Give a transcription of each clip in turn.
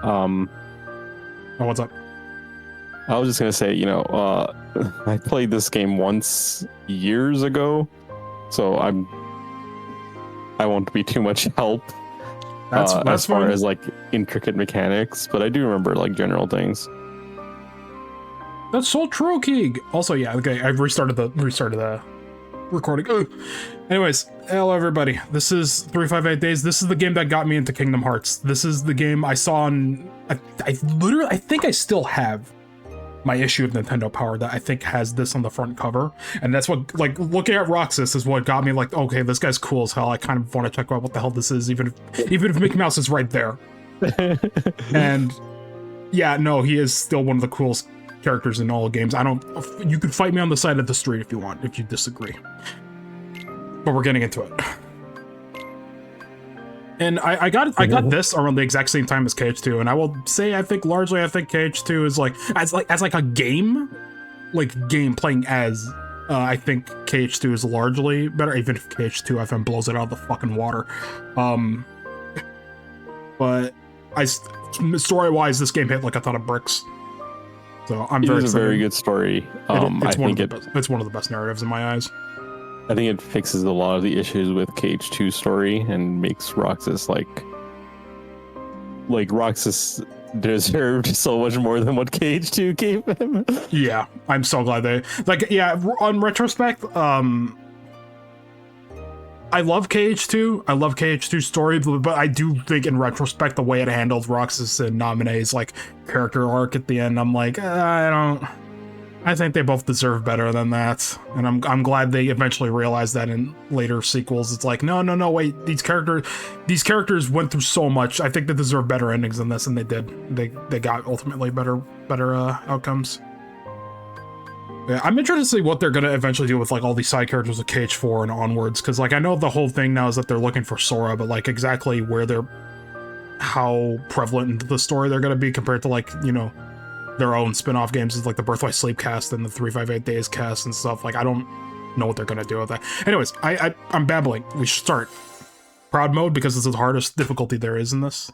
Um, Oh, what's up? I was just gonna say, I played this game once years ago, so I won't be too much help That's as far fine. as like intricate mechanics, but I do remember like general things. That's so true, Keeg. Also, yeah, okay, I restarted the recording. Ugh. Anyways, hello everybody. This is 358 Days. This is the game that got me into Kingdom Hearts. This is the game I saw on. I think I still have my issue of Nintendo Power that I think has this on the front cover, and that's what, like, looking at Roxas is what got me like, okay, this guy's cool as hell. I kind of want to check out what the hell this is, even if Mickey Mouse is right there. And yeah, no, he is still one of the coolest characters in all games. You could fight me on the side of the street if you want, if you disagree. But we're getting into it. And I got this around the exact same time as KH2, and I will say I think KH2 is like as a game, playing as I think KH2 is largely better, even if KH2 FM blows it out of the fucking water. But story-wise, this game hit like a ton of bricks. So I'm very excited. It's a very good story. It's one of the best narratives in my eyes. I think it fixes a lot of the issues with KH2 story and makes Roxas like Roxas deserved so much more than what KH2 gave him. Yeah, I'm so glad they on retrospect, I love KH2. I love KH2's story, but I do think in retrospect the way it handled Roxas and Naminé's like character arc at the end, I'm like, I think they both deserve better than that, and I'm glad they eventually realized that in later sequels. It's like, no, wait, these characters went through so much. I think they deserve better endings than this, and they did. They got ultimately better outcomes. Yeah, I'm interested to see what they're gonna eventually do with like all these side characters of KH4 and onwards, because like I know the whole thing now is that they're looking for Sora, but like exactly how prevalent into the story they're gonna be compared to like, their own spin-off games is like the Birthright Sleep cast and the 358 Days cast and stuff. Like I don't know what they're gonna do with that. Anyways, I'm babbling. We should start. Proud mode, because this is the hardest difficulty there is in this.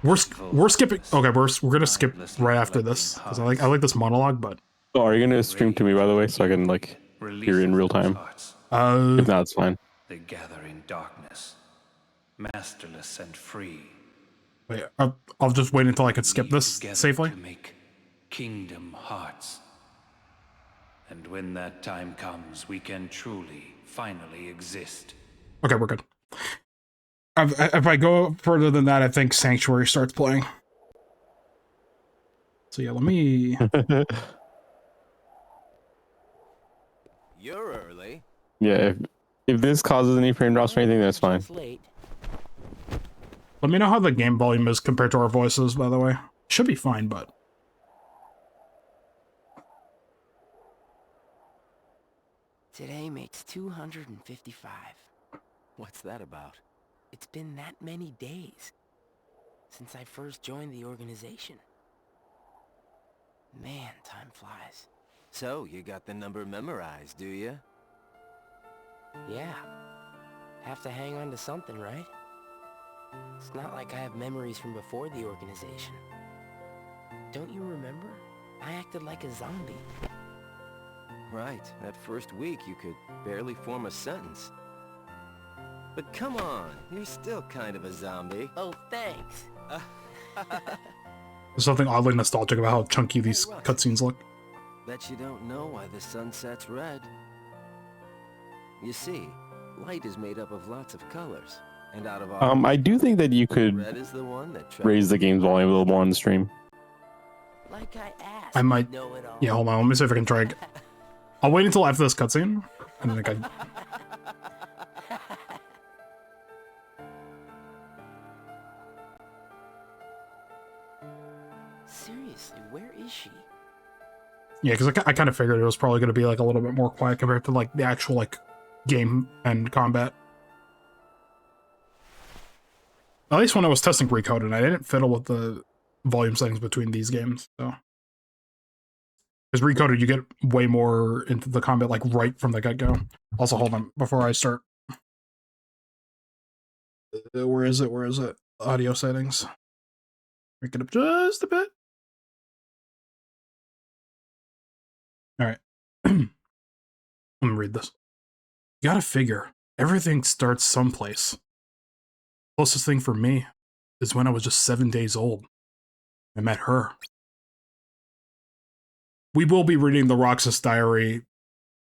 We're skipping. Okay, we're gonna skip right after this because I like this monologue. But Oh, are you gonna stream to me, by the way, so I can like hear in real time? If not, it's fine. They gather in darkness, masterless and free. Wait, I'll just wait until I can skip this safely. To make Kingdom Hearts. And when that time comes, we can truly, finally exist. Okay, we're good. If I go further than that, I think Sanctuary starts playing. So yeah, let me... You're early. Yeah, if this causes any frame drops or anything, that's fine. Let me know how the game volume is compared to our voices, by the way. Should be fine, but... Today makes 255. What's that about? It's been that many days since I first joined the organization. Man, time flies. So, you got the number memorized, do you? Yeah. Have to hang on to something, right? It's not like I have memories from before the organization. Don't you remember? I acted like a zombie. Right. That first week, you could barely form a sentence. But come on, you're still kind of a zombie. Oh, thanks. There's something oddly nostalgic about how chunky these cutscenes look. Bet you don't know why the sun sets red. You see, light is made up of lots of colors. And out of all, I do think that you could red is the one that raise the game's volume a little more on the stream. Like I asked, I might... Yeah, hold on, let me see if I can try... I'll wait until after this cutscene. I think I... Seriously, where is she? Yeah, because I kind of figured it was probably going to be like a little bit more quiet compared to like the actual like game and combat. At least when I was testing Recoded, I didn't fiddle with the volume settings between these games, so. Because Recoded, you get way more into the combat like right from the get-go. Also, hold on, before I start. Where is it? Audio settings. Break it up just a bit. All right. Let me read this. You gotta figure, everything starts someplace. Closest thing for me is when I was just 7 days old. I met her. We will be reading the Roxas Diary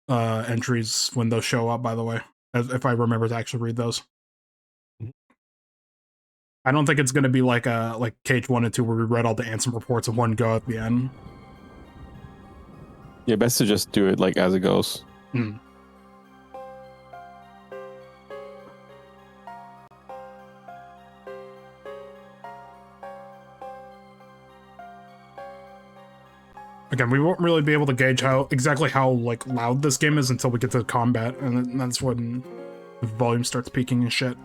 entries when those show up, by the way, if I remember to actually read those. I don't think it's going to be like KH1 and 2 where we read all the Ansem reports in one go at the end. Yeah, best to just do it like as it goes. Mm. Again, we won't really be able to gauge exactly how like loud this game is until we get to combat, and that's when the volume starts peaking and shit.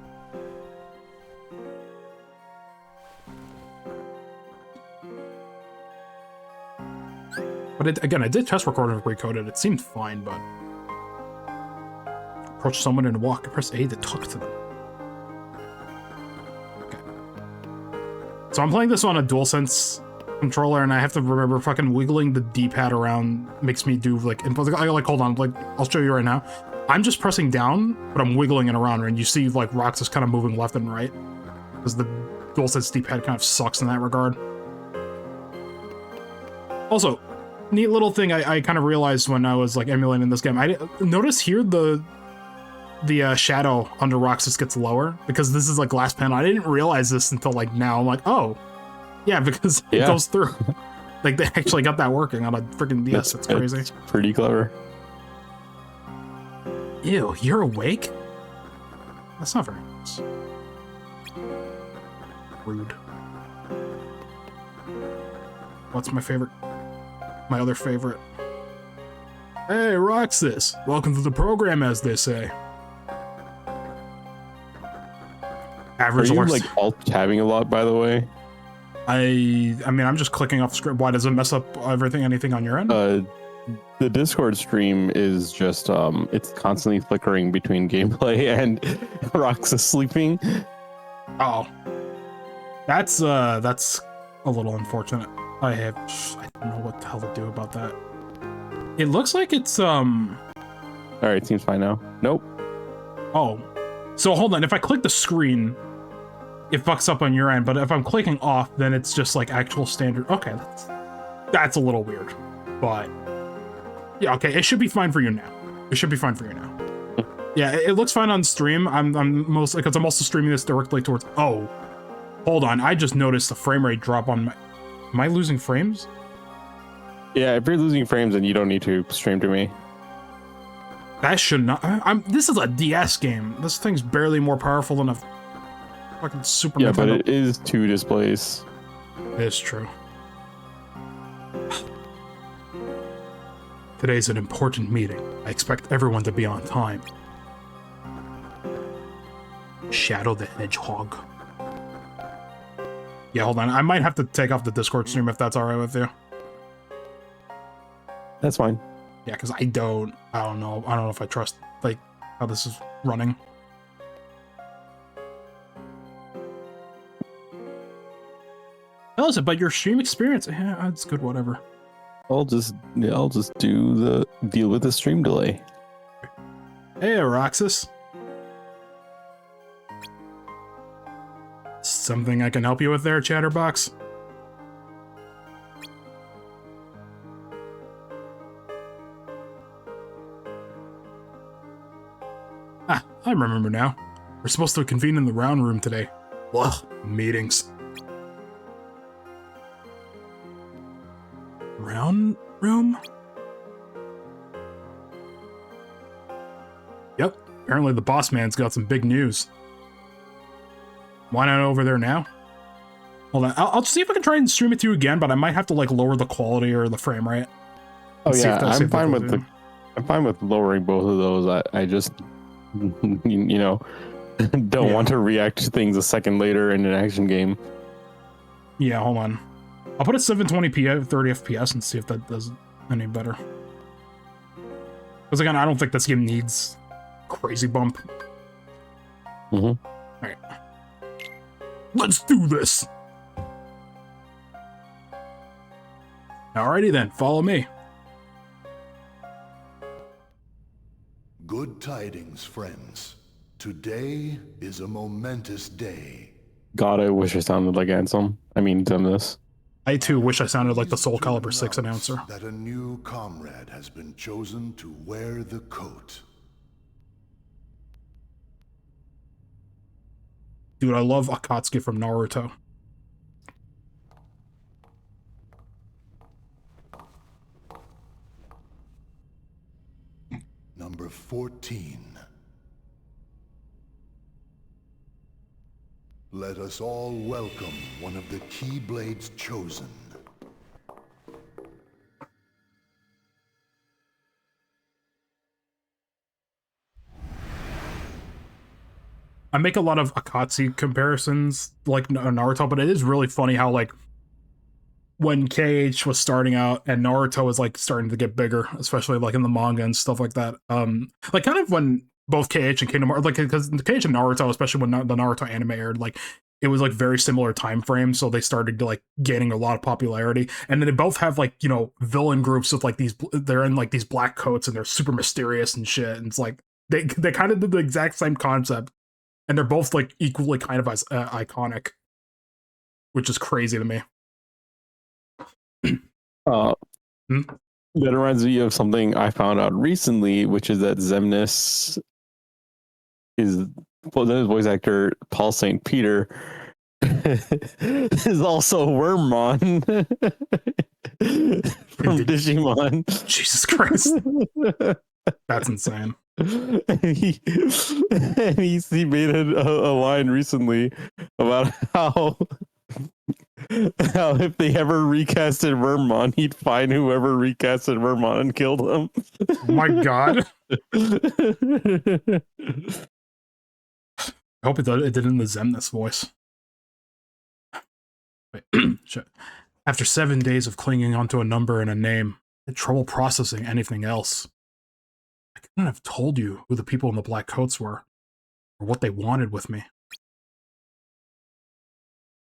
But again, I did test recording with recoded. It seemed fine, but approach someone and walk. Press A to talk to them. Okay. So I'm playing this on a DualSense controller, and I have to remember fucking wiggling the D-pad around makes me do like input. Like hold on, like I'll show you right now. I'm just pressing down, but I'm wiggling it around, and you see like Roxas kind of moving left and right because the DualSense D-pad kind of sucks in that regard. Also, neat little thing I kind of realized when I was like emulating this game. I notice here the shadow under Roxas gets lower because this is like glass panel. I didn't realize this until like now. I'm like, oh. Yeah, because it goes through. Like, they actually got that working on a freaking DS. That's crazy. It's pretty clever. Ew, you're awake? That's not very nice. Rude. What's my favorite? My other favorite. Hey, Roxas. Welcome to the program, as they say. Average. Are you like alt-tabbing a lot, by the way? I mean, I'm just clicking off the script. Why does it mess up anything on your end? The Discord stream is just it's constantly flickering between gameplay and Roxas sleeping. Oh, that's a little unfortunate. I don't know what the hell to do about that. It looks like it's All right, seems fine now. Nope. Oh, so hold on. If I click the screen, it fucks up on your end, but if I'm clicking off, then it's just like actual standard. Okay, that's a little weird, but yeah, okay, it should be fine for you now. It should be fine for you now. Yeah, it looks fine on stream. I'm mostly because I'm also streaming this directly towards. Oh, hold on, I just noticed the frame rate drop on my. Am I losing frames? Yeah, if you're losing frames, then you don't need to stream to me. That should not. This is a DS game. This thing's barely more powerful than a fucking Super Nintendo. Yeah, but it is 2 displays. It's true. Today's an important meeting. I expect everyone to be on time. Shadow the Hedgehog. Yeah, hold on. I might have to take off the Discord stream if that's alright with you. That's fine. Yeah, because I don't know if I trust like how this is running. Tell us about your stream experience. Yeah, it's good, whatever. I'll just do the deal with the stream delay. Hey, Roxas. Something I can help you with there, Chatterbox? Ah, I remember now. We're supposed to convene in the round room today. Ugh, meetings. Round room? Yep, apparently the boss man's got some big news. Why not over there now? Hold on, I'll see if I can try and stream it to you again, but I might have to like lower the quality or the frame rate. Oh yeah, I'm fine with lowering both of those. I just you know don't want to react to things a second later in an action game. Yeah, hold on. I'll put it 720p at 30 FPS and see if that does any better. Because again, I don't think this game needs crazy bump. Mm-hmm. Alright. Let's do this! Alrighty then, follow me. Good tidings, friends. Today is a momentous day. God, I wish I sounded like Ansem. I mean, Demnis. I too wish I sounded like the Soul To Calibur 6 announce announcer. that a new comrade has been chosen to wear the coat. Dude, I love Akatsuki from Naruto. Number 14. Let us all welcome one of the Keyblades chosen. I make a lot of Akatsuki comparisons, like Naruto, but it is really funny how, like, when KH was starting out and Naruto was, like, starting to get bigger, especially, like, in the manga and stuff like that. Like, kind of when both KH and Kingdom Hearts, like, because KH and Naruto, especially when the Naruto anime aired, like, it was, like, very similar time frames, so they started, like, gaining a lot of popularity. And then they both have, like, you know, villain groups with, like, they're in, like, these black coats and they're super mysterious and shit, and it's, like, they kind of did the exact same concept. And they're both, like, equally kind of as iconic, which is crazy to me. That reminds me of something I found out recently, which is that Xemnas is, well, his voice actor Paul St. Peter is also Wormmon from Digimon. Jesus Christ. That's insane. And he made a line recently about how if they ever recasted Wormmon, he'd find whoever recasted Wormmon and killed him. Oh my god. I hope it did in the Xemnas voice. Wait, shit. After 7 days of clinging onto a number and a name, I had trouble processing anything else. I couldn't have told you who the people in the black coats were, or what they wanted with me.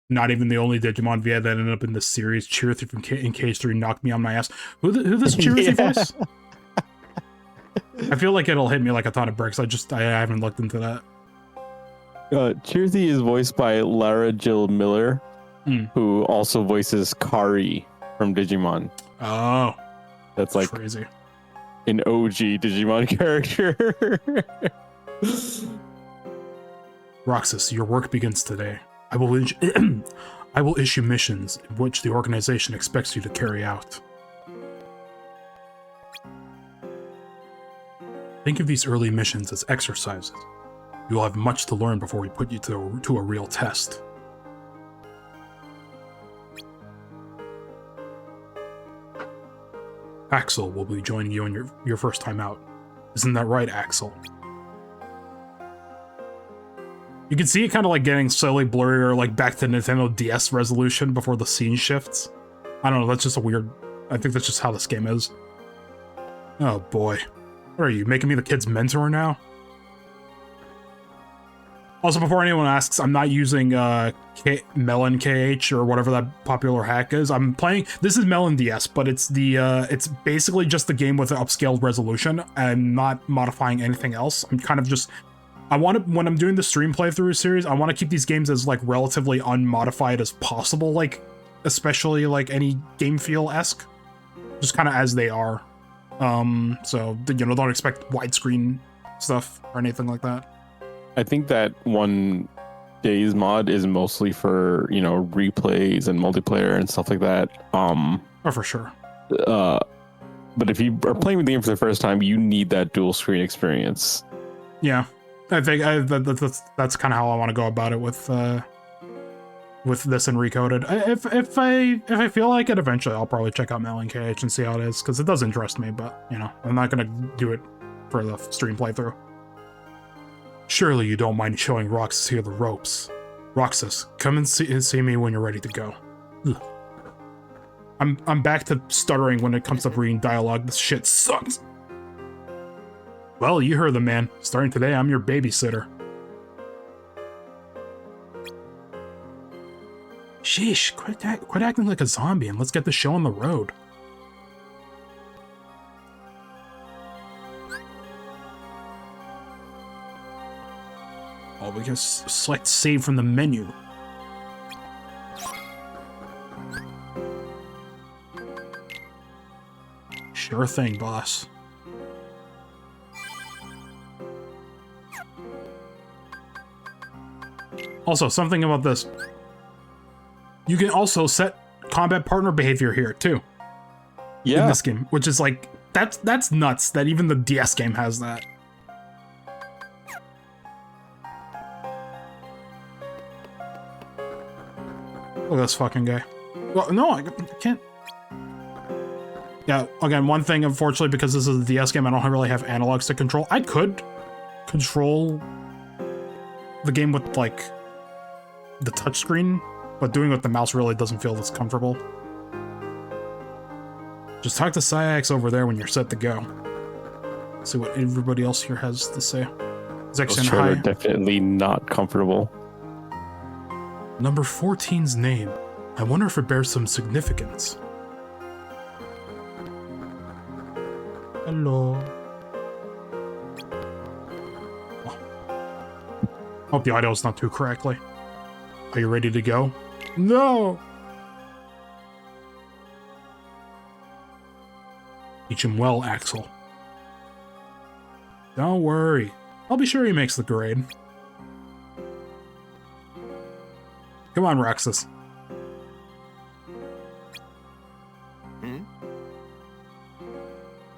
Not even the only Digimon VA that ended up in this series. Chirithy from in KH3 knocked me on my ass. Who this Chirithy voice? I feel like it'll hit me like a ton of bricks. I haven't looked into that. Chirithy is voiced by Lara Jill Miller, who also voices Kari from Digimon. Oh, that's like crazy. An OG Digimon character. Roxas, your work begins today. I will issue missions in which the organization expects you to carry out. Think of these early missions as exercises. You will have much to learn before we put you to a real test. Axel will be joining you on your first time out. Isn't that right, Axel? You can see it kind of like getting slowly blurrier, like back to Nintendo DS resolution before the scene shifts. I don't know, that's just a weird... I think that's just how this game is. Oh boy. What are you, making me the kid's mentor now? Also, before anyone asks, I'm not using Melon KH or whatever that popular hack is. I'm playing... This is Melon DS, but it's it's basically just the game with the upscaled resolution. I'm not modifying anything else. I'm kind of just... when I'm doing the stream playthrough series, I want to keep these games as, like, relatively unmodified as possible, like, especially, like, any game feel-esque. Just kind of as they are. So, you know, don't expect widescreen stuff or anything like that. I think that one Days mod is mostly for, you know, replays and multiplayer and stuff like that. Oh, for sure. But if you are playing the game for the first time, you need that dual screen experience. Yeah. I think that's kind of how I want to go about it with this and Recoded. If I feel like it, eventually I'll probably check out Melon KH and see how it is, because it does interest me, but, you know, I'm not going to do it for the stream playthrough. Surely you don't mind showing Roxas here the ropes. Roxas, come and see me when you're ready to go. Ugh. I'm back to stuttering when it comes to reading dialogue. This shit sucks. Well, you heard the man. Starting today, I'm your babysitter. Sheesh, quit acting like a zombie and let's get the show on the road. we can select save from the menu. Sure thing, boss. Also, something about this. You can also set combat partner behavior here, too. Yeah. In this game, which is like, that's nuts that even the DS game has that. Look at this fucking guy. Well, no, I can't. Yeah, again, one thing, unfortunately, because this is a DS game, I don't really have analogs to control. I could control the game with, like, the touchscreen, but doing it with the mouse really doesn't feel as comfortable. Just talk to Syax over there when you're set to go. See what everybody else here has to say. Zexon, Those are hi. definitely not comfortable. Number 14's name. I wonder if it bears some significance. Hello. Oh. Hope the audio's not too correctly. Are you ready to go? No! Teach him well, Axel. Don't worry. I'll be sure he makes the grade. Come on, Roxas.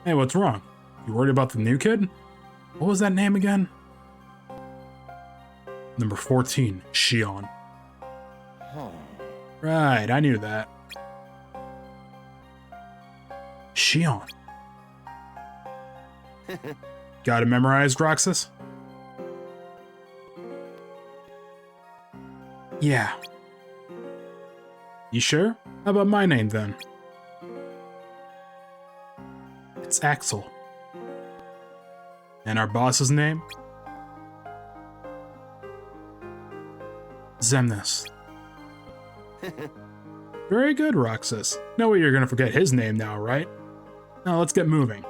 Hey, what's wrong? You worried about the new kid? What was that name again? Number 14, Shion. Right, I knew that. Shion. Got it memorized, Roxas? Yeah. You sure? How about my name then? It's Axel. And our boss's name? Xemnas. Very good, Roxas. No way you're gonna forget his name now, right? Now let's get moving.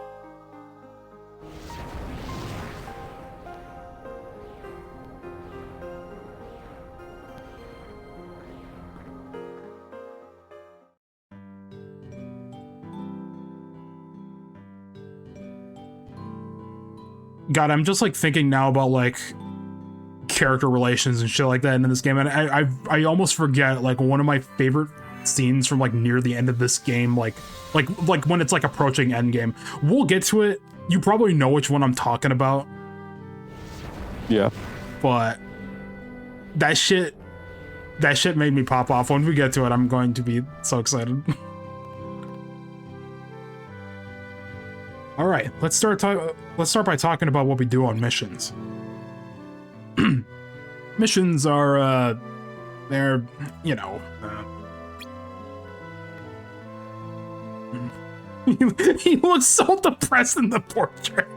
God, I'm just like thinking now about like character relations and shit like that in this game, and I almost forget like one of my favorite scenes from like near the end of this game, like when it's like approaching end game. We'll get to it. You probably know which one I'm talking about, Yeah. but that shit made me pop off. When we get to it, I'm going to be so excited. All right, let's start by talking about what we do on missions. Missions are, they're, you know, he looks so depressed in the portrait.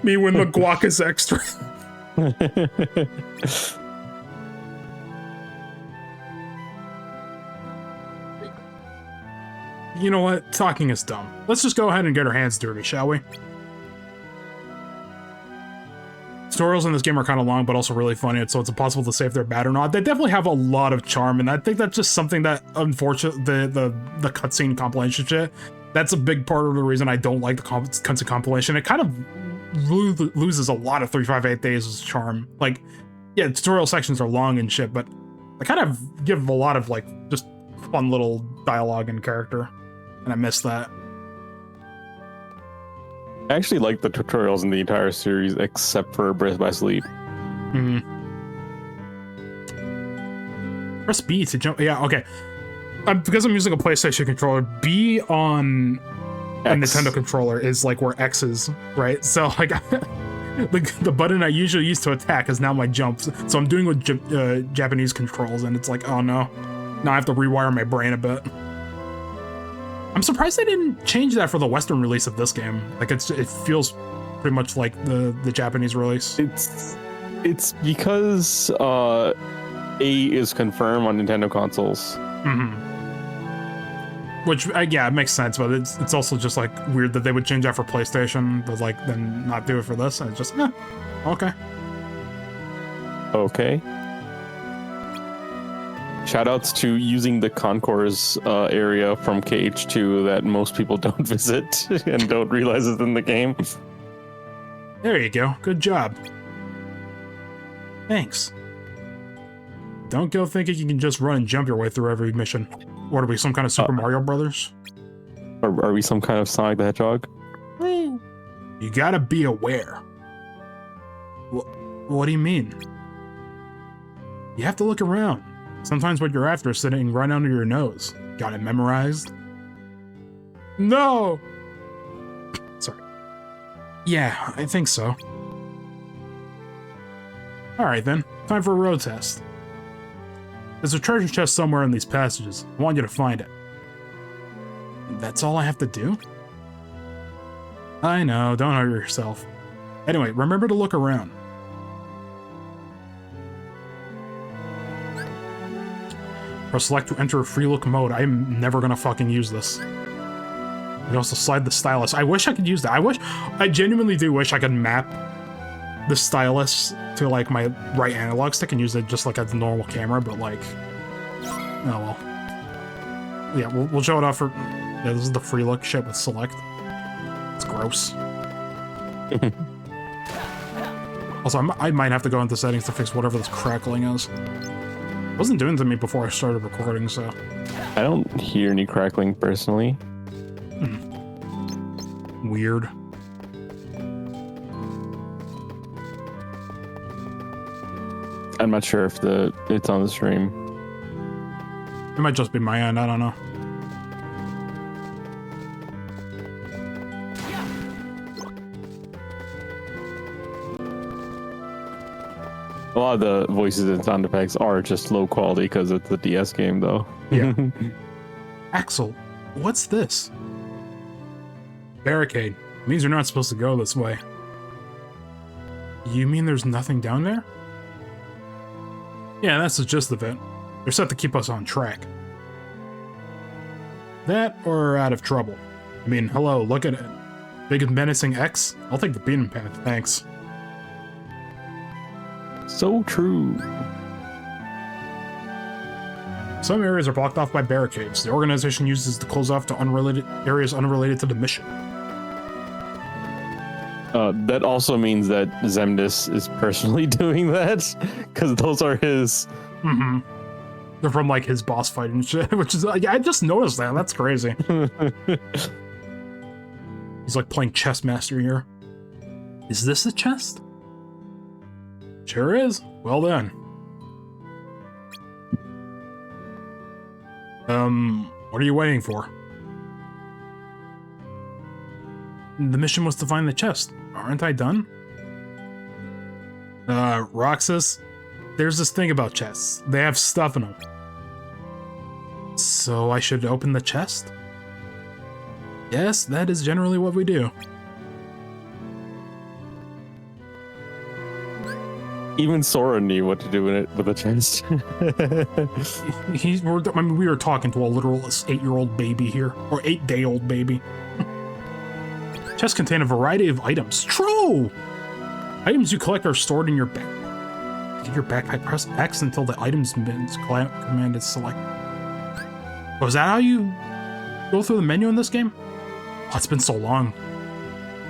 Me when the guac is extra. You know what? Talking is dumb. Let's just go ahead and get our hands dirty, shall we? Tutorials in this game are kind of long, but also really funny, so it's impossible to say if they're bad or not. They definitely have a lot of charm, and I think that's just something that, unfortunately, the cutscene compilation shit, that's a big part of the reason I don't like the cutscene compilation. It kind of loses a lot of 358 Days' charm. Like, yeah, tutorial sections are long and shit, but they kind of give a lot of, like, just fun little dialogue and character, and I miss that. I actually like the tutorials in the entire series except for Breath by Sleep. Press B to jump. Yeah, okay. Because I'm using a PlayStation controller, B on a Nintendo controller is like where X is, right? So like the button I usually use to attack is now my jumps. So I'm doing with Japanese controls, and it's like, oh no. Now I have to rewire my brain a bit. I'm surprised they didn't change that for the Western release of this game. Like it feels pretty much like the Japanese release. It's because A is confirmed on Nintendo consoles. Which yeah, it makes sense, but it's also just like weird that they would change that for PlayStation, but like then not do it for this. And it's just okay. Okay. Shoutouts to using the concourse area from KH2 that most people don't visit and don't realize is in the game. There you go. Good job. Thanks. Don't go thinking you can just run and jump your way through every mission. What are we, some kind of Super Mario Brothers? Or are we some kind of Sonic the Hedgehog? You gotta be aware. What do you mean? You have to look around. Sometimes what you're after is sitting right under your nose. Got it memorized? No! Sorry. Yeah, I think so. Alright then, time for a road test. There's a treasure chest somewhere in these passages. I want you to find it. That's all I have to do? I know, don't hurt yourself. Anyway, remember to look around. Press select to enter free look mode. I'm never gonna fucking use this. You can also slide the stylus. I wish I could use that. I genuinely do wish I could map the stylus to like my right analog stick and use it just like a normal camera, but like, oh well. Yeah, we'll show it off for, yeah, this is the free look shit with select. It's gross. Also, I might have to go into settings to fix whatever this crackling is. It wasn't doing it to me before I started recording, so. I don't hear any crackling personally. Weird. I'm not sure if it's on the stream. It might just be my end, I don't know. A lot of the voices and sound effects are just low quality because it's a DS game, though. Yeah. Axel, what's this? Barricade. Means you're not supposed to go this way. You mean there's nothing down there? Yeah, that's the gist of it. They're set to keep us on track. That or out of trouble. I mean, hello, look at it. Big and menacing X? I'll take the beaten path, thanks. So true. Some areas are blocked off by barricades. The organization uses to close off to areas unrelated to the mission. That also means that Xemnas is personally doing that, because those are his. Mm-hmm. They're from like his boss fight and shit, which is I just noticed that. That's crazy. He's like playing chess master here. Is this a chest? Sure is. Well done. What are you waiting for? The mission was to find the chest. Aren't I done? Roxas, there's this thing about chests. They have stuff in them. So I should open the chest? Yes, that is generally what we do. Even Sora knew what to do with a chest. We were talking to a literal 8-year-old baby here, or 8-day-old baby. Chests contain a variety of items. True! Items you collect are stored in your backpack. To get your backpack, press X until the items command is select. Oh, is that how you go through the menu in this game? Oh, it's been so long.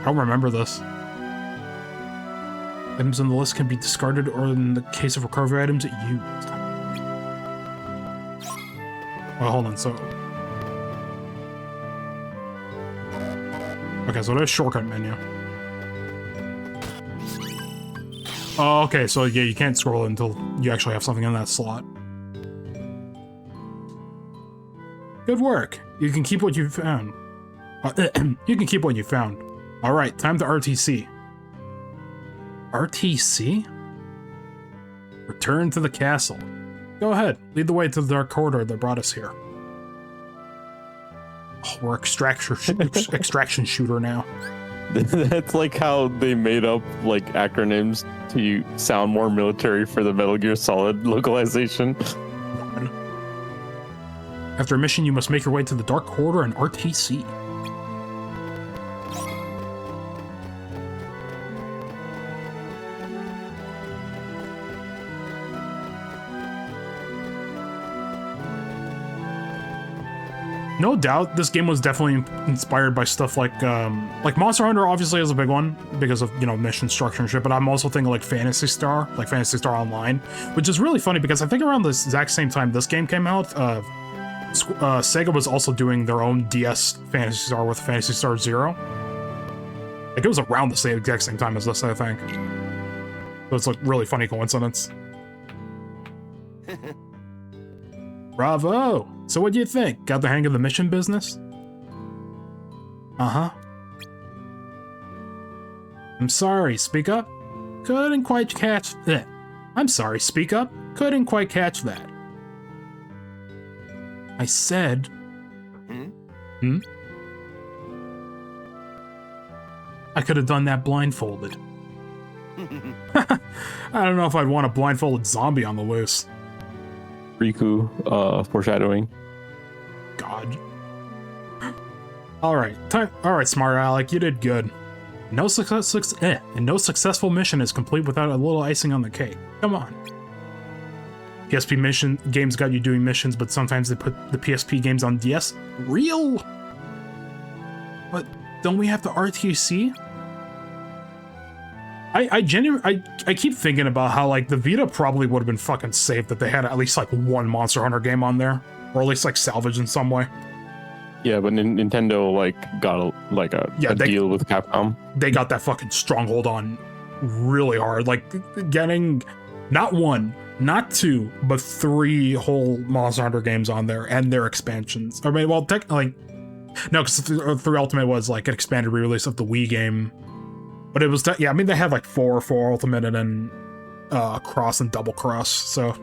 I don't remember this. Items on the list can be discarded or in the case of recovery items, used. Well, hold on, so... Okay, so there's shortcut menu. Oh, okay, so yeah, you can't scroll until you actually have something in that slot. Good work. You can keep what you found. You can keep what you found. Alright, time to RTC. RTC? Return to the castle. Go ahead, lead the way to the dark corridor that brought us here. Oh, we're extraction shooter now. That's like how they made up like acronyms to sound more military for the Metal Gear Solid localization. After a mission, you must make your way to the dark corridor and RTC. no doubt, this game was definitely inspired by stuff like Monster Hunter obviously is a big one because of, you know, mission structure and shit, but I'm also thinking like Phantasy Star Online, which is really funny because I think around the exact same time this game came out, Sega was also doing their own DS Phantasy Star with Phantasy Star Zero. Like, it was around the exact same time as this, I think. So it's like really funny coincidence. Bravo! So what do you think? Got the hang of the mission business? Uh-huh. I'm sorry, speak up? Couldn't quite catch that. I'm sorry, speak up? Couldn't quite catch that. I said... Hmm? I could have done that blindfolded. I don't know if I'd want a blindfolded zombie on the loose. Riku, foreshadowing. God. Alright, smart Alec, you did good. No successful mission is complete without a little icing on the cake. Come on. PSP games got you doing missions, but sometimes they put the PSP games on DS. Real? But don't we have the RTC? I keep thinking about how, like, the Vita probably would have been fucking safe that they had at least, like, one Monster Hunter game on there. Or at least, like, salvaged in some way. Yeah, but Nintendo, like, got a deal with Capcom. They got that fucking stronghold on really hard. Like, getting not one, not two, but 3 whole Monster Hunter games on there and their expansions. I mean, well, technically, no, because 3 Ultimate was, like, an expanded re-release of the Wii game. But it was, yeah, I mean, they had like 4 Ultimate and then Cross and Double Cross, so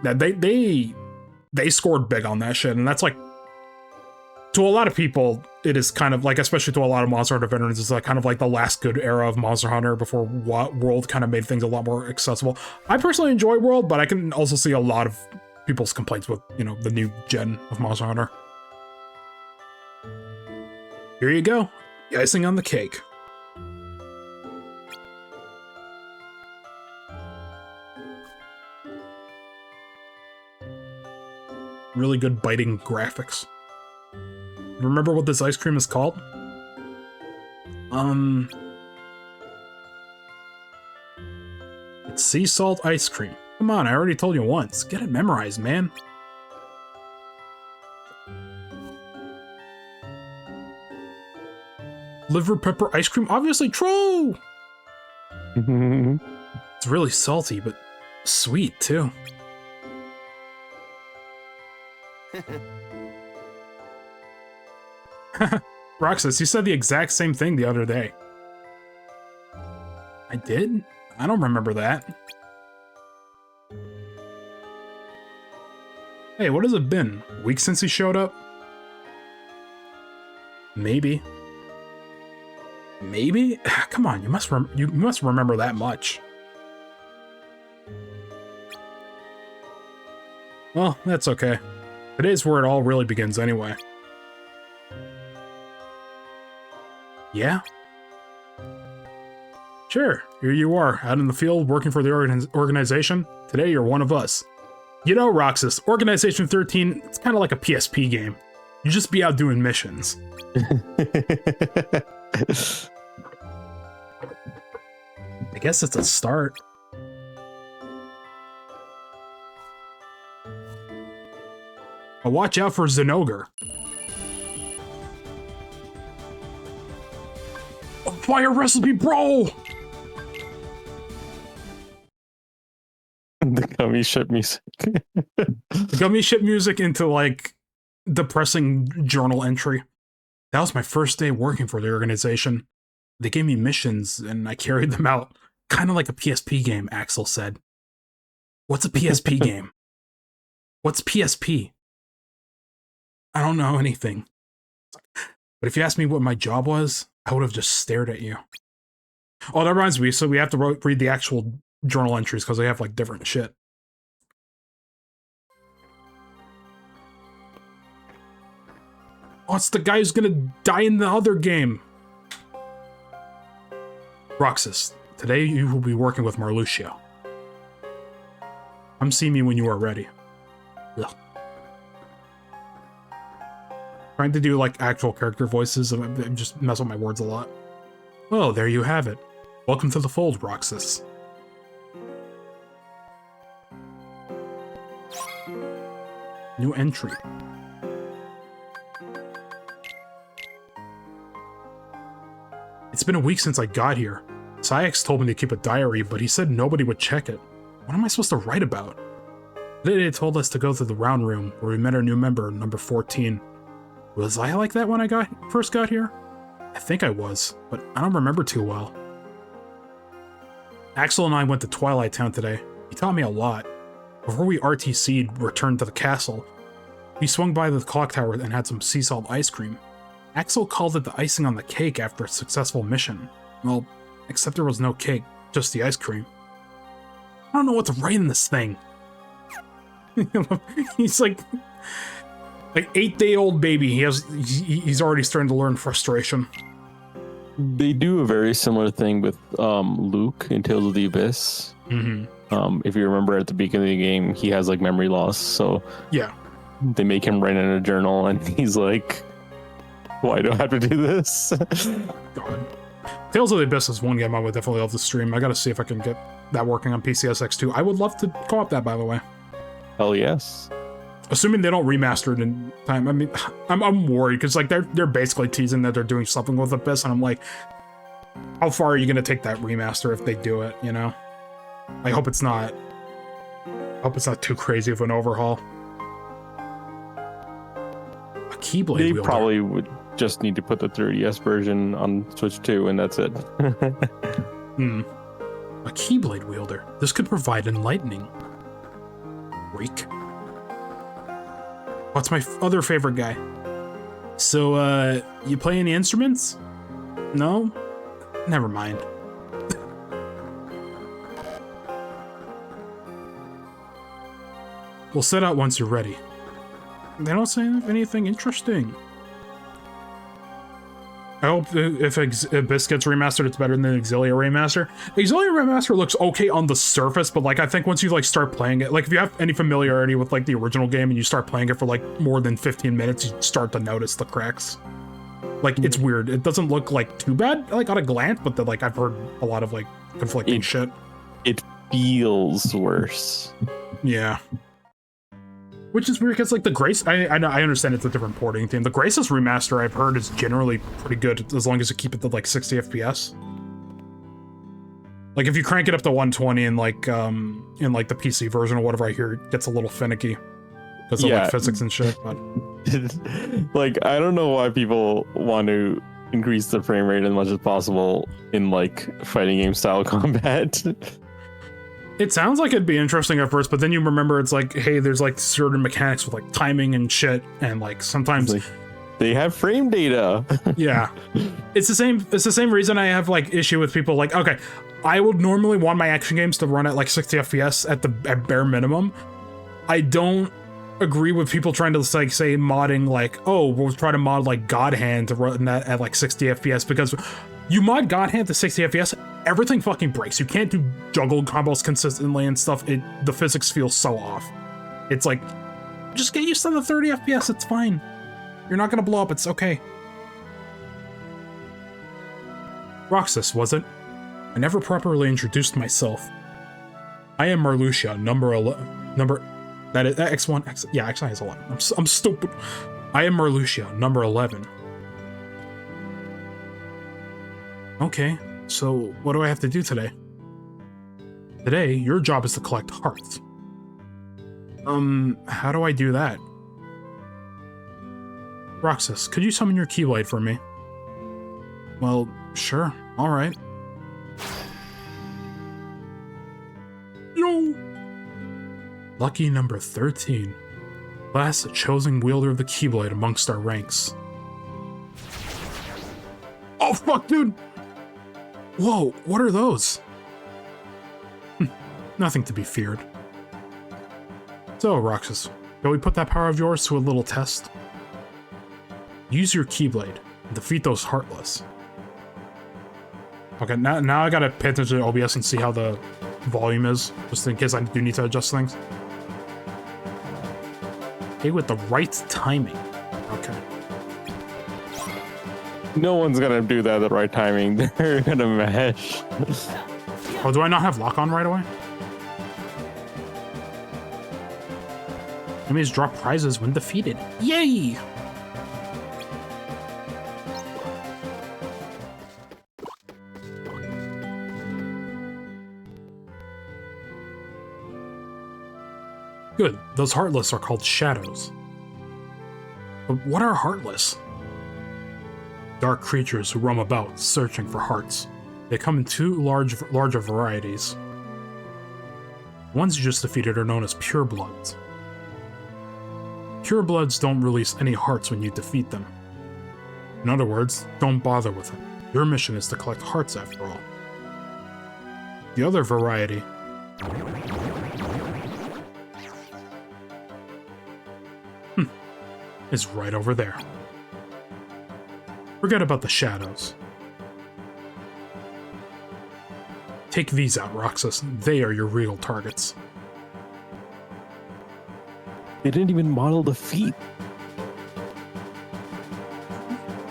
they scored big on that shit, and that's like, to a lot of people, it is kind of like, especially to a lot of Monster Hunter veterans, it's like kind of like the last good era of Monster Hunter before World kind of made things a lot more accessible. I personally enjoy World, but I can also see a lot of people's complaints with, you know, the new gen of Monster Hunter. Here you go, the icing on the cake. Really good biting graphics. Remember what this ice cream is called? It's sea salt ice cream. Come on, I already told you once. Get it memorized, man. Liver pepper ice cream? Obviously true! It's really salty, but sweet, too. Roxas, you said the exact same thing the other day. I did? I don't remember that. Hey, what has it been? A week since he showed up? Maybe. Maybe? Come on, you must remember that much. Well, that's okay. Today's where it all really begins anyway. Yeah? Sure, here you are, out in the field working for the organization. Today you're one of us. You know, Roxas, Organization 13, it's kind of like a PSP game. You just be out doing missions. I guess it's a start. But watch out for Zinogre. Fire wrestle me, bro! The gummy ship music. The gummy ship music into, like, depressing journal entry. That was my first day working for the organization. They gave me missions, and I carried them out. Kind of like a PSP game, Axel said. What's a PSP game? What's PSP? I don't know anything. But if you asked me what my job was, I would have just stared at you. Oh, that reminds me, so we have to read the actual journal entries because they have, like, different shit. Oh, it's the guy who's gonna die in the other game. Roxas, today you will be working with Marluxia. Come see me when you are ready. Ugh. Trying to do like actual character voices and just mess with my words a lot. Well, there you have it. Welcome to the fold, Roxas. New entry. It's been a week since I got here. Sayax told me to keep a diary, but he said nobody would check it. What am I supposed to write about? Today they told us to go to the round room, where we met our new member, number 14. Was I like that when I first got here? I think I was, but I don't remember too well. Axel and I went to Twilight Town today. He taught me a lot. Before we RTC'd returned to the castle, we swung by the clock tower and had some sea salt ice cream. Axel called it the icing on the cake after a successful mission. Well, except there was no cake, just the ice cream. I don't know what to write in this thing. He's like 8-day-old baby. He's already starting to learn frustration. They do a very similar thing with Luke in Tales of the Abyss. Mm-hmm. If you remember at the beginning of the game, he has like memory loss, so Yeah. they make him write in a journal, and he's like, "Why do I have to do this?" God. Tales of the Abyss is one game I would definitely love to stream. I gotta see if I can get that working on PCSX2. I would love to co-op that, by the way. Hell yes. Assuming they don't remaster it in time. I mean, I'm worried because like they're basically teasing that they're doing something with Abyss, and I'm like, how far are you gonna take that remaster if they do it? You know, I hope it's not. I hope it's not too crazy of an overhaul. A Keyblade They wielder. probably would just need to put the 3DS version on Switch 2, and that's it. A Keyblade wielder. This could provide enlightening. Reek. What's my other favorite guy? So, you play any instruments? No? Never mind. We'll set out once you're ready. They don't say anything interesting. I hope if Abyss gets remastered, it's better than Exilia remaster. Exilia remaster looks okay on the surface, but like I think once you like start playing it, like if you have any familiarity with like the original game and you start playing it for like more than 15 minutes, you start to notice the cracks. Like it's weird. It doesn't look like too bad, like at a glance, but like I've heard a lot of like conflicting shit. It feels worse. Yeah. Which is weird because like the Grace, I know I understand it's a different porting theme. The Graces remaster I've heard is generally pretty good as long as you keep it to like 60 FPS. Like if you crank it up to 120 in like the PC version or whatever, I hear it gets a little finicky because of like physics and shit. But like I don't know why people want to increase the frame rate as much as possible in like fighting game style combat. it sounds like it'd be interesting at first, but then you remember it's like, hey, there's like certain mechanics with like timing and shit, and like sometimes they have frame data. Yeah, it's the same reason I have like issue with people like, okay, I would normally want my action games to run at like 60 FPS at bare minimum. I don't agree with people trying to like say modding like, oh, we'll try to mod like God Hand to run that at like 60 FPS, because you mod God Hand to 60 FPS, everything fucking breaks. You can't do juggle combos consistently and stuff. The physics feel so off. It's like, just get used to the 30 FPS, it's fine. You're not gonna blow up, it's okay. Roxas, was it? I never properly introduced myself. I am Marluxia, that is X1, yeah, actually has 11. I'm stupid. I am Marluxia, number 11. Okay, so what do I have to do today? Today, your job is to collect hearts. How do I do that? Roxas, could you summon your Keyblade for me? Well, sure, alright. Yo! Lucky number 13. Last chosen wielder of the Keyblade amongst our ranks. Oh fuck, dude! Whoa, what are those? Nothing to be feared. So, Roxas, shall we put that power of yours to a little test? Use your Keyblade and defeat those Heartless. Okay, now I gotta pay attention to OBS and see how the volume is, just in case I do need to adjust things. Okay, with the right timing. Okay. No one's gonna do that at the right timing. They're gonna mash. Oh, do I not have lock on right away? Enemies drop prizes when defeated. Yay! Good. Those Heartless are called shadows. But what are Heartless? Dark creatures who roam about, searching for hearts. They come in two larger varieties. The ones you just defeated are known as purebloods. Purebloods don't release any hearts when you defeat them. In other words, don't bother with it. Your mission is to collect hearts after all. The other variety is right over there. Forget about the shadows. Take these out, Roxas. They are your real targets. They didn't even model the feet.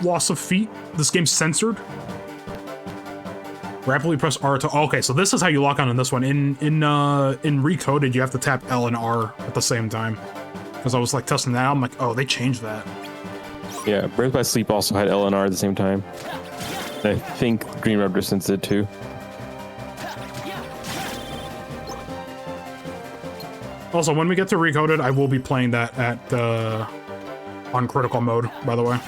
Loss of feet? This game's censored? Rapidly press R to... Okay, so this is how you lock on in this one. In Recoded, you have to tap L and R at the same time. Because I was like testing that out, I'm like, oh, they changed that. Yeah, Birth by Sleep also had L and R at the same time. And I think Dream Web Distance did too. Also, when we get to Recoded, I will be playing that at on critical mode, by the way.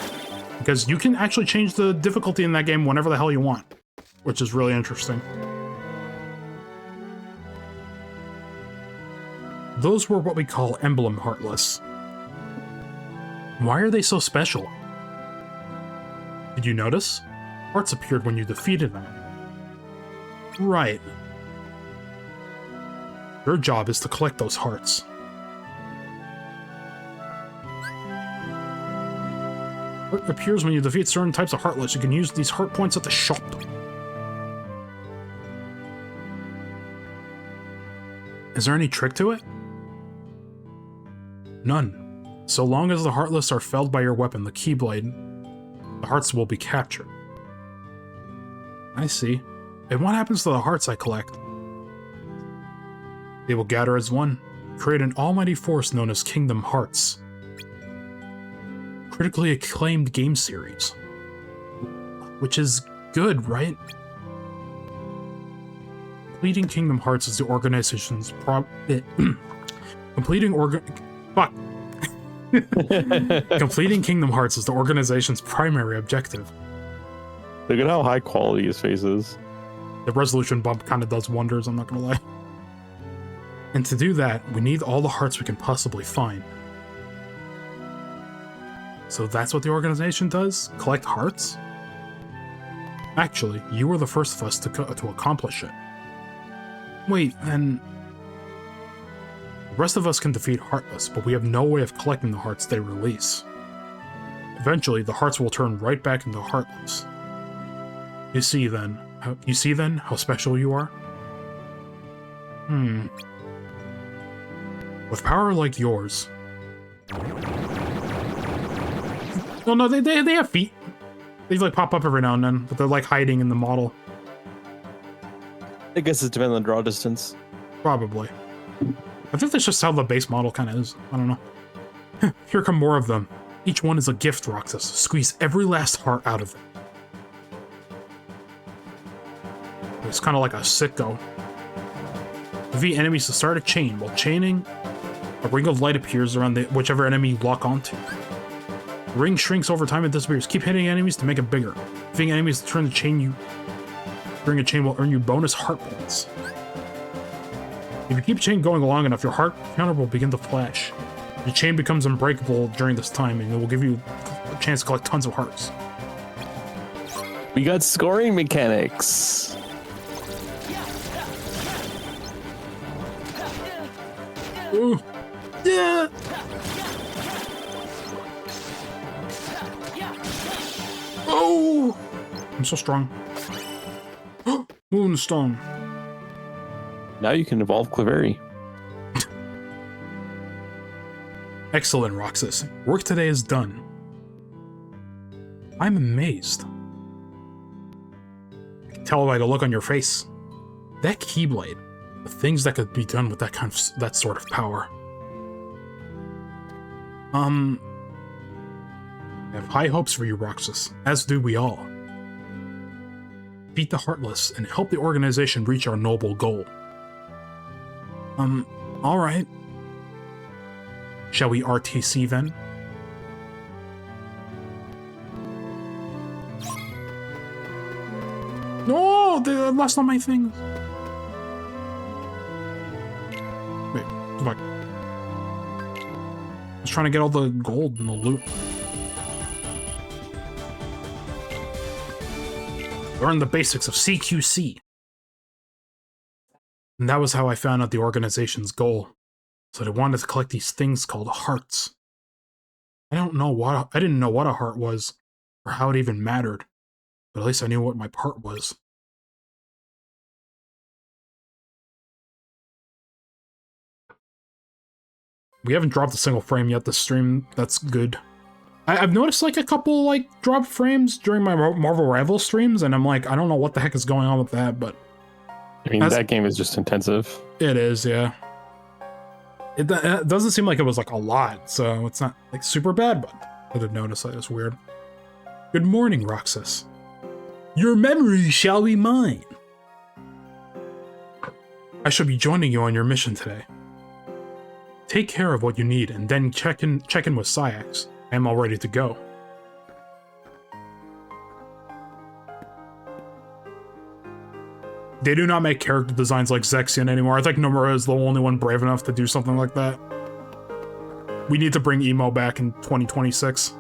Because you can actually change the difficulty in that game whenever the hell you want. Which is really interesting. Those were what we call Emblem Heartless. Why are they so special? Did you notice? Hearts appeared when you defeated them. Right. Your job is to collect those hearts. What appears when you defeat certain types of Heartless? You can use these heart points at the shop. Is there any trick to it? None. So long as the Heartless are felled by your weapon, the Keyblade, the hearts will be captured. I see. And what happens to the hearts I collect? They will gather as one, create an almighty force known as Kingdom Hearts. Critically acclaimed game series. Which is good, right? Completing Kingdom Hearts is the organization's Completing Kingdom Hearts is the organization's primary objective. Look at how high quality his face is. The resolution bump kind of does wonders, I'm not gonna lie. And to do that, we need all the hearts we can possibly find. So that's what the organization does? Collect hearts? Actually, you were the first of us to accomplish it. Wait, then... The rest of us can defeat Heartless, but we have no way of collecting the hearts they release. Eventually, the hearts will turn right back into Heartless. You see then how special you are? With power like yours... Oh no, they have feet. They like pop up every now and then, but they're like hiding in the model. I guess it depends on draw distance. Probably. I think that's just how the base model kind of is. I don't know. Here come more of them. Each one is a gift, Roxas. Squeeze every last heart out of it. It's kind of like a sicko. Defeat enemies to start a chain. While chaining, a ring of light appears around whichever enemy you lock onto. The ring shrinks over time and disappears. Keep hitting enemies to make it bigger. Defeating enemies to turn the chain during a chain will earn you bonus heart points. If you keep a chain going long enough, your heart counter will begin to flash. The chain becomes unbreakable during this time, and it will give you a chance to collect tons of hearts. We got scoring mechanics. Ooh. Yeah. Oh! I'm so strong. Moonstone. Now you can evolve Clefairy. Excellent, Roxas. Work today is done. I'm amazed. I can tell by the look on your face. That Keyblade, the things that could be done with that sort of power. I have high hopes for you, Roxas, as do we all. Beat the Heartless and help the organization reach our noble goal. Alright. Shall we RTC then? No, they lost all my things. Wait, come on. I was trying to get all the gold and the loot. Learn the basics of CQC. And that was how I found out the organization's goal. So they wanted to collect these things called hearts. I didn't know what a heart was, or how it even mattered. But at least I knew what my part was. We haven't dropped a single frame yet this stream. That's good. I've noticed like a couple like drop frames during my Marvel Rivals streams, and I'm like, I don't know what the heck is going on with that, but I mean, that game is just intensive. It is, yeah. It doesn't seem like it was like a lot, so it's not like super bad, but I did notice that. It's weird. Good morning, Roxas. Your memory shall be mine. I shall be joining you on your mission today. Take care of what you need, and then check in with Saïx. I am all ready to go. They do not make character designs like Zexion anymore. I think Nomura is the only one brave enough to do something like that. We need to bring Emo back in 2026.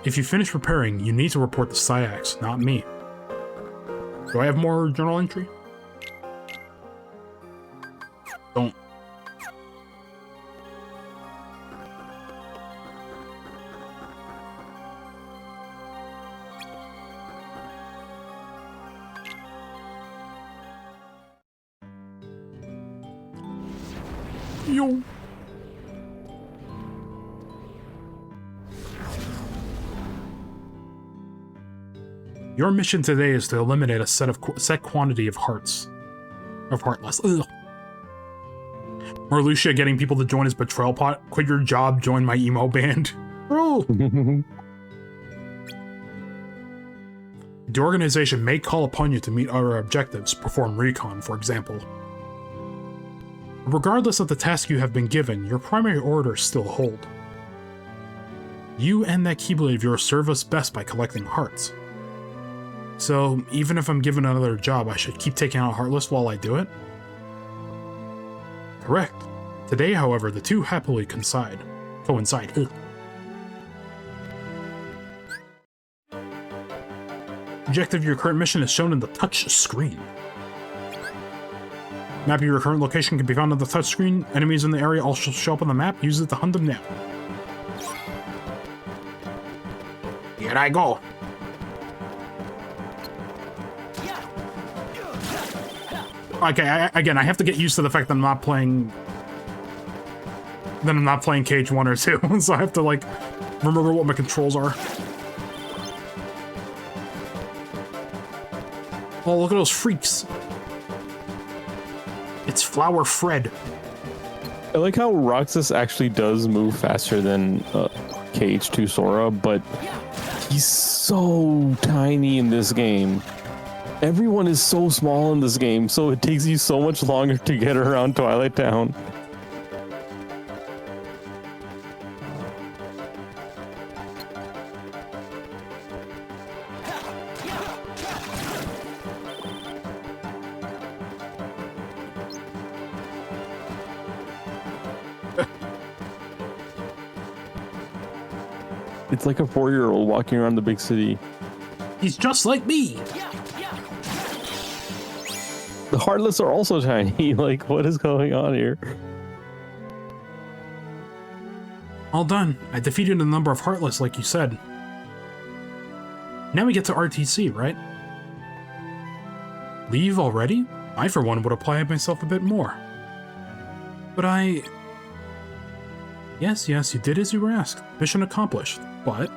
If you finish preparing, you need to report to Saïx, not me. Do I have more journal entry? Don't. Yo. Your mission today is to eliminate a set quantity of hearts. Of Heartless. Ugh. Marluxia getting people to join his betrayal pot. Quit your job, join my emo band. Bro! The organization may call upon you to meet other objectives, perform recon, for example. Regardless of the task you have been given, your primary orders still hold. You and that Keyblade of yours serve us best by collecting hearts. So, even if I'm given another job, I should keep taking out Heartless while I do it? Correct. Today, however, the two happily coincide. Ugh. Objective of your current mission is shown in the touch screen. Map of your current location can be found on the touch screen. Enemies in the area also show up on the map. Use it to hunt them down. Here I go. Okay, again, I have to get used to the fact that I'm not playing Cage 1 or 2, so I have to, like, remember what my controls are. Oh, look at those freaks. It's Flower Fred. I like how Roxas actually does move faster than KH2 Sora, but he's so tiny in this game. Everyone is so small in this game, so it takes you so much longer to get around Twilight Town. It's like a 4-year-old walking around the big city. He's just like me. The Heartless are also tiny. Like, what is going on here? All done. I defeated a number of Heartless, like you said. Now we get to RTC, right? Leave already? I, for one, would apply myself a bit more. But Yes, you did as you were asked. Mission accomplished. But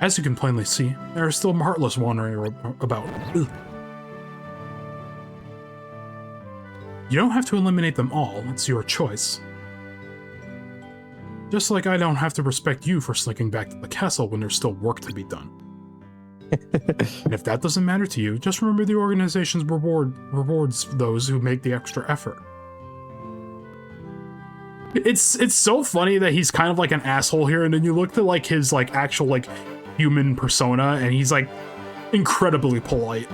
as you can plainly see, there are still Heartless wandering about. Ugh. You don't have to eliminate them all, it's your choice. Just like I don't have to respect you for slinking back to the castle when there's still work to be done. And if that doesn't matter to you, just remember the organization's rewards those who make the extra effort. It's so funny that he's kind of like an asshole here, and then you look at like his like actual like human persona, and he's like incredibly polite.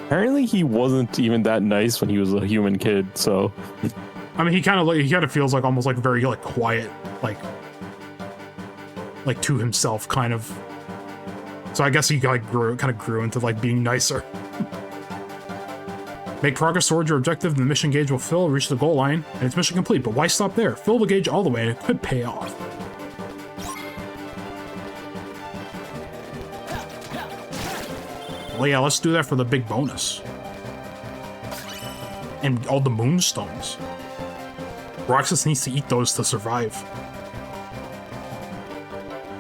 Apparently, he wasn't even that nice when he was a human kid. So, I mean, he kind of feels like almost like very like quiet, like to himself, kind of. So I guess he like kind of grew into like being nicer. Make progress towards your objective, and the mission gauge will fill, reach the goal line, and it's mission complete. But why stop there? Fill the gauge all the way, and it could pay off. Well, yeah, let's do that for the big bonus. And all the moonstones. Roxas needs to eat those to survive.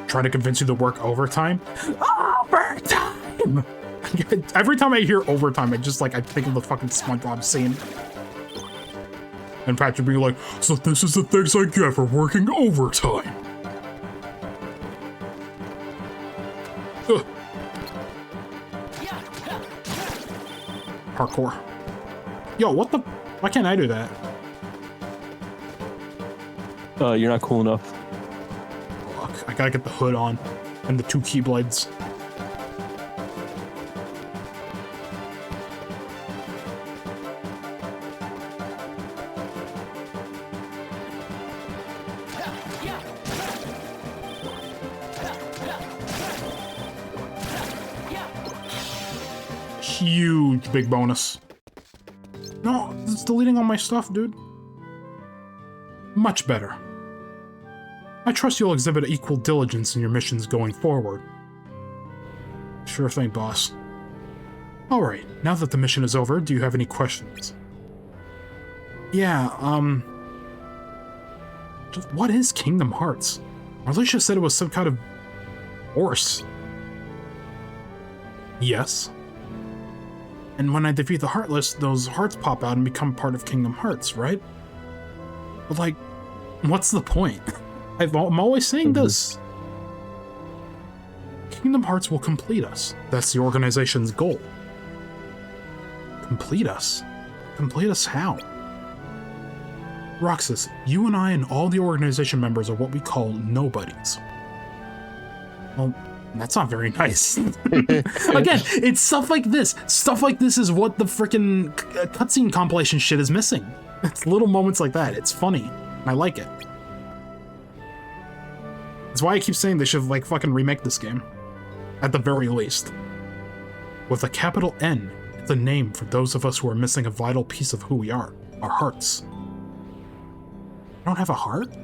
Trying to convince you to work overtime? Overtime! Every time I hear overtime, I think of the fucking SpongeBob scene. And Patrick being like, so this is the things I get for working overtime. Ugh. Parkour. Yo, what the? Why can't I do that? you're not cool enough. Fuck, I gotta get the hood on and the 2 keyblades. Huge big bonus. No, it's deleting all my stuff, dude. Much better. I trust you'll exhibit equal diligence in your missions going forward. Sure thing, boss. Alright, now that the mission is over, do you have any questions? Yeah, just what is Kingdom Hearts? Alicia said it was some kind of horse. Yes. And when I defeat the Heartless, those hearts pop out and become part of Kingdom Hearts, right? But like, what's the point? I'm always saying this. Kingdom Hearts will complete us. That's the organization's goal. Complete us? Complete us how? Roxas, you and I and all the organization members are what we call nobodies. Well, that's not very nice. Again, it's stuff like this. Stuff like this is what the frickin' cutscene compilation shit is missing. It's little moments like that. It's funny. And I like it. That's why I keep saying they should like fucking remake this game. At the very least. With a capital N, it's a name for those of us who are missing a vital piece of who we are. Our hearts. You don't have a heart?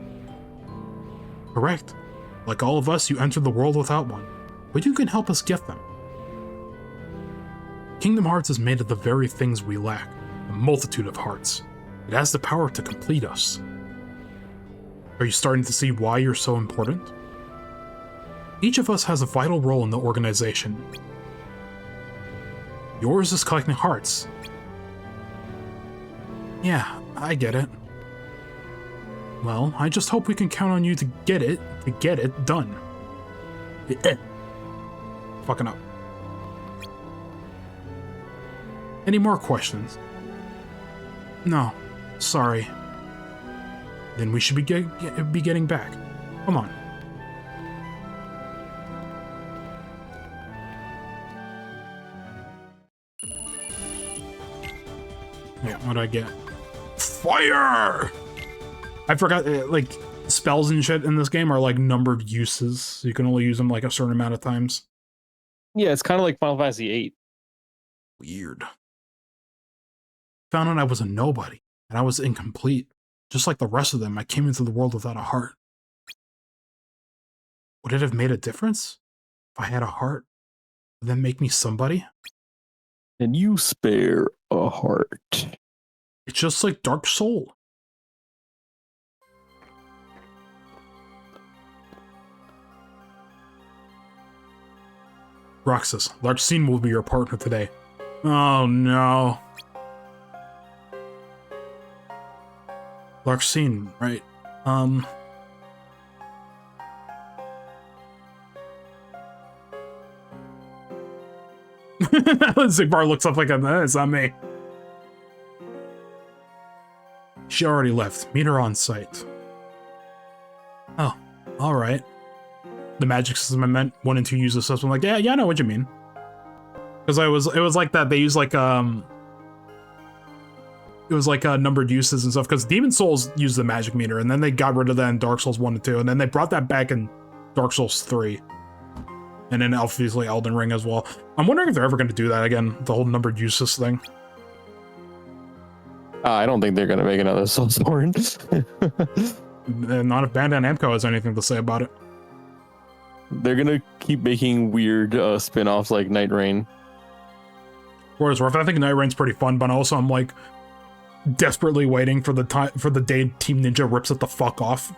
Correct. Like all of us, you entered the world without one. But you can help us get them. Kingdom Hearts is made of the very things we lack. A multitude of hearts. It has the power to complete us. Are you starting to see why you're so important? Each of us has a vital role in the organization. Yours is collecting hearts. Yeah, I get it. Well, I just hope we can count on you to get it done. Fucking up. Any more questions? No, sorry. Then we should be getting back. Come on. Yeah, what'd I get? Fire! I forgot, like, spells and shit in this game are like numbered uses. So you can only use them like a certain amount of times. Yeah, it's kind of like Final Fantasy VIII. Weird. Found out I was a nobody, and I was incomplete. Just like the rest of them, I came into the world without a heart. Would it have made a difference if I had a heart? Would that make me somebody? And you spare a heart. It's just like Dark Soul. Roxas, Larxene will be your partner today. Oh no. Larxene, right? Zigbar looks up like it's not me. She already left. Meet her on site. Oh, alright. The magic system I meant wanted to use the system. Like, yeah, I know what you mean. Because it was like that. They use like it was like numbered uses and stuff. Because Demon Souls used the magic meter, and then they got rid of that in Dark Souls 1 and 2, and then they brought that back in Dark Souls 3, and then obviously Elden Ring as well. I'm wondering if they're ever going to do that again, the whole numbered uses thing. I don't think they're gonna make another Soulsborne. And not if Bandai Namco has anything to say about it. They're gonna keep making weird spin-offs like Night Rain. Whereas I think Night Rain's pretty fun, but also I'm like desperately waiting for the day Team Ninja rips it the fuck off.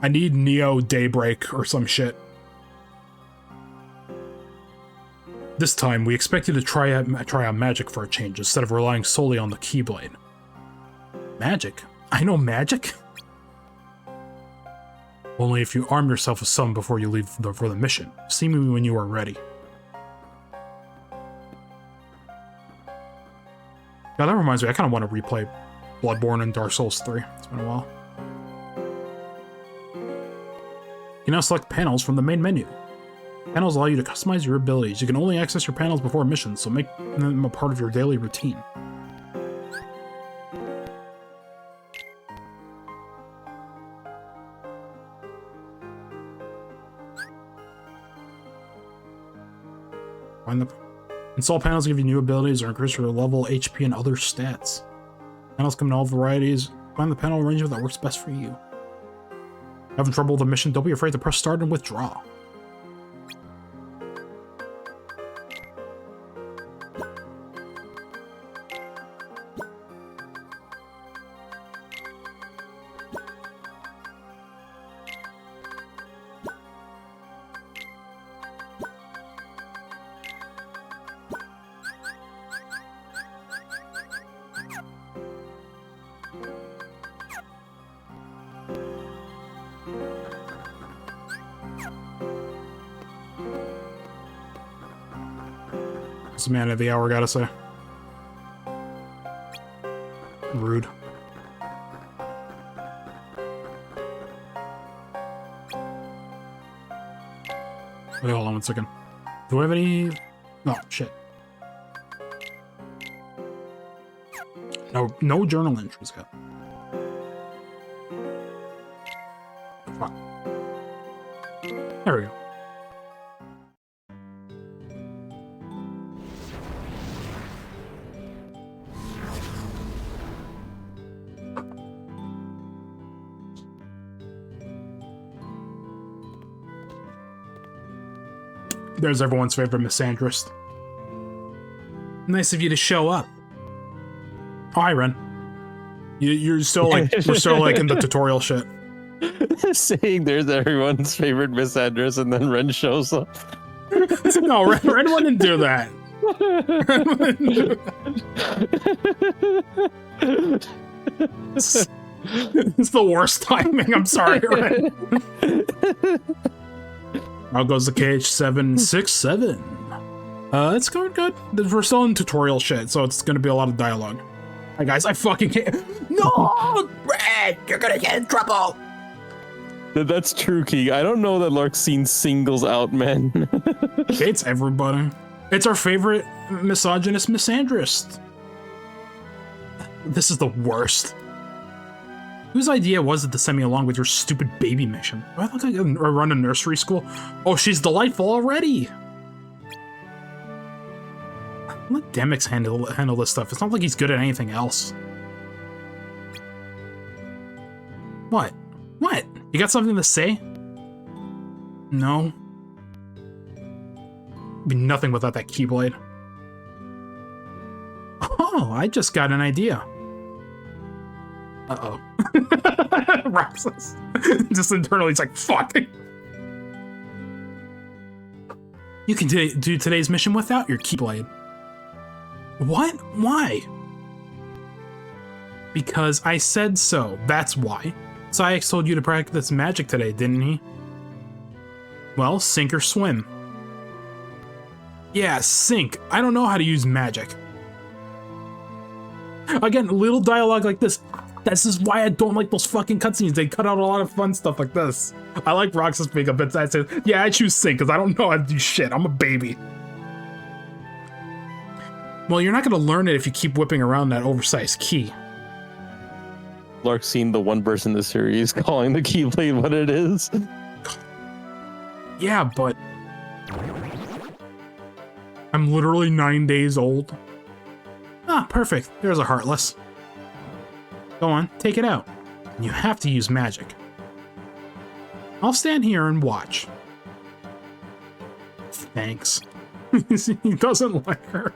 I need Neo Daybreak or some shit. This time, we expect you to try out magic for a change instead of relying solely on the Keyblade. Magic? I know magic? Only if you arm yourself with some before you leave for the mission. See me when you are ready. Yeah, that reminds me, I kind of want to replay Bloodborne and Dark Souls 3. It's been a while. You now select panels from the main menu. Panels allow you to customize your abilities. You can only access your panels before missions, so make them a part of your daily routine. Install panels give you new abilities or increase your level, HP, and other stats. Panels come in all varieties. Find the panel arrangement that works best for you. Having trouble with a mission? Don't be afraid to press start and withdraw. It's the man of the hour, gotta say. Rude. Wait, hold on 1 second. Do I have any... Oh, shit. No journal entries yet. Fuck. There we go. There's everyone's favorite misandrist. Nice of you to show up. Oh, hi, Ren. You're still like, we're still like in the tutorial shit. Saying there's everyone's favorite misandrist, and then Ren shows up. No, Ren wouldn't do that. It's the worst timing. I'm sorry, Ren. Out goes the KH767. It's going good. We're still in tutorial shit, so it's gonna be a lot of dialogue. Hi guys, I fucking can't. No, Red, you're gonna get in trouble. That's true, Key. I don't know that Larxene singles out men. It's everybody. It's our favorite misogynist misandrist. This is the worst. Whose idea was it to send me along with your stupid baby mission? Do I look like I run a nursery school? Oh, she's delightful already. Let Demyx handle this stuff. It's not like he's good at anything else. What? What? You got something to say? No. Be nothing without that Keyblade. Oh, I just got an idea. Uh-oh. Roxas. Just internally, it's like, fuck. You can do today's mission without your Keyblade. What? Why? Because I said so. That's why. Sayx told you to practice magic today, didn't he? Well, sink or swim. Yeah, sink. I don't know how to use magic. Again, little dialogue like this. This is why I don't like those fucking cutscenes. They cut out a lot of fun stuff like this. I like Roxas being a bit sad. Says, yeah, I choose sink because I don't know how to do shit. I'm a baby. Well, you're not going to learn it if you keep whipping around that oversized key. Lark's seen the one person in the series calling the Keyblade what it is. Yeah, but I'm literally 9 days old. Ah, perfect. There's a Heartless. Go on, take it out. You have to use magic. I'll stand here and watch. Thanks. He doesn't like her.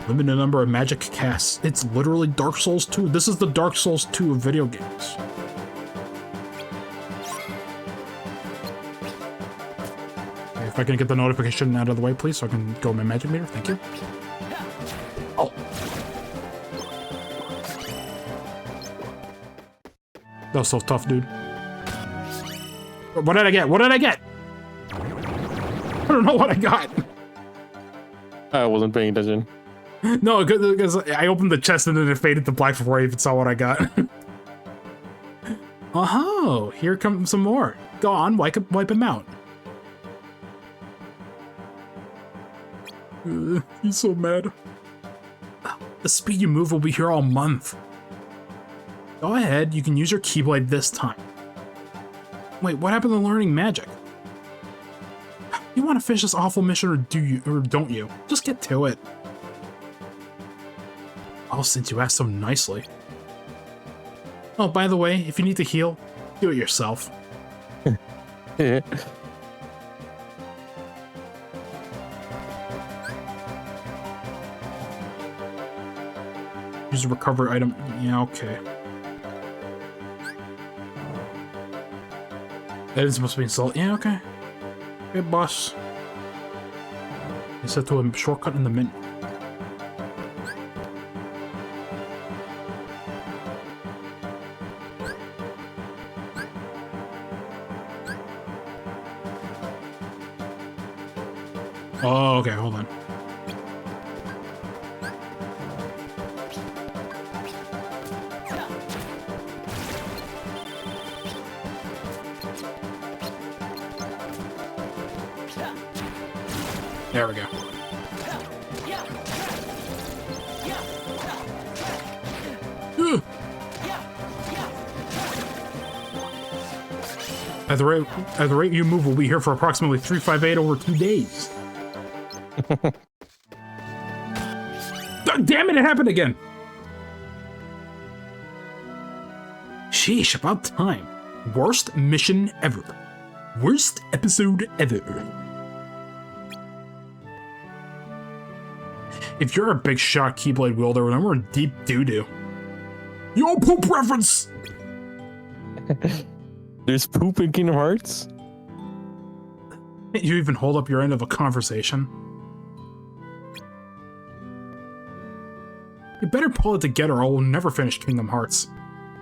Limited number of magic casts. It's literally Dark Souls 2. This is the Dark Souls 2 of video games. Okay, if I can get the notification out of the way, please, so I can go my magic meter. Thank you. Oh. That was so tough, dude. What did I get? What did I get? I don't know what I got. I wasn't paying attention. No, because I opened the chest and then it faded to black before I even saw what I got. Oh, here comes some more. Go on, wipe him out. He's so mad. The speed you move will be here all month. Go ahead, you can use your Keyblade this time. Wait, what happened to learning magic? You want to finish this awful mission or don't you? Just get to it. Oh, since you asked so nicely. Oh, by the way, if you need to heal, do it yourself. Use a recovery item. Yeah, okay. That is supposed to be installed. Yeah, okay. Okay, boss. He said to a shortcut in the menu. Oh, okay, hold on. There we go. At the rate you move, we'll be here for approximately 358 over 2 days. Damn it, it happened again. Sheesh, about time. Worst mission ever. Worst episode ever. If you're a big shot Keyblade wielder, then we're in deep doo-doo. Yo, poop reference! There's poop in Kingdom Hearts? Can't you even hold up your end of a conversation? You better pull it together or we'll never finish Kingdom Hearts.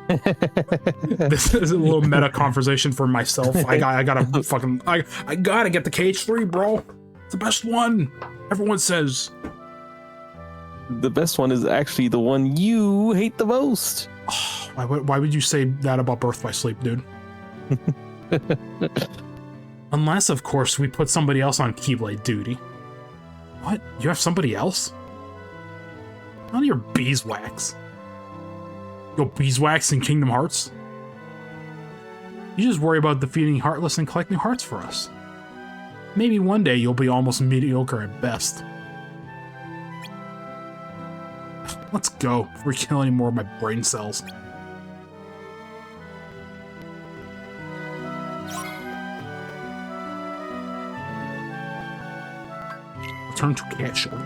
This is a little meta conversation for myself. I gotta get the KH3, bro. It's the best one. Everyone says. The best one is actually the one you hate the most. Oh, why would you say that about Birth by Sleep, dude? Unless, of course, we put somebody else on Keyblade duty. What? You have somebody else? None of your beeswax. Yo, beeswax in Kingdom Hearts? You just worry about defeating Heartless and collecting hearts for us. Maybe one day you'll be almost mediocre at best. Let's go before we kill any more of my brain cells. return to Castle.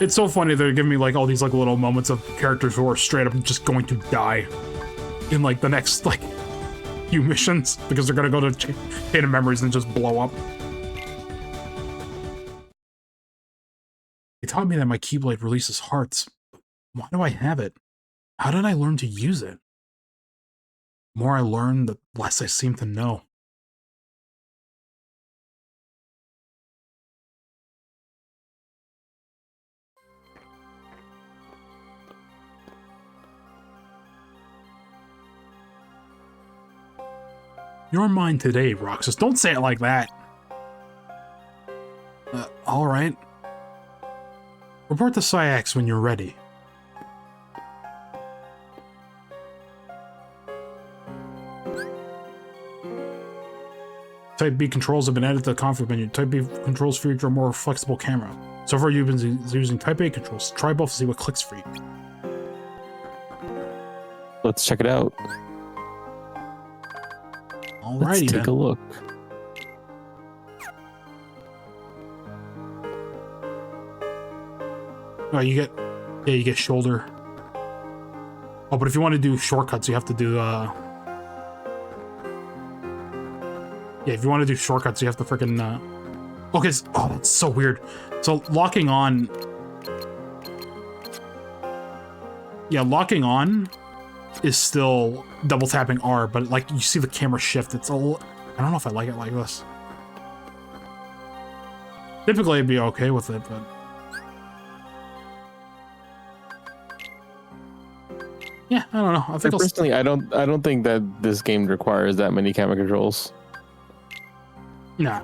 It's so funny they're giving me like all these like little moments of characters who are straight up just going to die in like the next like few missions because they're gonna go to Chain of Memories and just blow up. They taught me that my Keyblade releases hearts. Why do I have it? How did I learn to use it? The more I learn, the less I seem to know. You're mine today, Roxas. Don't say it like that. All right. Report to Syax when you're ready. Type B controls have been added to the config menu. Type B controls feature a more flexible camera. So far you've been using Type A controls. Try both to see what clicks for you. Let's check it out. Alrighty, Let's take then. a look. Oh, you get shoulder. Oh, but if you want to do shortcuts, you have to do, yeah, if you want to do shortcuts, you have to freaking, okay, oh, that's so weird. So, locking on... Yeah, locking on is still double tapping R, but, like, you see the camera shift. It's a little... I don't know if I like it like this. Typically, I'd be okay with it, but... Yeah, I don't know. I think Personally, I don't think that this game requires that many camera controls. Nah.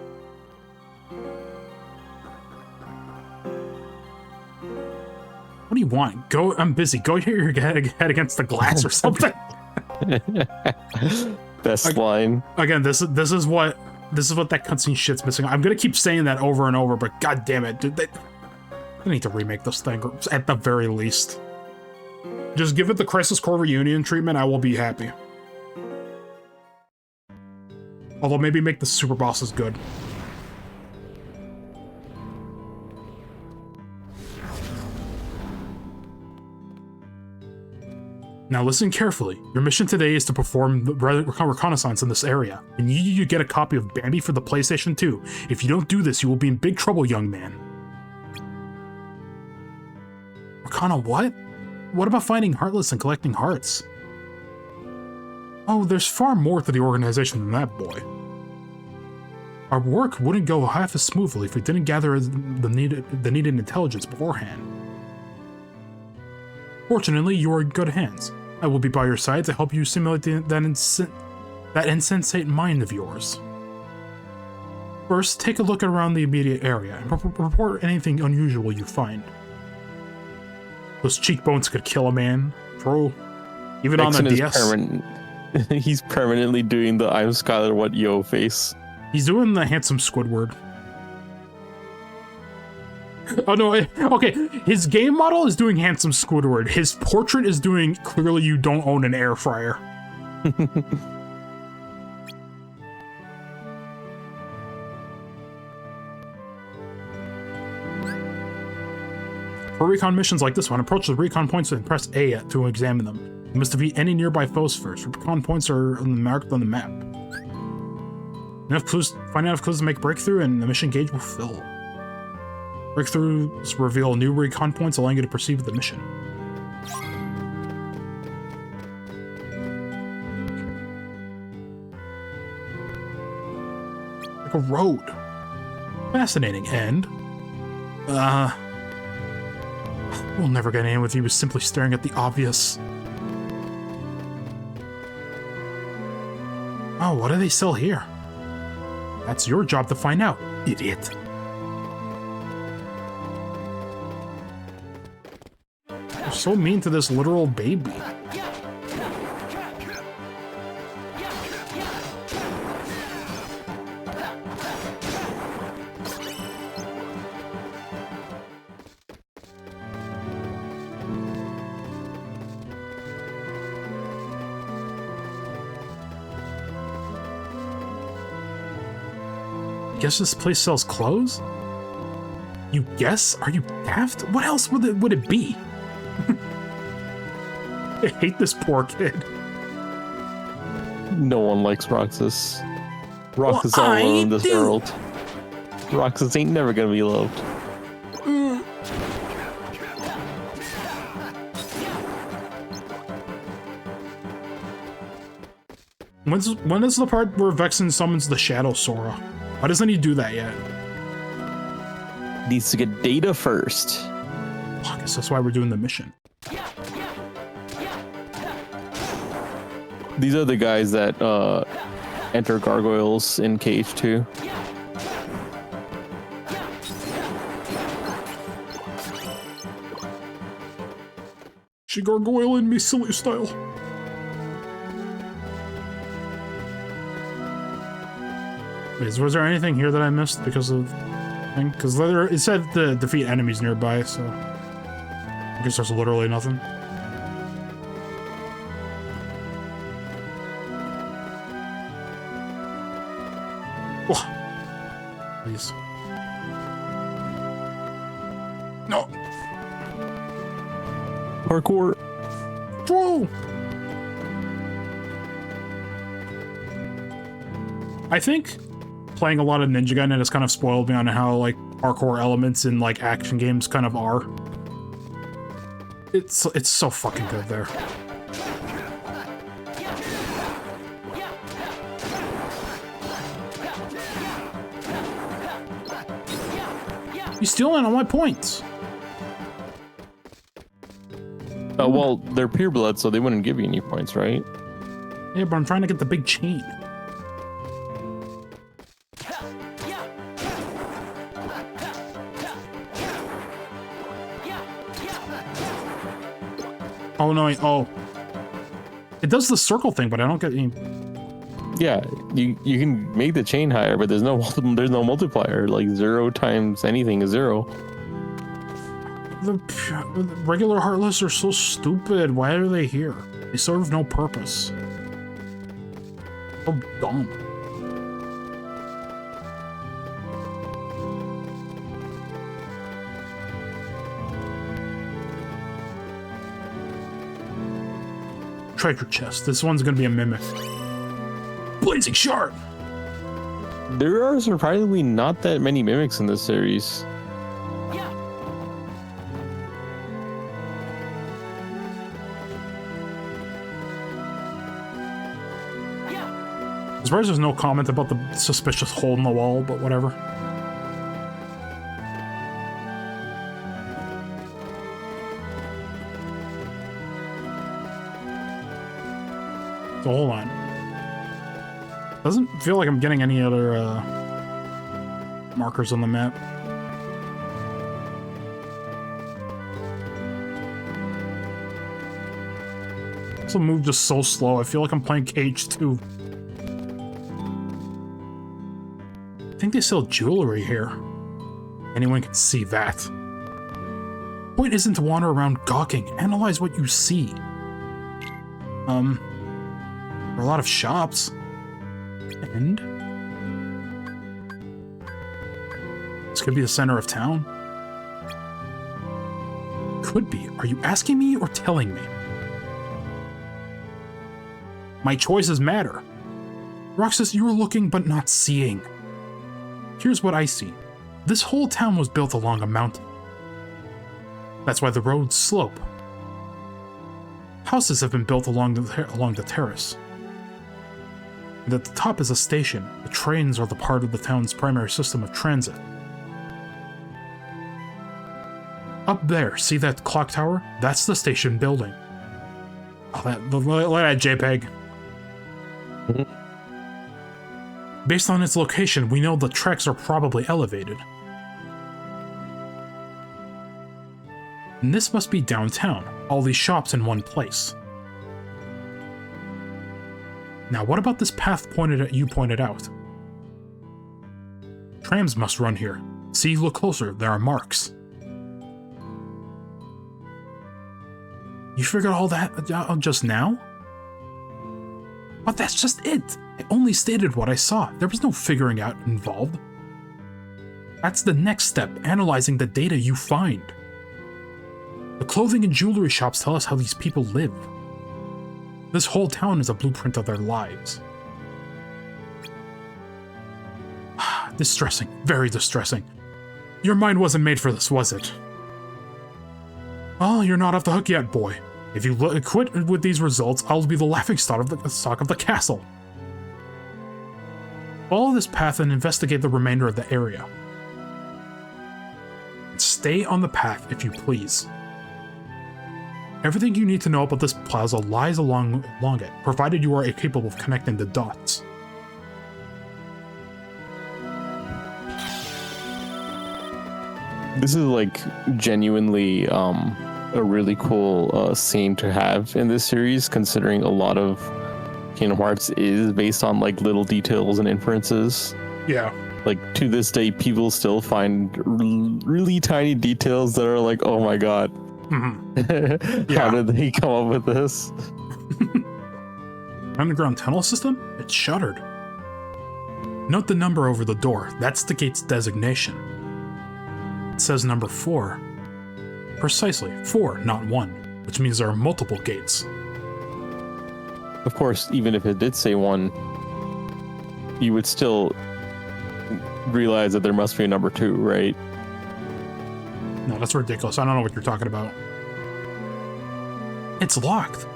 What do you want? Go. I'm busy. Go hit your head against the glass or something. Best line. Again, this is what that cutscene shit's missing. I'm gonna keep saying that over and over, but god damn it, dude, they need to remake this thing at the very least. Just give it the Crisis Core reunion treatment. I will be happy. Although maybe make the super bosses good. Now listen carefully. Your mission today is to perform the reconnaissance in this area. We need you to get a copy of Bambi for the PlayStation 2. If you don't do this, you will be in big trouble, young man. Reconna what? What about finding Heartless and collecting hearts? Oh, there's far more to the organization than that, boy. Our work wouldn't go half as smoothly if we didn't gather the needed intelligence beforehand. Fortunately, you are in good hands. I will be by your side to help you simulate that insensate mind of yours. First, take a look around the immediate area and report anything unusual you find. Those cheekbones could kill a man. True. Even on the DS. He's permanently doing the I'm Skylar What Yo face. He's doing the handsome Squidward. Oh no, okay. His game model is doing handsome Squidward. His portrait is doing clearly you don't own an air fryer. For recon missions like this one, approach the recon points and press A to examine them. You must defeat any nearby foes first. Recon points are marked on the map. Find enough clues to make breakthrough, and the mission gauge will fill. Breakthroughs reveal new recon points, allowing you to proceed with the mission. Like a road. Fascinating, and... we'll never get in with you simply staring at the obvious. Oh, what do they sell here? That's your job to find out, idiot. You're so mean to this literal baby. Guess this place sells clothes? You guess? Are you daft? What else would it be? I hate this poor kid. No one likes Roxas. Roxas Well, all alone in I this do. world. Roxas ain't never gonna be loved. When is the part where Vexen summons the Shadow Sora? Why doesn't he do that yet? Needs to get data first. I guess that's why we're doing the mission. These are the guys that enter gargoyles in KH2. She gargoyle in me silly style. Wait, was there anything here that I missed because of thing? Because it said to defeat enemies nearby, so I guess there's literally nothing. Oh. Please. No. Parkour. Whoa! I think playing a lot of Ninja Gaiden has kind of spoiled me on how like parkour elements in like action games kind of are. It's so fucking good there. You stealing all my points. Well, they're pure blood, so they wouldn't give you any points, right? Yeah, but I'm trying to get the big chain. Oh no! Oh, it does the circle thing, but I don't get any. Yeah, you can make the chain higher, but there's no multiplier. Like 0 times anything is 0. The regular Heartless are so stupid. Why are they here? They serve no purpose. So dumb. Treasure chest. This one's gonna be a mimic. Blazing sharp. There are surprisingly not that many mimics in this series. As far as there's no comment about the suspicious hole in the wall, but whatever. So hold on. Doesn't feel like I'm getting any other markers on the map. This will move just so slow. I feel like I'm playing KH2. I think they sell jewelry here. Anyone can see that. Point isn't to wander around gawking. Analyze what you see. There are a lot of shops. And this could be the center of town. Could be. Are you asking me or telling me? My choices matter. Roxas, you are looking but not seeing. Here's what I see. This whole town was built along a mountain. That's why the roads slope. Houses have been built along the terrace. And at the top is a station. The trains are the part of the town's primary system of transit. Up there, see that clock tower? That's the station building. Oh, look at that JPEG. Based on its location, we know the tracks are probably elevated. And this must be downtown, all these shops in one place. Now, what about this path you pointed out? Trams must run here. See, look closer, there are marks. You figured all that out just now? But that's just it! I only stated what I saw. There was no figuring out involved. That's the next step, analyzing the data you find. The clothing and jewelry shops tell us how these people live. This whole town is a blueprint of their lives. Distressing, very distressing. Your mind wasn't made for this, was it? Well, you're not off the hook yet, boy. If you quit with these results, I'll be the laughingstock of the castle. Follow this path and investigate the remainder of the area. And stay on the path, if you please. Everything you need to know about this plaza lies along it, provided you are capable of connecting the dots. This is like genuinely a really cool scene to have in this series, considering a lot of Kingdom Hearts is based on like little details and inferences. Yeah. Like to this day, people still find really tiny details that are like, oh my god, how did they come up with this? Underground tunnel system? It's shuttered. Note the number over the door. That's the gate's designation. It says number 4. Precisely, 4, not 1, which means there are multiple gates. Of course, even if it did say 1, you would still realize that there must be a number 2, right? No, that's ridiculous. I don't know what you're talking about. It's locked.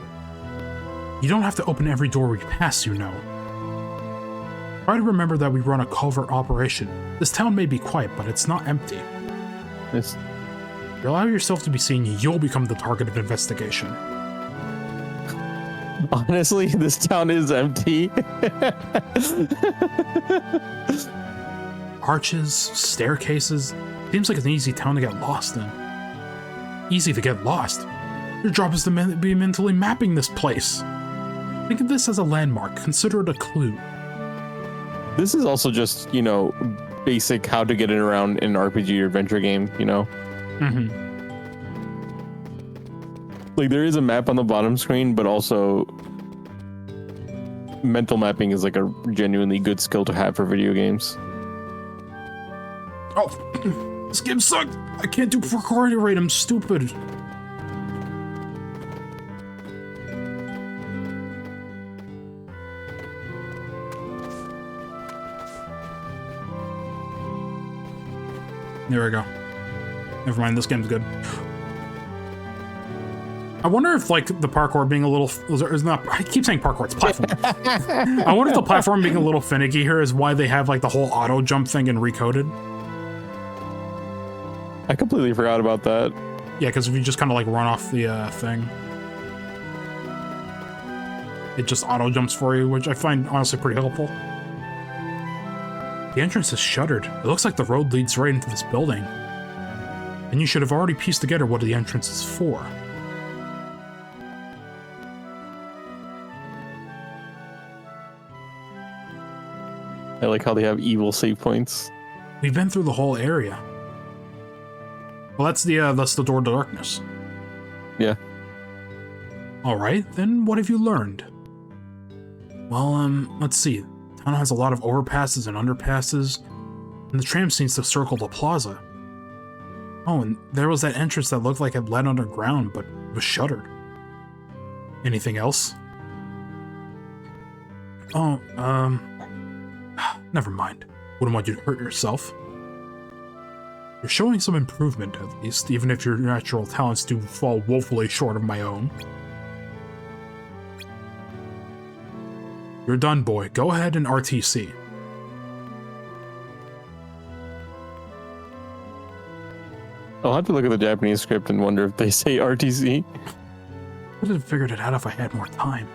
You don't have to open every door we pass, you know. Try to remember that we run a covert operation. This town may be quiet, but it's not empty. It's If you allow yourself to be seen, you'll become the target of investigation. honestly, this town is empty. Arches, staircases. Seems like an easy town to get lost in. Easy to get lost. Your job is to be mentally mapping this place. Think of this as a landmark. Consider it a clue. This is also just, you know, basic how to get in around in an RPG or adventure game, you know? Like there is a map on the bottom screen, but also mental mapping is like a genuinely good skill to have for video games. Oh, this game sucked. I can't do recording rate. I'm stupid. There we go. Never mind, this game's good. I wonder if, like, the parkour being a little... is not, I keep saying parkour, it's platform. I wonder if the platform being a little finicky here is why they have, like, the whole auto jump thing and recoded. I completely forgot about that. Yeah, because if you just kind of, like, run off the thing, it just auto jumps for you, which I find, honestly, pretty helpful. The entrance is shuttered. It looks like the road leads right into this building. And you should have already pieced together what the entrance is for. I like how they have evil save points. We've been through the whole area. Well, that's the door to darkness. Yeah. All right, then what have you learned? Well, let's see. Town has a lot of overpasses and underpasses, and the tram seems to circle the plaza. Oh, and there was that entrance that looked like it led underground, but was shuttered. Anything else? Oh, never mind. Wouldn't want you to hurt yourself. You're showing some improvement, at least, even if your natural talents do fall woefully short of my own. You're done, boy. Go ahead and RTC. I'll have to look at the Japanese script and wonder if they say RTC. I would have figured it out if I had more time.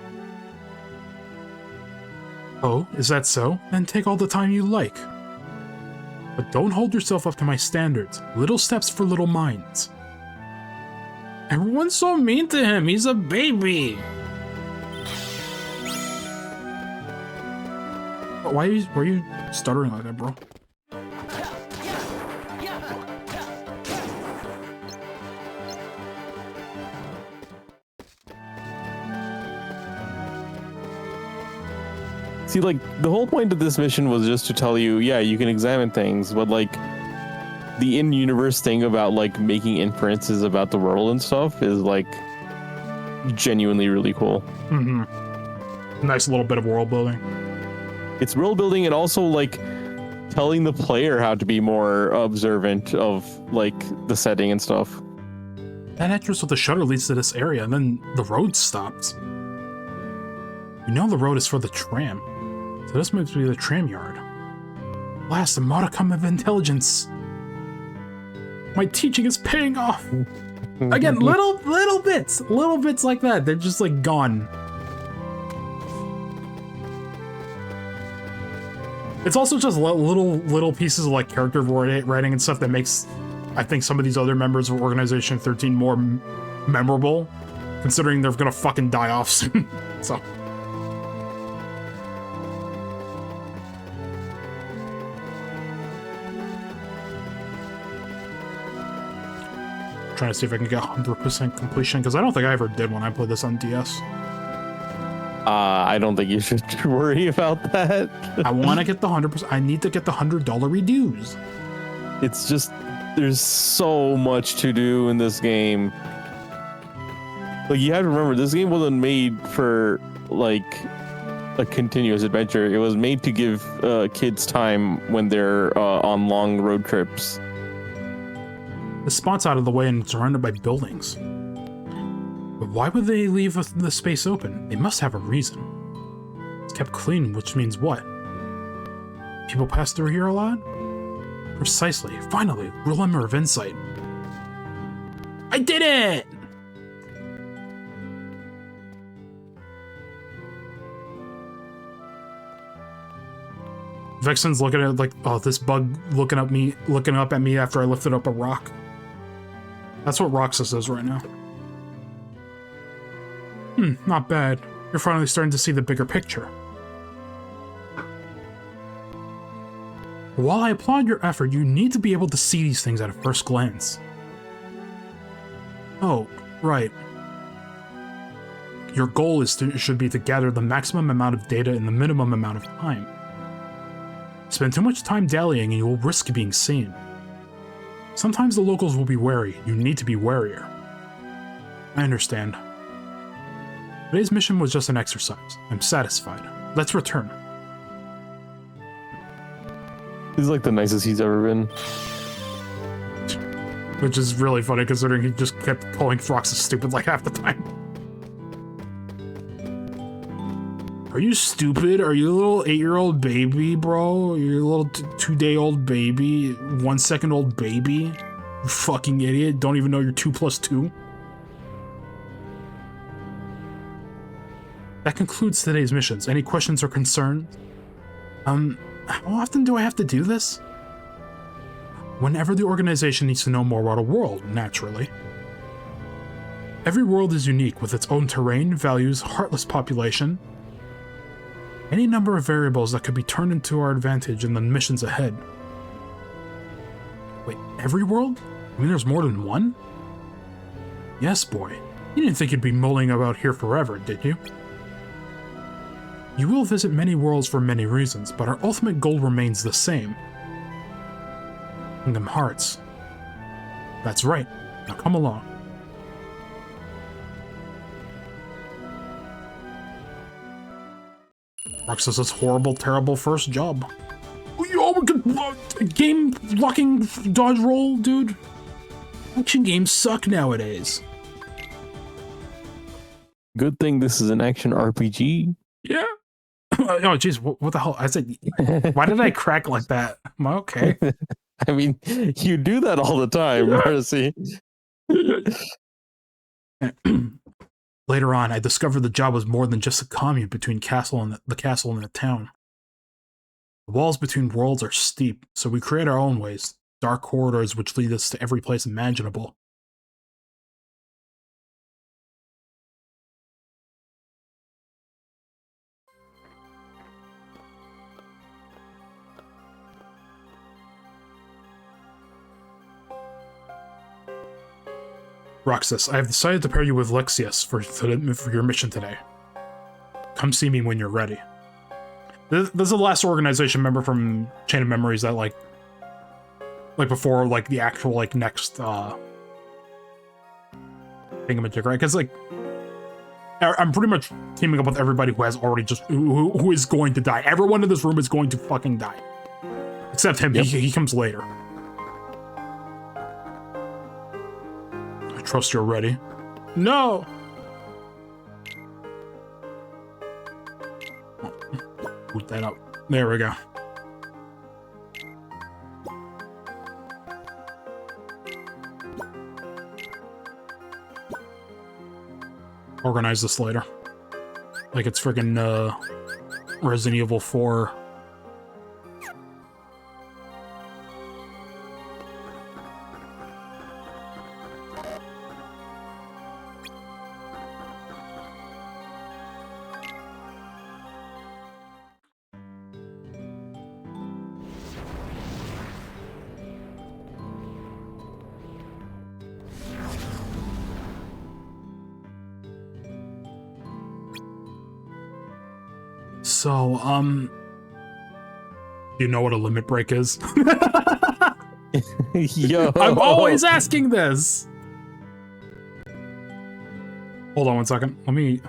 Oh, is that so? Then take all the time you like. But don't hold yourself up to my standards. Little steps for little minds. Everyone's so mean to him. He's a baby. Why were you stuttering like that, bro? See, like, the whole point of this mission was just to tell you, yeah, you can examine things, but, like, the in-universe thing about like making inferences about the world and stuff is like genuinely really cool. Nice little bit of world building. It's world building and also like telling the player how to be more observant of like the setting and stuff. That entrance with the shutter leads to this area, and then the road stops. You know the road is for the tram, so this must be the tram yard. Last, a modicum of intelligence. My teaching is paying off. Again, little bits like that. They're just like gone. It's also just little pieces of like character writing and stuff that makes, I think, some of these other members of Organization 13 more memorable, considering they're gonna fucking die off soon. So. Trying to see if I can get 100% completion, because I don't think I ever did when I played this on DS. I don't think you should worry about that. I want to get the 100%. I need to get the $100 reduce. It's just, there's so much to do in this game. Like, you have to remember, this game wasn't made for, like, a continuous adventure. It was made to give kids time when they're on long road trips. The spot's out of the way and surrounded by buildings. But why would they leave the space open? They must have a reason. It's kept clean, which means what? People pass through here a lot? Precisely. Finally, real glimmer of insight. I did it! Vexen's looking at it like, oh, this bug looking up at me after I lifted up a rock. That's what Roxas is right now. Not bad. You're finally starting to see the bigger picture. While I applaud your effort, you need to be able to see these things at a first glance. Oh, right. Your goal should be to gather the maximum amount of data in the minimum amount of time. Spend too much time dallying and you will risk being seen. Sometimes the locals will be wary. You need to be warier. I understand. Today's mission was just an exercise. I'm satisfied. Let's return. He's like the nicest he's ever been. Which is really funny considering he just kept calling Roxas stupid like half the time. Are you stupid? Are you a little 8-year-old baby, bro? You're a little 2-day-old baby? 1-second-old baby? You fucking idiot. Don't even know you're 2 + 2? That concludes today's missions. Any questions or concerns? How often do I have to do this? Whenever the organization needs to know more about a world, naturally. Every world is unique with its own terrain, values, heartless population, any number of variables that could be turned into our advantage in the missions ahead. Wait, every world? I mean, there's more than one? Yes, boy. You didn't think you'd be mulling about here forever, did you? You will visit many worlds for many reasons, but our ultimate goal remains the same. Kingdom Hearts. That's right. Now come along. Roxas's horrible, terrible first job. Yo, game locking dodge roll, dude. Action games suck nowadays. Good thing this is an action RPG. Yeah. Oh, jeez, what the hell? I said, why did I crack like that? Am I okay? I mean, you do that all the time, Mercy. Later on, I discovered the job was more than just a commune between the castle and the town. The walls between worlds are steep, so we create our own ways, dark corridors which lead us to every place imaginable. Roxas, I have decided to pair you with Lexius for your mission today. Come see me when you're ready. This is the last organization member from Chain of Memories that, like, Like before, like the actual like next thingamajig, right? Because like I'm pretty much teaming up with everybody who has already just who is going to die. Everyone in this room is going to fucking die, except him. Yep. He comes later. I trust you're ready. No. Boot that up. There we go. Organize this later. Like it's friggin' Resident Evil 4. So, do you know what a limit break is? Yo. I'm always asking this! Hold on one second. Let me...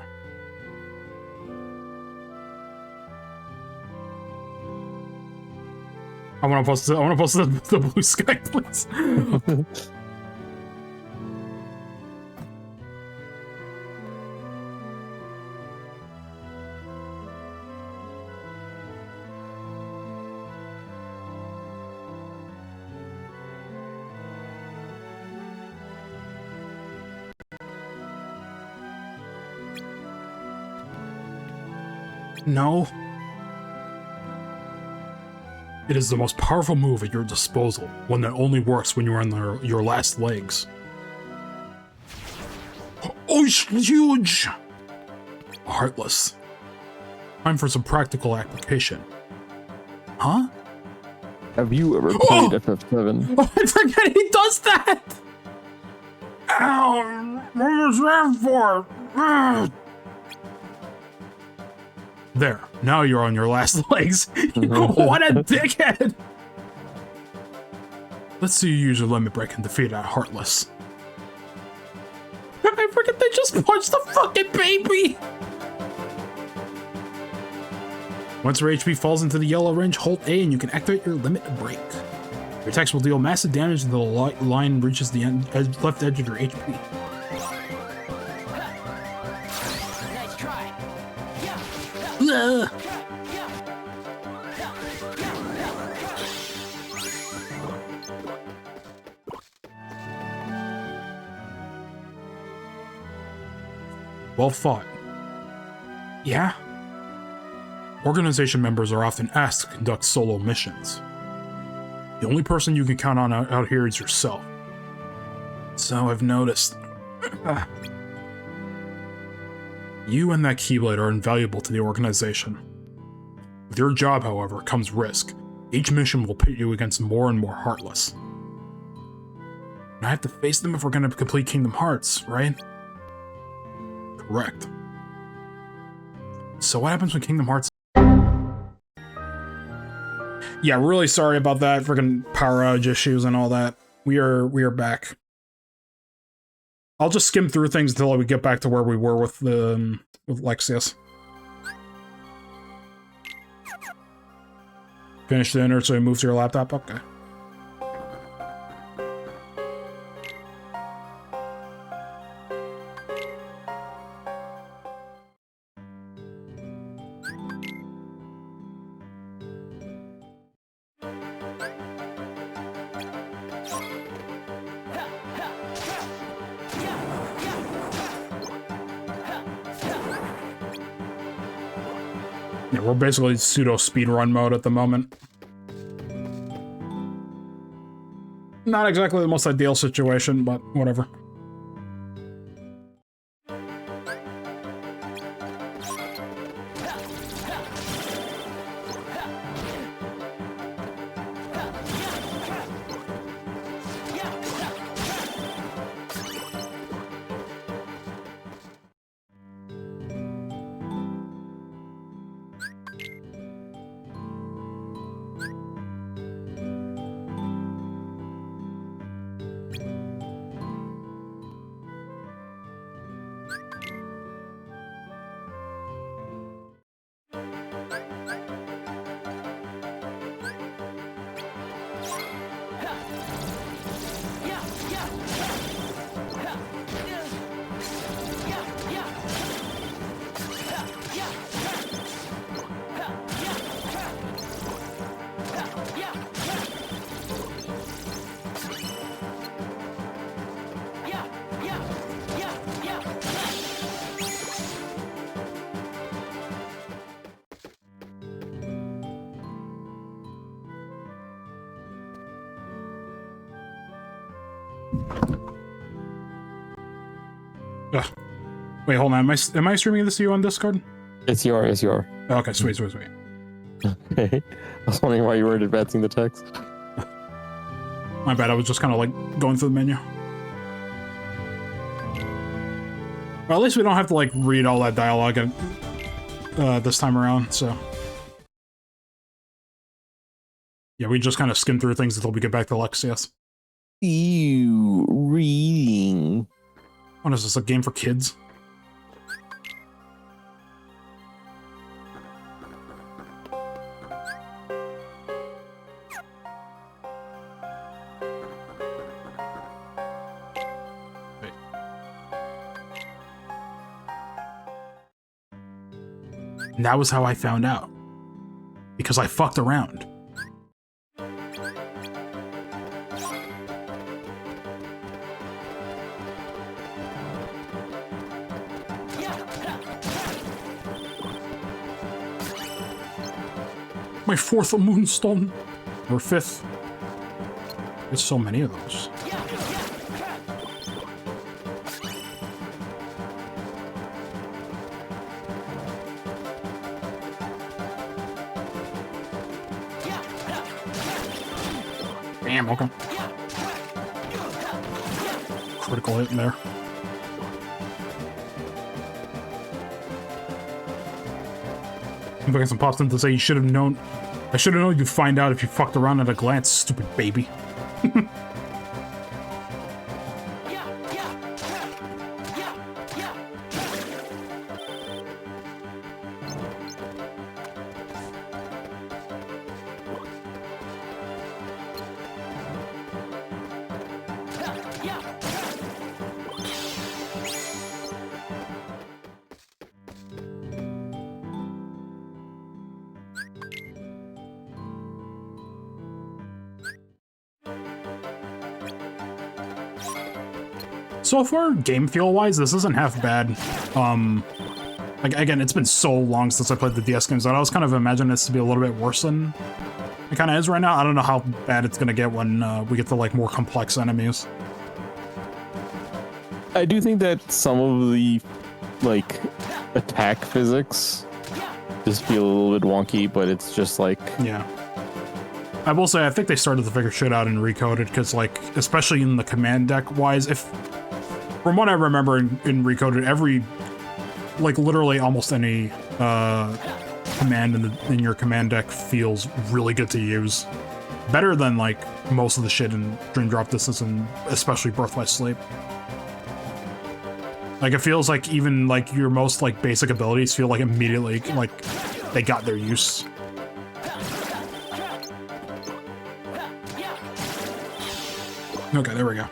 I want to post the blue sky, please. No. It is the most powerful move at your disposal, one that only works when you're on your last legs. Oh, it's huge! Heartless. Time for some practical application. Huh? Have you ever played FF7? Oh, I forget he does that! Ow! What was that for? Ugh. There. Now you're on your last legs. What a dickhead! Let's see you use your limit break and defeat that Heartless. I forget they just punched the fucking baby! Once your HP falls into the yellow range, hold A and you can activate your limit break. Your attacks will deal massive damage until the line reaches the left edge of your HP. Nice try. Ugh. Well fought. Yeah? Organization members are often asked to conduct solo missions. The only person you can count on out here is yourself. So I've noticed. You and that Keyblade are invaluable to the organization. With your job, however, comes risk. Each mission will pit you against more and more Heartless. And I have to face them if we're going to complete Kingdom Hearts, right? Correct. So what happens when Kingdom Hearts... Yeah, really sorry about that. Freaking power outage issues and all that. We are back. I'll just skim through things until we get back to where we were with Lexaeus. Finish dinner so you move to your laptop? Okay. Yeah, we're basically pseudo speedrun mode at the moment. Not exactly the most ideal situation, but whatever. Ugh. Wait, hold on. Am I streaming this to you on Discord? Yes, you are. Yes, you are. Okay, sweet. Okay. I was wondering why you weren't advancing the text. My bad, I was just kind of like going through the menu. Well, at least we don't have to like read all that dialogue this time around, so. Yeah, we just kind of skim through things until we get back to Lexias. Ew, reading. What is this, a game for kids? And that was how I found out. Because I fucked around. My 4th Moonstone. Or 5th. There's so many of those. Damn, okay. Critical hit in there. Some pops in to say you should have known. I should have known you'd find out if you fucked around at a glance, stupid baby. So far, game feel-wise, this isn't half bad. Like, again, it's been so long since I played the DS games that I was kind of imagining this to be a little bit worse than it kind of is right now. I don't know how bad it's gonna get when we get to, like, more complex enemies. I do think that some of the, like, attack physics just feel a little bit wonky, but it's just like... Yeah. I will say, I think they started to figure shit out in Recoded, because, like, especially in the command deck-wise, if... From what I remember in Recoded, every, like, literally almost any command in your command deck feels really good to use. Better than, like, most of the shit in Dream Drop Distance and especially Birth by Sleep. Like, it feels like even, like, your most, like, basic abilities feel like immediately, like, they got their use. Okay, there we go.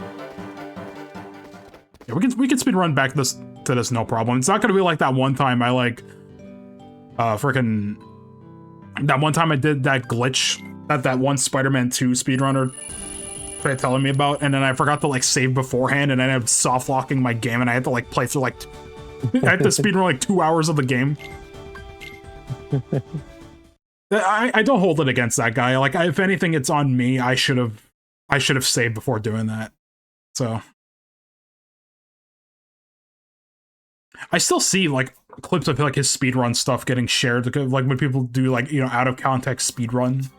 Yeah, we can speed run back to this no problem. It's not gonna be like that one time I like that one time I did that glitch that one Spider-Man 2 speedrunner tried telling me about, and then I forgot to like save beforehand, and I ended up soft locking my game, and I had to like play through like I had to speedrun like 2 hours of the game. I don't hold it against that guy. Like, if anything, it's on me. I should have saved before doing that. So I still see like clips of like his speedrun stuff getting shared, like when people do like, you know, out of context speedrun,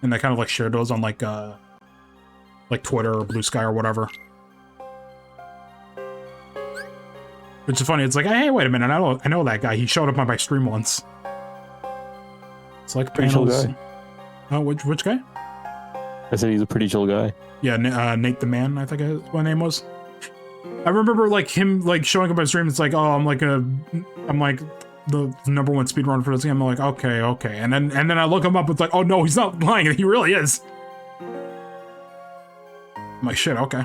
and they kind of like share those on like Twitter or Blue Sky or whatever. Which is funny. It's like, hey, wait a minute, I know that guy. He showed up on my stream once. It's like pretty chill panels. guy. Oh, which guy? I said he's a pretty chill guy. Yeah, Nate the Man, I think his name was. I remember like him like showing up on stream. It's like, oh, I'm like the #1 speedrunner for this game. I'm like, okay, and then I look him up. It's like, oh no, he's not lying. He really is. I'm like, shit, okay.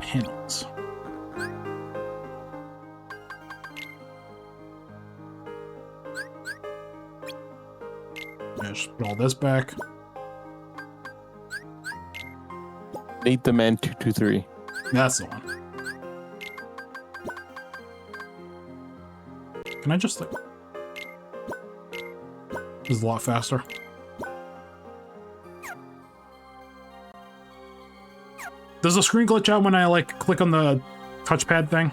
Panels. Yeah, just put all this back. Nate the Man 223. That's the one. Can I just like... This is a lot faster. Does the screen glitch out when I like click on the touchpad thing?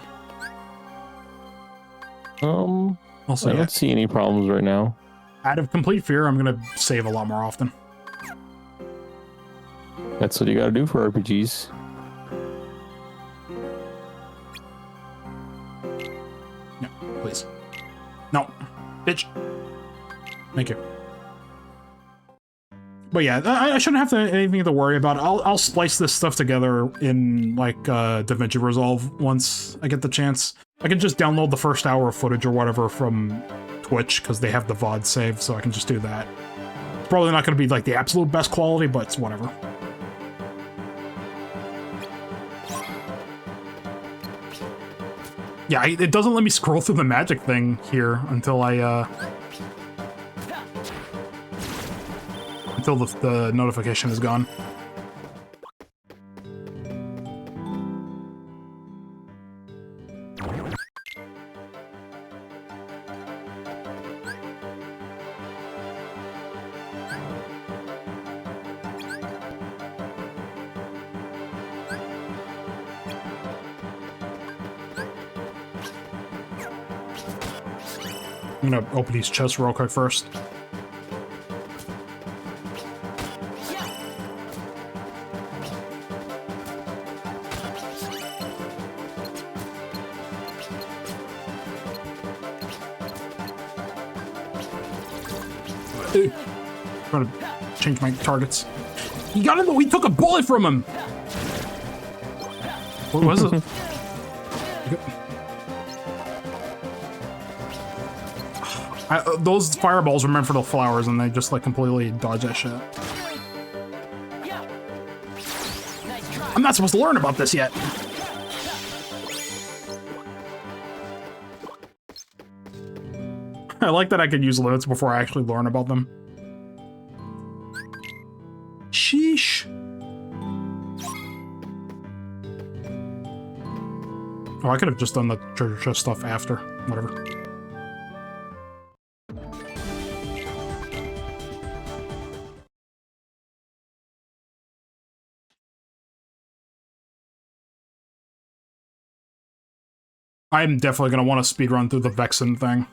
Also, I yeah. don't see any problems right now. Out of complete fear, I'm gonna save a lot more often. That's what you gotta do for RPGs. No, please. No, bitch. Thank you. But yeah, I shouldn't have anything to worry about. I'll splice this stuff together in like DaVinci Resolve once I get the chance. I can just download the first hour of footage or whatever from Twitch because they have the VOD saved, so I can just do that. It's probably not going to be like the absolute best quality, but it's whatever. Yeah, it doesn't let me scroll through the magic thing here until I until the notification is gone. I'm gonna open these chests real quick first. Trying to change my targets. He got in the. We took a bullet from him. What was it? Those fireballs were meant for the flowers, and they just like completely dodge that shit. I'm not supposed to learn about this yet. I like that I could use limits before I actually learn about them. Sheesh. Oh, I could have just done the treasure chest stuff after. Whatever. I'm definitely going to want to speedrun through the Vexen thing.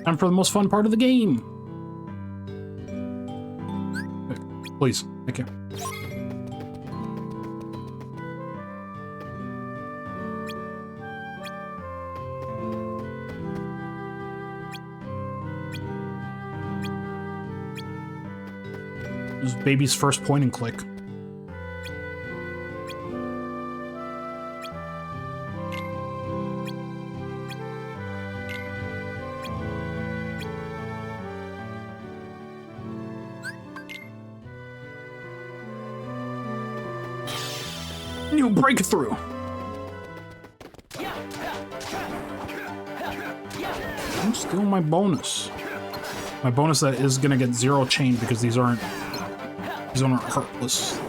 Time for the most fun part of the game. Please, thank you. This is baby's first point and click. New breakthrough. Don't steal my bonus. My bonus that is gonna get 0 chain because these aren't heartless.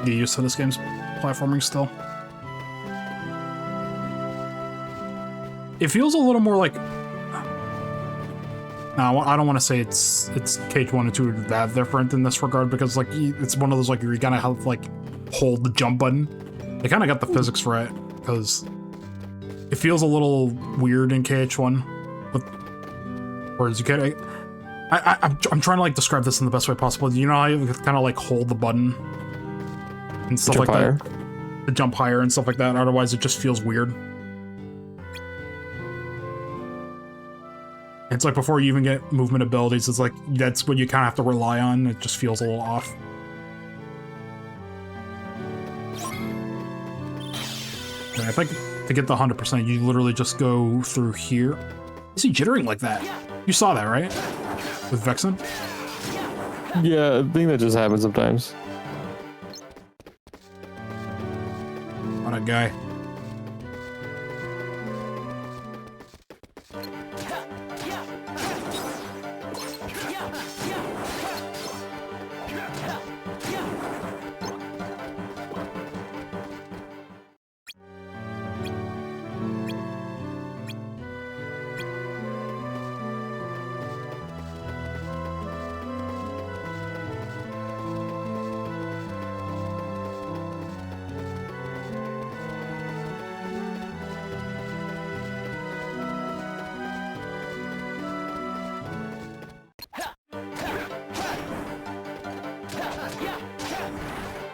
Get used to this game's platforming still. It feels a little more like. No, I don't want to say it's KH1 and 2 are that different in this regard because like it's one of those like you gotta have like hold the jump button. They kind of got the physics right because it feels a little weird in KH1, but whereas you can't. I'm trying to like describe this in the best way possible. You know how you kind of like hold the button and stuff like that, to jump higher and stuff like that. Otherwise, it just feels weird. It's like before you even get movement abilities, it's like that's what you kind of have to rely on. It just feels a little off. Yeah, I think to get the 100%, you literally just go through here. Is he jittering like that? You saw that, right? With Vexen? Yeah, I think that just happens sometimes. What a guy.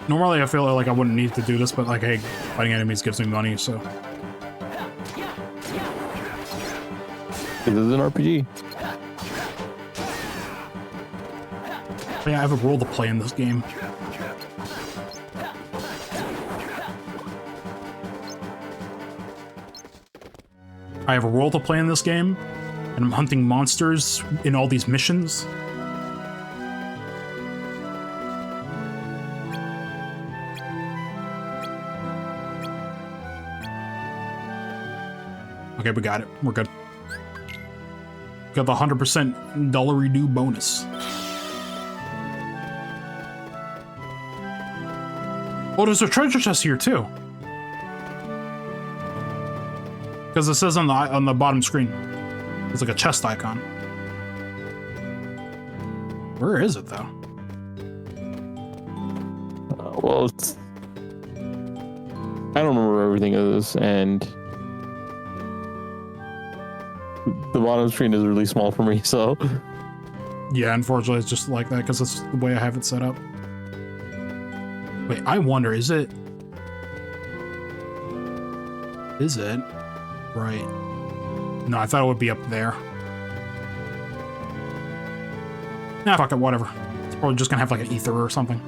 Normally I feel like I wouldn't need to do this, but like, hey, fighting enemies gives me money, so. This is an RPG. But yeah, I have a role to play in this game. I have a role to play in this game, and I'm hunting monsters in all these missions. Okay, we got it. We're good. Got the 100% dollar redo bonus. Oh, there's a treasure chest here too. Because it says on the bottom screen, it's like a chest icon. Where is it though? Well, I don't remember everything of this, and the bottom screen is really small for me, so. Yeah, unfortunately, it's just like that because that's the way I have it set up. Wait, I wonder, is it? Right. No, I thought it would be up there. Nah, fuck it, whatever. It's probably just gonna have like an ether or something.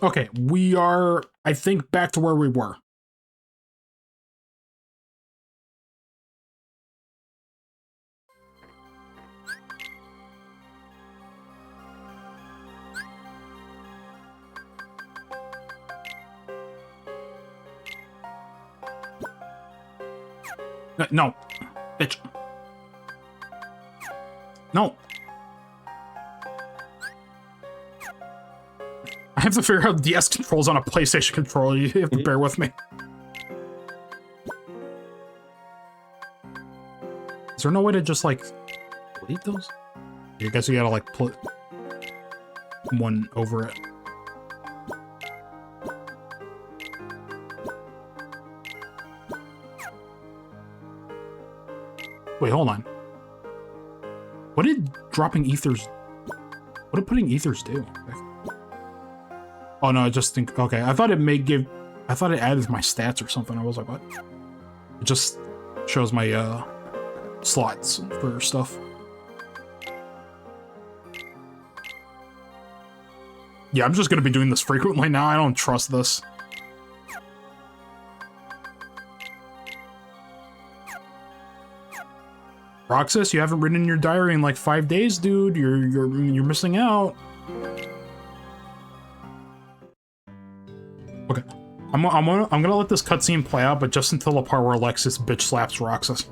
Okay, we are, I think, back to where we were. No, bitch. No. I have to figure out DS controls on a PlayStation controller. You have to bear with me. Is there no way to just like delete those? I guess you gotta like put one over it. Wait, hold on. What did dropping ethers... What did putting ethers do? Oh no, I just think... Okay, I thought it may give... I thought it added my stats or something. I was like, what? It just shows my slots for stuff. Yeah, I'm just gonna be doing this frequently now. I don't trust this. Roxas, you haven't written in your diary in like 5 days, dude. You're missing out. Okay. I'm gonna let this cutscene play out, but just until the part where Alexis bitch slaps Roxas.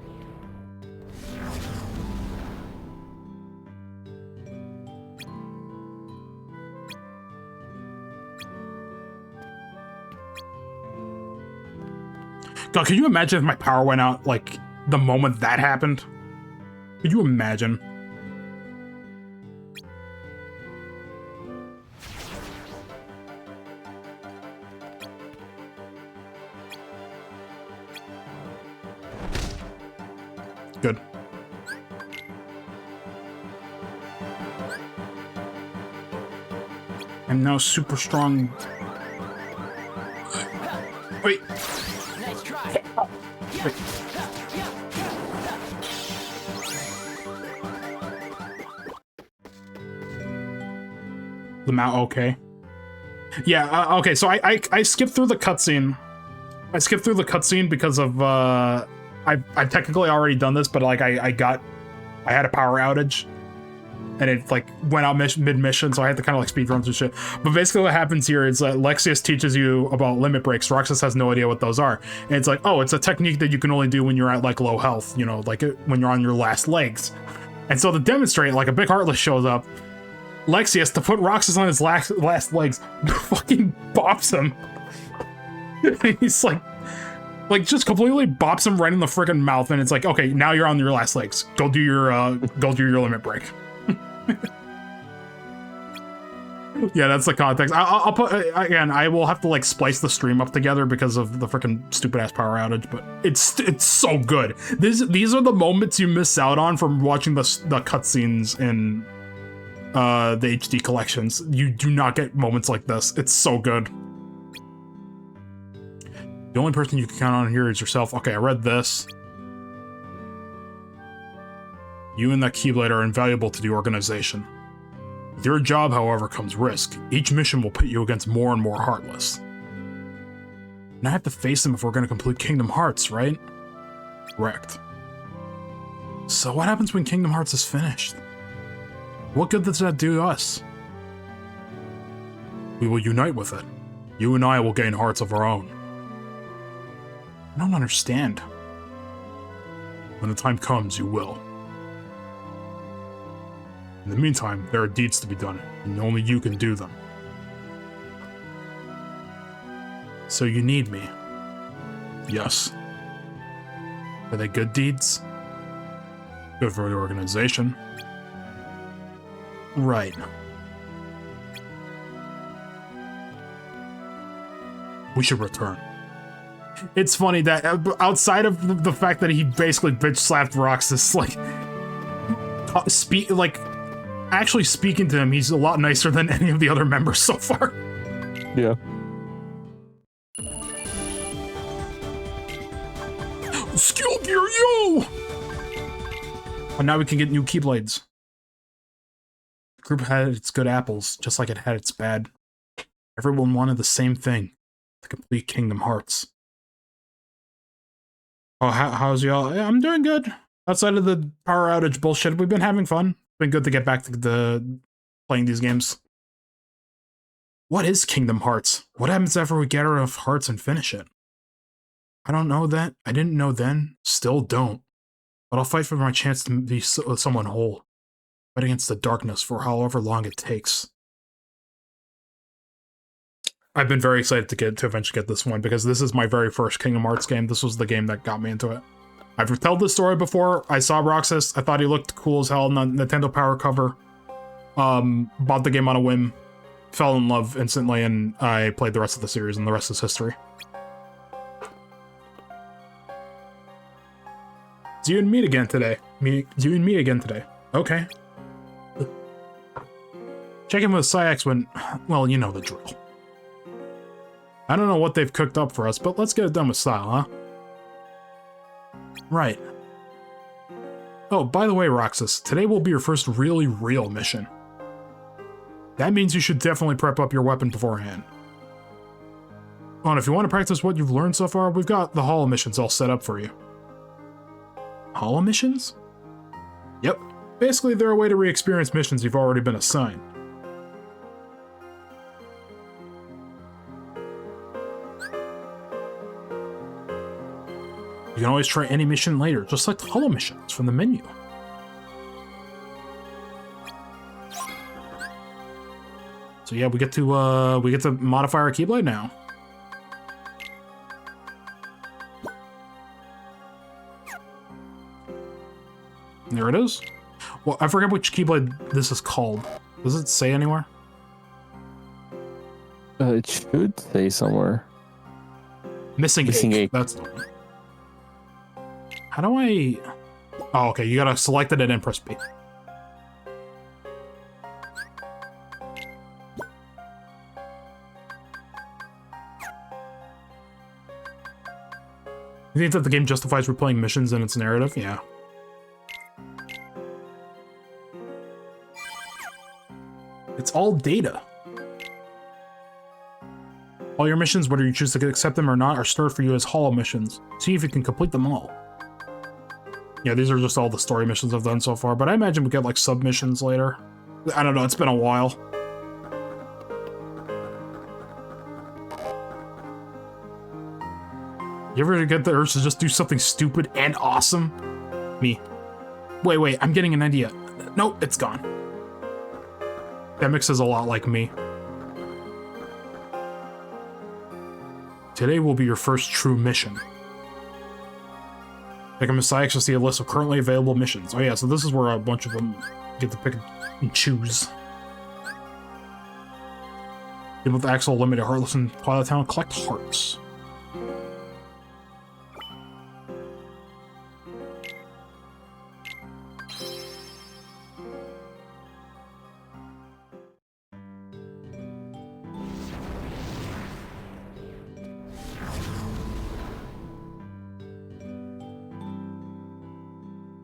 God, could you imagine if my power went out, like, the moment that happened? Could you imagine? Good. I'm now super strong. Wait. Nice try. Wait. The mount, okay. Yeah, okay, so I skipped through the cutscene. I skipped through the cutscene because of, I've technically already done this, but, like, I had a power outage. And it, like, went out mid-mission, so I had to kind of, like, speed run through shit. But basically what happens here is that Lexaeus teaches you about limit breaks. Roxas has no idea what those are. And it's like, oh, it's a technique that you can only do when you're at, like, low health, you know, like, when you're on your last legs. And so to demonstrate, like, a big Heartless shows up. Lexaeus, to put Roxas on his last legs, fucking bops him. He's like, just completely bops him right in the freaking mouth, and it's like, okay, now you're on your last legs. Go do your limit break. Yeah, that's the context. I'll put, again, I will have to, like, splice the stream up together because of the freaking stupid ass power outage, but it's so good. These are the moments you miss out on from watching the cutscenes in the HD collections. You do not get moments like this. It's so good. The only person you can count on here is yourself. Okay, I read this. You and that Keyblade are invaluable to the organization. With your job, however, comes risk. Each mission will put you against more and more Heartless. And I have to face them if we're going to complete Kingdom Hearts, right? Correct. So what happens when Kingdom Hearts is finished? What good does that do us? We will unite with it. You and I will gain hearts of our own. I don't understand. When the time comes, you will. In the meantime, there are deeds to be done, and only you can do them. So you need me. Yes. Are they good deeds? Good for the organization. Right. We should return. It's funny that outside of the fact that he basically bitch slapped Roxas, like, actually speaking to him, he's a lot nicer than any of the other members so far. Yeah. Skill gear, yo! And now we can get new Keyblades. The group had its good apples, just like it had its bad. Everyone wanted the same thing, to complete Kingdom Hearts. Oh, how's y'all? Yeah, I'm doing good. Outside of the power outage bullshit, we've been having fun. Been good to get back to playing these games. What is Kingdom Hearts? What happens after we get rid of Hearts and finish it? I don't know that. I didn't know then. Still don't. But I'll fight for my chance to be someone whole. Fight against the darkness for however long it takes. I've been very excited to eventually get this one because this is my very first Kingdom Hearts game. This was the game that got me into it. I've told this story before. I saw Roxas. I thought he looked cool as hell on the Nintendo Power cover. Bought the game on a whim. Fell in love instantly, and I played the rest of the series, and the rest is history. It's you and me again today. You and me again today. Okay. Check in with Saïx when... well, you know the drill. I don't know what they've cooked up for us, but let's get it done with style, huh? Right. Oh, by the way, Roxas, today will be your first really real mission. That means you should definitely prep up your weapon beforehand. Oh, and if you want to practice what you've learned so far, we've got the holo missions all set up for you. Holo missions? Yep. Basically, they're a way to re-experience missions you've already been assigned. You can always try any mission later. Just select Hollow missions from the menu. So yeah, we get to modify our Keyblade now. There it is. Well, I forget which Keyblade this is called. Does it say anywhere? It should say somewhere. Missing Missing H. H. That's the one. How do I... Oh, okay. You gotta select it and then press B. You think that the game justifies replaying missions in its narrative? Yeah. It's all data. All your missions, whether you choose to accept them or not, are stored for you as Hollow missions. See if you can complete them all. Yeah, these are just all the story missions I've done so far, but I imagine we get like sub-missions later. I don't know, it's been a while. You ever get the urge to just do something stupid and awesome? Me. Wait, I'm getting an idea. Nope, it's gone. Demix is a lot like me. Today will be your first true mission. Pick a Messiah to see a list of currently available missions. Oh yeah, so this is where a bunch of them get to pick and choose. Deal with Axel, eliminate Heartless in Twilight Town, collect hearts.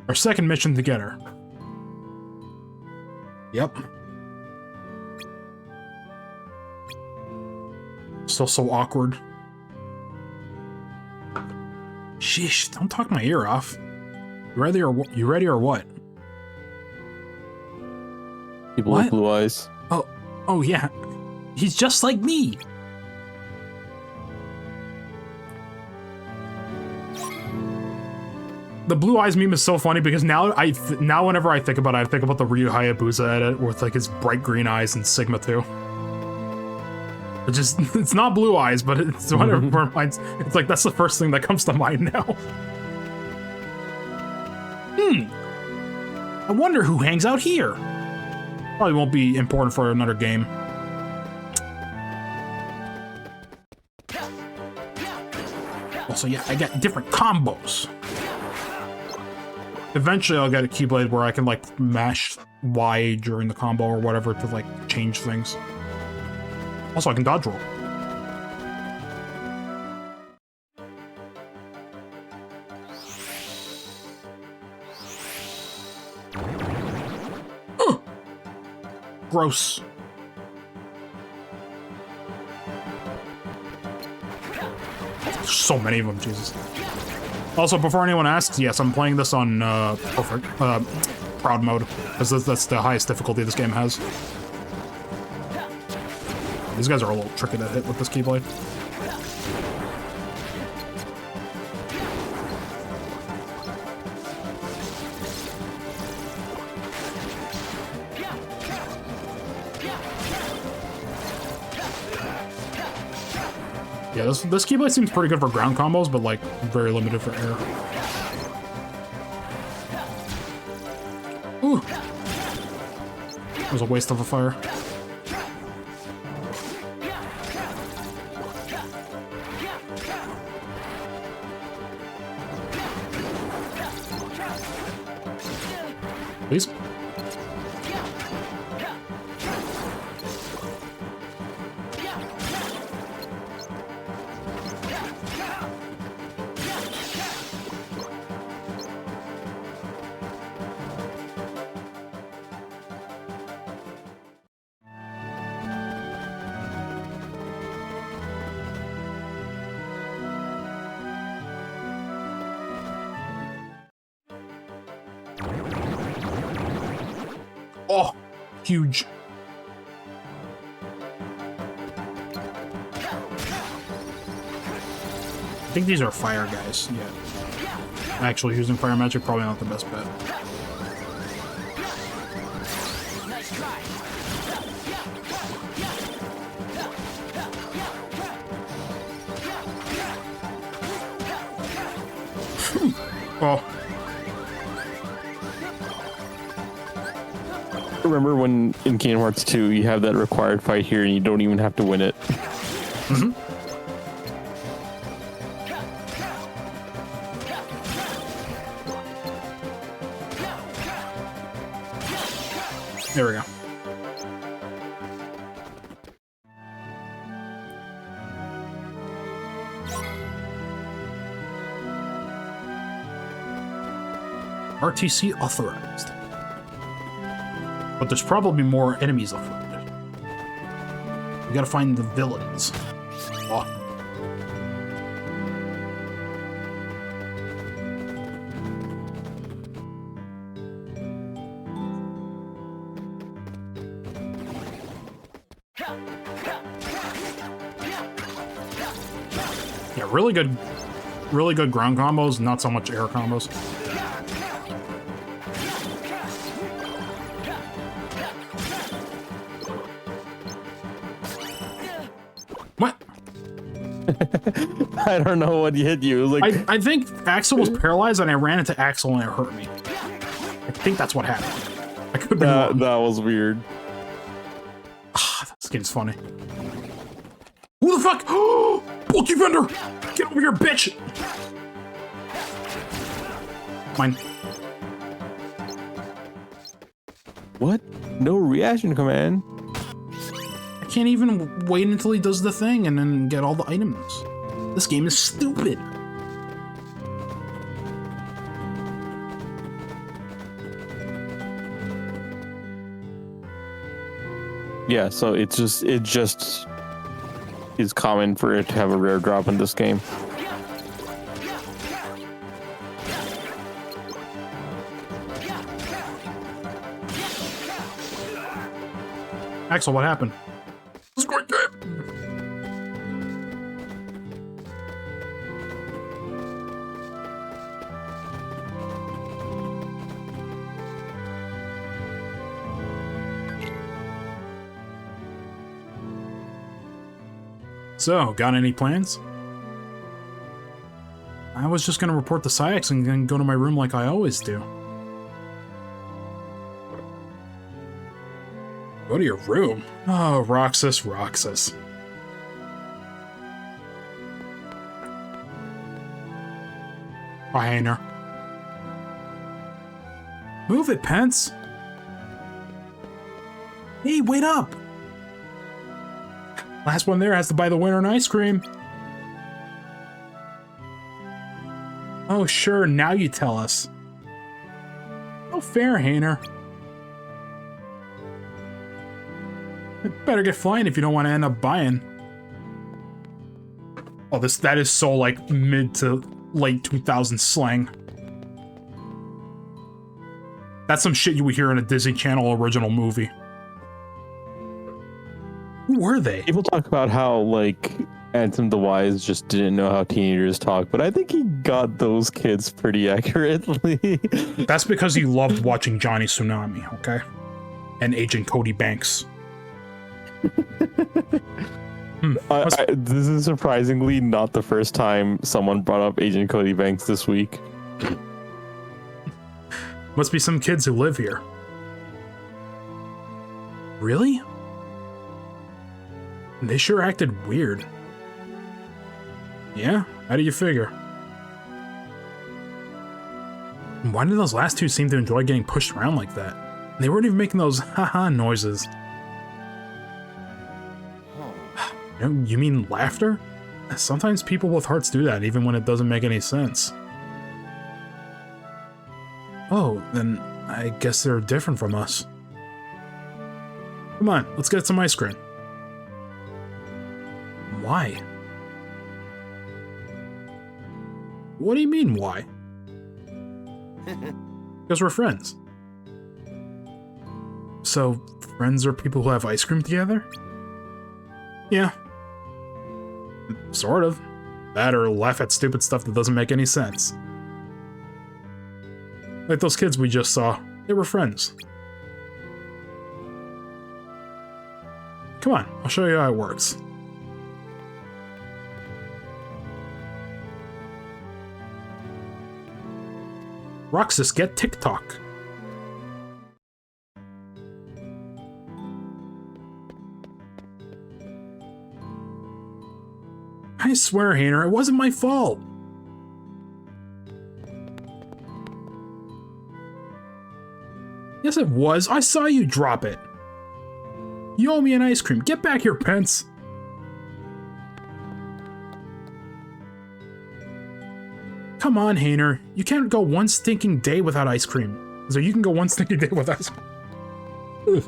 Our second mission together. Yep. Still so awkward. Sheesh, don't talk my ear off. You ready or what? People What? with blue eyes. Oh yeah. He's just like me. The blue eyes meme is so funny because now whenever I think about it, I think about the Ryu Hayabusa edit with like his bright green eyes and Sigma 2. It's not blue eyes, but it's whatever reminds. It's like that's the first thing that comes to mind now. I wonder who hangs out here. Probably won't be important for another game. Also, yeah, I got different combos. Eventually, I'll get a Keyblade where I can, like, mash Y during the combo or whatever to, like, change things. Also, I can dodge roll. Gross. There's so many of them, Jesus. Also, before anyone asks, yes, I'm playing this on proud mode, because that's the highest difficulty this game has. These guys are a little tricky to hit with this Keyblade. Yeah, this Keyblade seems pretty good for ground combos, but like very limited for air. Ooh. It was a waste of a fire. Please. Oh, huge. I think these are fire guys, yeah. actually using fire magic, probably not the best bet. Oh. Remember when in Kingdom Hearts 2 you have that required fight here and you don't even have to win it? Mm-hmm. There we go. RTC authorized. But there's probably more enemies afoot. We gotta find the villains. Oh. Yeah, really good ground combos, not so much air combos. What? I don't know what hit you. It was like I think Axel was paralyzed and I ran into Axel and it hurt me. I think that's what happened. I could be wrong. that was weird. This game's funny. Who the fuck? Bulky Vendor! Get over here, bitch! Mine. What? No reaction command? I can't even wait until he does the thing and then get all the items. This game is stupid. Yeah, so it just is common for it to have a rare drop in this game. Axel, what happened? It's a great game. So, got any plans? I was just gonna report the Psyx and then go to my room like I always do. Go to your room? Oh, Roxas, Roxas. Hainer. Move it, Pence! Hey, wait up! Last one there has to buy the winner an ice cream. Oh, sure, now you tell us. Oh, fair, Hainer. Better get flying if you don't want to end up buying. Oh, that is so like mid to late 2000s slang. That's some shit you would hear in a Disney Channel original movie. Who were they? People talk about how like Anthem the Wise just didn't know how teenagers talk, but I think he got those kids pretty accurately. That's because you loved watching Johnny Tsunami, okay? And Agent Cody Banks. This is surprisingly not the first time someone brought up Agent Cody Banks this week. Must be some kids who live here. Really? They sure acted weird. Yeah? How do you figure? Why did those last two seem to enjoy getting pushed around like that? They weren't even making those haha noises. You mean laughter? Sometimes people with hearts do that, even when it doesn't make any sense. Oh, then I guess they're different from us. Come on, let's get some ice cream. Why? What do you mean, why? Because we're friends. So, friends are people who have ice cream together? Yeah. Sort of. That or laugh at stupid stuff that doesn't make any sense. Like those kids we just saw. They were friends. Come on, I'll show you how it works. Roxas, get TikTok. I swear, Hayner, it wasn't my fault. Yes, it was. I saw you drop it. You owe me an ice cream. Get back here, Pence. Come on, Hayner. You can't go one stinking day without ice cream. So you can go one stinking day without ice cream. Ugh.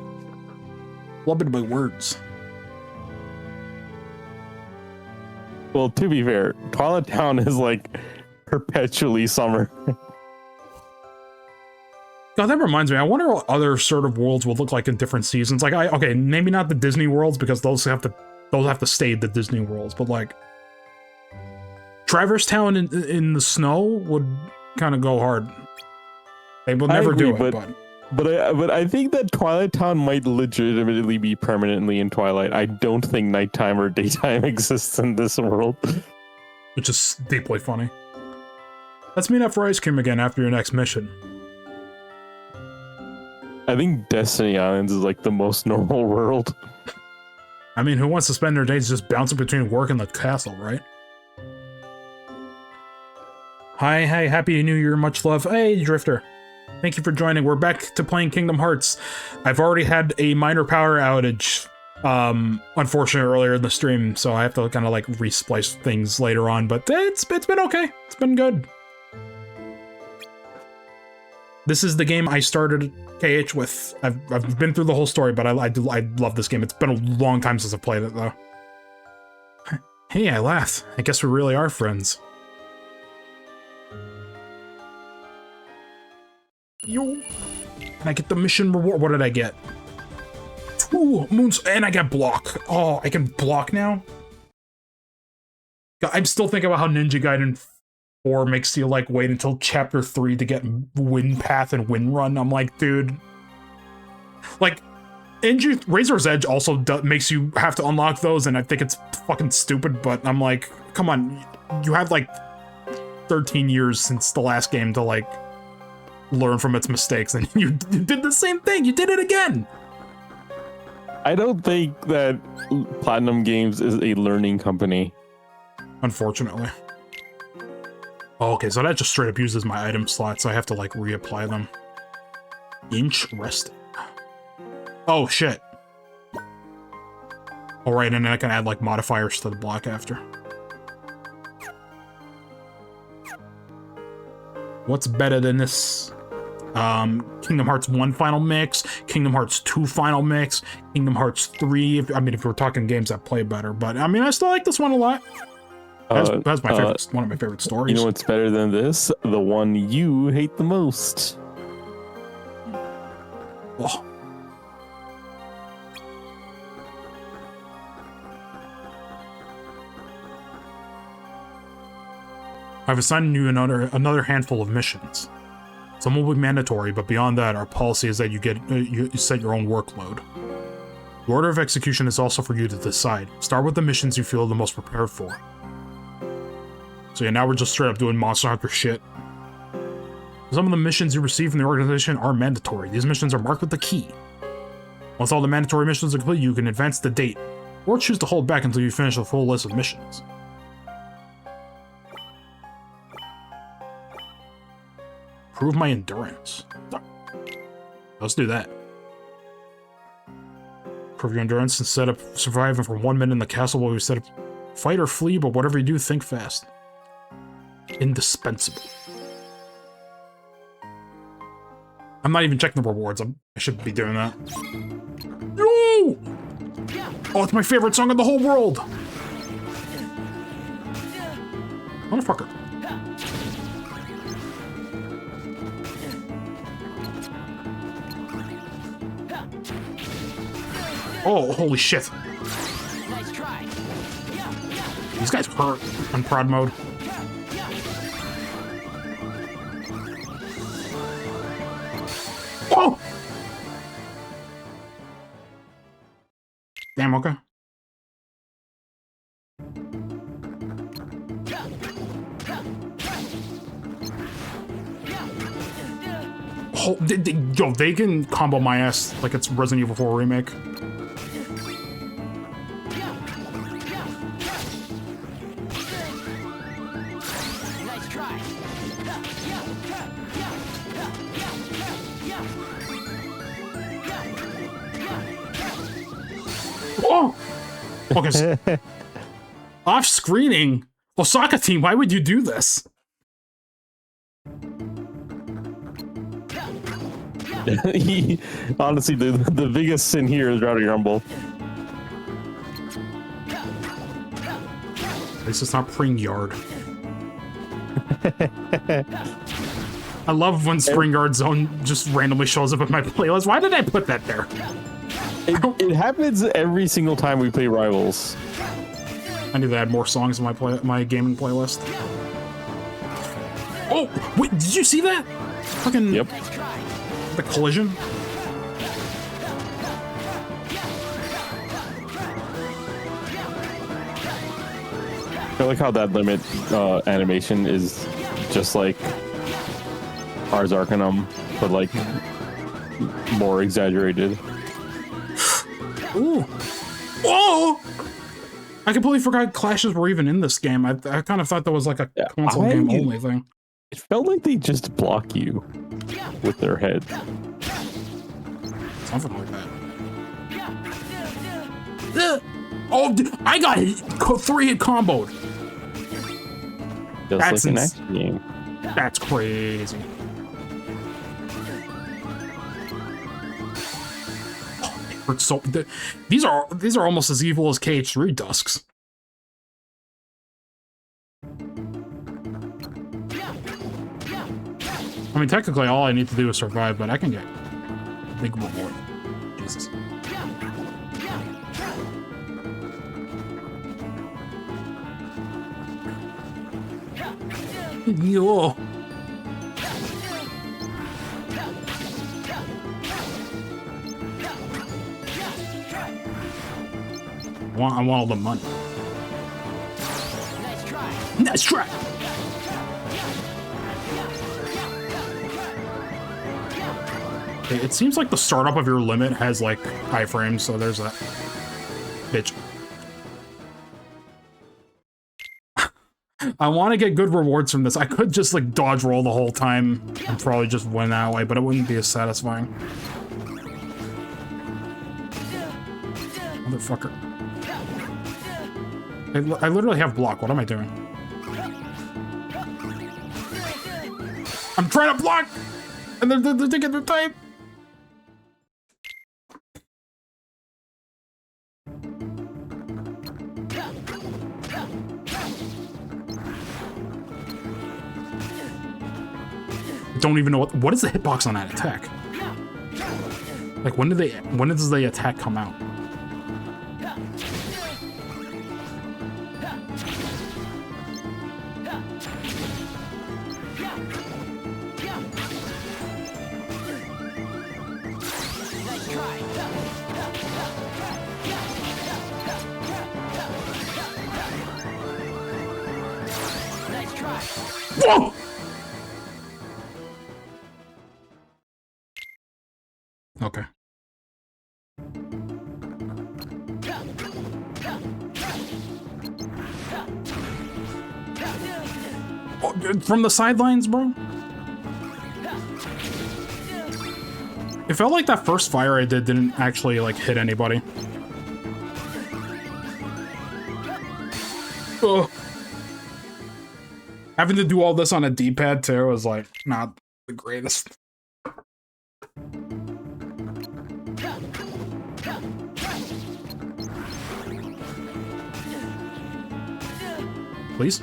Loving my words. Well, to be fair, Twilight Town is like perpetually summer. God, that reminds me. I wonder what other sort of worlds would look like in different seasons. Like, okay, maybe not the Disney worlds because those have to stay the Disney worlds. But like, Traverse Town in the snow would kind of go hard. They will never do it, but I think that Twilight Town might legitimately be permanently in Twilight. I don't think nighttime or daytime exists in this world. Which is deeply funny. Let's meet up for ice cream again after your next mission. I think Destiny Islands is like the most normal world. I mean, who wants to spend their days just bouncing between work and the castle, right? Hi, happy new year, much love. Hey, Drifter. Thank you for joining. We're back to playing Kingdom Hearts. I've already had a minor power outage, unfortunately, earlier in the stream, so I have to kind of like resplice things later on, but it's been okay. It's been good. This is the game I started KH with. I've been through the whole story, but I love this game. It's been a long time since I've played it, though. Hey, I laughed. I guess we really are friends. Yo. And I get the mission reward. What did I get? 2 moons, and I get block. Oh, I can block now? God, I'm still thinking about how Ninja Gaiden 4 makes you, like, wait until Chapter 3 to get Wind Path and Wind Run. I'm like, dude. Like, Razor's Edge also makes you have to unlock those, and I think it's fucking stupid, but I'm like, come on. You had, like, 13 years since the last game to, like, learn from its mistakes, and you did the same thing. You did it again. I don't think that Platinum Games is a learning company. Unfortunately. Oh, okay, so that just straight up uses my item slot, so I have to, like, reapply them. Interesting. Oh, shit. Alright, and then I can add, like, modifiers to the block after. What's better than this? Kingdom Hearts 1 Final Mix, Kingdom Hearts 2 Final Mix, Kingdom Hearts 3, if we're talking games that play better, but I mean, I still like this one a lot. That's my favorite, one of my favorite stories. You know what's better than this? The one you hate the most. Oh. I've assigned you another handful of missions. Some will be mandatory, but beyond that, our policy is that you set your own workload. The order of execution is also for you to decide. Start with the missions you feel the most prepared for. So yeah, now we're just straight up doing Monster Hunter shit. Some of the missions you receive from the organization are mandatory. These missions are marked with the key. Once all the mandatory missions are complete, you can advance the date, or choose to hold back until you finish the full list of missions. Prove my endurance. Let's do that. Prove your endurance and set up surviving for 1 minute in the castle while we set up fight or flee, but whatever you do, think fast. Indispensable. I'm not even checking the rewards. I shouldn't be doing that. No! Oh, it's my favorite song in the whole world! Motherfucker. Oh, holy shit. Nice try. These guys hurt on prod mode. Damn, okay. Oh, yo, they can combo my ass like it's Resident Evil 4 Remake. Nice try. Oh! Okay. Off screening? Osaka team, why would you do this? Honestly, the biggest sin here is Rowdy Rumble. At least it's not Spring Yard. I love when Spring Yard Zone just randomly shows up in my playlist. Why did I put that there? It happens every single time we play Rivals. I need to add more songs in my gaming playlist. Oh, wait, did you see that? Fucking Yep. the collision. I like how that limit animation is just like Ars Arcanum, but like more exaggerated. Ooh. Oh! I completely forgot clashes were even in this game. I kind of thought that was like a console game only thing. It felt like they just block you with their heads. Something like that. Oh, I got 3-hit comboed. Just That's like an action game. That's crazy. Oh, it hurts so. These are almost as evil as KH3 Dusks. I mean, technically, all I need to do is survive, but I can get a big reward. Jesus. Yo. I want all the money. Nice try. Nice try. Okay, it seems like the startup of your limit has like iframes, so there's that. Bitch. I want to get good rewards from this. I could just like dodge roll the whole time and probably just win that way, but it wouldn't be as satisfying. Motherfucker. I literally have block. What am I doing? I'm trying to block! And they're taking their time. Don't even know what is the hitbox on that attack? Like when does the attack come out? Nice try. Nice try. Whoa! Okay. Oh, from the sidelines, bro? It felt like that first fire I did didn't actually, like, hit anybody. Ugh. Having to do all this on a D-pad, too, was, like, not the greatest. Please?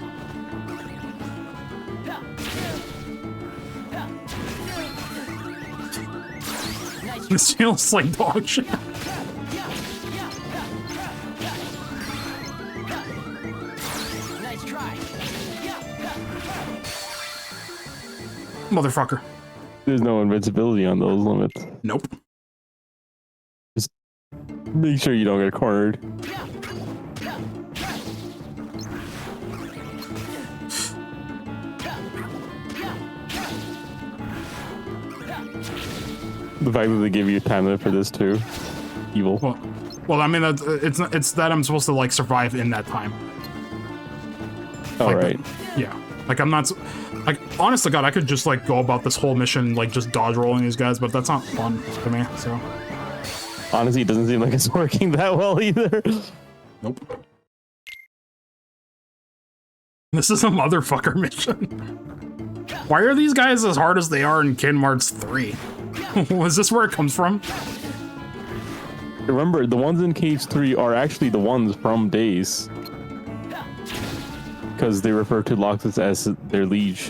This feels like dog shit. Nice try. Motherfucker. There's no invincibility on those limits. Nope. Make sure you don't get cornered. The fact that they give you a time limit for this too, evil. Well, I mean, it's that I'm supposed to like survive in that time. All like, right. Yeah. Like I'm not. Like honest to God, I could just like go about this whole mission like just dodge rolling these guys, but that's not fun to me. So. Honestly, it doesn't seem like it's working that well either. Nope. This is a motherfucker mission. Why are these guys as hard as they are in Kingdom Hearts 3? Was this where it comes from? Remember, the ones in KH3 are actually the ones from Days. Because they refer to Loxus as their liege.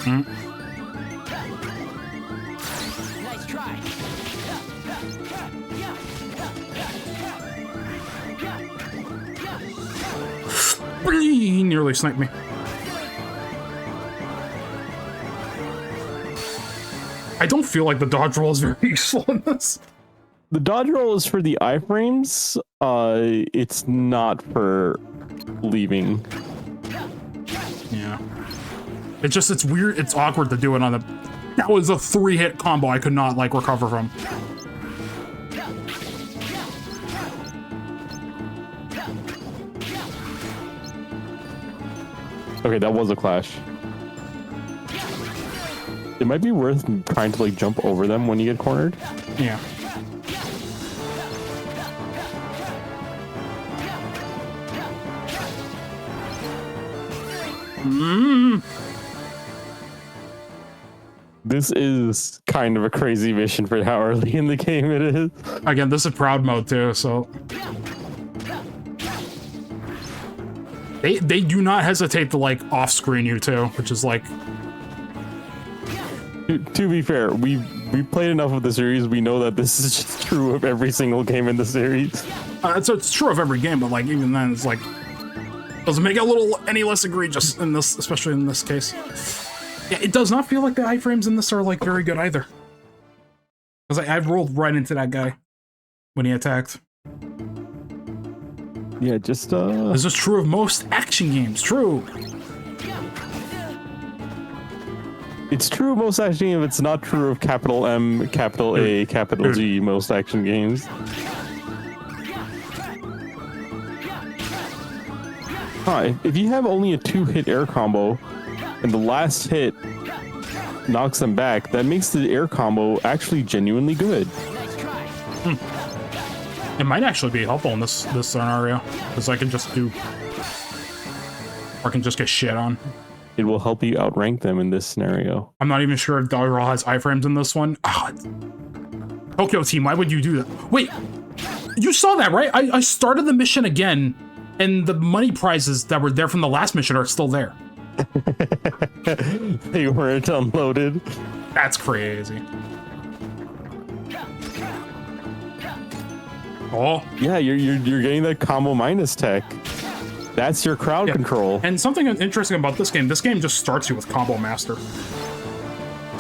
Hmm. Nice try. He nearly sniped me. I don't feel like the dodge roll is very useful in this. The dodge roll is for the iframes. It's not for leaving. Yeah. It's weird. It's awkward to do it on the. That was a 3-hit combo I could not like recover from. Okay, that was a clash. It might be worth trying to like jump over them when you get cornered. Yeah. This is kind of a crazy mission for how early in the game it is. Again, this is proud mode too, so they do not hesitate to like off screen you too, which is like. To be fair, we played enough of the series. We know that this is just true of every single game in the series. So it's true of every game, but like even then, it's like doesn't make it a little any less egregious in this, especially in this case. Yeah, it does not feel like the iframes in this are like very good either. Because I rolled right into that guy when he attacked. Yeah, just This is true of most action games. True. it's true of most action games. It's not true of capital M, capital A, capital G most action games. Huh, if you have only a 2-hit air combo and the last hit knocks them back, that makes the air combo actually genuinely good. Nice try. It might actually be helpful in this scenario because I can just do, or I can just get shit on. It will help you outrank them in this scenario. I'm not even sure if Doggerel has iframes in this one. Ah, Tokyo Team, why would you do that? Wait, you saw that, right? I started the mission again, and the money prizes that were there from the last mission are still there. They weren't unloaded. That's crazy. Oh, Yeah, you're getting that combo minus tech. That's your crowd yeah. control. And something interesting about this game just starts you with Combo Master.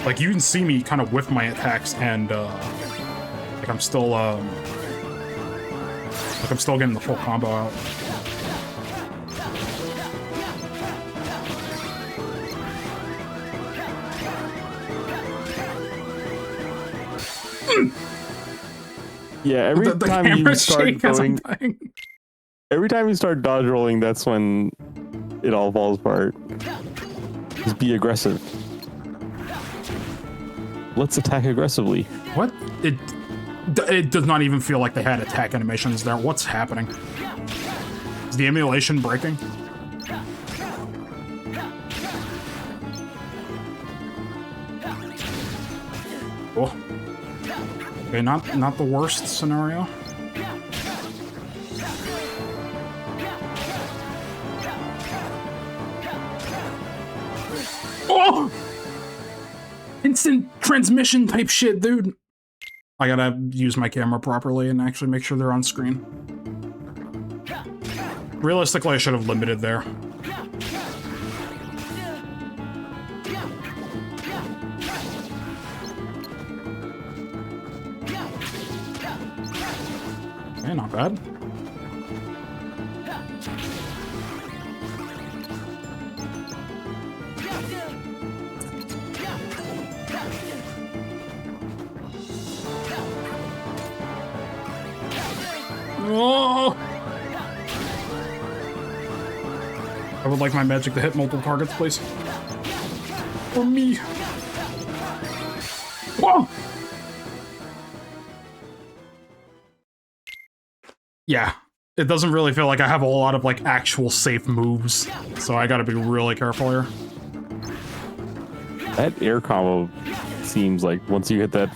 Like, you can see me kind of whiff my attacks, and, like, I'm still getting the full combo out. Yeah, every The time you camera's start shake as I'm going, dying. every time you start dodge rolling, that's when it all falls apart. Just be aggressive. Let's attack aggressively. What? It does not even feel like they had attack animations there. What's happening? Is the emulation breaking? Cool. Okay, not the worst scenario. Oh! Instant transmission type shit, dude. I gotta use my camera properly and actually make sure they're on screen. Realistically, I should have limited there. Okay, not bad. Oh! I would like my magic to hit multiple targets, please. For me. Whoa! Yeah, it doesn't really feel like I have a lot of like actual safe moves, so I gotta be really careful here. That air combo seems like once you get that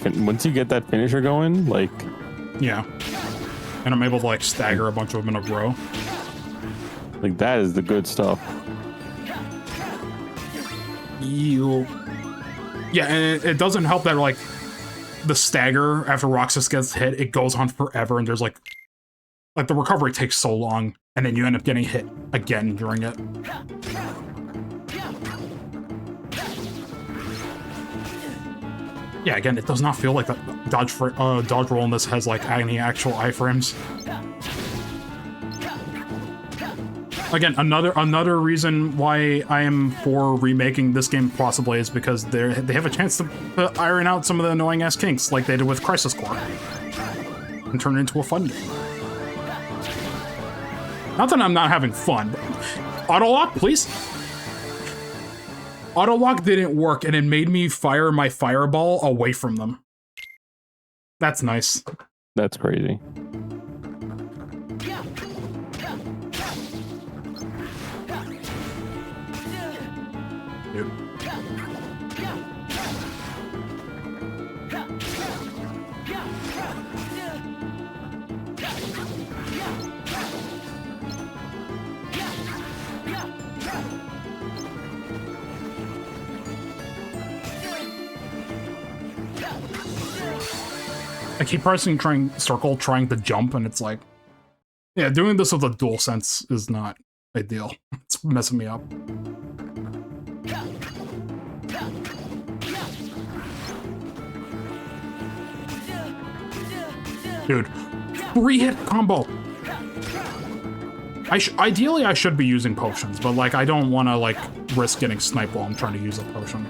finisher going, like Yeah. And I'm able to like stagger a bunch of them in a row. that is the good stuff. You. Yeah, and it doesn't help that like the stagger after Roxas gets hit, it goes on forever, and there's like the recovery takes so long, and then you end up getting hit again during it. Yeah, again, it does not feel like the dodge roll in this has like any actual iframes. Again, another reason why I am for remaking this game possibly is because they have a chance to iron out some of the annoying ass kinks like they did with Crisis Core and turn it into a fun game. Not that I'm not having fun, but autolock, please. Autolock didn't work, and it made me fire my fireball away from them. That's nice. That's crazy. Dude. I keep pressing circle, trying to jump, and it's like, yeah, doing this with a DualSense is not ideal. It's messing me up. Dude, 3-hit combo. Ideally, I should be using potions, but like, I don't want to like risk getting sniped while I'm trying to use a potion.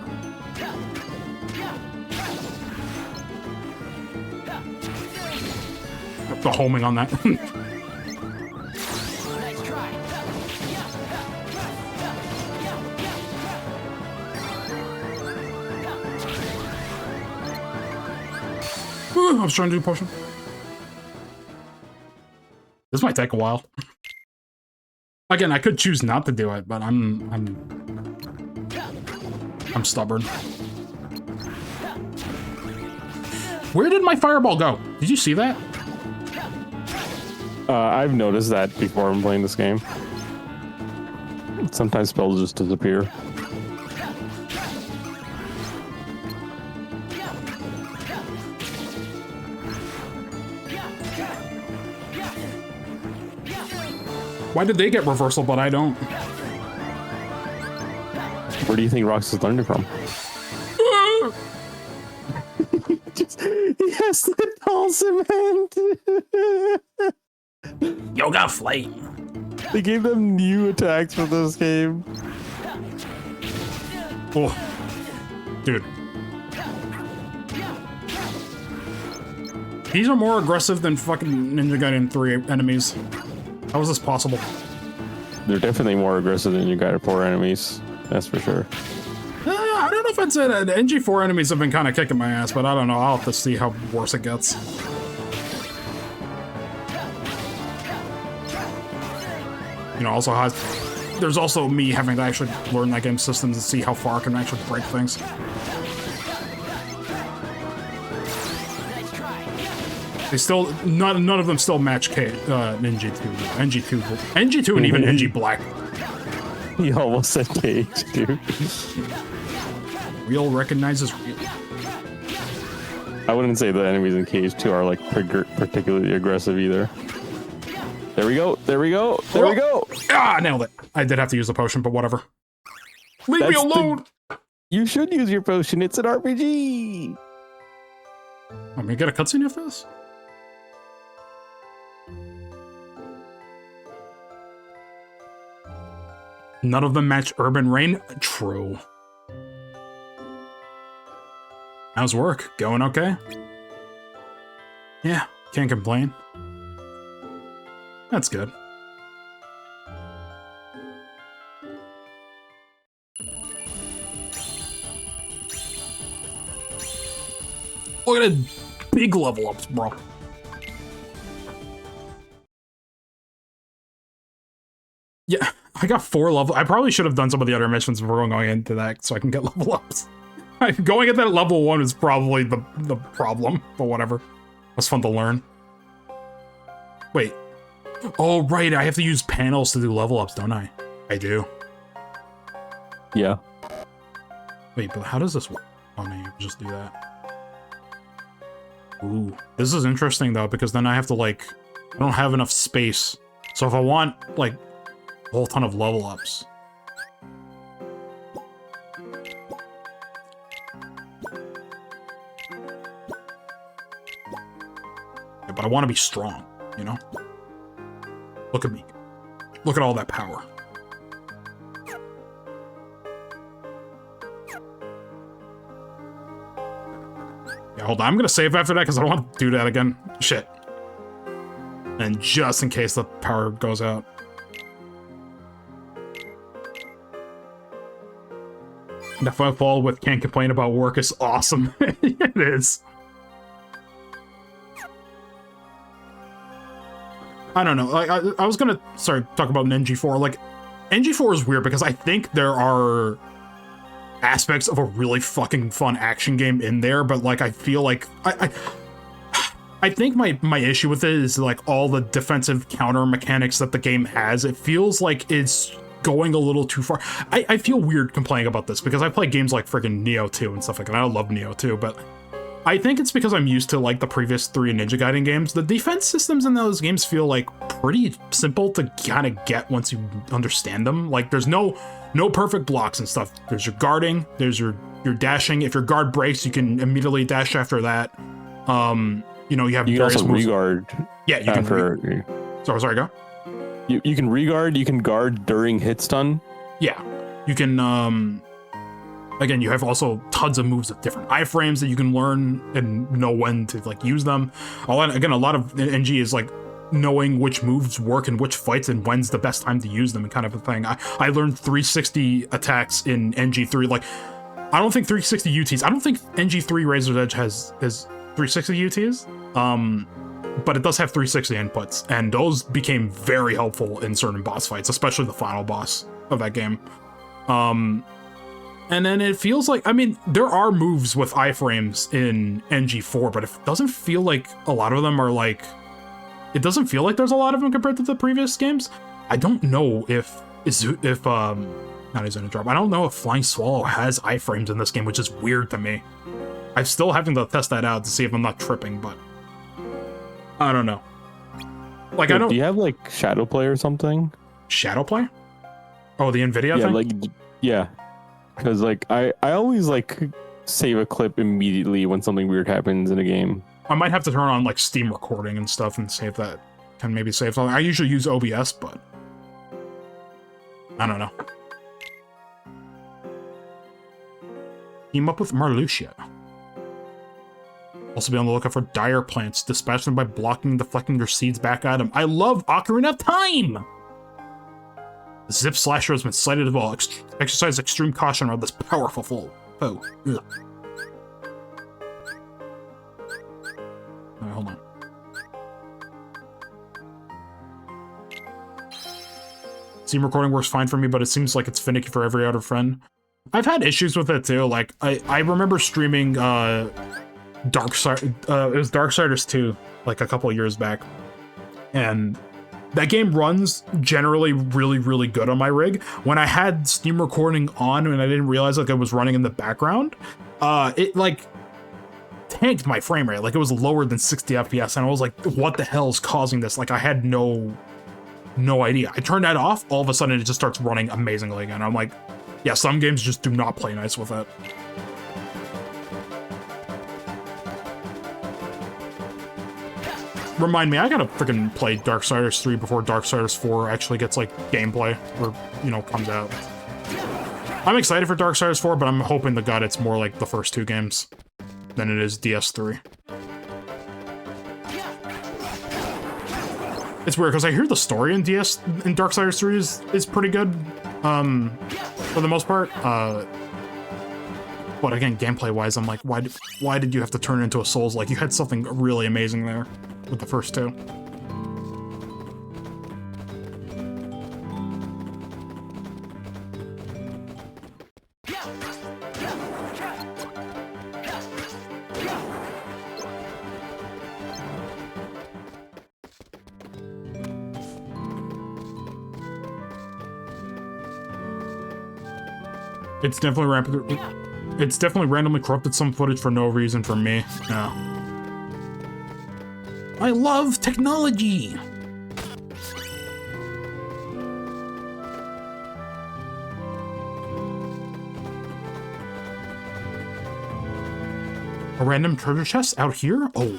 The homing on that. Ooh, I was trying to do a potion. This might take a while. Again, I could choose not to do it, but I'm stubborn. Where did my fireball go? Did you see that? I've noticed that before I'm playing this game. Sometimes spells just disappear. Why did they get reversal, but I don't? Where do you think Roxas learned it from? Yes, the Dulciment! Yoga Flame. They gave them new attacks for this game. Oh, dude. These are more aggressive than fucking Ninja Gaiden 3 enemies. How is this possible? They're definitely more aggressive than Ninja Gaiden 4 enemies. That's for sure. I don't know if I'd say that. The NG4 enemies have been kind of kicking my ass, but I don't know. I'll have to see how worse it gets. You know, also has... There's also me having to actually learn that game's systems and see how far I can actually break things. They still... None of them still match NG2. NG2 and even NG Black. He almost said Cage, dude. Real recognizes real. I wouldn't say the enemies in Cage 2 are like particularly aggressive either. There we go. There we go. There we go. Ah, nailed it. I did have to use the potion, but whatever. Leave me alone. You should use your potion. It's an RPG. I'm gonna get a cutscene after this. None of them match Urban Rain? True. How's work? Going okay? Yeah, can't complain. That's good. Look at the big level ups, bro. Yeah, I got 4 level. I probably should have done some of the other missions before going into that so I can get level ups. Going at that level 1 is probably the problem, but whatever. It was fun to learn. Wait. Oh, right, I have to use panels to do level ups, don't I? I do. Yeah. Wait, but how does this work? Oh, no, you just do that. Ooh, this is interesting, though, because then I have to, like... I don't have enough space. So if I want, like, a whole ton of level ups... Yeah, but I want to be strong, you know? Look at me. Look at all that power. Yeah, hold on. I'm gonna save after that because I don't want to do that again. Shit. And just in case the power goes out. The football with can't complain about work is awesome. It is. I don't know. Like, I was gonna talk about an NG4. Like, NG4 is weird because I think there are aspects of a really fucking fun action game in there, but like I feel like I think my issue with it is like all the defensive counter mechanics that the game has. It feels like it's going a little too far. I feel weird complaining about this because I play games like friggin' Neo 2 and stuff like that. I love Neo 2, but I think it's because I'm used to like the previous 3 Ninja Gaiden games. The defense systems in those games feel like pretty simple to kind of get once you understand them. Like there's no perfect blocks and stuff. There's your guarding, there's your dashing. If your guard breaks, you can immediately dash after that. You know, you have You can various also moves. Re-guard. Yeah, you after, can. Sorry, go. You can Re-guard, you can guard during hit stun. Yeah, you can. Again, you have also tons of moves with different iframes that you can learn and know when to like use them. Again, a lot of NG is like knowing which moves work in which fights and when's the best time to use them and kind of a thing. I learned 360 attacks in NG3. Like, I don't think 360 UTs. I don't think NG3 Razor's Edge has 360 UTs. But it does have 360 inputs, and those became very helpful in certain boss fights, especially the final boss of that game. And then it feels like, I mean, there are moves with iframes in NG4, but it doesn't feel like a lot of them are like, it doesn't feel like there's a lot of them compared to the previous games. I don't know if not Izuna Drop, I don't know if Flying Swallow has iframes in this game, which is weird to me. I'm still having to test that out to see if I'm not tripping, but I don't know. Like, Wait, I don't. Do you have like Shadowplay or something? Shadowplay? Oh, the Nvidia Yeah, thing? like yeah. Because like I always like save a clip immediately when something weird happens in a game. I might have to turn on like Steam recording and stuff and see if that can maybe save something. I usually use OBS, but I don't know. Team up with Marluxia. Also be on the lookout for dire plants. Dispatch them by blocking and deflecting their seeds back at them. I love Ocarina of Time! The Zip Slasher has been sighted as well. Exercise extreme caution around this powerful foe. Ugh. Alright, hold on. Steam recording works fine for me, but it seems like it's finicky for every other friend. I've had issues with it too. Like, I remember streaming it was Darksiders 2, like a couple of years back. And that game runs generally really, really good on my rig. When I had Steam recording on and I didn't realize like it was running in the background, it like tanked my frame rate. Like it was lower than 60 FPS, and I was like, what the hell is causing this? Like I had no idea. I turned that off, all of a sudden it just starts running amazingly again. I'm like, yeah, some games just do not play nice with it. remind me, I gotta freaking play Darksiders 3 before Darksiders 4 actually gets, like, gameplay, or, you know, comes out. I'm excited for Darksiders 4, but I'm hoping to God it's more like the first 2 games than it is DS3. It's weird, because I hear the story in Darksiders 3 is pretty good, for the most part. But again, gameplay-wise, I'm like, why did you have to turn it into a Souls? Like, you had something really amazing there with the first 2. It's definitely randomly corrupted some footage for no reason for me. Yeah. I love technology! A random treasure chest out here? Oh.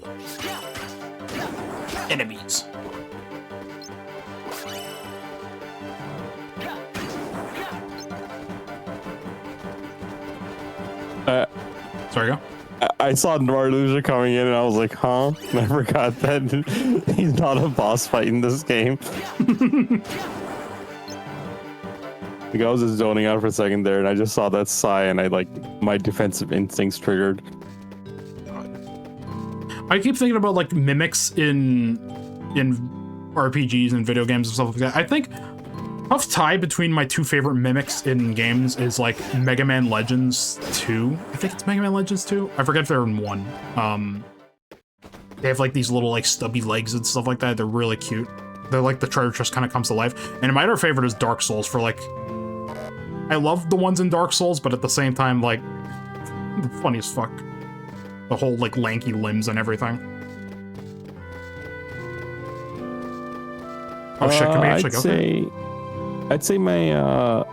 Enemies. Sorry, go. I saw Marluxia coming in and I was like, huh? And I forgot that he's not a boss fight in this game. Like, I was just zoning out for a second there and I just saw that sigh and my defensive instincts triggered. I keep thinking about like mimics in RPGs and video games and stuff like that. I think tough tie between my 2 favorite mimics in games is like Mega Man Legends 2. I think it's Mega Man Legends 2. I forget if they're in 1. They have like these little like stubby legs and stuff like that. They're really cute. They're like the treasure chest kind of comes to life. And my other favorite is Dark Souls for like, I love the ones in Dark Souls, but at the same time, like, funny as fuck. The whole like lanky limbs and everything. Oh shit, can we actually go there? I'd say my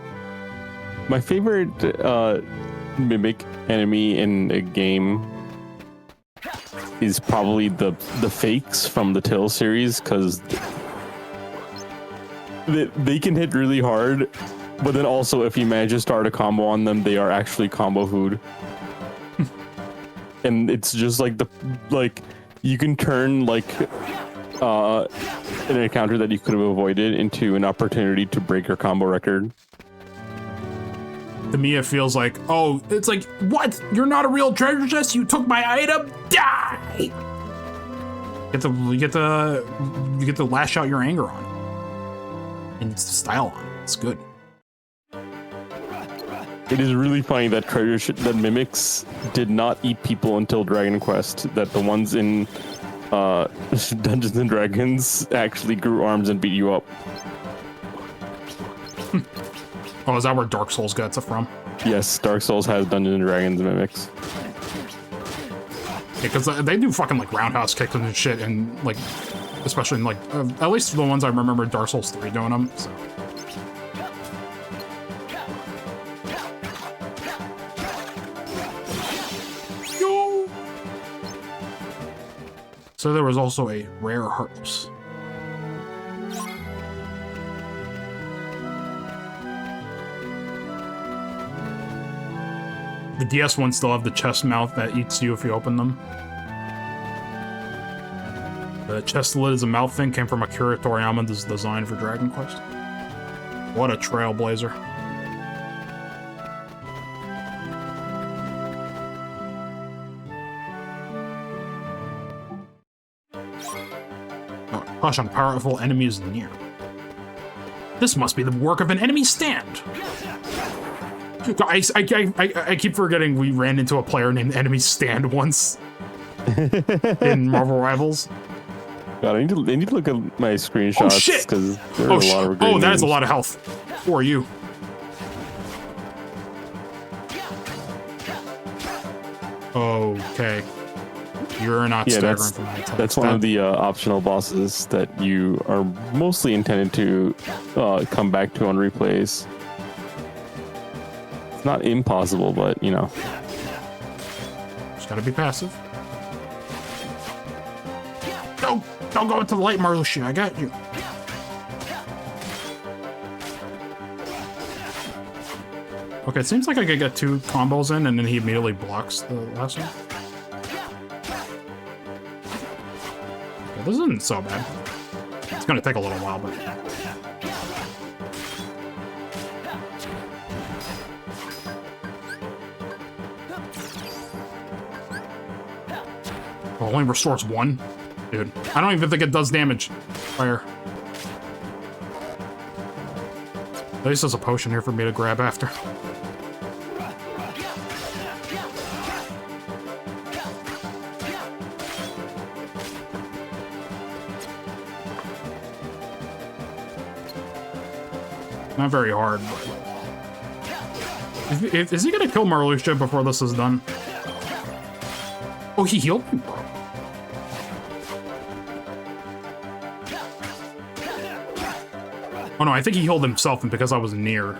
my favorite mimic enemy in a game is probably the fakes from the Till series, because they can hit really hard, but then also if you manage to start a combo on them, they are actually combo food. And it's just like you can turn like an encounter that you could have avoided into an opportunity to break your combo record. To me, it feels like, oh, it's like, what? You're not a real treasure chest? You took my item? Die! You get to lash out your anger on it. And it's the style on it. It's good. It is really funny that that mimics did not eat people until Dragon Quest. That the ones in Dungeons and Dragons actually grew arms and beat you up. Oh, is that where Dark Souls gets it from? Yes, Dark Souls has Dungeons and Dragons mimics. Yeah, because they do fucking like roundhouse kicks and shit, and like, especially in like, at least the ones I remember Dark Souls 3 doing them. So. So there was also a rare heartless. The DS ones still have the chest mouth that eats you if you open them. The chest lid is a mouth thing, came from Akira Toriyama's design for Dragon Quest. What a trailblazer. Crush on powerful enemies near. This must be the work of an enemy stand. I keep forgetting we ran into a player named Enemy Stand once in Marvel Rivals. God, I need to look at my screenshots. Oh shit! Because there are a lot of great that is names. a lot of health. Who are you? Okay. You're not staggering from my attack. That's one of the optional bosses that you are mostly intended to come back to on replays. It's not impossible, but you know. Just gotta be passive. No! Don't go into the light, Marluxia. I got you. Okay, it seems like I could get 2 combos in, and then he immediately blocks the last one. Okay, this isn't so bad. It's gonna take a little while, but... Oh, only restores 1? Dude, I don't even think it does damage. Fire. At least there's a potion here for me to grab after. Not very hard, but... Is he gonna kill Marluxia before this is done? Oh, he healed me, bro. Oh no, I think he healed himself and because I was near.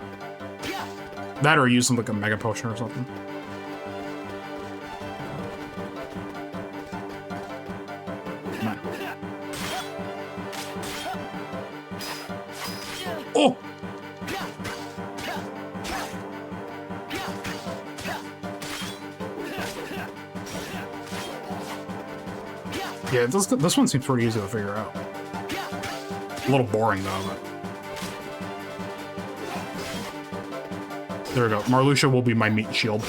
That or used some like a mega potion or something. Come on. Oh! Yeah, this one seems pretty easy to figure out. A little boring though, but... There we go. Marluxia will be my meat shield.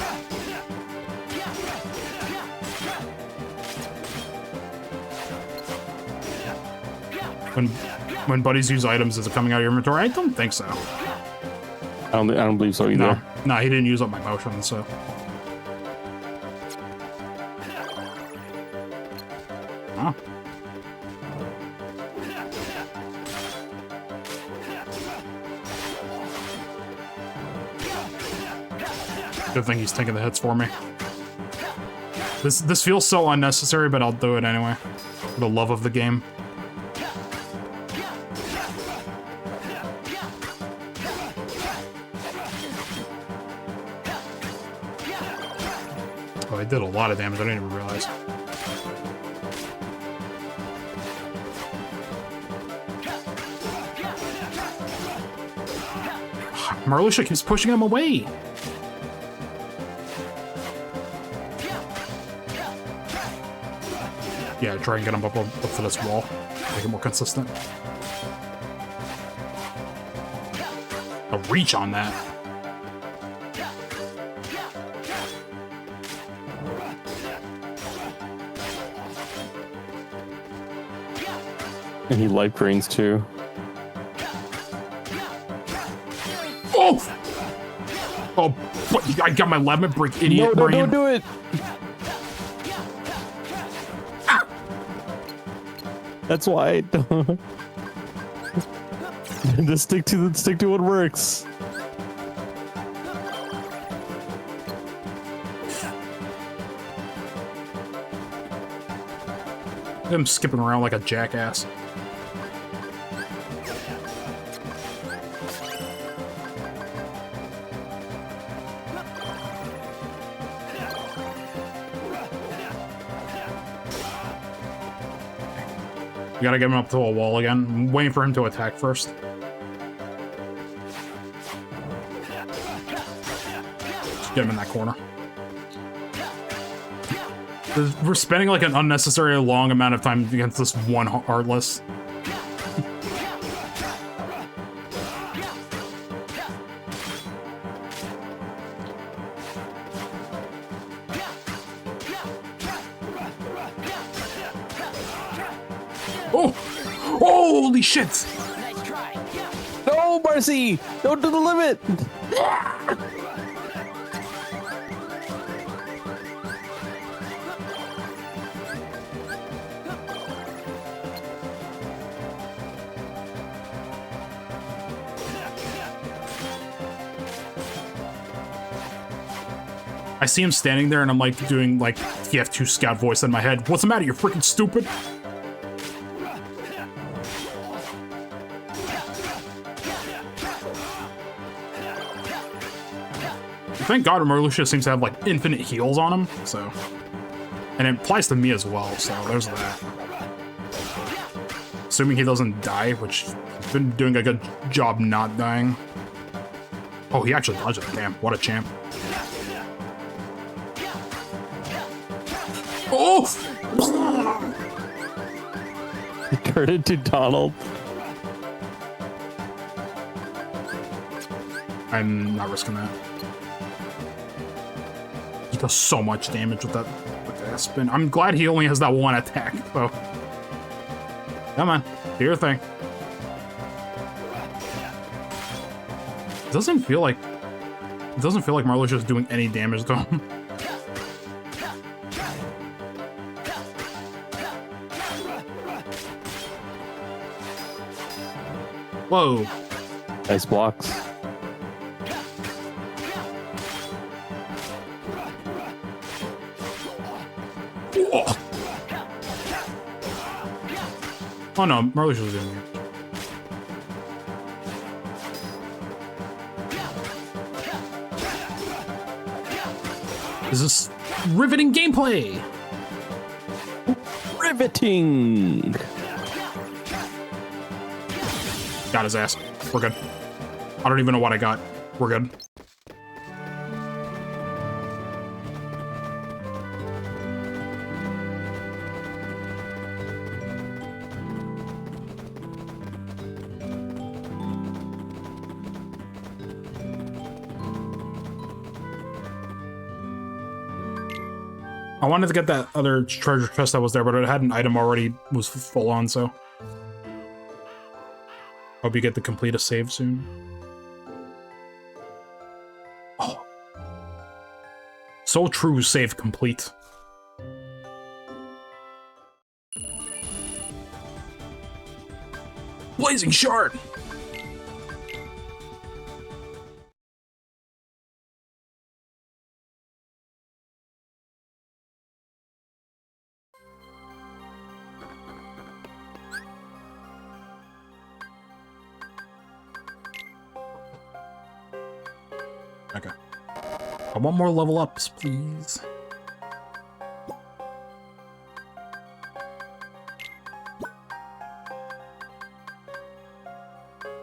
When buddies use items, is it coming out of your inventory? I don't think so. I don't believe so either. No, he didn't use up my potion, so... Huh. Good thing he's taking the hits for me. This feels so unnecessary, but I'll do it anyway. For the love of the game. Oh, I did a lot of damage, I didn't even realize. Marluxia keeps pushing him away. Yeah, try and get him up to this wall. Make it more consistent. A reach on that. And he life drains too. Oh! Oh, but I got my lemon brick, idiot No, brain. don't do it! That's why I don't. Just stick to what works. I'm skipping around like a jackass. We gotta get him up to a wall again. I'm waiting for him to attack first. Just get him in that corner. We're spending like an unnecessarily long amount of time against this one Heartless. Oh! Holy shit! No, Marcy! Don't do the limit! I see him standing there and I'm like doing like TF2 scout voice in my head. What's the matter? You're freaking stupid? Thank God Marluxia seems to have like infinite heals on him, so. And it applies to me as well, so there's that. Assuming he doesn't die, which he's been doing a good job not dying. Oh, he actually dodged it. Damn, what a champ. Oh! He turned into Donald. I'm not risking that. He does so much damage with that spin. I'm glad he only has that one attack, though. Come on, do your thing. It doesn't feel like Marluxia is doing any damage to him. Whoa. Nice blocks. Oh, oh no, Marluxia was doing it. This is riveting gameplay! Riveting! Got his ass. We're good. I don't even know what I got. We're good. I wanted to get that other treasure chest that was there, but it had an item already was full on, so. Hope you get to complete a save soon. Oh. So true, save complete. Blazing Shard! Okay. I want more level ups, please.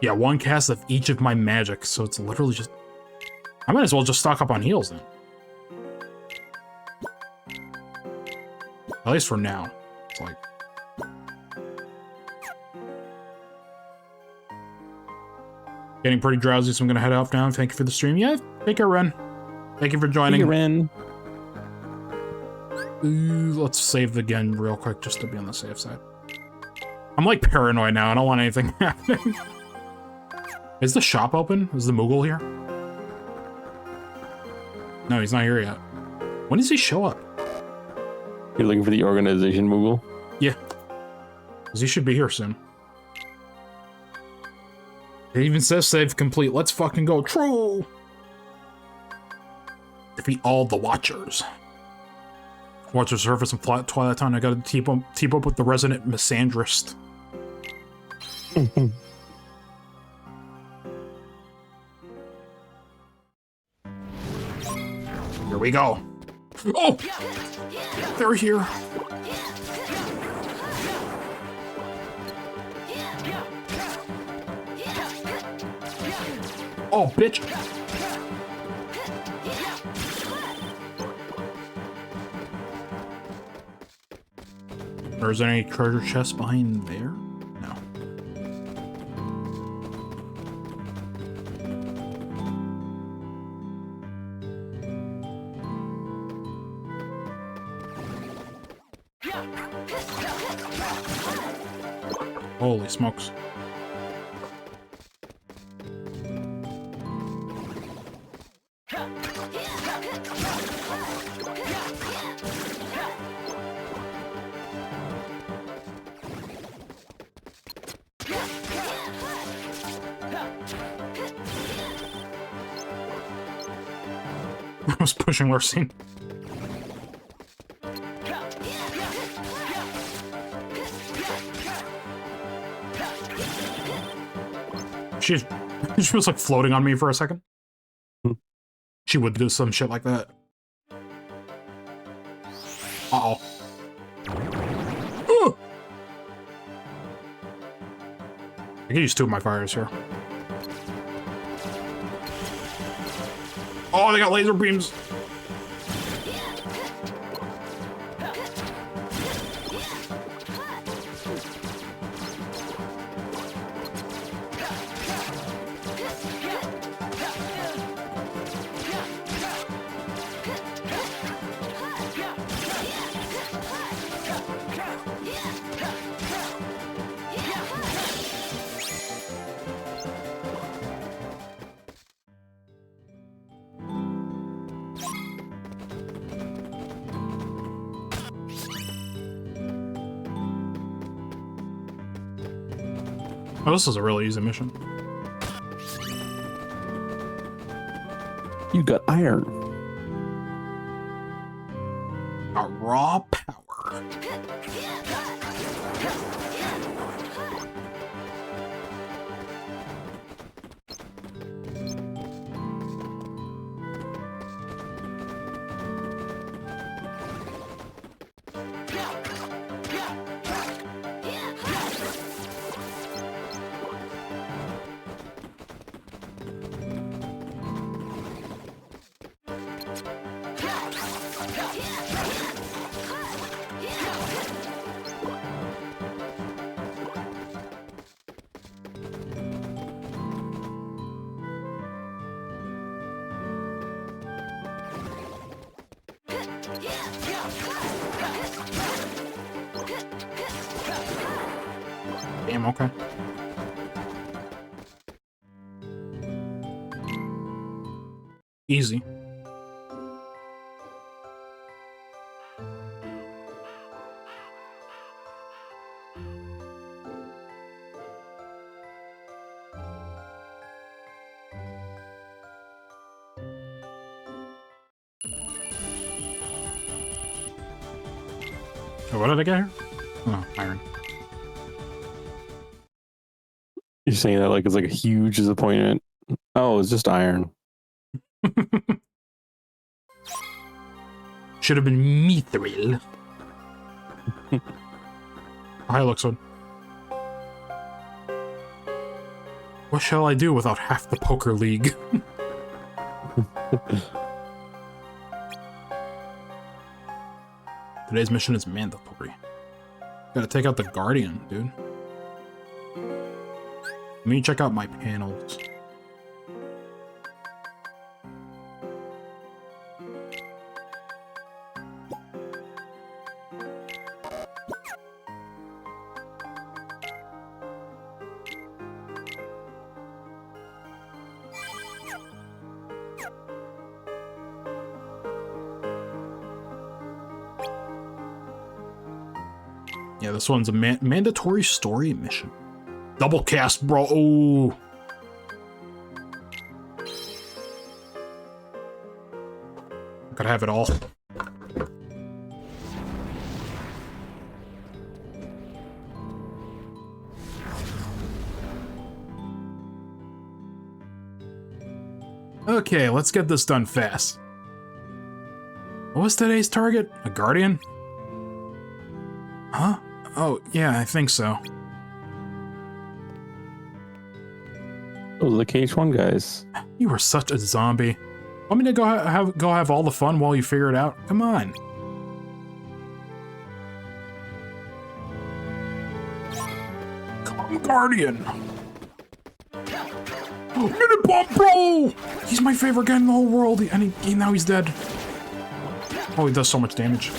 Yeah, one cast of each of my magic, so it's literally just... I might as well just stock up on heals then. At least for now. It's like... Getting pretty drowsy, so I'm gonna head off now. Thank you for the stream. Yeah, take care, Ren. Thank you for joining. Hey, Ren. Let's save again real quick, just to be on the safe side. I'm like paranoid now. I don't want anything happening. Is the shop open? Is the Moogle here? No, he's not here yet. When does he show up? You're looking for the organization, Moogle? Yeah. Because he should be here soon. It even says save complete. Let's fucking go. True! Defeat all the Watchers. Watcher surface and flat Twilight Town. I gotta team up with the resident misandrist. Here we go. Oh! They're here. Oh, bitch. Or is there any treasure chest behind there? No. Holy smokes. I was pushing Larcene. She was like floating on me for a second. She would do some shit like that. Uh-oh. I can use 2 of my fires here. Oh, they got laser beams. Oh, this is a really easy mission. You got iron. A raw power. Damn, okay. Easy. So what did I get here? Oh, iron. You're saying that like it's like a huge disappointment. Oh, it's just iron. Should have been mithril. Hi, Luxord. What shall I do without half the poker league? Today's mission is mandatory. Gotta take out the Guardian, dude. Let me check out my panels. Yeah, this one's a mandatory story mission. Double cast, bro. Oh. Gotta have it all. Okay, let's get this done fast. What was today's target? A Guardian? Huh? Oh, yeah, I think so. Those are the KH1 guys. You were such a zombie. Want me to go have all the fun while you figure it out? Come on. Come, Guardian. Oh, Minute Bomb, bro! He's my favorite guy in the whole world, and now he's dead. Oh, he does so much damage.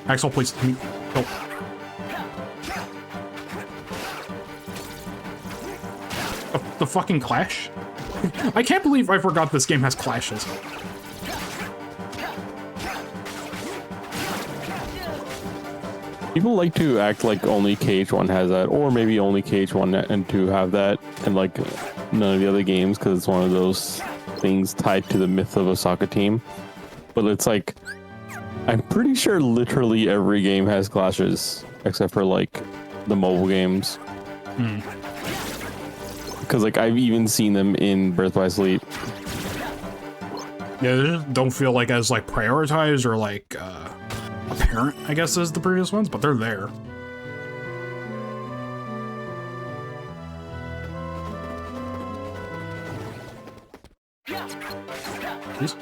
Axel, please, help. The fucking clash? I can't believe I forgot this game has clashes. People like to act like only KH1 has that, or maybe only KH1 and 2 have that, and like none of the other games, because it's one of those things tied to the myth of a soccer team. But it's like, I'm pretty sure literally every game has clashes, except for like the mobile games. Because like I've even seen them in Birth by Sleep. Yeah, they just don't feel like as like prioritized or like apparent, I guess, as the previous ones, but they're there. please.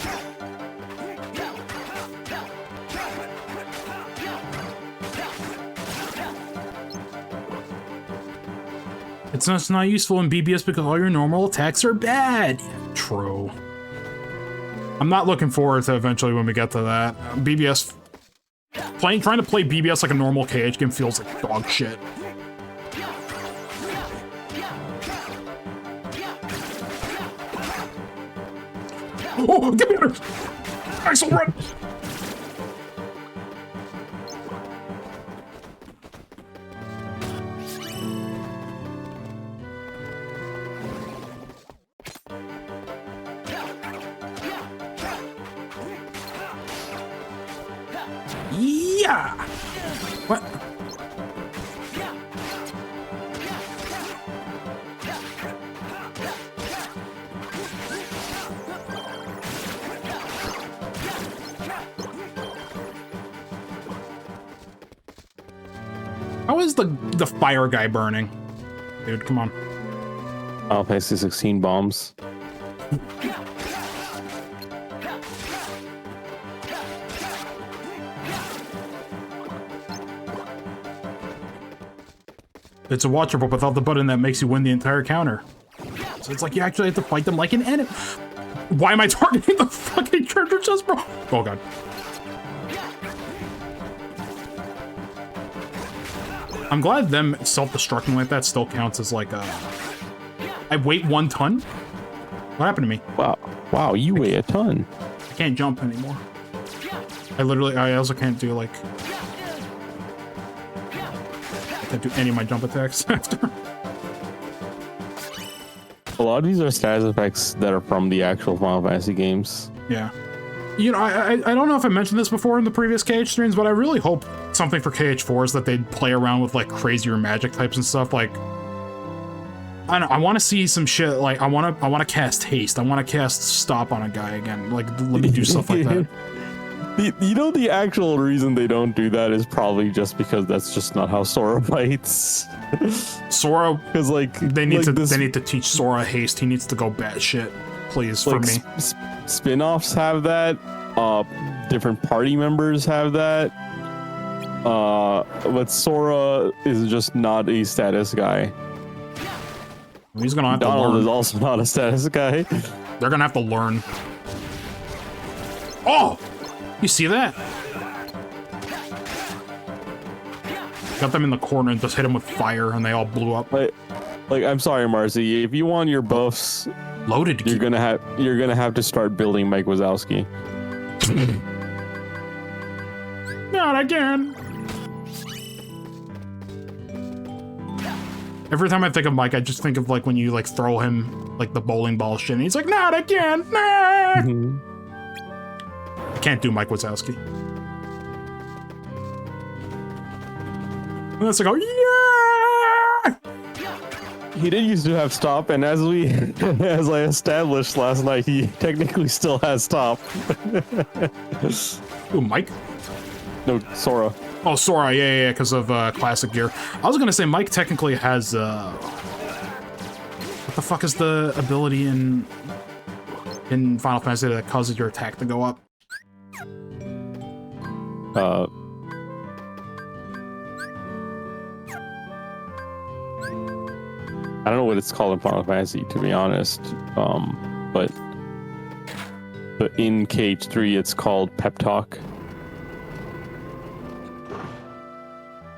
It's just not useful in BBS because all your normal attacks are bad. True. I'm not looking forward to eventually when we get to that. BBS... trying to play BBS like a normal KH game feels like dog shit. Oh, get me out of here! Axel, run! Yeah! What? How is the fire guy burning? Dude, come on. Final Fantasy 16 bombs. It's a watcher, but without the button that makes you win the entire counter. So it's like you actually have to fight them like an enemy. Why am I targeting the fucking treasure chest, bro? Oh god. I'm glad them self-destructing like that still counts as like a... I weight 1 ton? What happened to me? Wow, you weigh a ton. I can't jump anymore. I also can't do like... I can't do any of my jump attacks after. A lot of these are status effects that are from the actual Final Fantasy games. Yeah. You know, I don't know if I mentioned this before in the previous KH streams, but I really hope something for KH4 is that they'd play around with like crazier magic types and stuff. Like, I don't know, I want to see some shit. Like, I want to cast haste. I want to cast stop on a guy again. Like, let me do stuff like that. You know, the actual reason they don't do that is probably just because that's just not how Sora fights. Sora, because like they need to teach Sora haste. He needs to go batshit, please, for me. Spin-offs have that. Different party members have that. But Sora is just not a status guy. He's gonna have Donald to learn. is also not a status guy. They're gonna have to learn. Oh, you see that? Got them in the corner and just hit them with fire, and they all blew up. Like I'm sorry, Marcy. If you want your buffs loaded, you're gonna have to start building Mike Wazowski. Not again. Every time I think of Mike, I just think of like when you like throw him like the bowling ball shit, and he's like, "Not again!" Nah! I can't do Mike Wazowski. And that's like, oh yeah! He did used to have stop, and as I established last night, he technically still has stop. Ooh, Mike? No, Sora. Oh, Sora, yeah, because of classic gear. I was gonna say Mike technically has what the fuck is the ability in Final Fantasy that causes your attack to go up? I don't know what it's called in Final Fantasy, to be honest. But in KH3, it's called Pep Talk.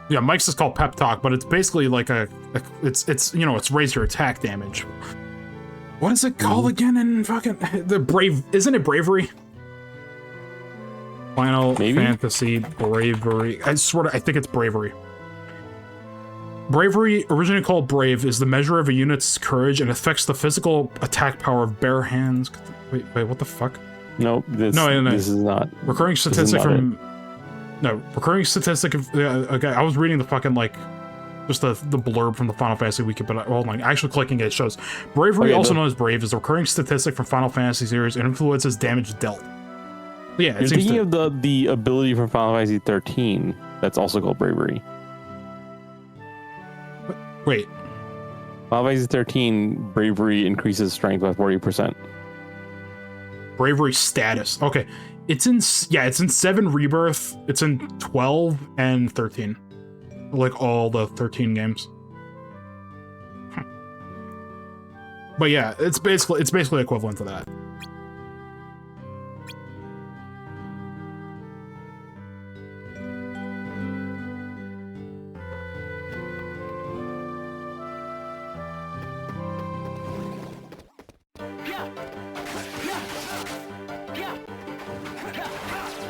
Yeah, Mike's is called Pep Talk, but it's basically like it's you know, it's raise your attack damage. What is it called again in fucking the Brave? Isn't it Bravery? Final Fantasy Bravery. I swear to, I think it's Bravery. Bravery, originally called Brave, is the measure of a unit's courage and affects the physical attack power of bare hands. Wait, what the fuck? Nope, this is not. Recurring statistic from... No, recurring statistic of... okay, I was reading the fucking, like, just the blurb from the Final Fantasy Wiki, but hold on, actually clicking it shows. Bravery, also known as Brave, is a recurring statistic from Final Fantasy series and influences damage dealt. Yeah, You're thinking of the ability from Final Fantasy 13 that's also called Bravery. Wait. Final Fantasy 13, Bravery increases strength by 40%. Bravery status. Okay. It's in 7 Rebirth. It's in 12 and 13. Like all the 13 games. But yeah, it's basically equivalent to that.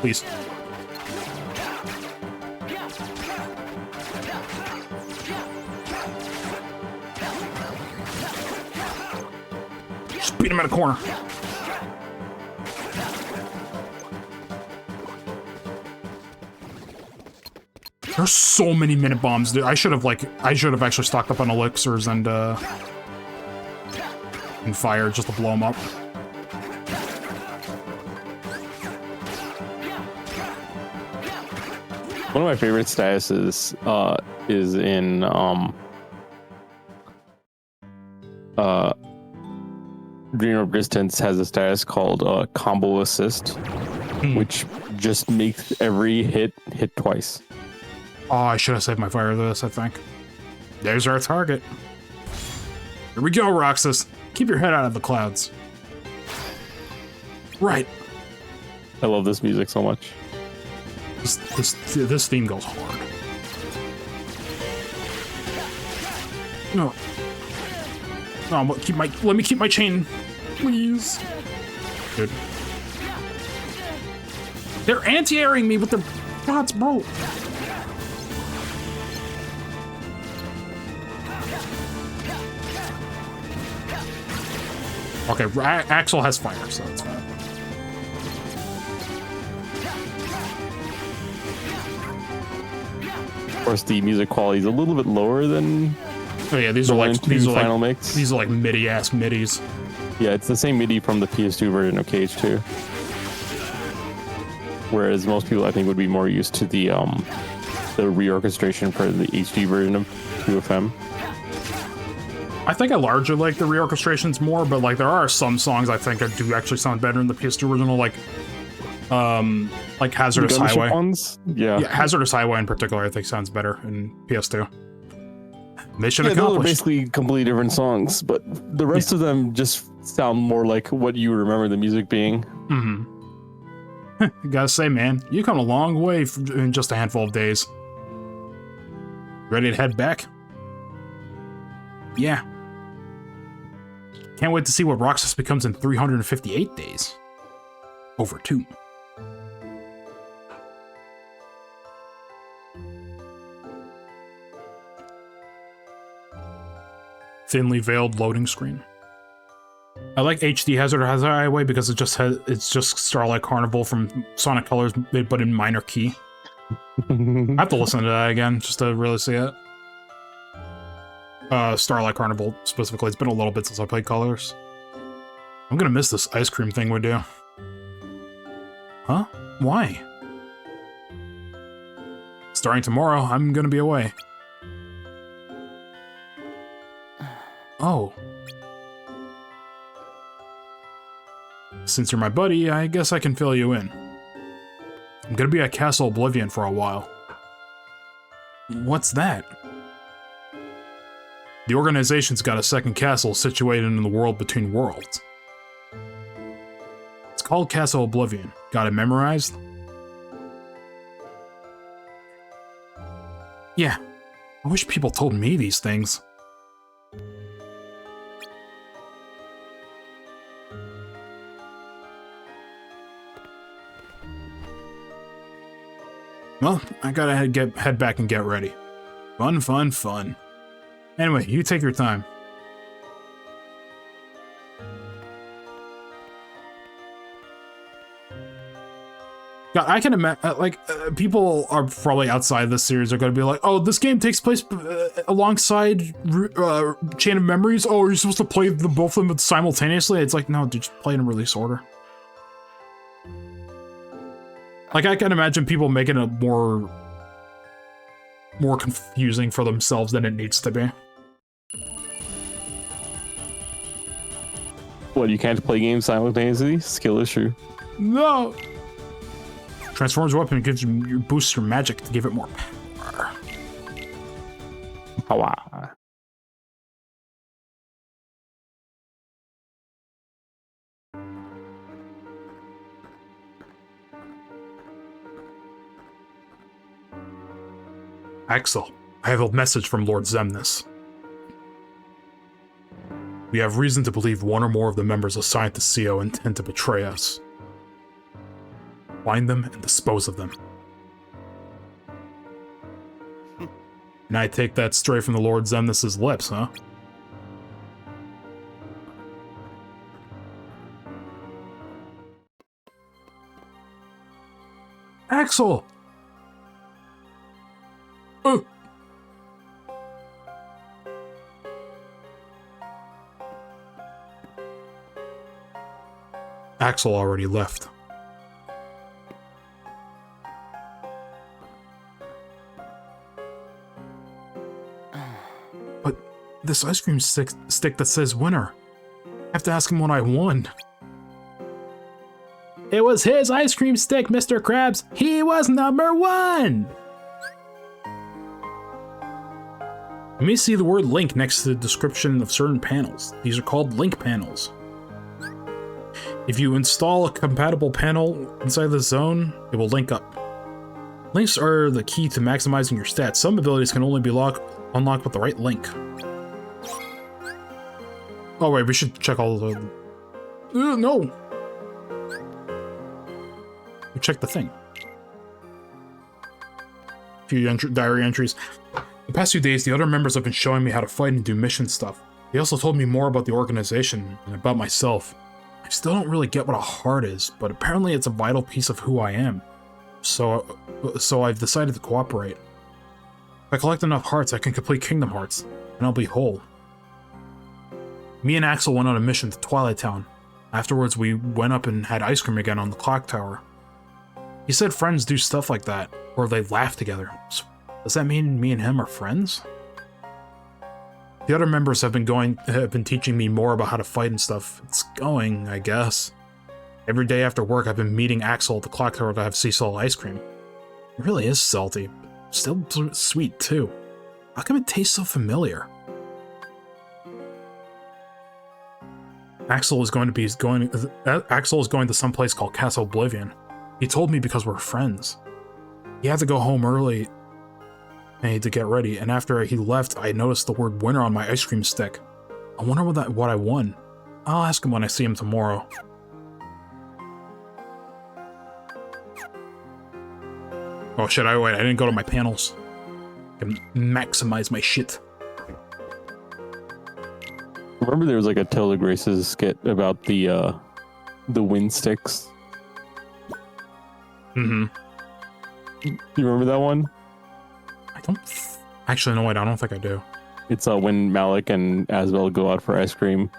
Please. Just beat him in a corner. There's so many minute bombs, dude. I should have actually stocked up on elixirs and fire just to blow them up. One of my favorite statuses is in Dream of Distance has a status called Combo Assist, which just makes every hit twice. Oh, I should have saved my fire for this, I think. There's our target. Here we go, Roxas. Keep your head out of the clouds. Right. I love this music so much. This theme goes hard. No. No, let me keep my chain, please. Dude. They're anti-airing me with their shots, bro. Okay, Axel has fire, so that's fine. Of course, the music quality is a little bit lower than. Oh yeah, these are like MIDI ass midis. Yeah, it's the same MIDI from the PS2 version of KH2. Whereas most people, I think, would be more used to the reorchestration for the HD version of 2FM. I think I largely like the reorchestrations more, but like there are some songs I think that do actually sound better in the PS2 original, like Hazardous Highway. Ones? Yeah, Hazardous Highway in particular I think sounds better in PS2. Mission those are accomplished. basically completely different songs, but the rest of them just sound more like what you remember the music being. Mm-hmm. Gotta say, man, you come a long way in just a handful of days. Ready to head back? Yeah. Can't wait to see what Roxas becomes in 358 days. Over 2. Thinly veiled loading screen. I like HD Hazardous Highway because it's just Starlight Carnival from Sonic Colors, but in minor key. I have to listen to that again just to really see it. Starlight Carnival specifically. It's been a little bit since I played Colors. I'm gonna miss this ice cream thing we do. Huh? Why? Starting tomorrow, I'm gonna be away. Oh. Since you're my buddy, I guess I can fill you in. I'm gonna be at Castle Oblivion for a while. What's that? The organization's got a second castle situated in the world between worlds. It's called Castle Oblivion. Got it memorized? Yeah. I wish people told me these things. Well, I gotta head back and get ready. Fun, fun, fun. Anyway, you take your time. God, I can imagine, people are probably outside this series are going to be like, oh, this game takes place alongside Chain of Memories? Oh, are you supposed to play both of them simultaneously? It's like, no, dude, just play in release order. Like, I can imagine people making it more confusing for themselves than it needs to be. What, you can't play games simultaneously? Skill issue. No! Transforms weapon gives you boosts your magic to give it more power. Power. Axel, I have a message from Lord Xemnas. We have reason to believe one or more of the members assigned to CO intend to betray us. Find them and dispose of them. And I take that straight from the Lord Xemnas' lips, huh? Axel! Oh! Axel already left. But this ice cream stick that says winner. I have to ask him what I won. It was his ice cream stick, Mr. Krabs. He was number 1! You may see the word link next to the description of certain panels. These are called link panels. If you install a compatible panel inside the zone, it will link up. Links are the key to maximizing your stats. Some abilities can only be unlocked with the right link. Oh wait, we should check all the... no! We checked the thing. A few diary entries. The past few days, the other members have been showing me how to fight and do mission stuff. They also told me more about the organization and about myself. I still don't really get what a heart is, but apparently it's a vital piece of who I am. So I've decided to cooperate. If I collect enough hearts, I can complete Kingdom Hearts, and I'll be whole. Me and Axel went on a mission to Twilight Town. Afterwards, we went up and had ice cream again on the clock tower. He said friends do stuff like that, or they laugh together. So does that mean me and him are friends? The other members have been teaching me more about how to fight and stuff. It's going, I guess. Every day after work, I've been meeting Axel at the clock tower to have sea salt ice cream. It really is salty. Still sweet, too. How come it tastes so familiar? Axel is going to some place called Castle Oblivion. He told me because we're friends. He had to go home early and to get ready, and after he left, I noticed the word winner on my ice cream stick. I wonder what I won. I'll ask him when I see him tomorrow. Oh shit, I didn't go to my panels. I can maximize my shit. Remember there was like a Tilda Grace's skit about the wind sticks? Mm-hmm. You remember that one? I don't... Actually, no, I don't think I do. It's when Malik and Asbel go out for ice cream.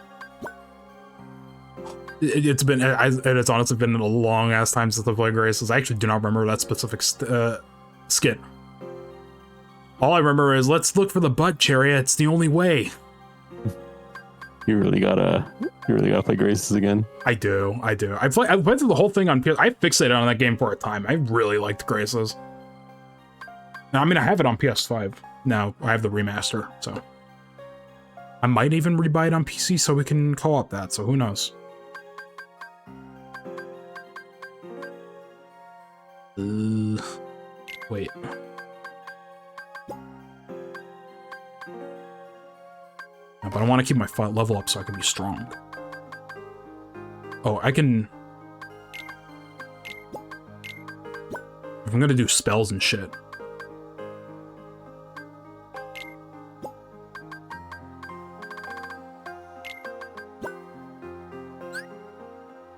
It's honestly been a long-ass time since I played Graces. I actually do not remember that specific skit. All I remember is, let's look for the butt, Chariot. It's the only way. You really gotta play Graces again. I do. I went through the whole thing on PS. I fixated on that game for a time. I really liked Graces. Now, I mean, I have it on PS5. Now, I have the remaster, so. I might even rebuy it on PC so we can co-op that, so who knows. Wait. No, but I want to keep my level up so I can be strong. Oh, I can... If I'm gonna do spells and shit.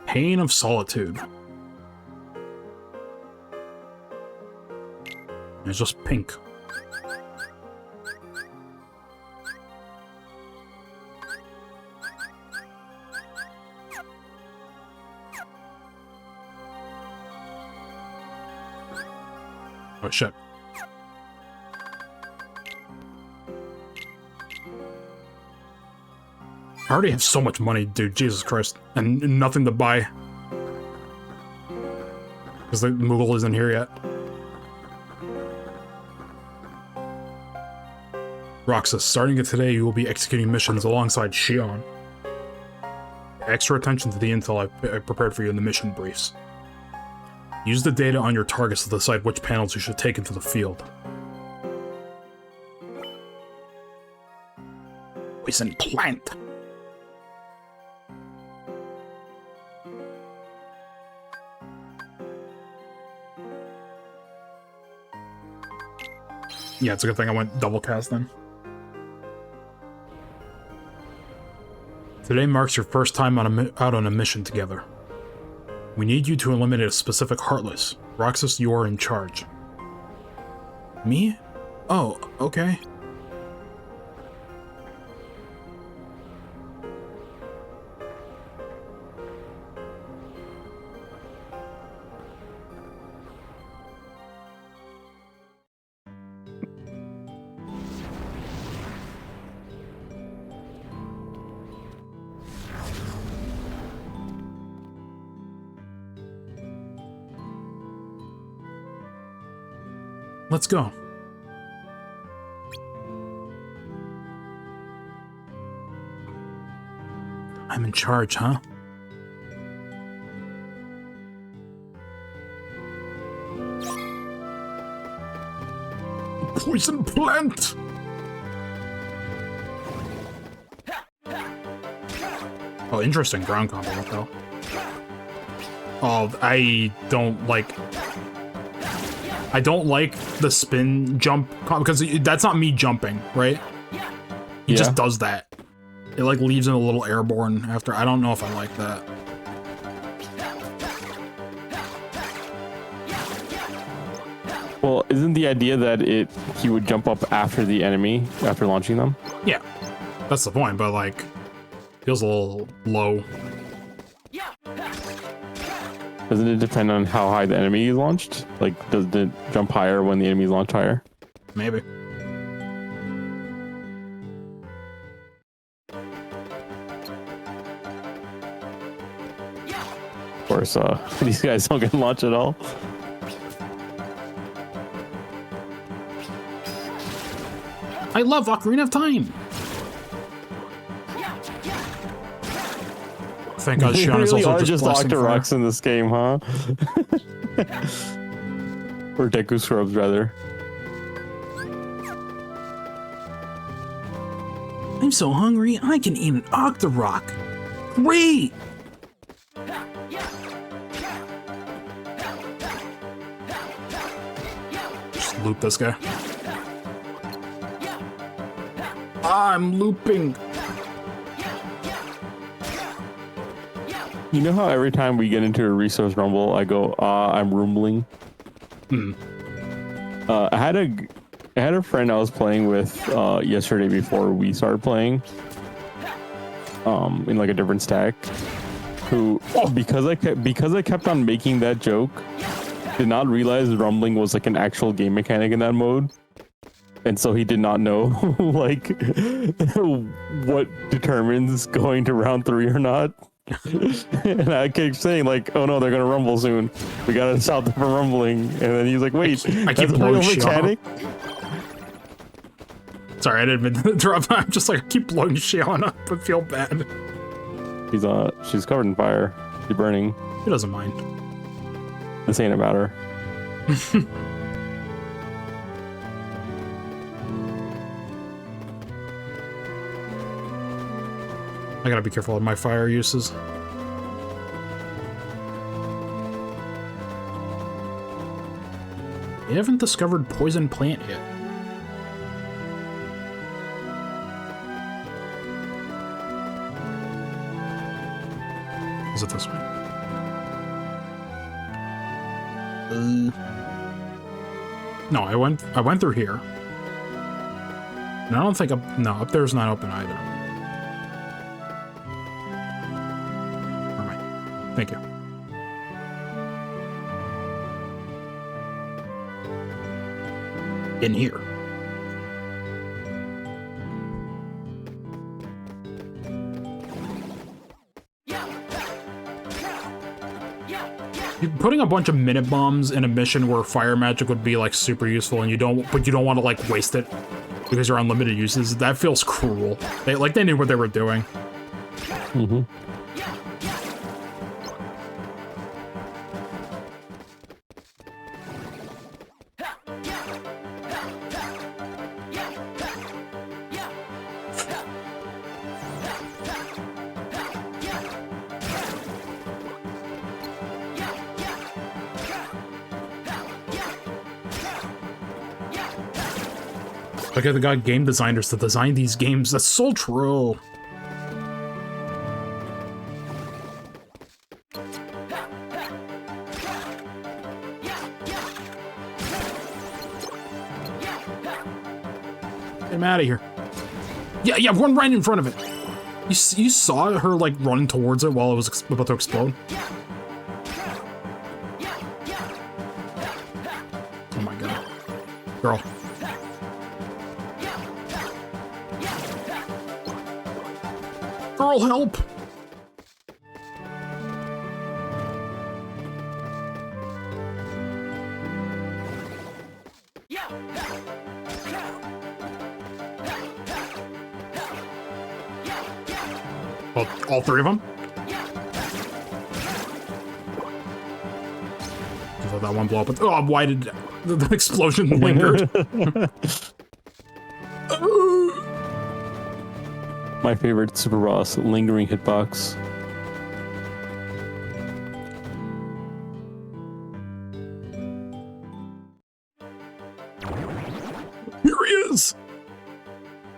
Pain of Solitude. It's just pink. Oh shit. I already have so much money, dude. Jesus Christ. And nothing to buy. Because the Moogle isn't here yet. Roxas, starting at today, you will be executing missions alongside Xion. Extra attention to the intel I prepared for you in the mission briefs. Use the data on your targets to decide which panels you should take into the field. Poison plant. Yeah, it's a good thing I went double cast then. Today marks your first time out on a mission together. We need you to eliminate a specific Heartless. Roxas, you are in charge. Me? Oh, okay. Let's go. I'm in charge, huh? Poison plant! Oh, interesting ground combat though. Oh, I don't like the spin jump because that's not me jumping, right? He just does that. It like leaves him a little airborne after. I don't know if I like that. Well, isn't the idea that he would jump up after the enemy after launching them? Yeah, that's the point. But like, feels a little low. Doesn't it depend on how high the enemy is launched? Like, does it jump higher when the enemy is launched higher? Maybe. Of course, these guys don't get launched at all. I love Ocarina of Time. Thank God Xion is really also are just blasting Octoroks fire. in this game, huh? Or Deku Scrubs, rather. I'm so hungry, I can eat an Octorok. Great! Just loop this guy. I'm looping. You know how every time we get into a resource rumble, I go, I'm rumbling? I had a friend I was playing with yesterday before we started playing, in like a different stack, who because I kept on making that joke, did not realize rumbling was like an actual game mechanic in that mode. And so he did not know like what determines going to round 3 or not. And I kept saying like, oh no, they're gonna rumble soon. We gotta stop them from rumbling. And then he's like, wait, I keep that's a real blowing mechanic? Sorry, I didn't mean to interrupt. I'm just like, I keep blowing Xion up, but feel bad. She's covered in fire. She's burning. He doesn't mind. This ain't about her. I gotta be careful of my fire uses. They haven't discovered poison plant yet. Is it this way? No, I went through here. And I don't think up there's not open either. Thank you. In here. Putting a bunch of minute bombs in a mission where fire magic would be like super useful, and you don't want to like waste it because you're on limited uses. That feels cruel. They knew what they were doing. Mm-hmm. Okay, they got game designers to design these games. That's so true. Get him out of here. Yeah, run right in front of it. You saw her, like, running towards it while it was about to explode? Oh my god. Girl. Girl, help! All three of them? Just let that one blow up. Oh, why did the explosion lingered? My favorite Super Boss, lingering hitbox. Here he is!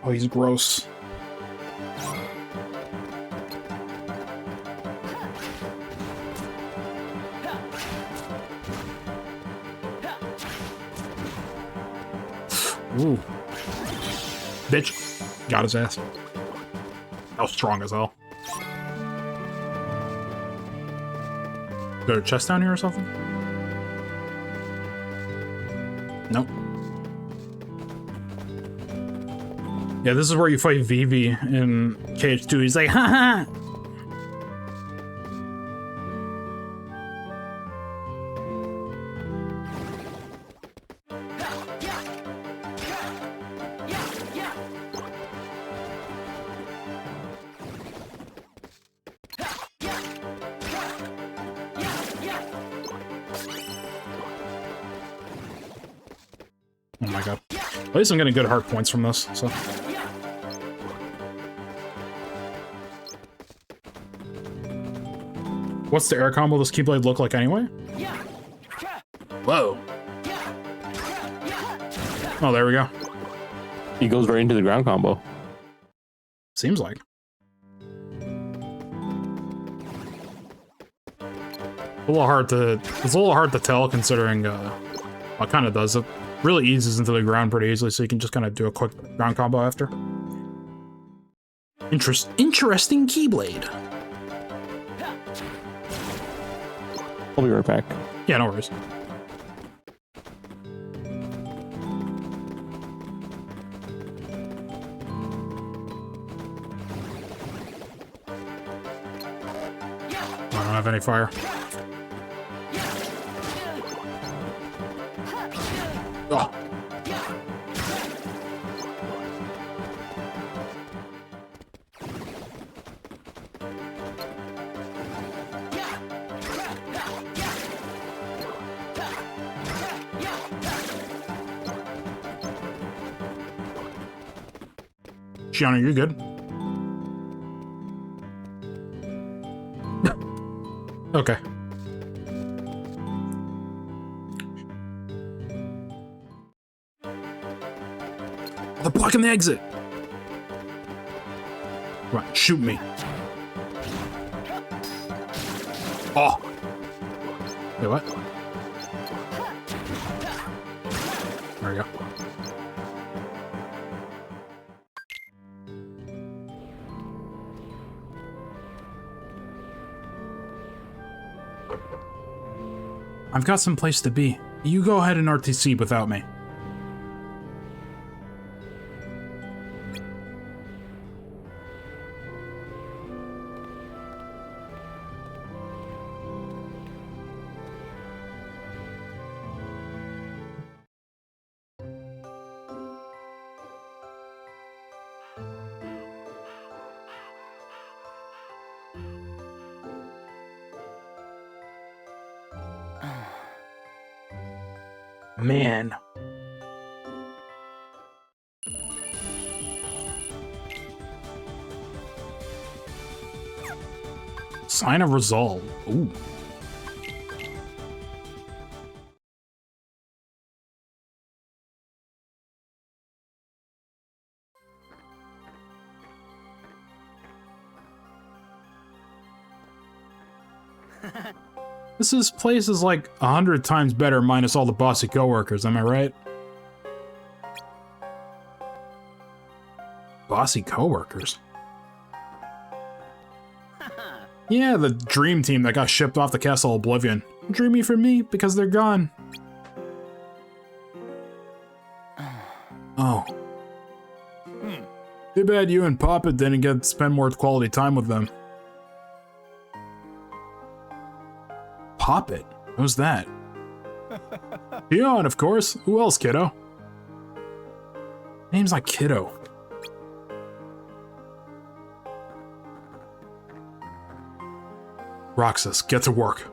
Oh, he's gross. Ooh. Bitch. Got his ass. That was strong as hell. Is there a chest down here or something? Nope. Yeah, this is where you fight Vivi in KH2. He's like, haha! Oh my god. At least I'm getting good heart points from this, so. What's the air combo this Keyblade look like anyway? Whoa. Oh, there we go. He goes right into the ground combo. Seems like. It's a little hard to tell considering what kind of does it. Really eases into the ground pretty easily, so you can just kind of do a quick ground combo after. Interesting Keyblade. I'll be right back. Yeah, no worries. I don't have any fire. Oh. Gianna, you good? Okay. They're blocking the exit. Right, shoot me. Oh. Wait, what? There we go. I've got some place to be. You go ahead and RTC without me. Man. Sign of Resolve. Ooh. This place is like 100 times better minus all the bossy coworkers, am I right? Bossy coworkers? Yeah, the dream team that got shipped off the Castle Oblivion. Dreamy for me because they're gone. Oh. Too bad you and Papa didn't get to spend more quality time with them. Poppet? Who's that? Leon, of course. Who else, kiddo? Name's like Kiddo. Roxas, get to work.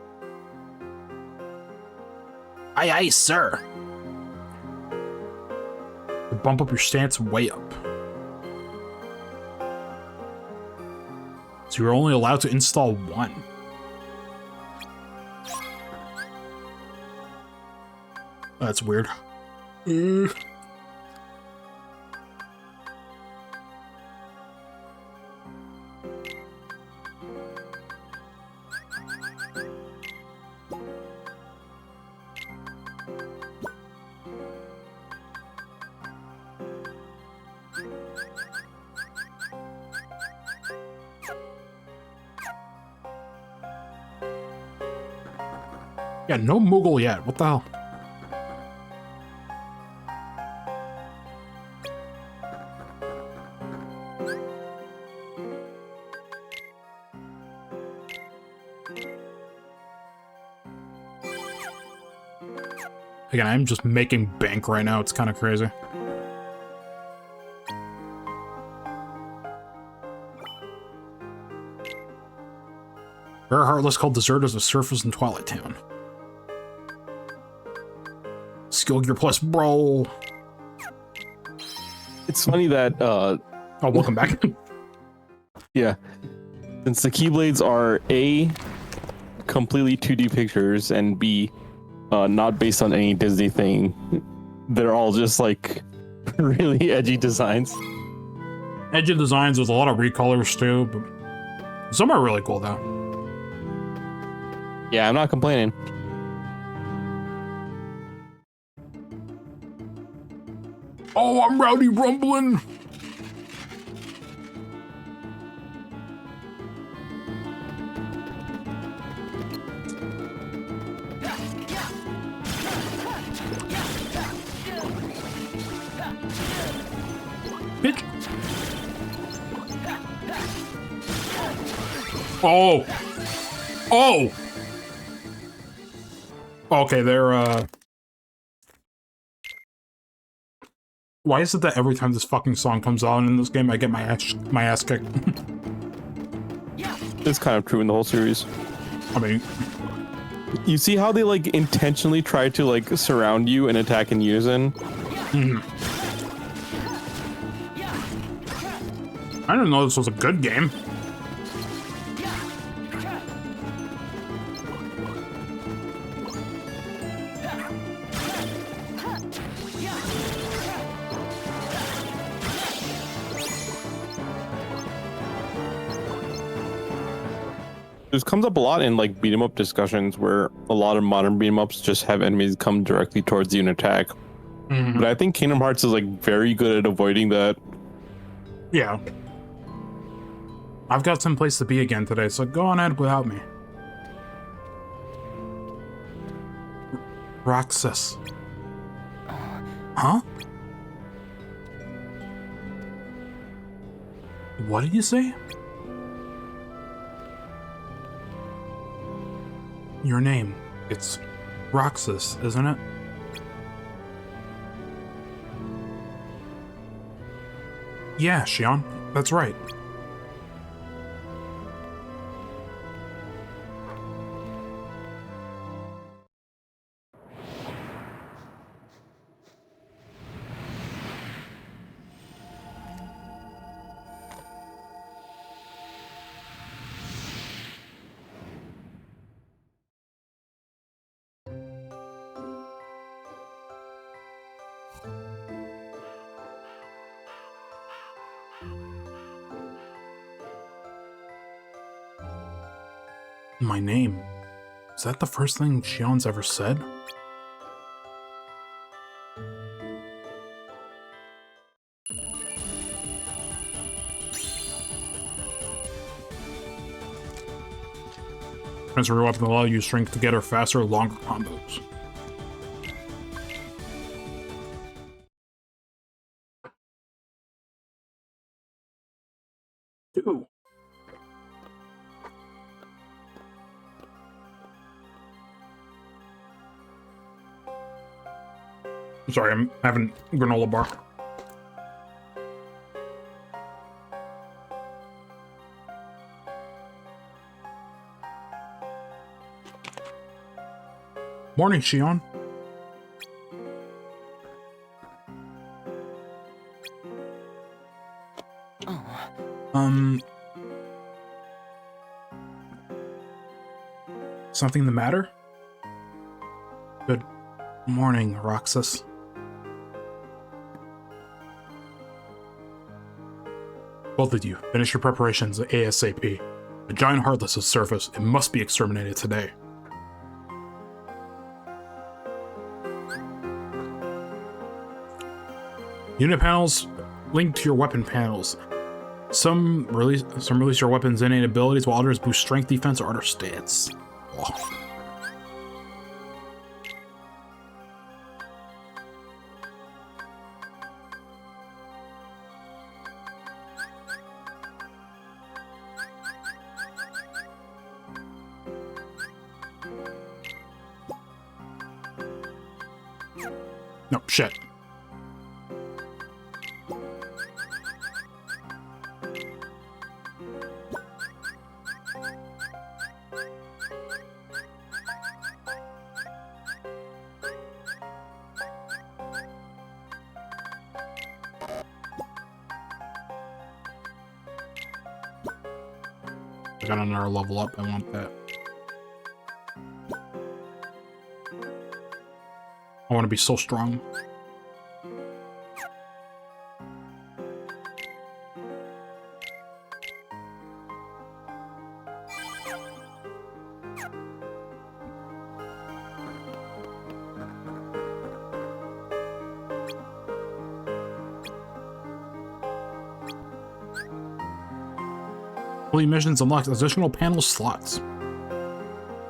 Aye, aye, sir. Bump up your stance way up. So you're only allowed to install one. That's weird. Yeah, no Moogle yet. What the hell? Again, I'm just making bank right now. It's kind of crazy. Rare Heartless called deserters of surface in Twilight Town. Skill Gear Plus, bro. It's funny that Oh, welcome back. yeah, since the Keyblades are A, completely 2D pictures, and B, not based on any Disney thing, they're all just like really edgy designs. Edgy designs with a lot of recolors too, but some are really cool though. Yeah, I'm not complaining. Oh, I'm Rowdy Rumblin'! Bitch! Oh! Oh! Okay, they're, Why is it that every time this fucking song comes on in this game, I get my ass kicked? It's kind of true in the whole series. I mean, You see how they like intentionally try to like surround you and attack in unison? I didn't know this was a good game. This comes up a lot in like beat 'em up discussions where a lot of modern beat 'em ups just have enemies come directly towards you and attack. But I think Kingdom Hearts is like very good at avoiding that. Yeah. I've got some place to be again today, so go on ahead without me. Roxas. Huh? What did you say? Your name. It's Roxas, isn't it? Yeah, Xion. That's right. My name. Is that the first thing Shion's ever said? Transfer weapon will allow you strength to get her faster, longer combos. Two. I'm sorry, I'm having granola bar. Morning, Shion. Something the matter? Good morning, Roxas. Both of you, finish your preparations ASAP. A giant heartless has surfaced. It must be exterminated today. Unit panels linked to your weapon panels. Some release your weapon's innate abilities, while others boost strength, defense, or other stats. Oh. No, shit. I got another level up. I want that. I want to be so strong. Fully missions unlock additional panel slots.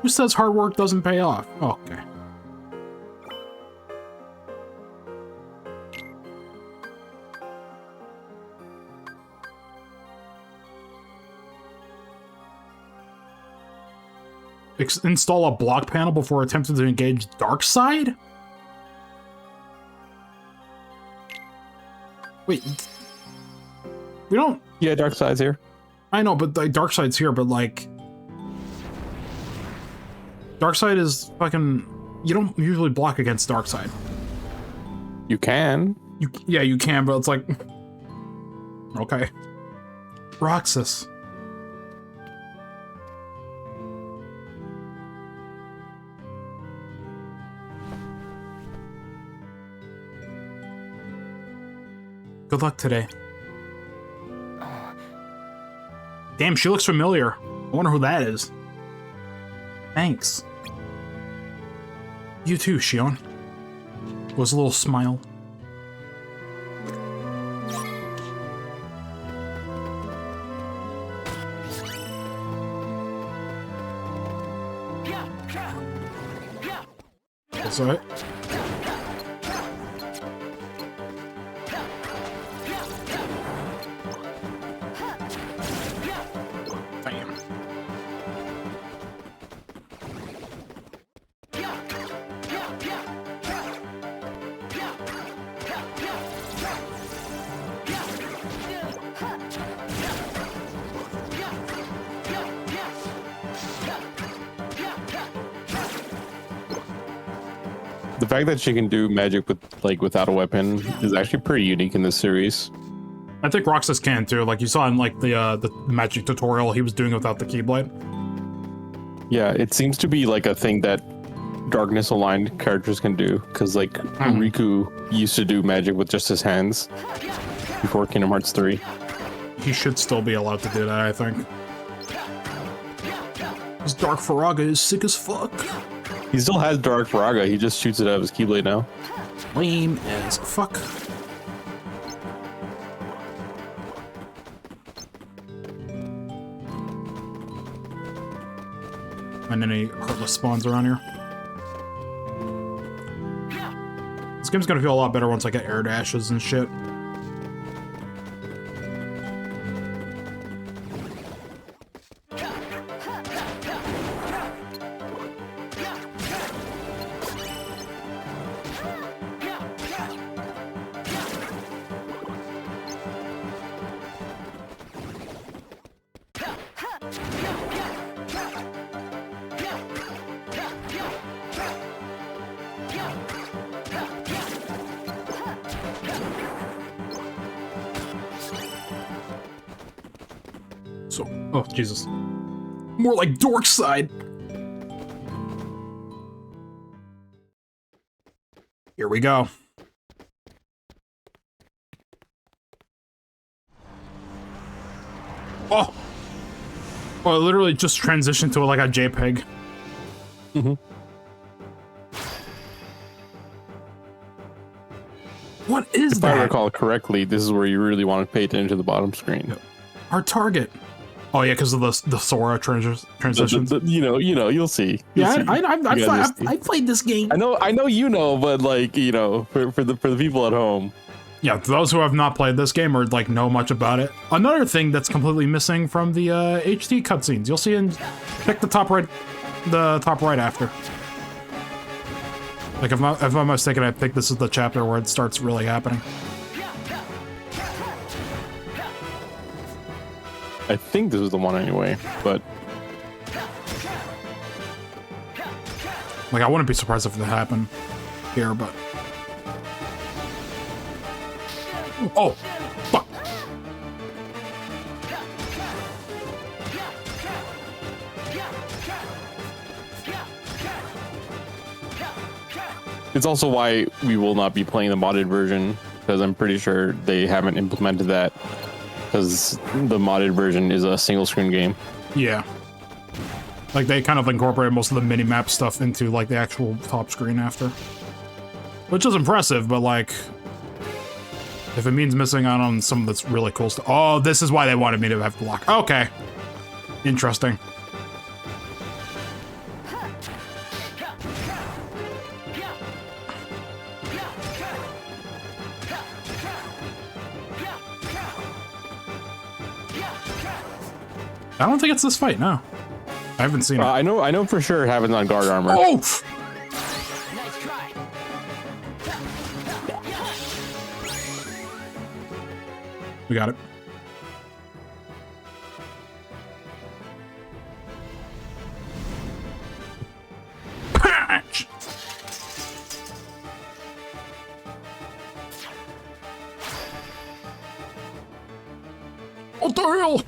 Who says hard work doesn't pay off? Oh, okay. Install a block panel before attempting to engage Darkseid? Wait. We don't... Yeah, Darkseid's here. I know, but like, Darkseid's here, but like... Darkseid is fucking... You don't usually block against Darkseid. You can. Yeah, you can, but it's like... Okay. Roxas. Good luck today. Damn, she looks familiar. I wonder who that is. Thanks. You too, Shion. Was a little smile. That's all right. The fact that she can do magic with without a weapon is actually pretty unique in this series. I think Roxas can too. Like you saw in like the magic tutorial, he was doing it without the Keyblade. Yeah, it seems to be like a thing that darkness aligned characters can do, because like Riku used to do magic with just his hands before Kingdom Hearts 3. He should still be allowed to do that, I think. This Dark Faraga is sick as fuck. He still has Dark Faraga. He just shoots it out of his Keyblade now. Lame as fuck. And any Heartless spawns around here. This game's gonna feel a lot better once I get air dashes and shit. So, oh Jesus, more like Dork Side. Here we go. Oh, I literally just transitioned to like a JPEG. Mm-hmm. What is If I that? recall correctly, this is where you really want to pay attention to the bottom screen. Our target. Oh yeah, because of the Sora transitions. You'll see. You'll see. I played this game. I know you know, but like for the people at home. Yeah, those who have not played this game or like know much about it. Another thing that's completely missing from the HD cutscenes. You'll see in pick the top right after. Like if I'm mistaken, I think this is the chapter where it starts really happening. I think this is the one anyway, but like I wouldn't be surprised if that happened here, but oh fuck. it's also why we will not be playing the modded version, because I'm pretty sure they haven't implemented that, because the modded version is a single screen game. Yeah. Like they kind of incorporate most of the mini-map stuff into like the actual top screen after. Which is impressive, but like if it means missing out on some that's really cool stuff. Oh, this is why they wanted me to have block. Okay. Interesting. I don't think it's this fight, no. I haven't seen it. I know for sure it happens on guard armor. Oh! Nice try. We got it. Patch! What the hell?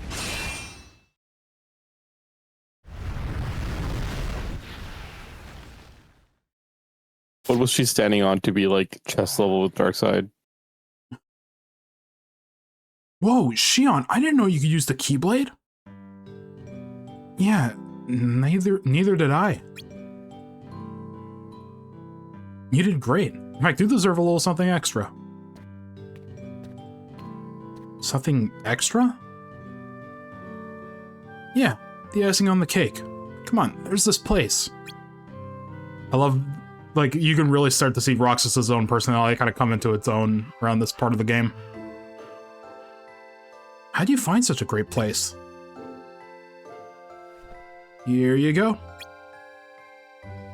What was she standing on to be like chest level with Darkseid? Whoa, Shion, I didn't know you could use the Keyblade. Yeah, neither did I. You did great. In fact, you deserve a little something extra. Something extra? Yeah, the icing on the cake. Come on, there's this place. I love, like, you can really start to see Roxas's own personality kind of come into its own around this part of the game. How'd you find such a great place? Here you go.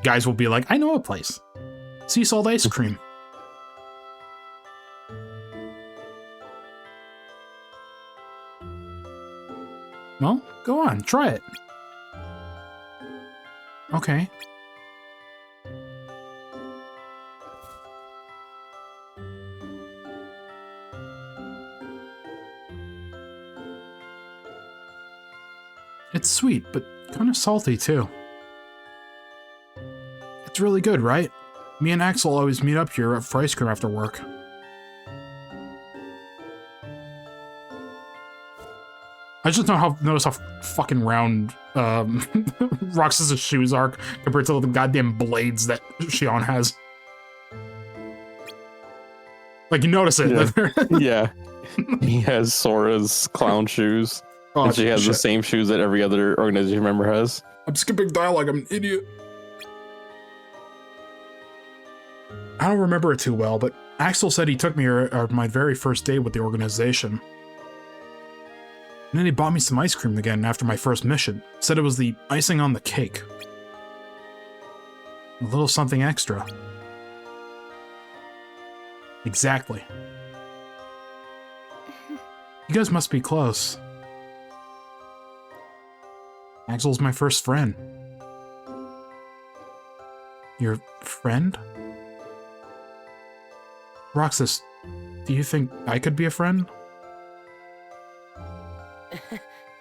Guys will be like, I know a place. Sea salt ice cream. Well, go on, try it. Okay. It's sweet, but kind of salty too. It's really good, right? Me and Axel always meet up here for ice cream after work. I just notice how fucking round Roxas' shoes are compared to the goddamn blades that Xion has. Like, you notice it. Yeah. He has Sora's clown shoes. Oh, and she has the shit. same shoes that every other organization member has. I'm skipping dialogue, I'm an idiot. I don't remember it too well, but Axel said he took me on my very first date with the organization. And then he bought me some ice cream again after my first mission. Said it was the icing on the cake. A little something extra. Exactly. You guys must be close. Axel's my first friend. Your friend? Roxas, do you think I could be a friend?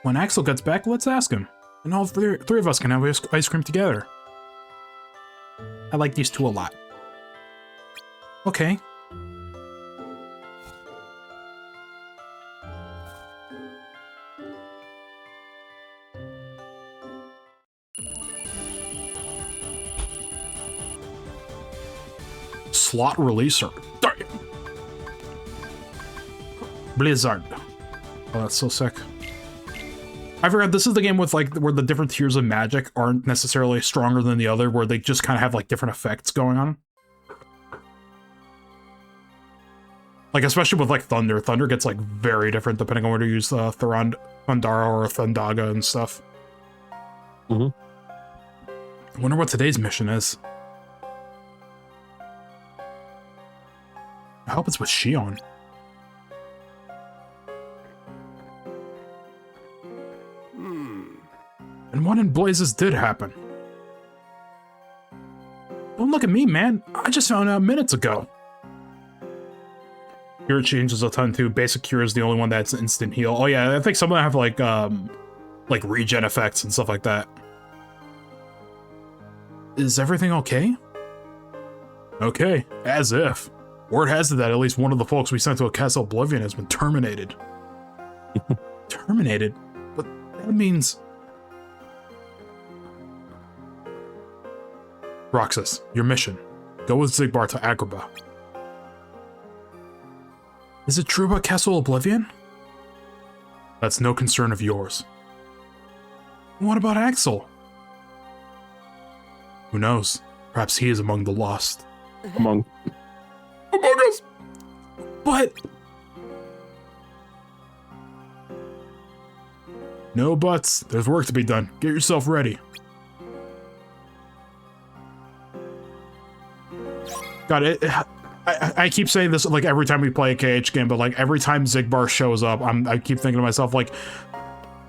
When Axel gets back, let's ask him. And all three of us can have ice cream together. I like these two a lot. Okay. Slot releaser. Blizzard. Oh, that's so sick. I forgot this is the game with like where the different tiers of magic aren't necessarily stronger than the other, where they just kind of have like different effects going on. Like especially with like Thunder. Thunder gets like very different depending on whether you use Thundara or Thundaga and stuff. Mm-hmm. I wonder what today's mission is. I hope it's with Xion. And what in blazes did happen? Don't look at me, man. I just found out minutes ago. Cure changes a ton too. Basic Cure is the only one that's instant heal. Oh yeah, I think some of them have like regen effects and stuff like that. Is everything okay? Okay, as if. Word has it that at least one of the folks we sent to a Castle Oblivion has been terminated. Terminated? But that means... Roxas, your mission. Go with Xigbar to Agrabah. Is it true about Castle Oblivion? That's no concern of yours. What about Axel? Who knows? Perhaps he is among the lost. Among us! But... No buts. There's work to be done. Get yourself ready. God, I keep saying this like every time we play a KH game, but like every time Xigbar shows up, I keep thinking to myself like,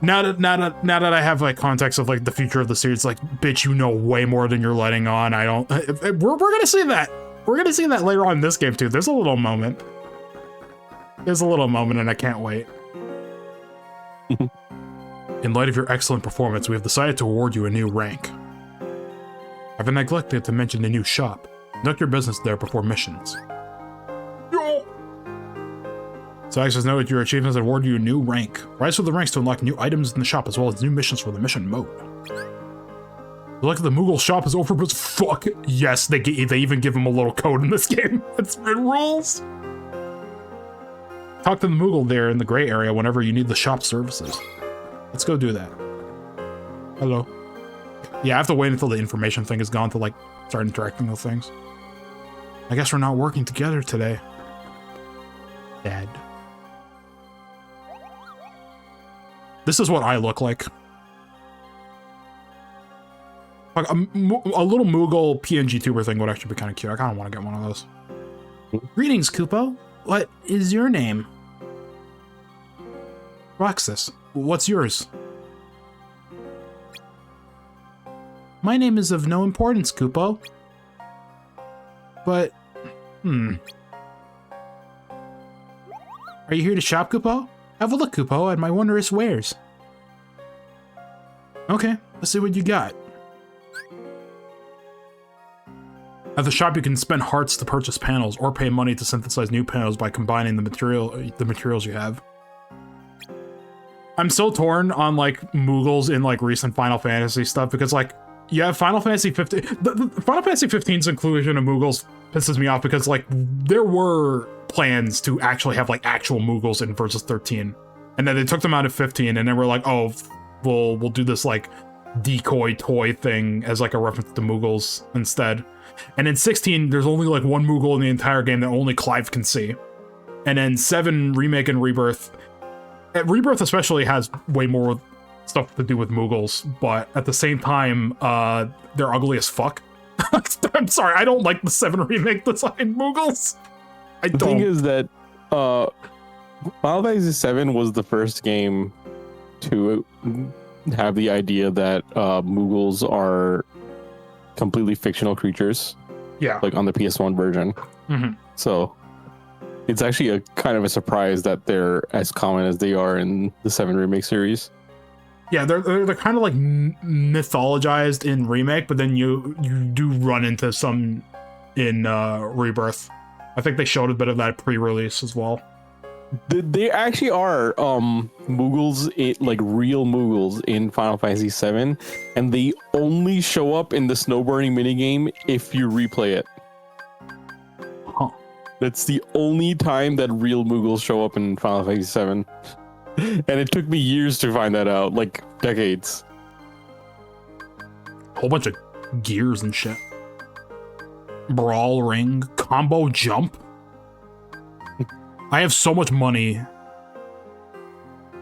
now that I have like context of like the future of the series, like, bitch, you know way more than you're letting on. I don't. We're gonna see that. We're gonna see that later on in this game too. There's a little moment. There's a little moment, and I can't wait. In light of your excellent performance, we have decided to award you a new rank. I've neglected to mention the new shop. Conduct your business there before missions. No. So Axis noted your achievements and award you a new rank. Rise through the ranks to unlock new items in the shop as well as new missions for the mission mode. The luck of the Moogle shop is over, but fuck. Yes, they even give him a little code in this game. It rules. Talk to the Moogle there in the gray area whenever you need the shop services. Let's go do that. Hello. Yeah, I have to wait until the information thing is gone to like start interacting with things. I guess we're not working together today. Dad. This is what I look like. Like a little Moogle PNG tuber thing would actually be kind of cute. I kind of want to get one of those. Greetings, Kupo. What is your name? Roxas. What's yours? My name is of no importance, Kupo. But, Are you here to shop, Kupo? Have a look, Kupo, at my wondrous wares. Okay, let's see what you got. At the shop, you can spend hearts to purchase panels, or pay money to synthesize new panels by combining the materials you have. I'm so torn on like Moogles in like recent Final Fantasy stuff because like you have Final Fantasy 15. The Final Fantasy 15's inclusion of Moogles pisses me off because like there were plans to actually have like actual Moogles in Versus 13, and then they took them out of 15, and then we're like, oh, we'll do this like decoy toy thing as like a reference to Moogles instead. And in 16, there's only like one Moogle in the entire game that only Clive can see. And then 7 Remake and Rebirth. Rebirth especially has way more stuff to do with Moogles, but at the same time, they're ugly as fuck. I'm sorry, I don't like the 7 Remake design Moogles. I The don't. thing is that Final Fantasy VII was the first game to have the idea that Moogles are completely fictional creatures, Yeah. like on the PS1 version. Mhm. So it's actually a kind of a surprise that they're as common as they are in the 7 Remake series. Yeah, they're kind of like mythologized in Remake, but then you do run into some in Rebirth. I think they showed a bit of that pre-release as well. They actually are Moogles, like real Moogles in Final Fantasy VII, and they only show up in the snowboarding minigame if you replay it. Huh. That's the only time that real Moogles show up in Final Fantasy VII. And it took me years to find that out, like decades. Whole bunch of gears and shit. Brawl ring, combo jump. I have so much money.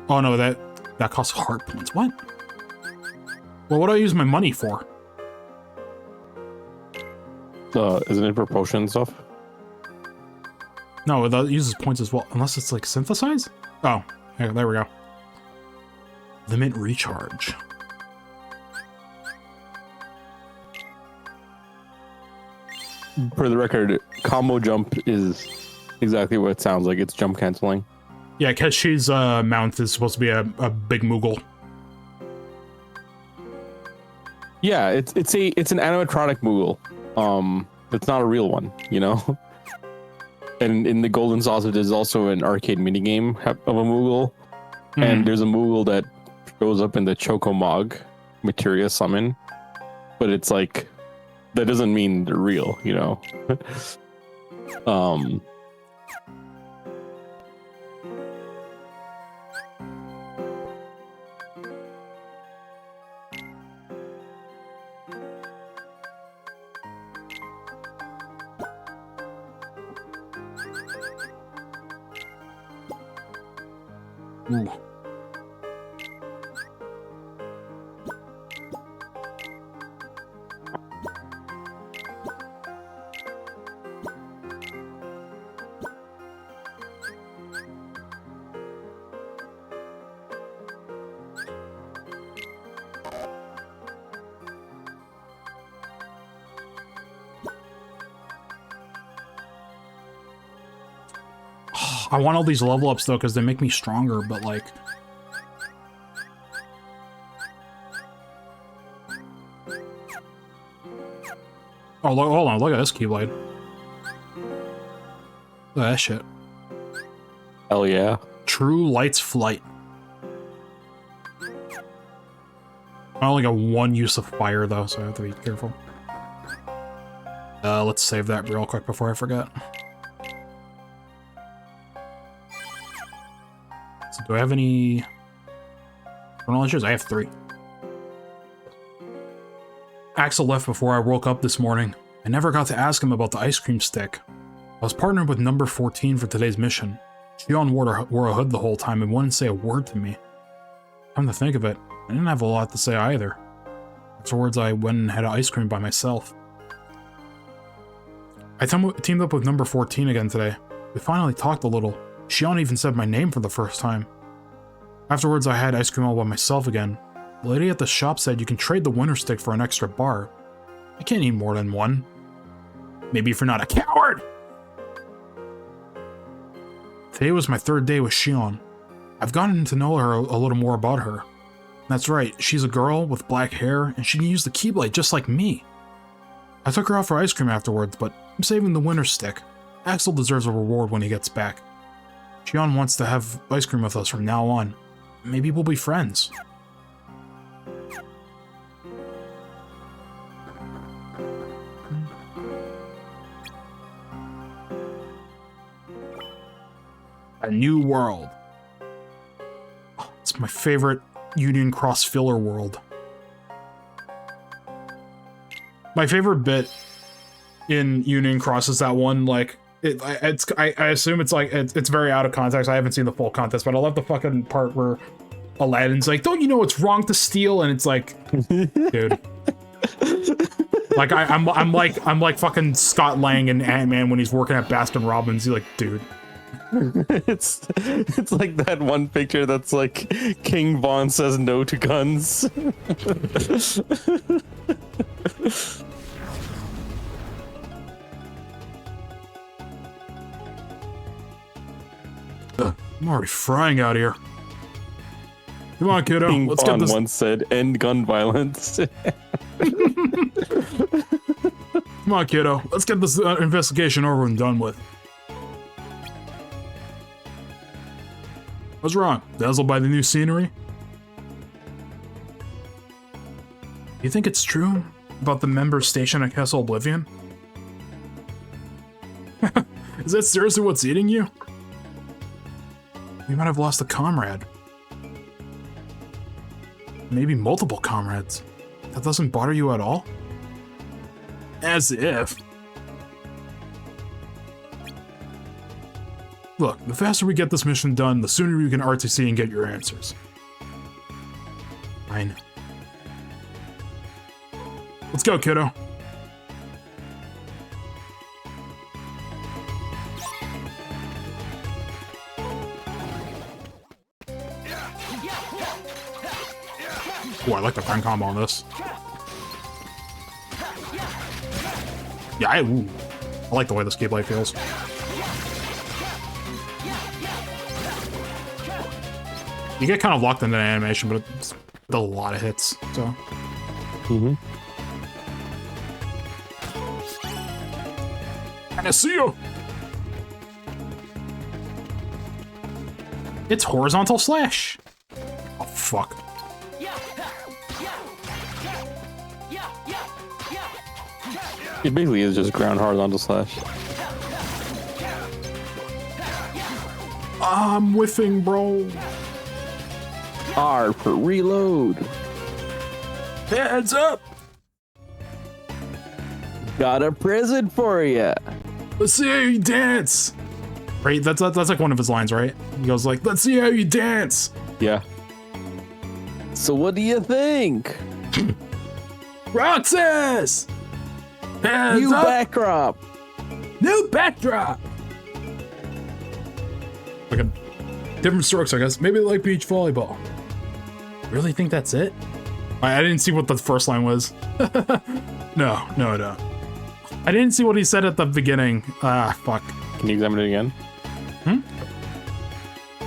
Oh no, that costs heart points. What? Well, what do I use my money for? Isn't it for potion stuff? No, that uses points as well, unless it's like synthesize? Oh, yeah, there we go. Limit recharge. For the record, combo jump is exactly what it sounds like. It's jump canceling. Yeah, Keshi's mount is supposed to be a big Moogle. Yeah, it's an animatronic Moogle. It's not a real one, you know. And in the Golden Sausage, there's also an arcade minigame of a Moogle, and there's a Moogle that shows up in the Chocomog Materia summon, but it's like that doesn't mean they're real, you know. Ooh. I want all these level ups though, because they make me stronger, but like... Oh, look, hold on, look at this Keyblade. Look at that shit. Hell yeah. True Light's Flight. I only got one use of fire though, so I have to be careful. Let's save that real quick before I forget. So do I have any chronologies? I have 3. Axel left before I woke up this morning. I never got to ask him about the ice cream stick. I was partnered with number 14 for today's mission. Shion wore a hood the whole time and wouldn't say a word to me. Come to think of it, I didn't have a lot to say either. Afterwards, I went and had ice cream by myself. I teamed up with number 14 again today. We finally talked a little. Shion even said my name for the first time. Afterwards, I had ice cream all by myself again. The lady at the shop said you can trade the winter stick for an extra bar. I can't eat more than one. Maybe if you're not a coward! Today was my 3rd day with Shion. I've gotten to know her a little more about her. That's right, she's a girl with black hair, and she can use the Keyblade just like me. I took her out for ice cream afterwards, but I'm saving the winter stick. Axel deserves a reward when he gets back. Shion wants to have ice cream with us from now on. Maybe we'll be friends. A new world. Oh, it's my favorite Union Cross filler world. My favorite bit in Union Cross is that one, like, I assume it's like, it's very out of context. I haven't seen the full context, but I love the fucking part where Aladdin's like, don't you know it's wrong to steal? And it's like, dude. Like, I'm like fucking Scott Lang and Ant-Man when he's working at Baskin Robbins. He's like, dude. It's like that one picture that's like King Von says no to guns. I'm already frying out here. Come on, kiddo. King Let's Von get this. once said, "End gun violence." Come on, kiddo. Let's get this investigation over and done with. What's wrong? Dazzled by the new scenery? You think it's true about the member station at Castle Oblivion? Is that seriously what's eating you? You might have lost a comrade. Maybe multiple comrades. That doesn't bother you at all? As if. Look, the faster we get this mission done, the sooner you can RTC and get your answers. Fine. Let's go, kiddo. Ooh, I like the friend combo on this. Yeah, I like the way this gameplay feels. You get kind of locked into the animation, but it's a lot of hits, so. And I see you! It's horizontal slash! Oh, fuck. It basically is just ground horizontal slash. I'm whiffing, bro. R for reload. Heads up! Got a present for ya. Let's see how you dance! Right, that's like one of his lines, right? He goes like, let's see how you dance! Yeah. So what do you think? Roxas! Heads New up! backdrop. New backdrop! Like a different strokes, I guess. Maybe like beach volleyball. Really think that's it? I didn't see what the first line was. No. I didn't see what he said at the beginning. Ah, fuck. Can you examine it again?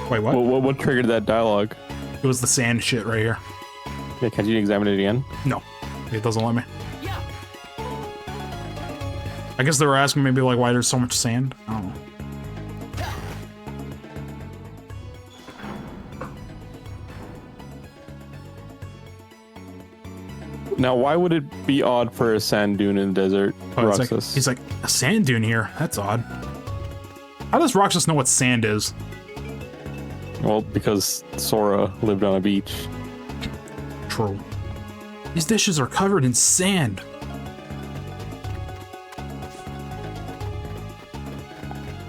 Wait, what? What triggered that dialogue? It was the sand shit right here. Yeah, can you examine it again? No, it doesn't let me. I guess they were asking maybe like why there's so much sand. I don't know. Now, why would it be odd for a sand dune in the desert, Oh, it's like, Roxas? he's like, a sand dune here? That's odd. How does Roxas know what sand is? Well, because Sora lived on a beach. True. These dishes are covered in sand.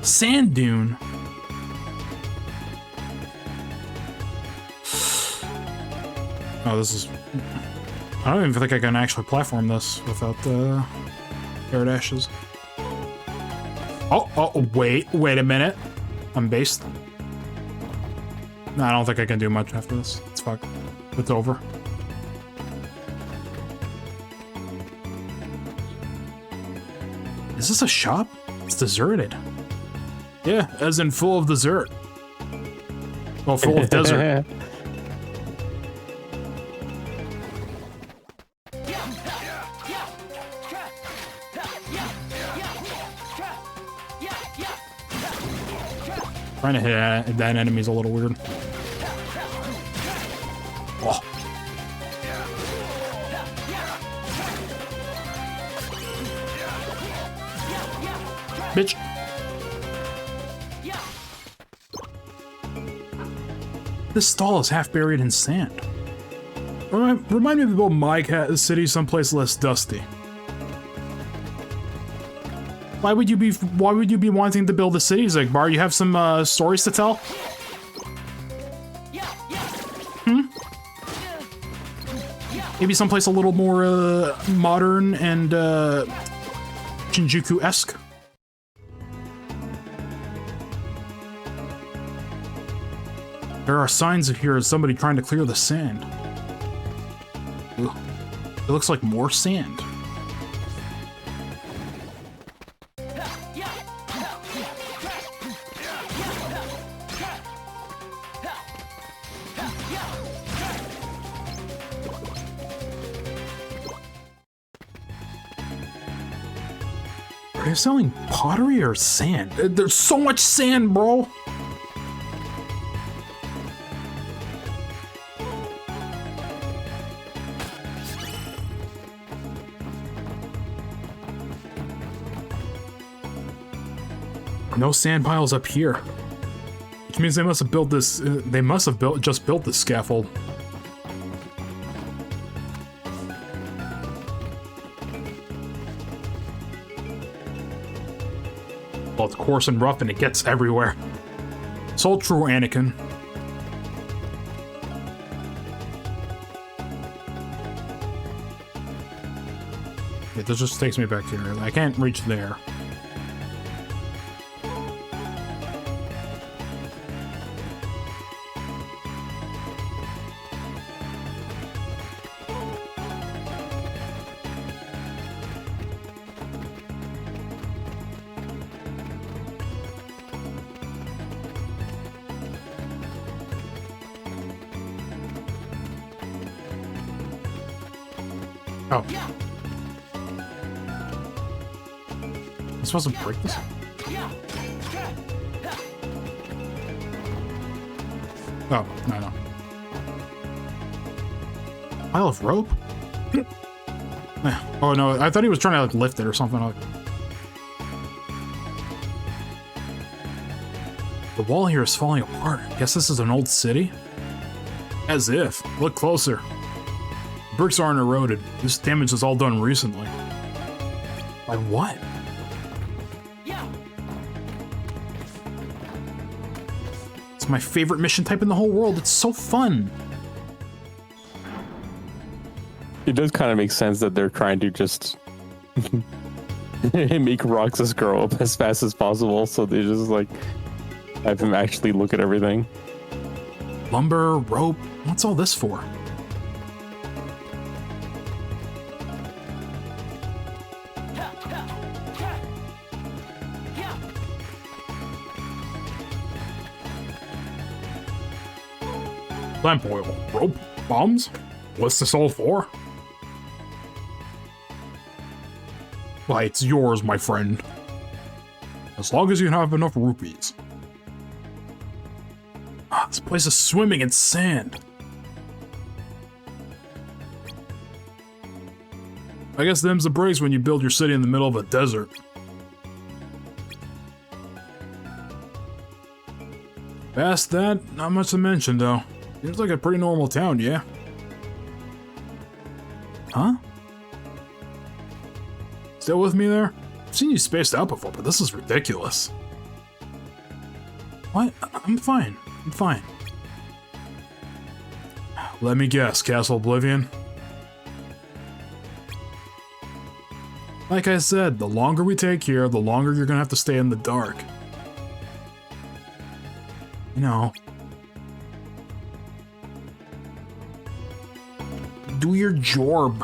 Sand dune? Oh, this is... I don't even think I can actually platform this without the air dashes. Oh, wait a minute. I'm based. No, I don't think I can do much after this. It's fucked. It's over. Is this a shop? It's deserted. Yeah, as in full of dessert. Well, full of desert. Trying to hit that enemy's a little weird. Oh. Bitch. This stall is half buried in sand. Remind me to build my city someplace less dusty. Why would you be wanting to build a city, Xigbar? You have some stories to tell? Maybe someplace a little more modern and Shinjuku-esque. There are signs here of somebody trying to clear the sand. Ugh. It looks like more sand. Are they selling pottery or sand? There's so much sand, bro! No sand piles up here, which means they must have built this. They must have just built this scaffold. Well, it's coarse and rough, and it gets everywhere. It's all true, Anakin. It just takes me back here. I can't reach there. Oh. I'm supposed to break this? Oh, no. Pile of rope? Oh no, I thought he was trying to like lift it or something. The wall here is falling apart. Guess this is an old city? As if. Look closer. Bricks aren't eroded. This damage is all done recently. By what? It's my favorite mission type in the whole world. It's so fun. It does kind of make sense that they're trying to just make Roxas grow up as fast as possible, so they just like have him actually look at everything. Lumber, rope, what's all this for? Lamp oil, rope, bombs? What's this all for? Why, it's yours, my friend. As long as you have enough rupees. Ah, this place is swimming in sand. I guess them's the breaks when you build your city in the middle of a desert. Past that, not much to mention, though. Seems like a pretty normal town, yeah? Huh? Still with me there? I've seen you spaced out before, but this is ridiculous. What? I'm fine. I'm fine. Let me guess, Castle Oblivion? Like I said, the longer we take here, the longer you're gonna have to stay in the dark. You know. Do your job.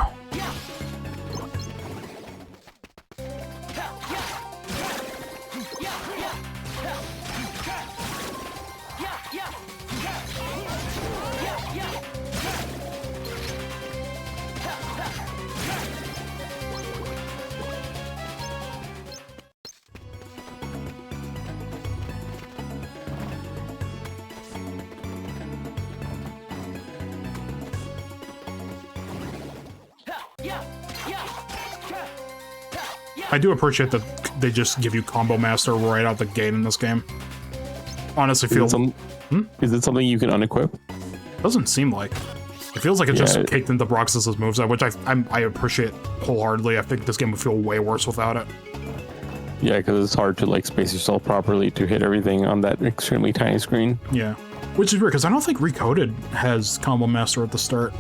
I do appreciate that they just give you Combo Master right out the gate in this game. Honestly, feels Is it something you can unequip? doesn't seem like. It feels like it Yeah. just kicked into Roxas's moveset, which I appreciate wholeheartedly. I think this game would feel way worse without it. Yeah, because it's hard to like space yourself properly to hit everything on that extremely tiny screen. Yeah. Which is weird, because I don't think Recoded has Combo Master at the start.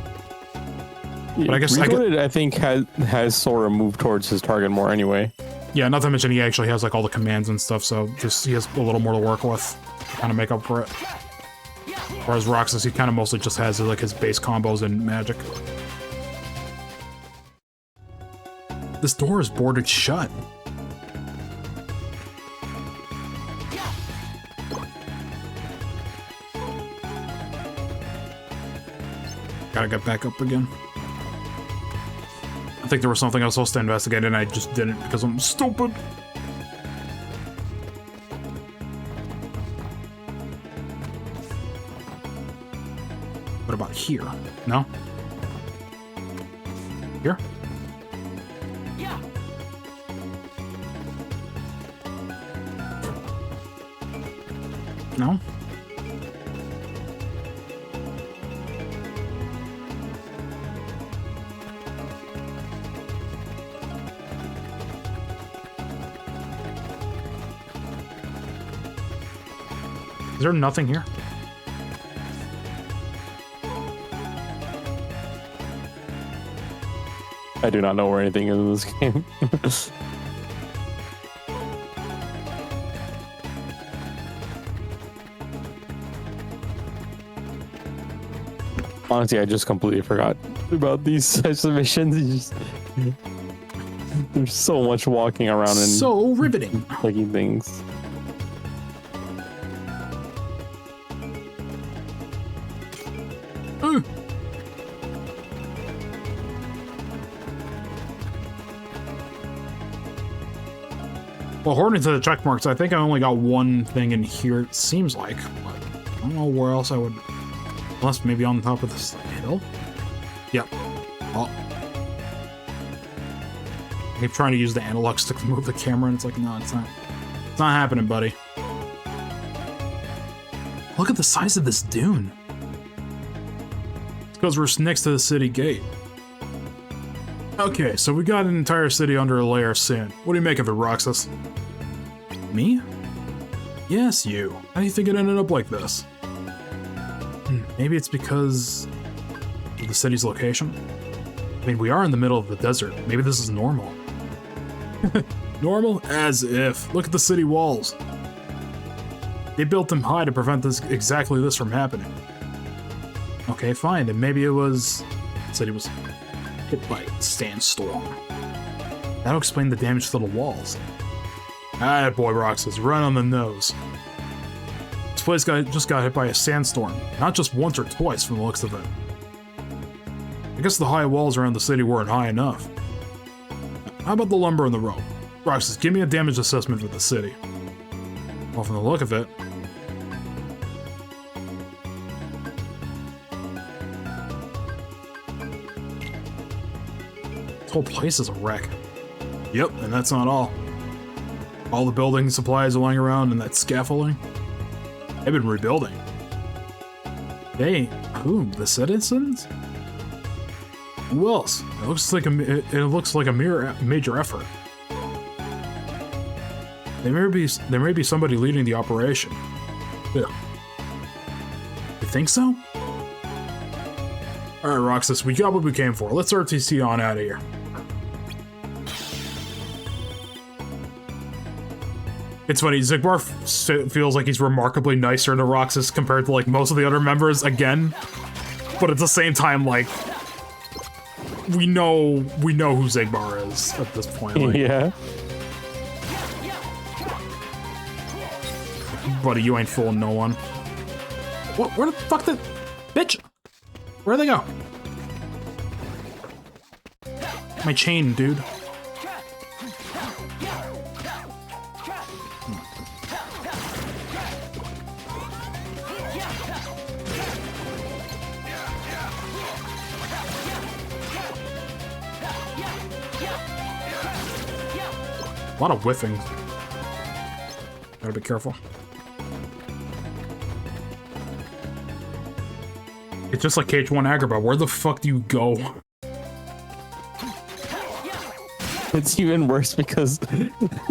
But I guess Recoded, I think has Sora move towards his target more anyway. Yeah, not to mention he actually has like all the commands and stuff, so just he has a little more to work with to kind of make up for it. Whereas Roxas, he kind of mostly just has like his base combos and magic. This door is boarded shut. Gotta get back up again. I think there was something I was supposed to investigate and I just didn't because I'm stupid. What about here? No? Here? No? Is there nothing here? I do not know where anything is in this game. Honestly, I just completely forgot about these types of missions. There's so much walking around and So riveting. clicking things. Well, according to the check marks, I think I only got one thing in here, it seems like. But I don't know where else I would... Unless maybe on top of this hill? Yep. Oh. I keep trying to use the analog stick to move the camera, and it's like, no, it's not. It's not happening, buddy. Look at the size of this dune. It's because we're next to the city gate. Okay, so we got an entire city under a layer of sand. What do you make of it, Roxas? Me? Yes, you. How do you think it ended up like this? Maybe it's because of the city's location? I mean, we are in the middle of the desert. Maybe this is normal. Normal? As if. Look at the city walls. They built them high to prevent exactly this from happening. Okay, fine. And maybe it was... The city was hit by a sandstorm. That'll explain the damage to the walls. Ah, boy, Roxas, right on the nose. This place just got hit by a sandstorm. Not just once or twice from the looks of it. I guess the high walls around the city weren't high enough. How about the lumber and the rope? Roxas, give me a damage assessment for the city. Well, from the look of it... This whole place is a wreck. Yep, and that's not all. All the building supplies are lying around and that scaffolding. They've been rebuilding. They... Who? The citizens? Who else? It looks like a major effort. There may be somebody leading the operation. Yeah. You think so? Alright, Roxas, we got what we came for. Let's RTC on out of here. It's funny, Xigbar feels like he's remarkably nicer to Roxas compared to like most of the other members again. But at the same time, like, we know who Xigbar is at this point. Like, Yeah. buddy, you ain't fooling no one. What? Where the fuck did... Bitch! Where'd they go? My chain, dude. A lot of whiffing. Gotta be careful. It's just like KH1 Agrabah. Where the fuck do you go? It's even worse because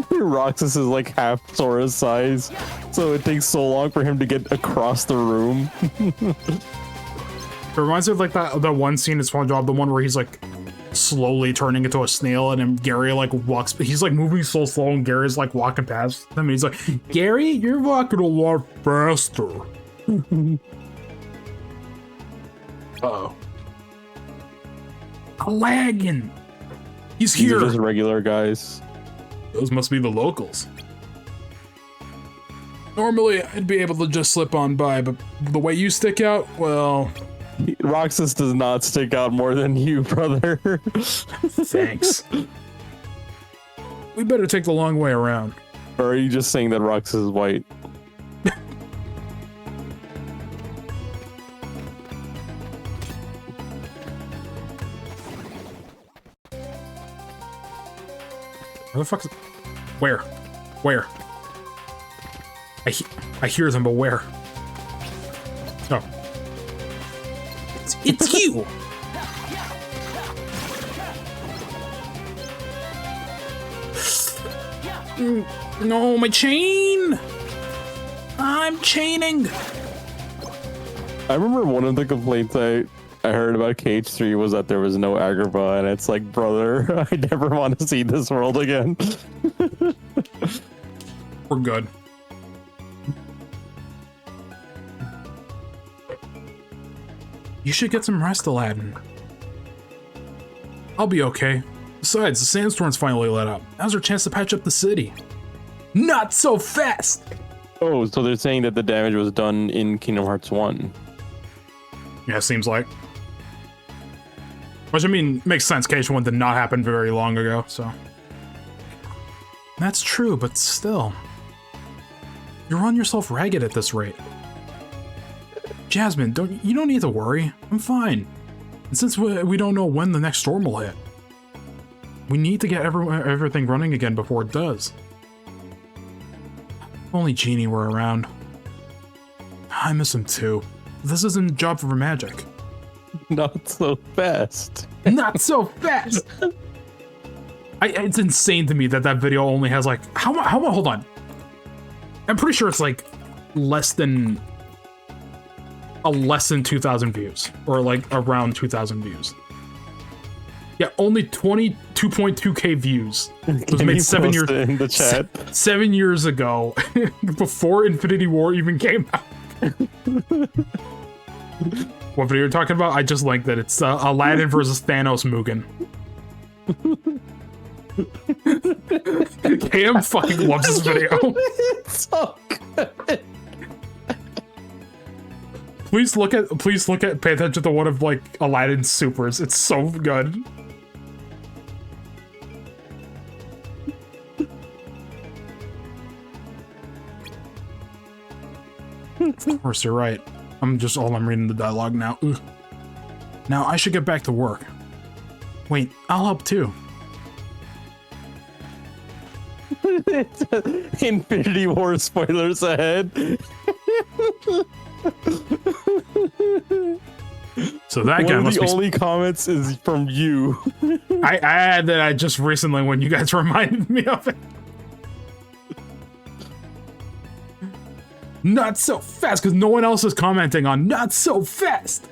Roxas is like half Sora's size, so it takes so long for him to get across the room. It reminds me of like that one scene in SpongeBob, the one where he's like slowly turning into a snail, and then Gary like walks. He's like moving so slow, and Gary's like walking past him, and he's like, "Gary, you're walking a lot faster." Uh-oh. Lagging. He's These here. are just regular guys. Those must be the locals. Normally, I'd be able to just slip on by, but the way you stick out, well... Roxas does not stick out more than you, brother. Thanks. We better take the long way around. Or are you just saying that Roxas is white? Where the fuck is... Where? Where? I hear them, but where? Oh. It's you! No, my chain! I'm chaining! I remember one of the complaints I heard about KH3 was that there was no Agrabah, and it's like, brother, I never want to see this world again. We're good. You should get some rest, Aladdin. I'll be okay. Besides, the sandstorm's finally let up. Now's our chance to patch up the city. Not so fast! Oh, so they're saying that the damage was done in Kingdom Hearts 1. Yeah, seems like. Which, I mean, makes sense. KH1 did not happen very long ago, so. That's true, but still. You're on yourself ragged at this rate. Jasmine, you don't need to worry. I'm fine. And since we don't know when the next storm will hit, we need to get everything running again before it does. If only Genie were around. I miss him too. This isn't a job for magic. Not so fast. Not so fast! It's insane to me that video only has like... hold on. I'm pretty sure it's like less than 2,000 views. Or like around 2,000 views. Yeah, only 22.2k views. It was made 7 years in the chat. 7 years ago, before Infinity War even came out. What video are you talking about? I just linked that. It's Aladdin versus Thanos Mugen. KM fucking loves this video. It's so good. Please look at, pay attention to one of like Aladdin's supers. It's so good. Of course, you're right. I'm reading the dialogue now. Ugh. Now I should get back to work. Wait, I'll help too. Infinity War spoilers ahead. So that guy must be. The only comments is from you. I had that I just recently when you guys reminded me of it. Not so fast, because no one else is commenting on not so fast.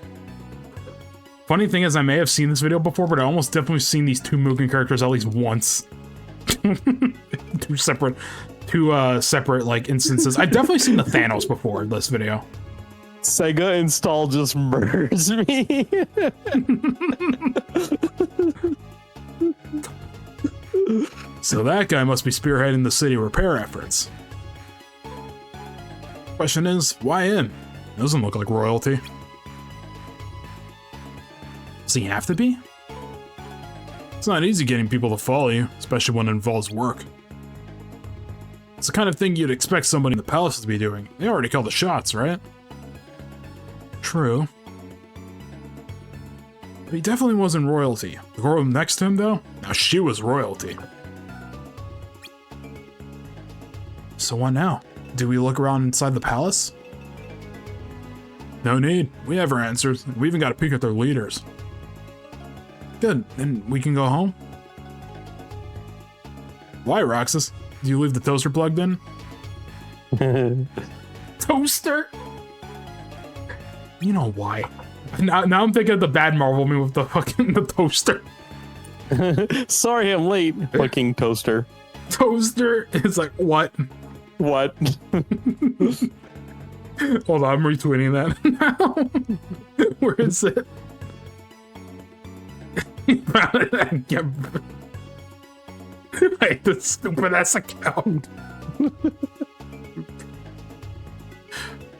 Funny thing is, I may have seen this video before, but I almost definitely seen these two Mugen characters at least once. two separate like instances. I've definitely seen the Thanos before in this video. Sega install just murders me. So that guy must be spearheading the city repair efforts. Question is, why him? Doesn't look like royalty. Does he have to be? It's not easy getting people to follow you, especially when it involves work. It's the kind of thing you'd expect somebody in the palace to be doing. They already called the shots, right? True. But he definitely wasn't royalty. The girl next to him, though? Now she was royalty. So what now? Do we look around inside the palace? No need. We have our answers. We even got a peek at their leaders. Good. Then we can go home? Why, Roxas? Do you leave the toaster plugged in? Toaster? You know why. Now I'm thinking of the bad Marvel movie with the fucking the toaster. Sorry I'm late. Fucking toaster. Toaster? It's like, what? What? Hold on, I'm retweeting that now. Where is it? I hate this stupid ass account.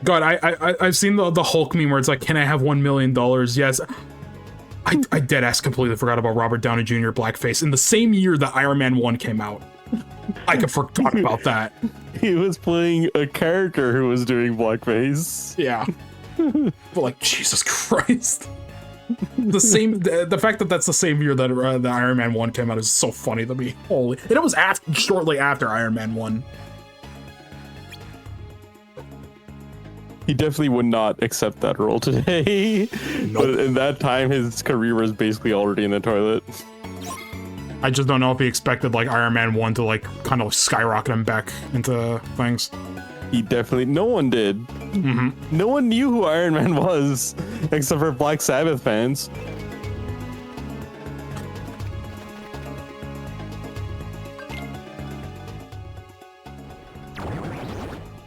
God, I've seen the Hulk meme where it's like, can I have $1 million? Yes. I dead ass completely forgot about Robert Downey Jr. blackface in the same year that Iron Man 1 came out. I forgot about that. He was playing a character who was doing blackface. Yeah. But like, Jesus Christ. The fact that that's the same year that the Iron Man 1 came out is so funny to me. Holy. And it was shortly after Iron Man 1. He definitely would not accept that role today. Nope. But in that time, his career was basically already in the toilet. I just don't know if he expected like Iron Man 1 to like kind of skyrocket him back into things. He definitely, no one did. Mm-hmm. No one knew who Iron Man was, except for Black Sabbath fans.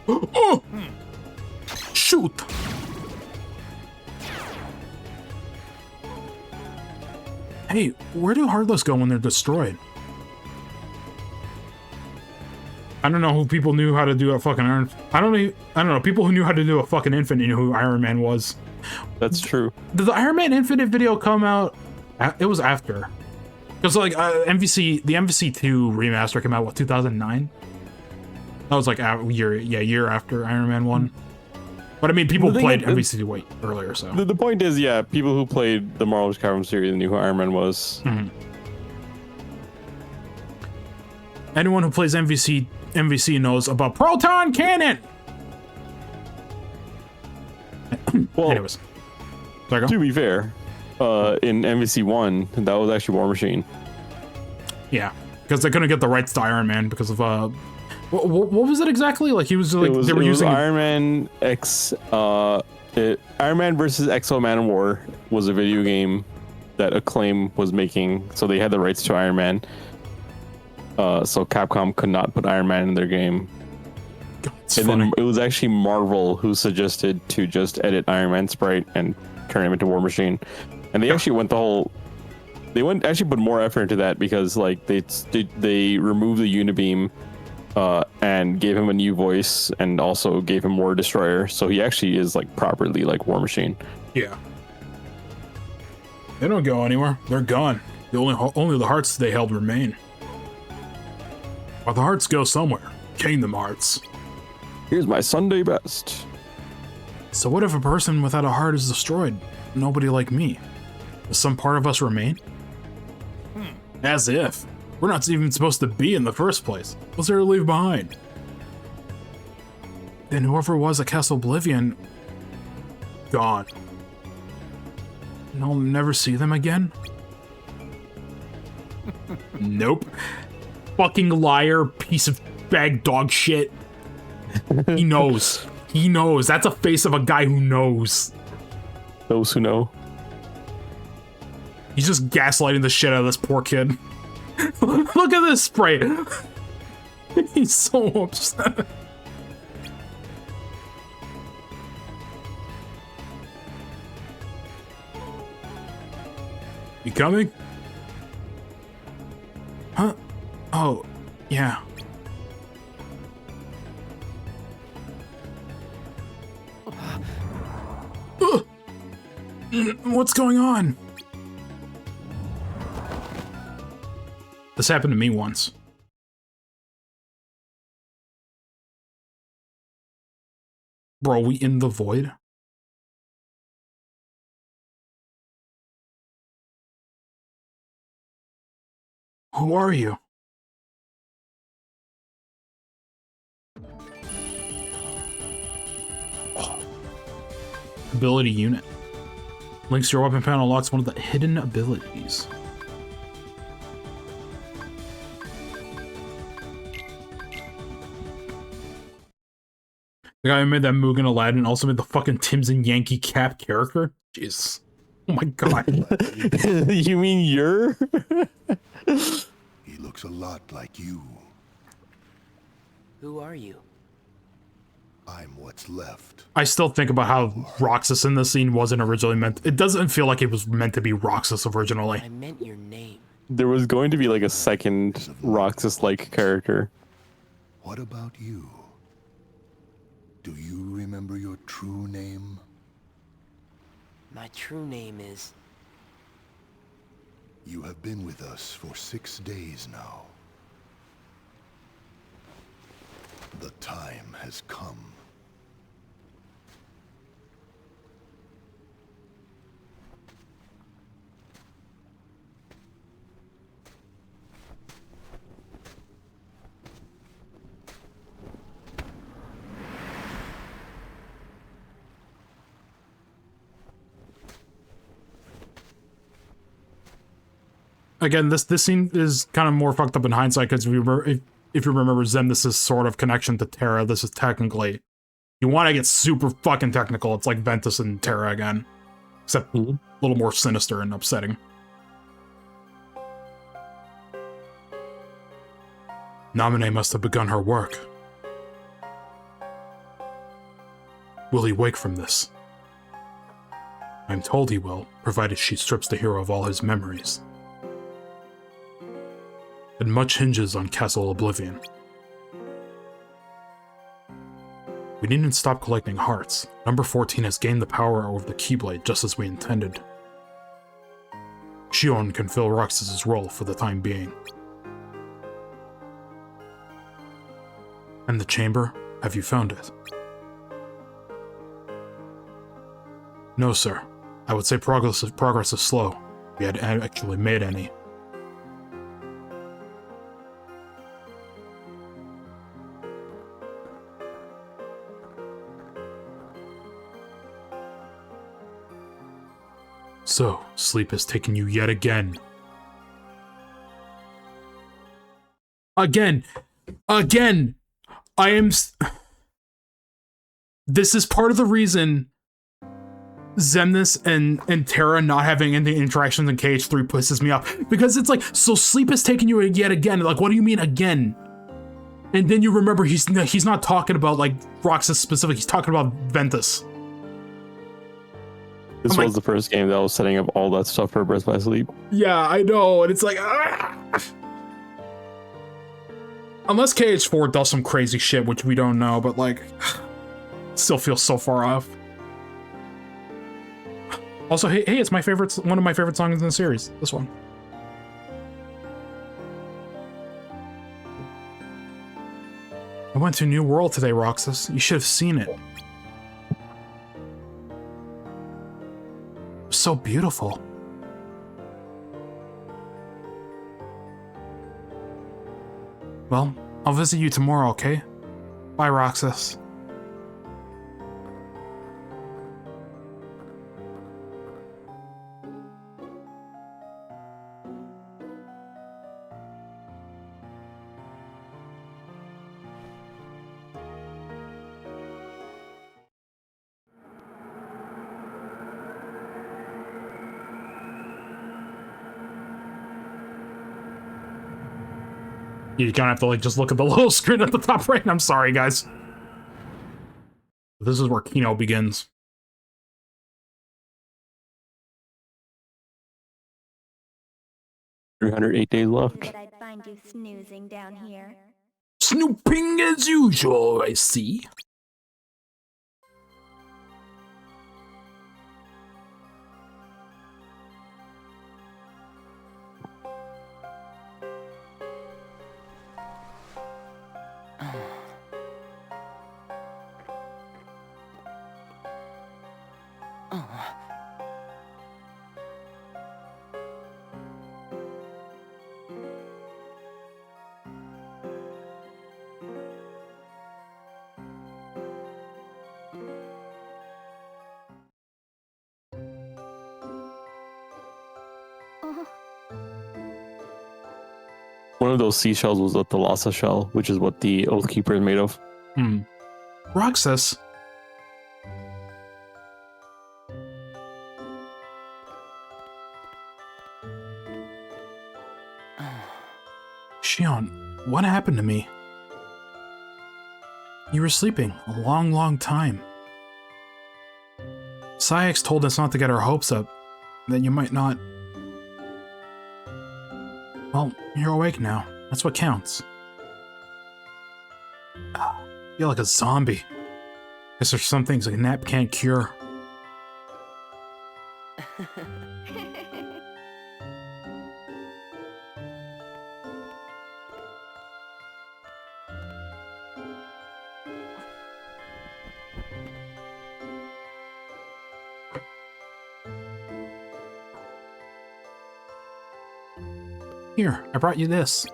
Oh! Shoot! Hey, where do Heartless go when they're destroyed? I don't know who people knew how to do a fucking Iron... I don't know. People who knew how to do a fucking Infinite knew who Iron Man was. That's true. Did the Iron Man Infinite video come out? It was after. Because like the MVC 2 remaster came out, what, 2009? That was like a year after Iron Man 1. But I mean, people played MVC way earlier, so. The point is, yeah, people who played the Marvel Capcom series knew who Iron Man was. Mm-hmm. Anyone who plays MVC knows about Proton Cannon! Well, anyways. Sorry, go. to be fair, in MVC 1, that was actually War Machine. Yeah, because they couldn't get the rights to Iron Man because of, what was it exactly? Like, he was like, they were using Iron Man Iron Man versus Exo Man War was a video game that Acclaim was making, so they had the rights to Iron Man. So Capcom could not put Iron Man in their game. Then it was actually Marvel who suggested to just edit Iron Man sprite and turn him into War Machine, and they actually actually put more effort into that because like they removed the Unibeam. And gave him a new voice and also gave him more Destroyer, so he actually is like properly like War Machine. Yeah. They don't go anywhere. They're gone. Only the hearts they held remain. But the hearts go somewhere. Kingdom Hearts. Here's my Sunday best. So what if a person without a heart is destroyed? Nobody like me. Does some part of us remain? As if. We're not even supposed to be in the first place. What's there to leave behind? Then whoever was at Castle Oblivion... gone. And I'll never see them again? Nope. Fucking liar, piece of bag dog shit. He knows. He knows. That's a face of a guy who knows. Those who know. He's just gaslighting the shit out of this poor kid. Look at this sprite. He's so upset. You coming? Huh? Oh, yeah. What's going on? This happened to me once. Bro, we in the void? Who are you? ability unit. Links to your weapon panel unlocks one of the hidden abilities. The guy who made that Mugen Aladdin also made the fucking Timson Yankee Cap character? Jeez. Oh my god. You mean you're? He looks a lot like you. Who are you? I'm what's left. I still think about how Roxas in this scene wasn't originally meant. It doesn't feel like it was meant to be Roxas originally. I meant your name. There was going to be like a second Roxas-like character. What about you? Do you remember your true name? My true name is... You have been with us for 6 days now. The time has come. Again, this scene is kind of more fucked up in hindsight because if you remember Xemnas' sort of connection to Terra, this is technically, you want to get super fucking technical, it's like Ventus and Terra again, except a little more sinister and upsetting. Naminé must have begun her work. Will he wake from this? I'm told he will, provided she strips the hero of all his memories. And much hinges on Castle Oblivion. We needn't stop collecting hearts. Number 14 has gained the power over the Keyblade just as we intended. Xion can fill Roxas' role for the time being. And the chamber? Have you found it? No, sir. I would say progress is slow. We had actually made any. So, sleep has taken you yet again. Again! I am... This is part of the reason Xemnas and Terra not having any interactions in KH3 pisses me off. Because it's like, so sleep has taken you yet again. Like, what do you mean again? And then you remember he's not talking about, like, Roxas specific. He's talking about Ventus. This was the first game that was setting up all that stuff for Birth by Sleep. Yeah, I know, and it's like, unless KH4 does some crazy shit, which we don't know, but like, still feels so far off. Also, hey, it's one of my favorite songs in the series. This one. I went to a new world today, Roxas. You should have seen it. So beautiful. Well, I'll visit you tomorrow, okay? Bye, Roxas. You kind of have to like just look at the little screen at the top right. I'm sorry, guys. This is where Kino begins. 308 days left. That I'd find you snoozing down here. Snooping as usual, I see. One of those seashells was a Thalassa shell, which is what the Oathkeeper is made of. Roxas. Shion, what happened to me? You were sleeping a long, long time. Saïx told us not to get our hopes up, that you might not... Well, you're awake now. That's what counts. I feel like a zombie. Guess there's some things a nap can't cure. Here, I brought you this.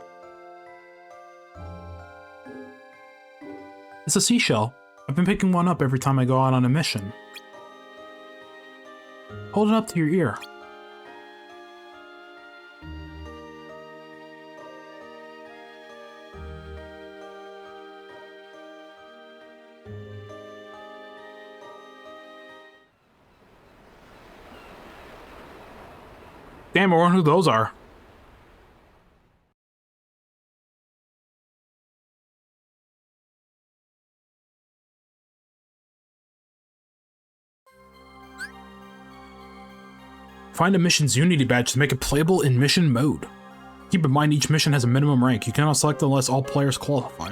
It's a seashell. I've been picking one up every time I go out on a mission. Hold it up to your ear. Damn, I wonder who those are. Find a mission's Unity badge to make it playable in mission mode. Keep in mind each mission has a minimum rank. You cannot select unless all players qualify.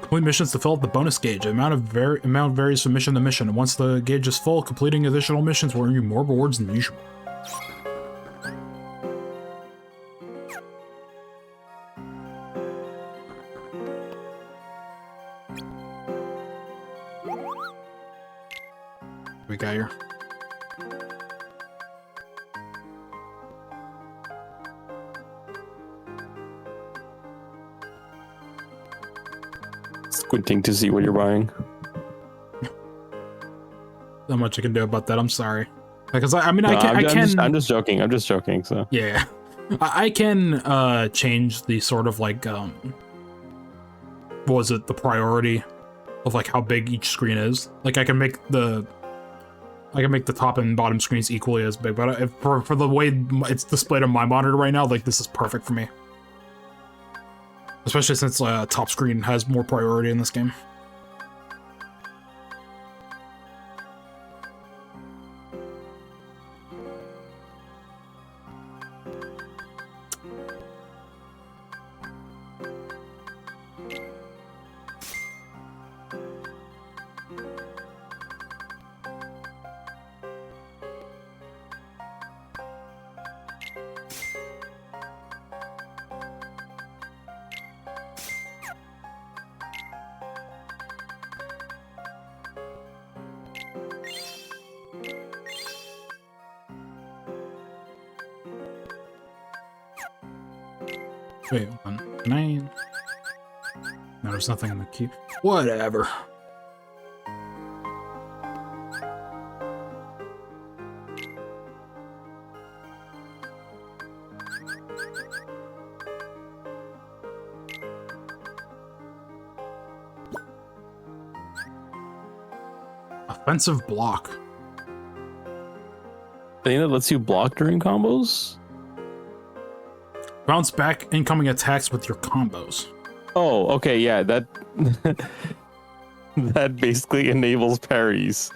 Complete missions to fill up the bonus gauge. The amount varies from mission to mission, and once the gauge is full, completing additional missions will earn you more rewards than usual. We got here. Squinting to see what you're buying. Not much I can do about that. I'm sorry. Because I mean, No, I'm just joking. I'm just joking. So yeah, I can change the sort of like what was it, the priority of like how big each screen is. Like I can make the top and bottom screens equally as big, but for the way it's displayed on my monitor right now, like this is perfect for me. Especially since top screen has more priority in this game. Wait, 9. No, there's nothing in the key. Whatever. Offensive block. thing that lets you block during combos? Bounce back incoming attacks with your combos. Oh, okay, yeah, that that basically enables parries.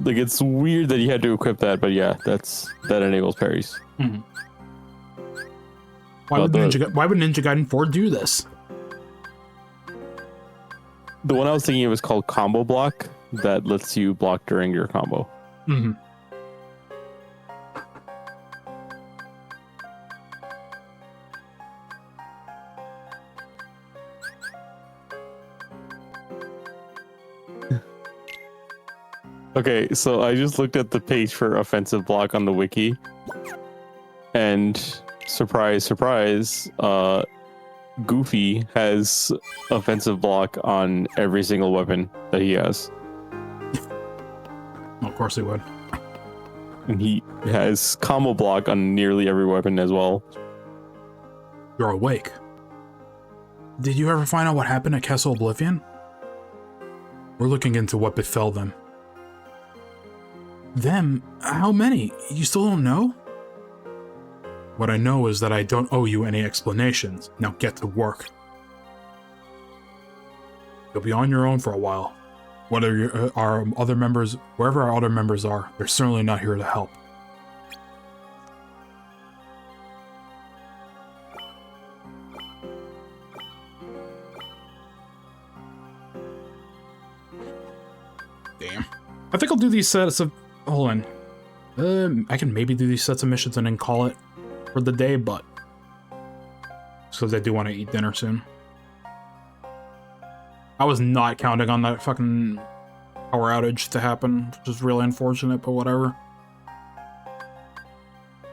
Like, it's weird that you had to equip that, but yeah, that enables parries. Mm-hmm. Why would Ninja Gaiden 4 do this? The one I was thinking of was called Combo Block, that lets you block during your combo. Mm-hmm. Okay, so I just looked at the page for offensive block on the wiki. And surprise, surprise, Goofy has offensive block on every single weapon that he has. Of course he would. And he has combo block on nearly every weapon as well. You're awake. Did you ever find out what happened at Castle Oblivion? We're looking into what befell them. Them? How many? You still don't know? What I know is that I don't owe you any explanations. Now get to work. You'll be on your own for a while. Whether our other members, wherever our other members are, they're certainly not here to help. Damn. I think I'll do these sets of... Hold on. I can maybe do these sets of missions and then call it for the day, but... because I do want to eat dinner soon. I was not counting on that fucking power outage to happen, which is really unfortunate, but whatever.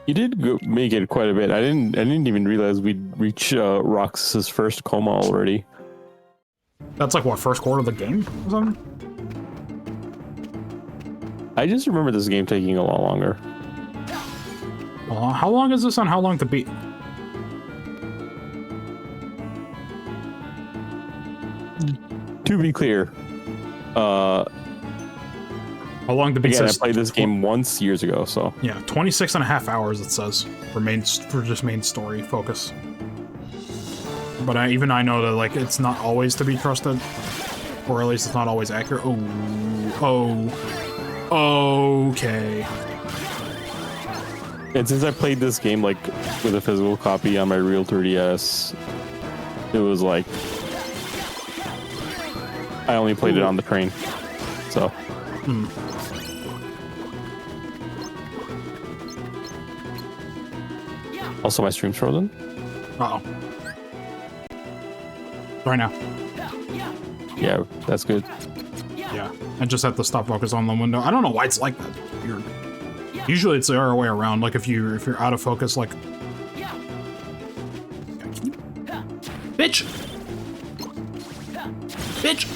You did make it quite a bit. I didn't even realize we'd reach Roxas's first coma already. That's like, what, first quarter of the game or something? I just remember this game taking a lot longer. How long is this on How Long to Beat? To be clear, How Long to Beat again, I says... played this game once years ago, so... Yeah, 26 and a half hours it says for just main story focus. But even I know that like it's not always to be trusted, or at least it's not always accurate. Okay. And since I played this game like with a physical copy on my real 3DS, it was like I only played it on the train. So. Also, my stream's frozen. Uh-oh. Right now. Yeah, that's good. Yeah, I just had to stop focus on the window. I don't know why it's like that. Weird. Usually it's the other way around. Like if you're out of focus, like. Bitch! Bitch!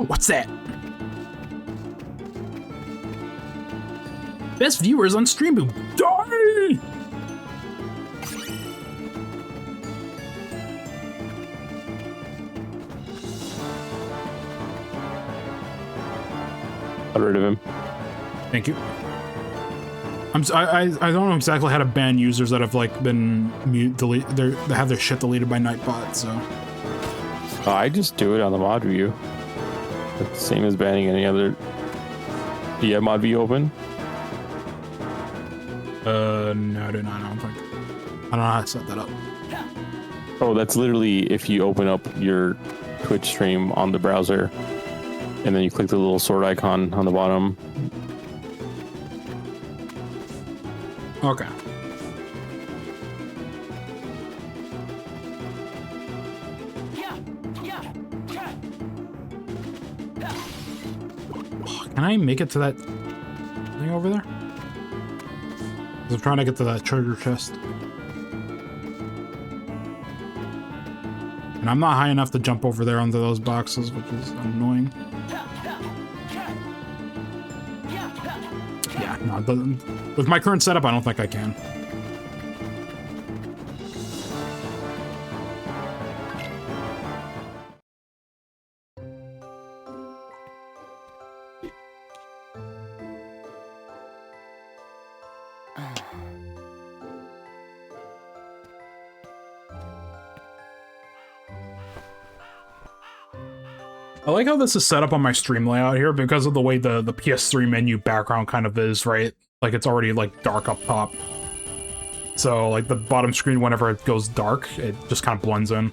What's that? Best viewers on Stream Boom. Die! Got rid of him. Thank you. I don't know exactly how to ban users that have like been they have their shit deleted by Nightbot. So I just do it on the mod view. It's the same as banning any other. Do you have mod view open? No, I do not. I don't think. I don't know how to set that up. Oh, that's literally if you open up your Twitch stream on the browser, and then you click the little sword icon on the bottom. Okay. Can I make it to that thing over there? I'm trying to get to that treasure chest. And I'm not high enough to jump over there onto those boxes, which is annoying. Yeah, no, with my current setup, I don't think I can. I like how this is set up on my stream layout here because of the way the PS3 menu background kind of is, right? Like it's already like dark up top. So like the bottom screen, whenever it goes dark, it just kind of blends in.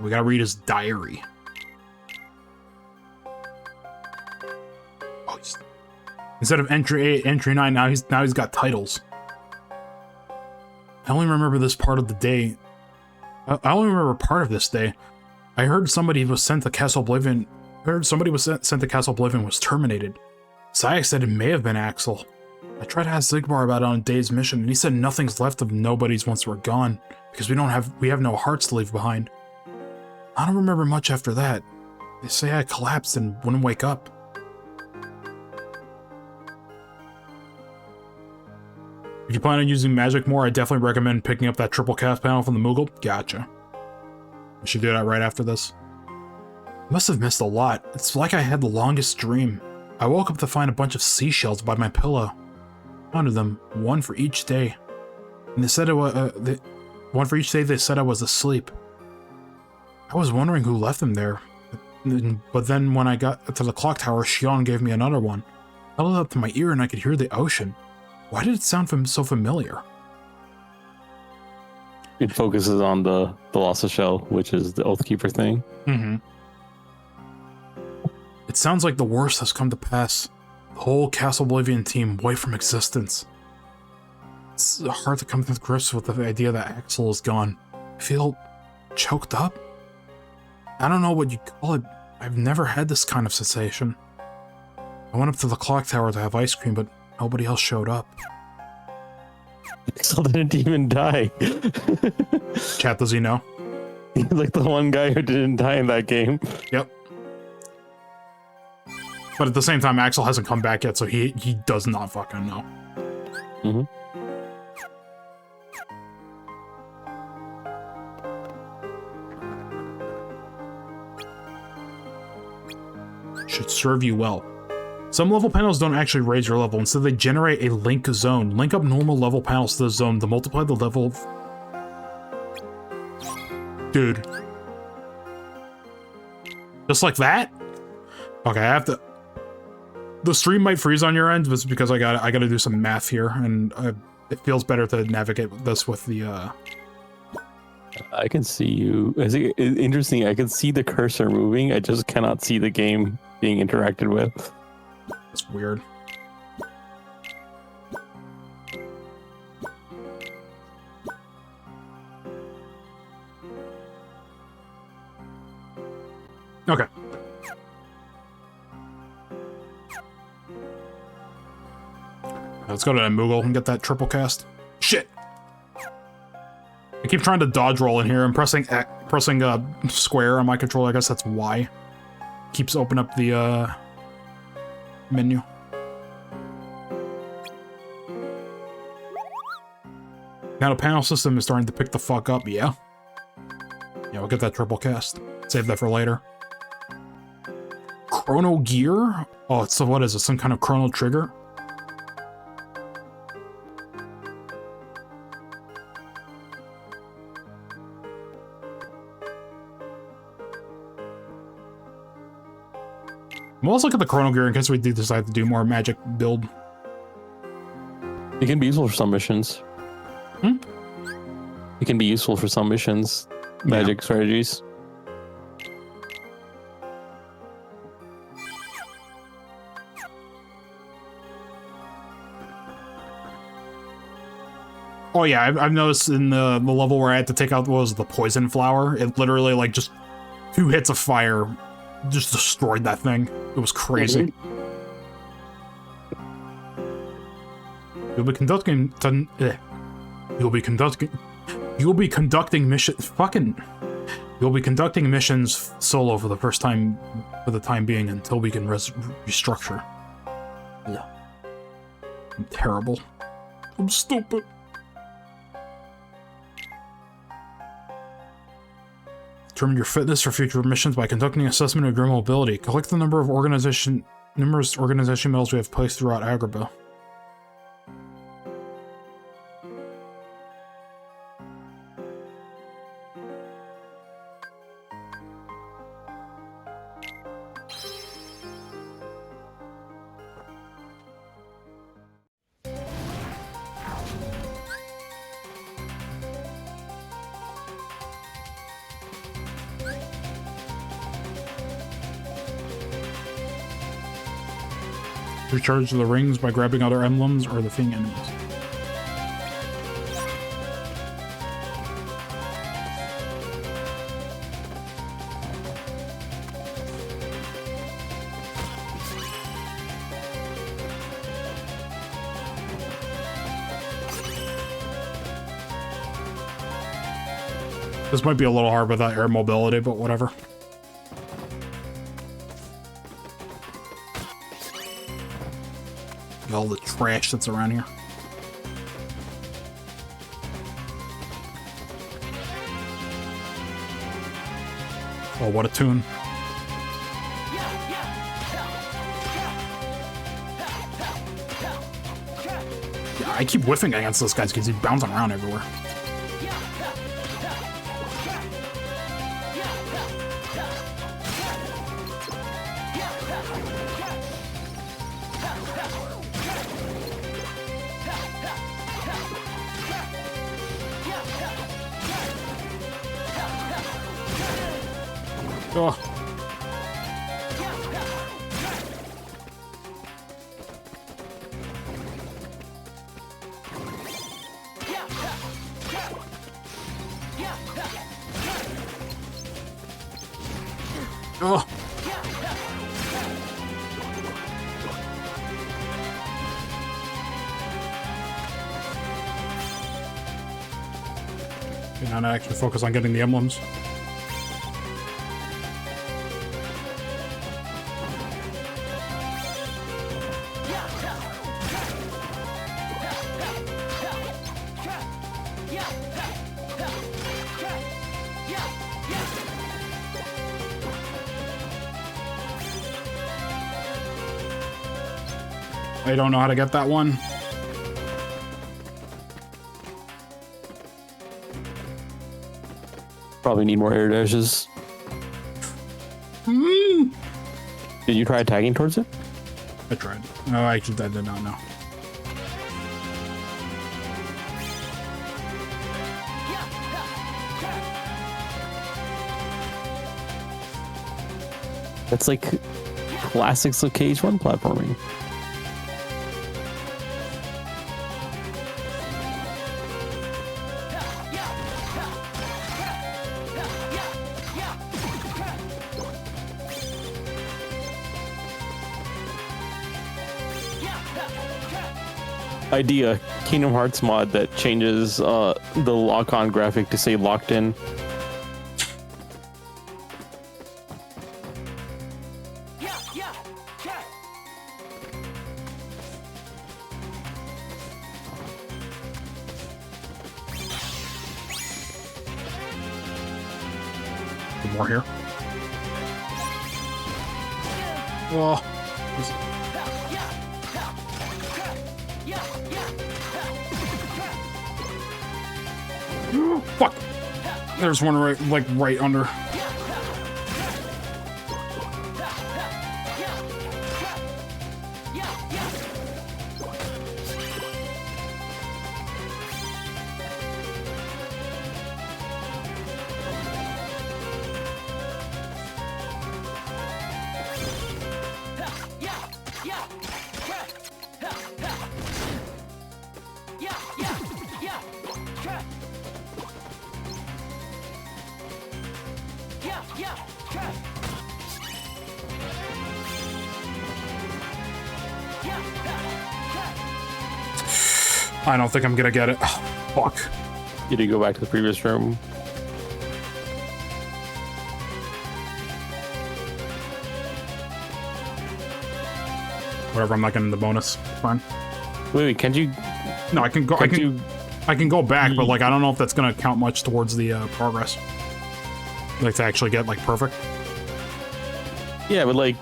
We gotta read his diary. Oh, instead of entry 8, entry 9, now he's got titles. I only remember this part of the day. I only remember part of this day. I heard somebody was sent to Castle Oblivion. Sent to Castle Oblivion was terminated. Sayak said it may have been Axel. I tried to ask Zigbar about it on Dave's mission, and he said nothing's left of Nobody's once we're gone, because we have no hearts to leave behind. I don't remember much after that. They say I collapsed and wouldn't wake up. If you plan on using magic more, I definitely recommend picking up that triple cast panel from the Moogle. Gotcha. I should do that right after this. Must have missed a lot. It's like I had the longest dream. I woke up to find a bunch of seashells by my pillow. Counted them, one for each day. And they said it was one for each day. They said I was asleep. I was wondering who left them there. But then when I got to the clock tower, Shion gave me another one. I held it up to my ear and I could hear the ocean. Why did it sound so familiar? It focuses on the lost shell, which is the Oathkeeper thing. Mm-hmm. It sounds like the worst has come to pass. The whole Castle Oblivion team wiped from existence. It's hard to come to grips with the idea that Axel is gone. I feel choked up. I don't know what you call it. I've never had this kind of sensation. I went up to the clock tower to have ice cream, but nobody else showed up. Axel didn't even die. Chat, does he know? He's like the one guy who didn't die in that game. Yep. But at the same time, Axel hasn't come back yet, so he does not fucking know. Mm-hmm. Should serve you well. Some level panels don't actually raise your level, instead they generate a link zone. Link up normal level panels to the zone to multiply the level. Dude. Just like that? Okay, I have to... The stream might freeze on your end, but it's because I gotta do some math here, and it feels better to navigate this with the, I can see you. It's interesting. I can see the cursor moving. I just cannot see the game being interacted with. It's weird. Okay. Let's go to that Moogle and get that triple cast. Shit! I keep trying to dodge roll in here. I'm pressing square on my controller. I guess that's Y. Keeps open up the menu. Now the panel system is starting to pick the fuck up. Yeah. Yeah, we'll get that triple cast. Save that for later. Chrono gear? Oh, so what is it? Some kind of chrono trigger? Well, let's look at the chrono gear in case we do decide to do more magic build. It can be useful for some missions. Hmm? It can be useful for some missions. Magic strategies. Oh yeah, I've noticed in the level where I had to take out, what was it, the poison flower? It literally, like, just 2 hits of fire just destroyed that thing. It was crazy. You'll be conducting missions solo for the time being until we can restructure. Yeah. I'm terrible. I'm stupid. Determine your fitness for future missions by conducting an assessment of your mobility. Collect the number of numerous organization medals we have placed throughout Agrabah. Recharge the rings by grabbing other emblems or defeating enemies. This might be a little hard without air mobility, but whatever. All the trash that's around here. Oh, what a tune. Yeah, I keep whiffing against those guys because he's bouncing around everywhere. Oh. Oh. Okay, now I actually focus on getting the emblems. I don't know how to get that one. Probably need more air dashes. Did you try tagging towards it? I tried. No, actually, I did not know. That's like classics of KH1 platforming. Idea, Kingdom Hearts mod that changes the lock-on graphic to say locked in. More here. Oh. Fuck. There's one right under. I don't think I'm gonna get it. Oh, fuck. Did you go back to the previous room? Whatever, I'm not getting the bonus. Fine. Wait, can't you? No, I can go. I can go back, but like I don't know if that's gonna count much towards the progress. Like to actually get like perfect. Yeah, but like,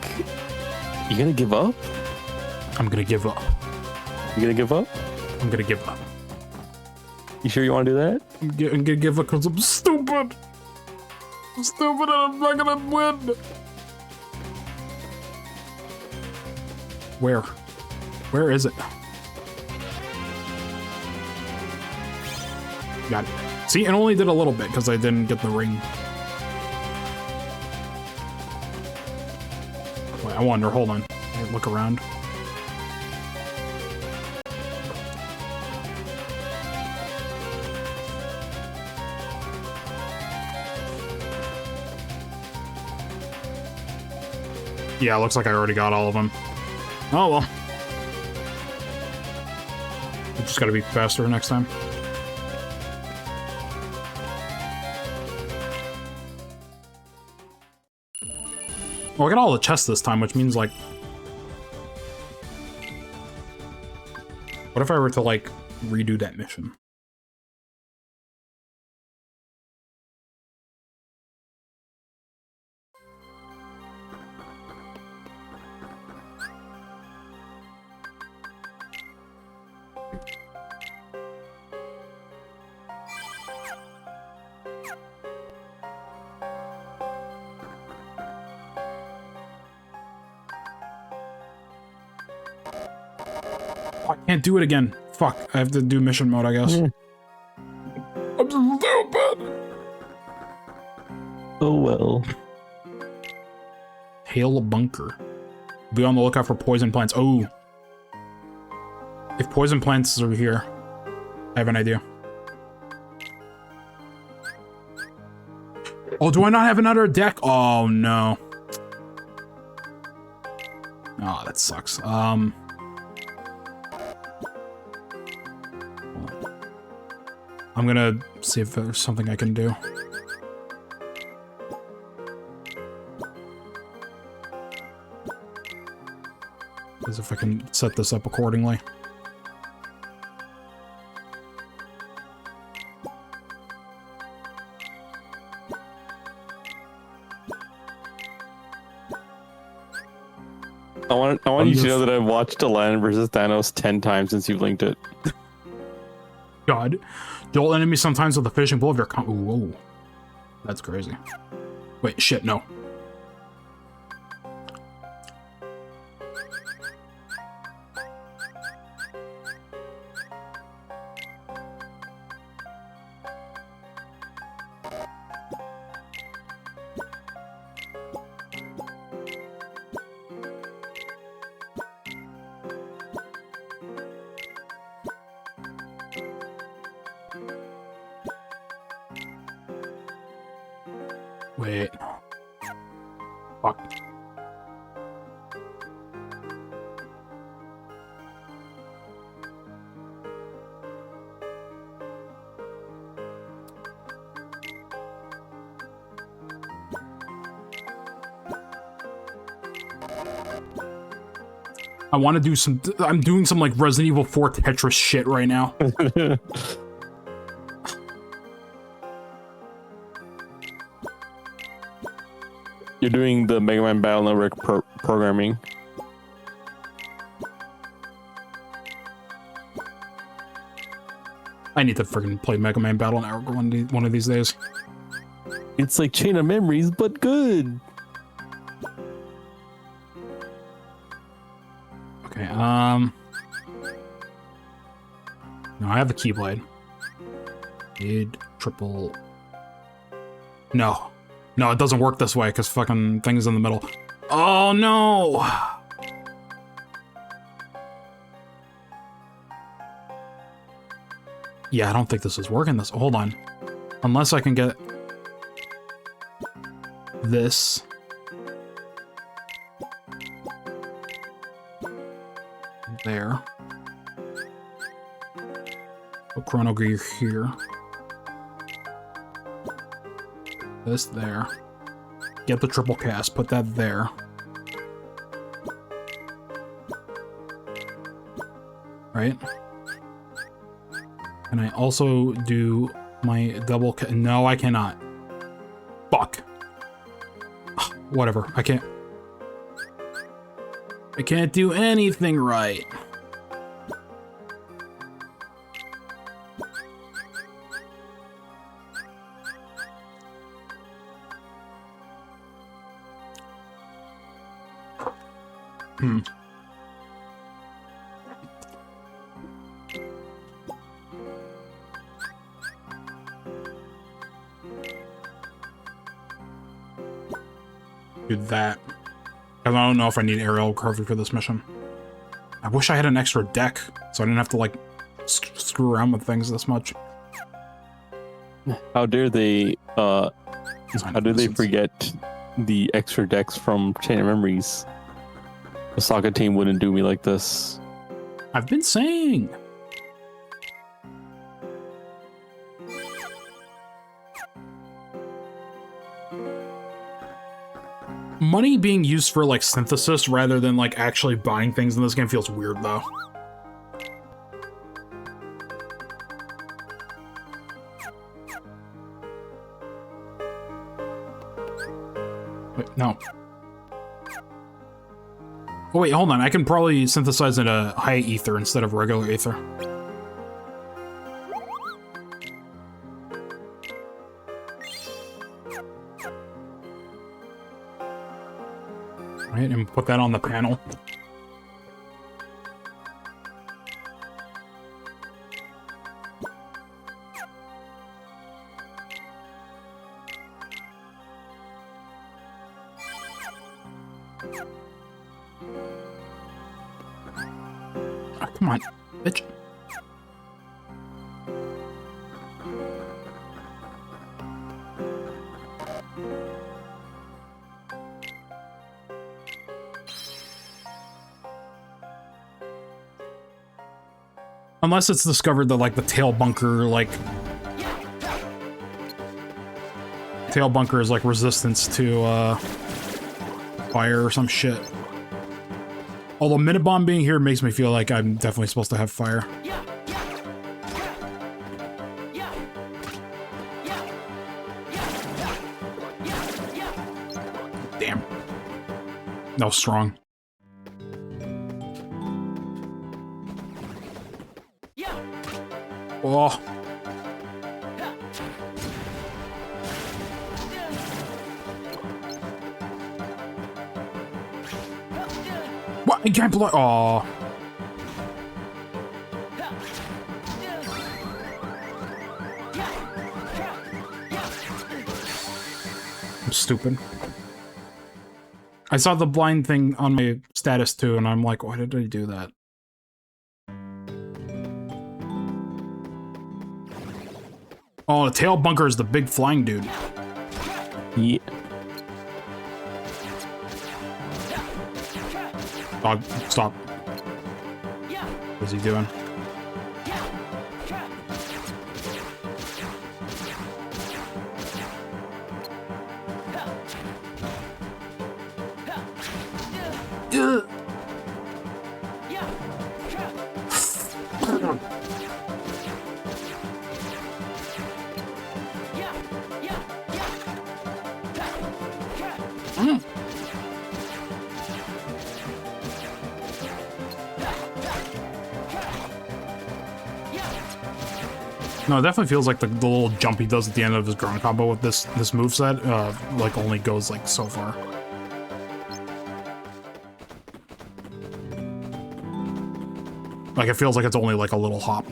you gonna give up? I'm gonna give up. You gonna give up? I'm gonna give up. You sure you want to do that? I'm gonna give up because I'm stupid. I'm stupid and I'm not gonna win. Where? Where is it? Got it. See, it only did a little bit because I didn't get the ring. Wait, I wonder. Hold on. Look around. Yeah, looks like I already got all of them. Oh well. We just gotta be faster next time. Well, I got all the chests this time, which means, like... What if I were to, like, redo that mission? I can't do it again. Fuck, I have to do mission mode, I guess. I'm stupid! Oh well. Hail a bunker. Be on the lookout for poison plants. Oh. If poison plants are here, I have an idea. Oh, do I not have another deck? Oh, no. Oh, that sucks. I'm gonna see if there's something I can do. As if I can set this up accordingly. I want you to know that I've watched Aladdin vs. Thanos 10 times since you've linked it. God. Dual enemy sometimes with the fishing pole of your Ooh, whoa. That's crazy. Wait, shit, no. Wait. Fuck. I want to do some... I'm doing some, like, Resident Evil 4 Tetris shit right now. You're doing the Mega Man Battle Network programming. I need to freaking play Mega Man Battle Network one of these days. It's like Chain of Memories, but good. Okay, no, I have the Keyblade. Need triple... No. No, it doesn't work this way, because fucking thing is in the middle. Oh, no! Yeah, I don't think this is working. Hold on. Unless I can get... this... there. Put Chrono Gear here. This there. Get the triple cast, put that there. Right? Can I also do my double no, I cannot. Fuck. Ugh, whatever, I can't do anything right. Do that. Because I don't know if I need aerial recovery for this mission. I wish I had an extra deck, so I didn't have to, like, screw around with things this much. How dare they, how did they forget the extra decks from Chain of Memories, the Saga team wouldn't do me like this. I've been saying. Money being used for like synthesis rather than like actually buying things in this game feels weird though. Wait, no. Oh wait, hold on. I can probably synthesize in a high ether instead of regular ether. Right, and put that on the panel. Oh, come on, bitch. Unless it's discovered that, like, the tail bunker, like... Tail bunker is, like, resistance to, fire or some shit. Although Minute Bomb being here makes me feel like I'm definitely supposed to have fire. Damn. That was strong. Oh. What? I can't block. Oh. I'm stupid. I saw the blind thing on my status too, and I'm like, why did I do that? Oh, the tail bunker is the big flying dude. Yeah. Dog, stop. What's he doing? No, it definitely feels like the little jump he does at the end of his ground combo with this moveset, like, only goes, like, so far. Like, it feels like it's only, like, a little hop.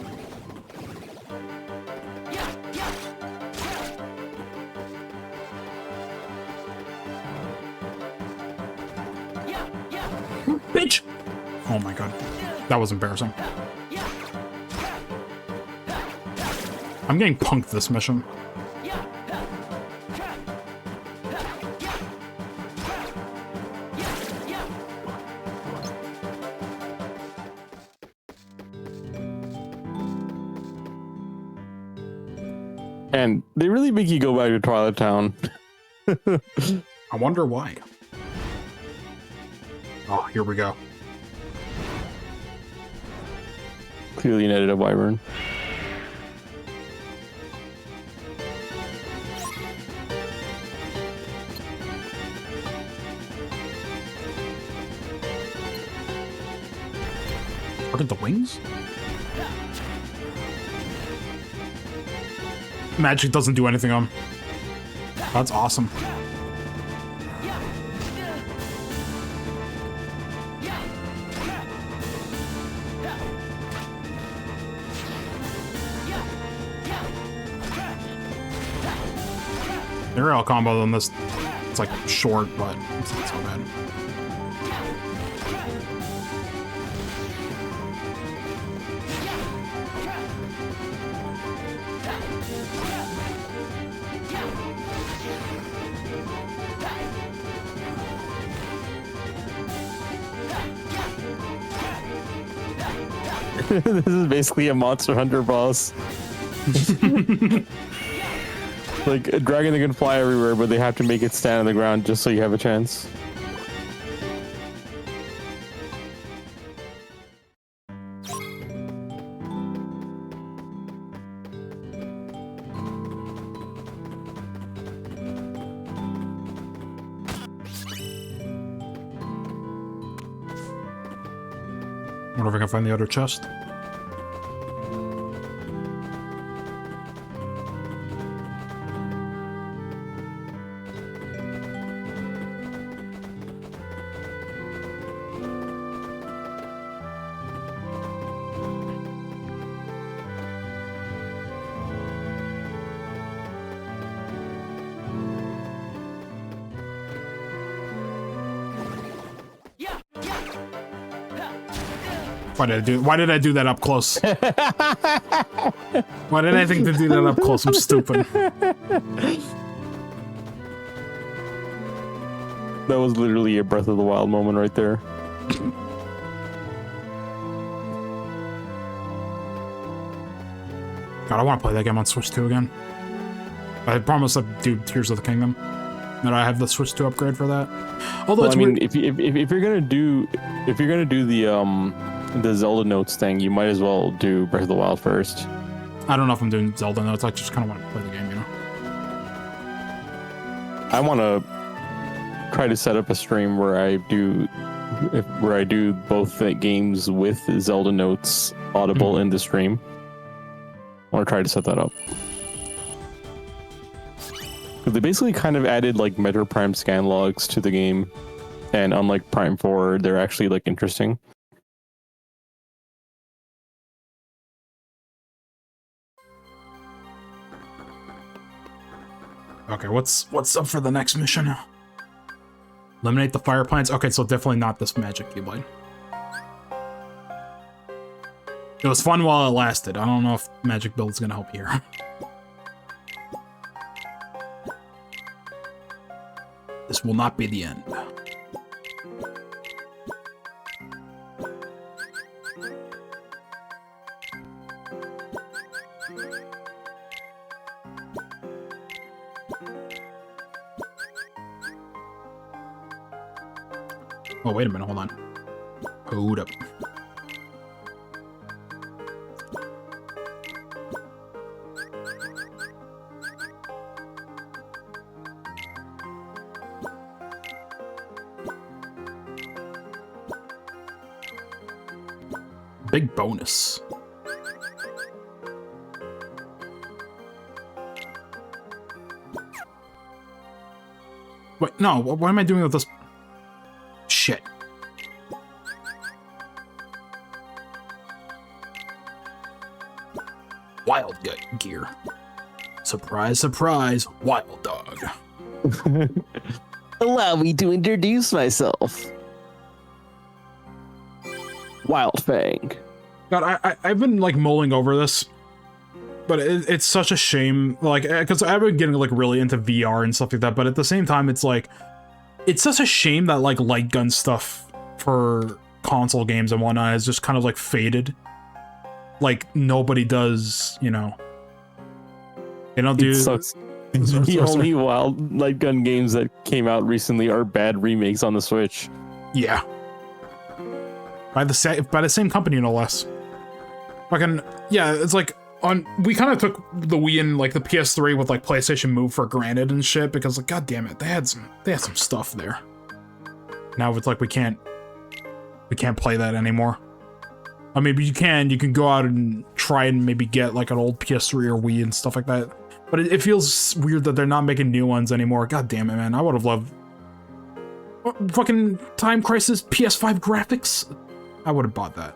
Bitch! Oh my god. That was embarrassing. I'm getting punked this mission. And they really make you go back to Twilight Town. I wonder why. Oh, here we go. Clearly an edit of Wyvern. Look at the wings. Magic doesn't do anything on him. That's awesome. The real combo on this, it's like short, but it's not so bad. This is basically a Monster Hunter boss. Like a dragon that can fly everywhere, but they have to make it stand on the ground just so you have a chance. Wonder if I can find the other chest. Why did I do that up close? Why did I think to do that up close? I'm stupid. That was literally a Breath of the Wild moment right there. God, I want to play that game on Switch 2 again. I promise I'd do Tears of the Kingdom. And I have the Switch 2 upgrade for that. Although Well, it's I mean, weird. if you're gonna do the Zelda notes thing, you might as well do Breath of the Wild first. I don't know if I'm doing Zelda notes. I just kind of want to play the game, you know? I want to try to set up a stream where I do both the games with Zelda notes audible in the stream. I want to try to set that up. 'Cause they basically kind of added like Metro Prime scan logs to the game, and unlike Prime 4, they're actually like interesting. Okay, what's up for the next mission? Eliminate the fire plants. Okay, so definitely not this magic keyblade. It was fun while it lasted. I don't know if magic build is gonna help here. This will not be the end. Oh, wait a minute, hold on. Hold up. Big bonus. Wait, no, what am I doing with this? Shit. Wild gear. Surprise, surprise, wild dog. Allow me to introduce myself. Wild Fang. God, I've been like mulling over this, but it's such a shame. Like, because I've been getting like really into VR and stuff like that, but at the same time, it's like, it's such a shame that like light gun stuff for console games and whatnot has just kind of like faded. Like nobody does, you know. They don't do. It sucks. The only wild light gun games that came out recently are bad remakes on the Switch. Yeah. By the same company, no less. Fucking yeah, it's like we kind of took the Wii and like the PS3 with like PlayStation Move for granted and shit because like god damn it, they had some stuff there. Now it's like we can't play that anymore. I mean, you can go out and try and maybe get like an old PS3 or Wii and stuff like that. But it feels weird that they're not making new ones anymore. God damn it, man. I would have loved fucking Time Crisis PS5 graphics. I would have bought that.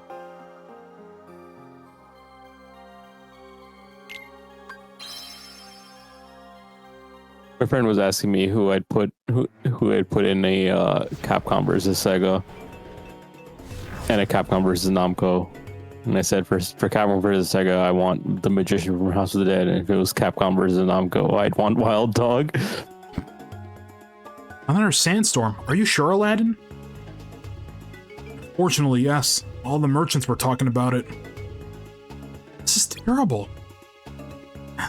My friend was asking me who I'd put in a Capcom versus Sega and a Capcom versus Namco. And I said for Capcom versus Sega, I want the Magician from House of the Dead, and if it was Capcom versus Namco, I'd want Wild Dog. Another Sandstorm. Are you sure, Aladdin? Fortunately, yes. All the merchants were talking about it. terrible.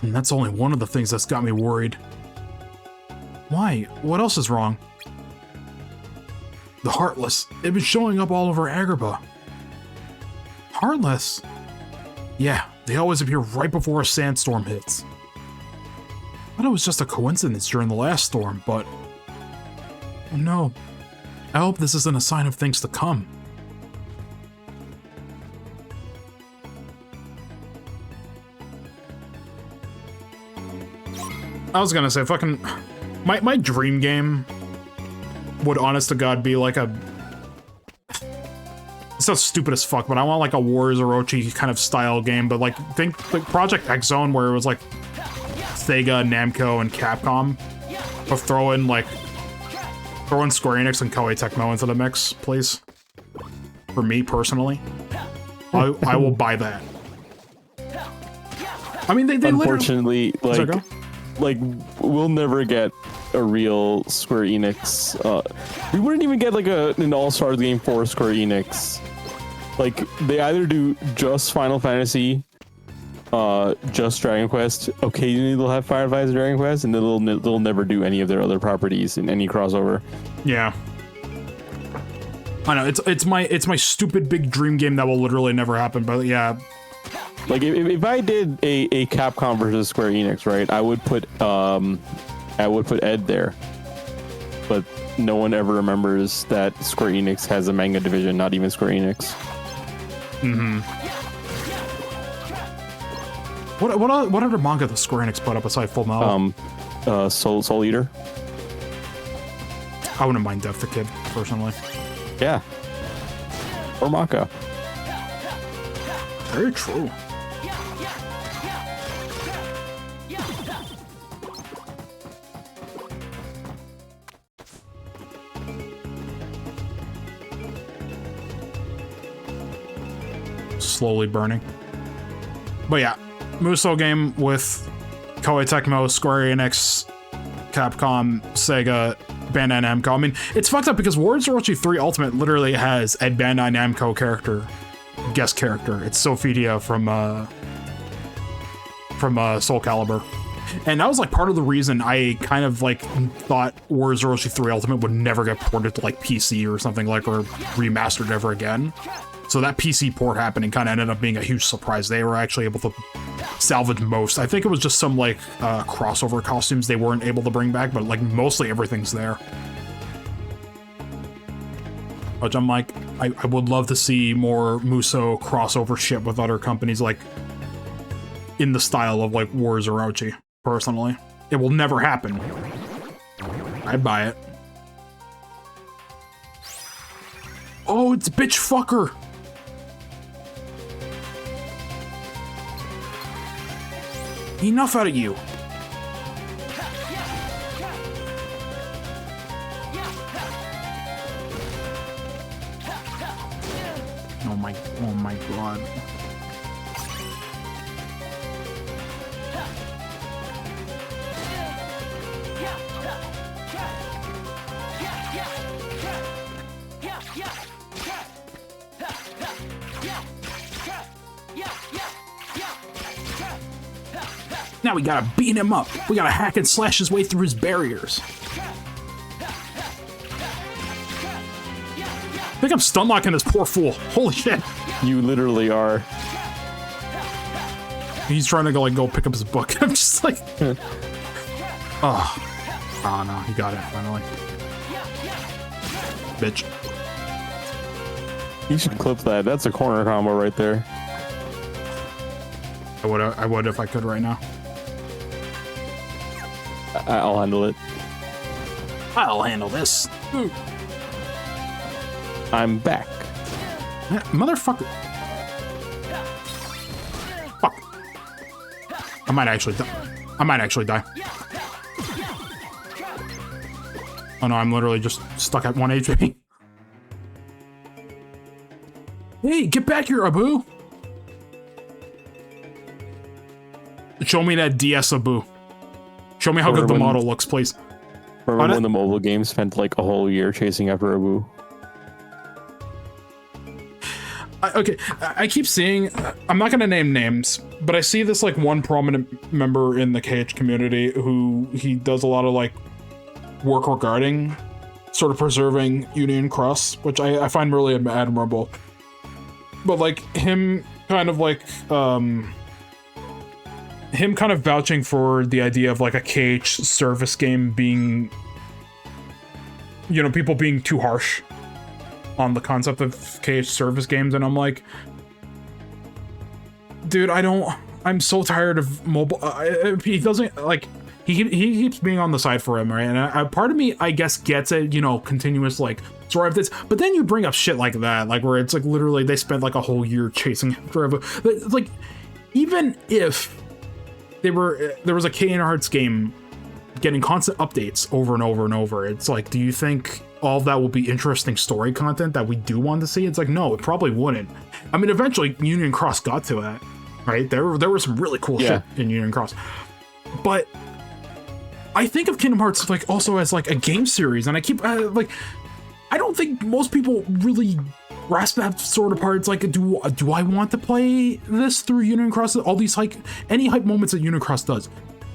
And that's only one of the things that's got me worried. Why? What else is wrong? The Heartless. They've been showing up all over Agrabah. Heartless? Yeah, they always appear right before a sandstorm hits. I thought it was just a coincidence during the last storm, but... Oh no. I hope this isn't a sign of things to come. I was gonna say, fucking... My dream game would, honest to God, be like a... It's so stupid as fuck, but I want like a Warriors Orochi kind of style game, but like, think like Project X Zone, where it was like Sega, Namco, and Capcom. But throw in Square Enix and Koei Tecmo into the mix, please. For me, personally. I will buy that. I mean, they Unfortunately, literally... like we'll never get a real Square Enix. We wouldn't even get like an All-Stars game for Square Enix. Like, they either do just Final Fantasy, just Dragon Quest. Occasionally they'll have Final Fantasy Dragon Quest, and they'll never do any of their other properties in any crossover. Yeah. I know, it's my stupid big dream game that will literally never happen, but yeah. Like, if I did a Capcom versus Square Enix, right, I would put Ed there. But no one ever remembers that Square Enix has a manga division, not even Square Enix. Mm-hmm. What other manga does Square Enix put up aside Full Metal? Soul Eater. I wouldn't mind Death the Kid, personally. Yeah. Or Maka. Very true. Slowly burning. But yeah, Musou game with Koei Tecmo, Square Enix, Capcom, Sega, Bandai Namco. I mean, it's fucked up because Warriors Orochi 3 Ultimate literally has a Bandai Namco guest character. It's Sophitia from Soul Calibur. And that was like part of the reason I kind of like thought Warriors Orochi 3 Ultimate would never get ported to like PC or something, like, or remastered ever again. So that PC port happening kind of ended up being a huge surprise. They were actually able to salvage most. I think it was just some like crossover costumes they weren't able to bring back, but like mostly everything's there. Which I'm like, I would love to see more Musou crossover shit with other companies, like in the style of like Warriors Orochi, personally. It will never happen. I'd buy it. Oh, it's bitch fucker. Enough out of you. Oh my god. Now we gotta beat him up. We gotta hack and slash his way through his barriers. I think I'm stun locking this poor fool. Holy shit. You literally are. He's trying to go pick up his book. I'm just like... Oh no, he got it finally. Bitch. You should clip that. That's a corner combo right there. I would if I could right now. I'll handle it. I'll handle this. Ooh. I'm back. Motherfucker. Fuck. I might actually die. Oh no, I'm literally just stuck at 1 HP. Hey, get back here, Abu. Show me that DS, Abu. Show me how good the model looks, please. Remember when the mobile game spent like a whole year chasing after Abu? I keep seeing, I'm not gonna name names, but I see this like one prominent member in the KH community who he does a lot of like work regarding sort of preserving Union Cross, which I find really admirable. But like him kind of like him kind of vouching for the idea of like a KH service game being, you know, people being too harsh on the concept of KH service games, and I'm like, dude, I'm so tired of mobile. He doesn't like. He keeps being on the side for him, right? And part of me, I guess, gets it, you know, continuous like story of this. But then you bring up shit like that, like where it's like literally they spent like a whole year chasing him forever. Like, even if there was a Kingdom Hearts game getting constant updates over and over and over, it's like, do you think all of that will be interesting story content that we do want to see? It's like, no, it probably wouldn't. I mean, eventually Union Cross got to that, right? There was some really cool shit in Union Cross, but I think of Kingdom Hearts like also as like a game series, and I keep like, I don't think most people really grasp that sort of part. It's like, do I want to play this through Union Cross? All these any hype moments that Union Cross does,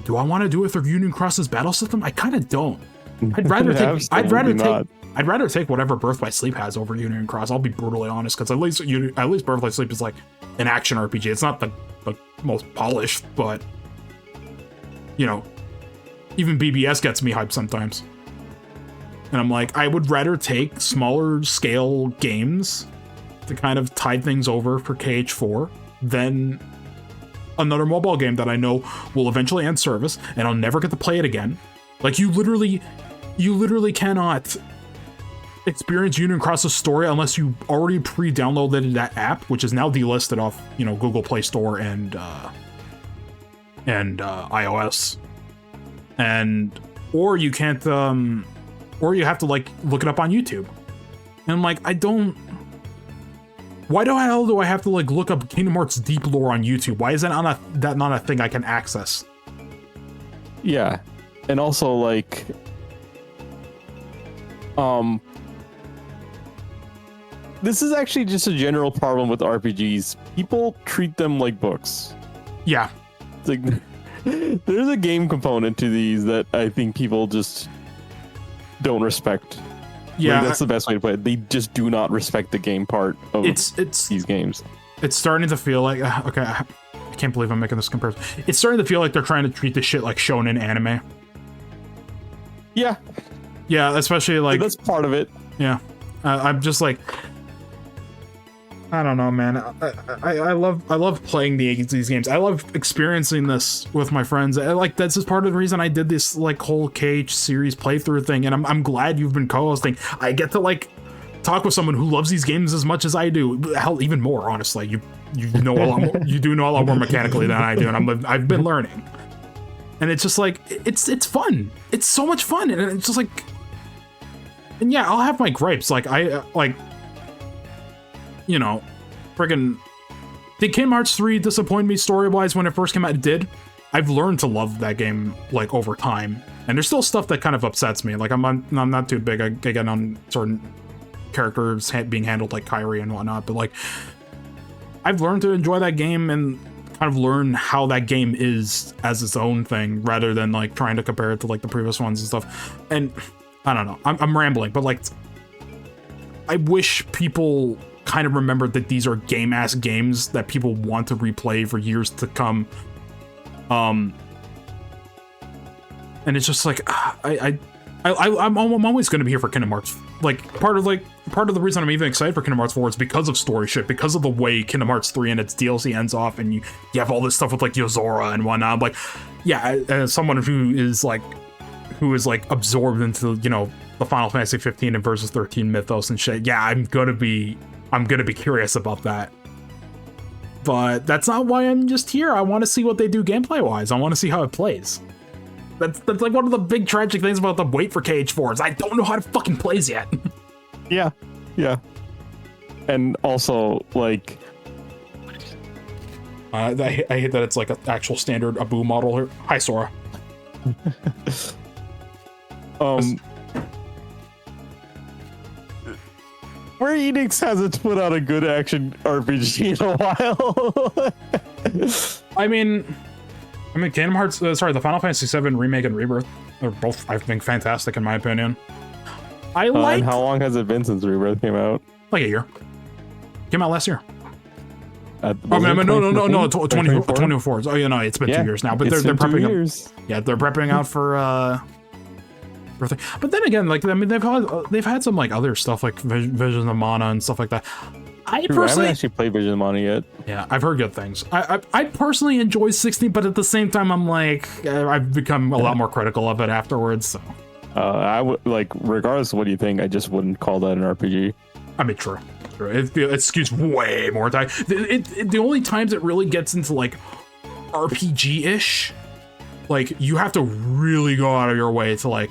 do I want to do it through Union Cross's battle system? I kind of don't. I'd rather take whatever Birth by Sleep has over Union Cross. I'll be brutally honest, because at least Birth by Sleep is like an action RPG. It's not the most polished, but you know, even BBS gets me hyped sometimes. And I'm like, I would rather take smaller scale games to kind of tide things over for KH4 than another mobile game that I know will eventually end service and I'll never get to play it again. Like, you literally cannot experience Union Cross's story unless you already pre-downloaded that app, which is now delisted off, you know, Google Play Store and iOS. Or you can't, or you have to like look it up on YouTube. And I'm like, why the hell do I have to like look up Kingdom Hearts deep lore on YouTube? Why is that not a thing I can access? Yeah. And also like, this is actually just a general problem with RPGs. People treat them like books. Yeah. It's like, there's a game component to these that I think people just don't respect. Yeah, like, that's the best way to put it. They just do not respect the game part of these games. It's starting to feel like, okay, I can't believe I'm making this comparison. It's starting to feel like they're trying to treat this shit like shonen anime. Yeah. Yeah, especially like... That's part of it. Yeah. I'm just like... I don't know, man. I love playing these games. I love experiencing this with my friends. Like, that's just part of the reason I did this like whole KH series playthrough thing, and I'm glad you've been co-hosting. I get to like talk with someone who loves these games as much as I do. Hell, even more, honestly. You know a lot more. You do know a lot more mechanically than I do, and I've been learning. And it's just like it's fun. It's so much fun, and it's just like, and yeah, I'll have my gripes. Like you know, friggin', did Kingdom Hearts 3 disappoint me story-wise when it first came out? It did. I've learned to love that game, like, over time. And there's still stuff that kind of upsets me. Like, I'm not too big. I get on certain characters being handled like Kairi and whatnot, but, like, I've learned to enjoy that game and kind of learn how that game is as its own thing, rather than, like, trying to compare it to, like, the previous ones and stuff. And, I don't know. I'm rambling, but, like, I wish people kind of remember that these are game-ass games that people want to replay for years to come. And it's just like, I'm always going to be here for Kingdom Hearts. Like, part of the reason I'm even excited for Kingdom Hearts 4 is because of story shit, because of the way Kingdom Hearts 3 and its DLC ends off, and you have all this stuff with like Yozora and whatnot. I'm like, yeah, as someone who is like absorbed into, you know, the Final Fantasy 15 and Versus 13 mythos and shit, yeah, I'm gonna be curious about that. But that's not why I'm just here. I want to see what they do gameplay-wise. I want to see how it plays. That's like one of the big tragic things about the wait for KH4 is I don't know how it fucking plays yet. Yeah. And also, like... I hate that it's like an actual standard Abu model here. Hi, Sora. Square Enix hasn't put out a good action RPG in a while. I mean, Kingdom Hearts. The Final Fantasy VII Remake and Rebirth are both, I think, fantastic in my opinion. I like. And how long has it been since Rebirth came out? Like a year. Came out last year. No, 2024. Oh, yeah, no, it's been 2 years now. But they're prepping. Yeah, they're prepping out for. But then again, like, I mean, they've had some like other stuff like Visions of Mana and stuff like that. I haven't actually played Visions of Mana yet. Yeah, I've heard good things. I personally enjoy 16, but at the same time, I'm like, I've become a lot more critical of it afterwards. So. I would like, regardless of what you think, I just wouldn't call that an RPG. I mean, true. It skews way more time. The only times it really gets into like RPG-ish, like you have to really go out of your way to like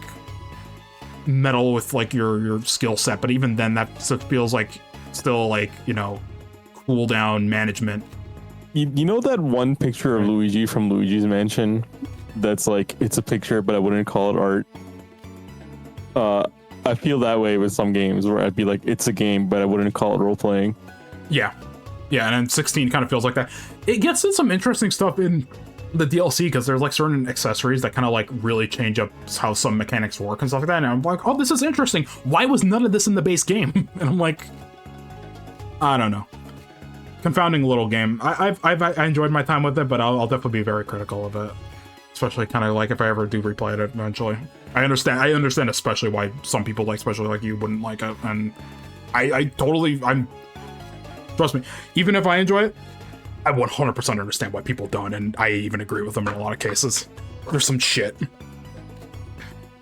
meddle with like your skill set. But even then, that feels like still like, you know, cooldown management. You know that one picture of Luigi from Luigi's Mansion that's like, it's a picture, but I wouldn't call it art. I feel that way with some games where I'd be like, it's a game, but I wouldn't call it role playing. Yeah, and then 16 kind of feels like that. It gets in some interesting stuff in the DLC because there's like certain accessories that kind of like really change up how some mechanics work and stuff like that. And I'm like, oh, this is interesting. Why was none of this in the base game? And I'm like, I don't know. Confounding little game. I enjoyed my time with it, but I'll definitely be very critical of it. Especially kind of like if I ever do replay it eventually. I understand especially why some people like, especially like you, wouldn't like it. And trust me, even if I enjoy it, I 100% understand why people don't, and I even agree with them in a lot of cases. There's some shit.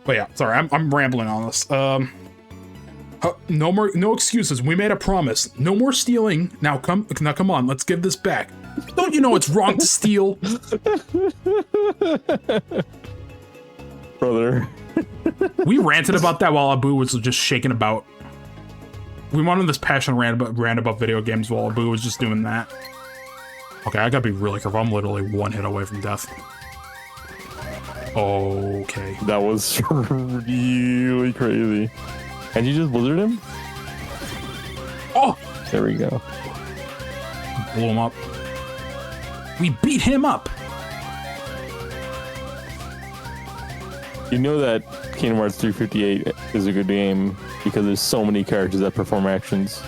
But yeah, sorry, I'm rambling on this. No excuses. We made a promise. No more stealing. Now come on, let's give this back. Don't you know it's wrong to steal? Brother. We ranted about that while Abu was just shaking about. We went on this passionate rant about video games while Abu was just doing that. Okay, I gotta be really careful. I'm literally one hit away from death. Okay. That was really crazy. Can you just blizzard him? Oh! There we go. Blew him up. We beat him up! You know that Kingdom Hearts 358 is a good game because there's so many characters that perform actions.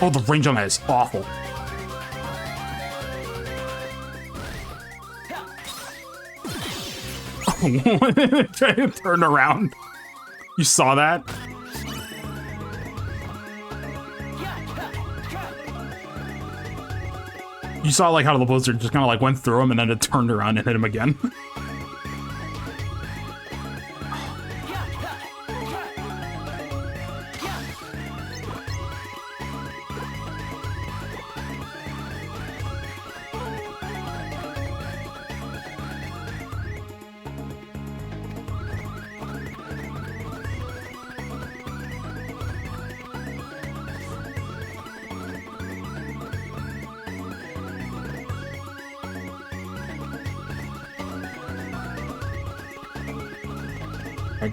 Oh, the range on that is awful. Turn around. You saw that? You saw like how the blizzard just kind of like went through him and then it turned around and hit him again.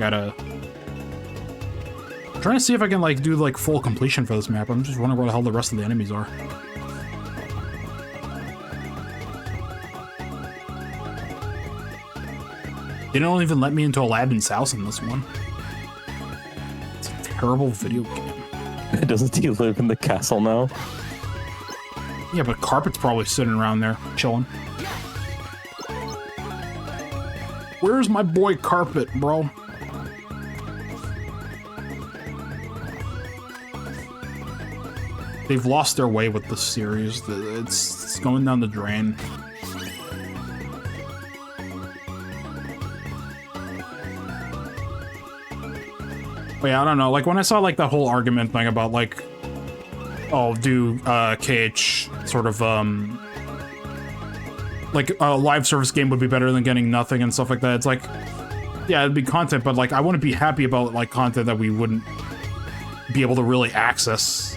I'm trying to see if I can like do like full completion for this map. I'm just wondering where the hell the rest of the enemies are. They don't even let me into Aladdin's house in this one. It's a terrible video game. Doesn't he live in the castle now? Yeah, but Carpet's probably sitting around there, chilling. Where's my boy Carpet, bro? They've lost their way with this series. It's going down the drain. But yeah, I don't know. Like, when I saw, like, that whole argument thing about, like, oh, do, KH sort of, like, a live service game would be better than getting nothing and stuff like that. It's like, yeah, it'd be content, but, like, I wouldn't be happy about, like, content that we wouldn't be able to really access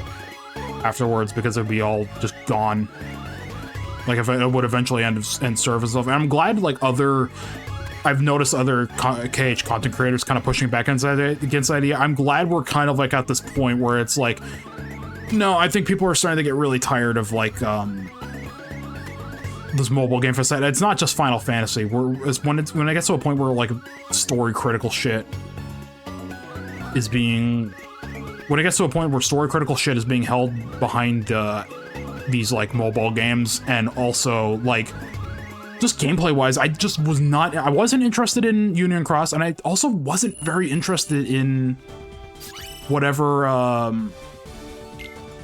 afterwards because it'd be all just gone. Like, if it would eventually end service stuff. And I'm glad, like, other I've noticed other KH content creators kind of pushing back against the idea. I'm glad we're kind of like at this point where it's like, no, I think people are starting to get really tired of like this mobile game facade. It's not just Final Fantasy. When it gets to a point where like story critical shit is being, when it gets to a point where story critical shit is being held behind these like mobile games, and also like just gameplay wise, I wasn't interested in Union Cross, and I also wasn't very interested in whatever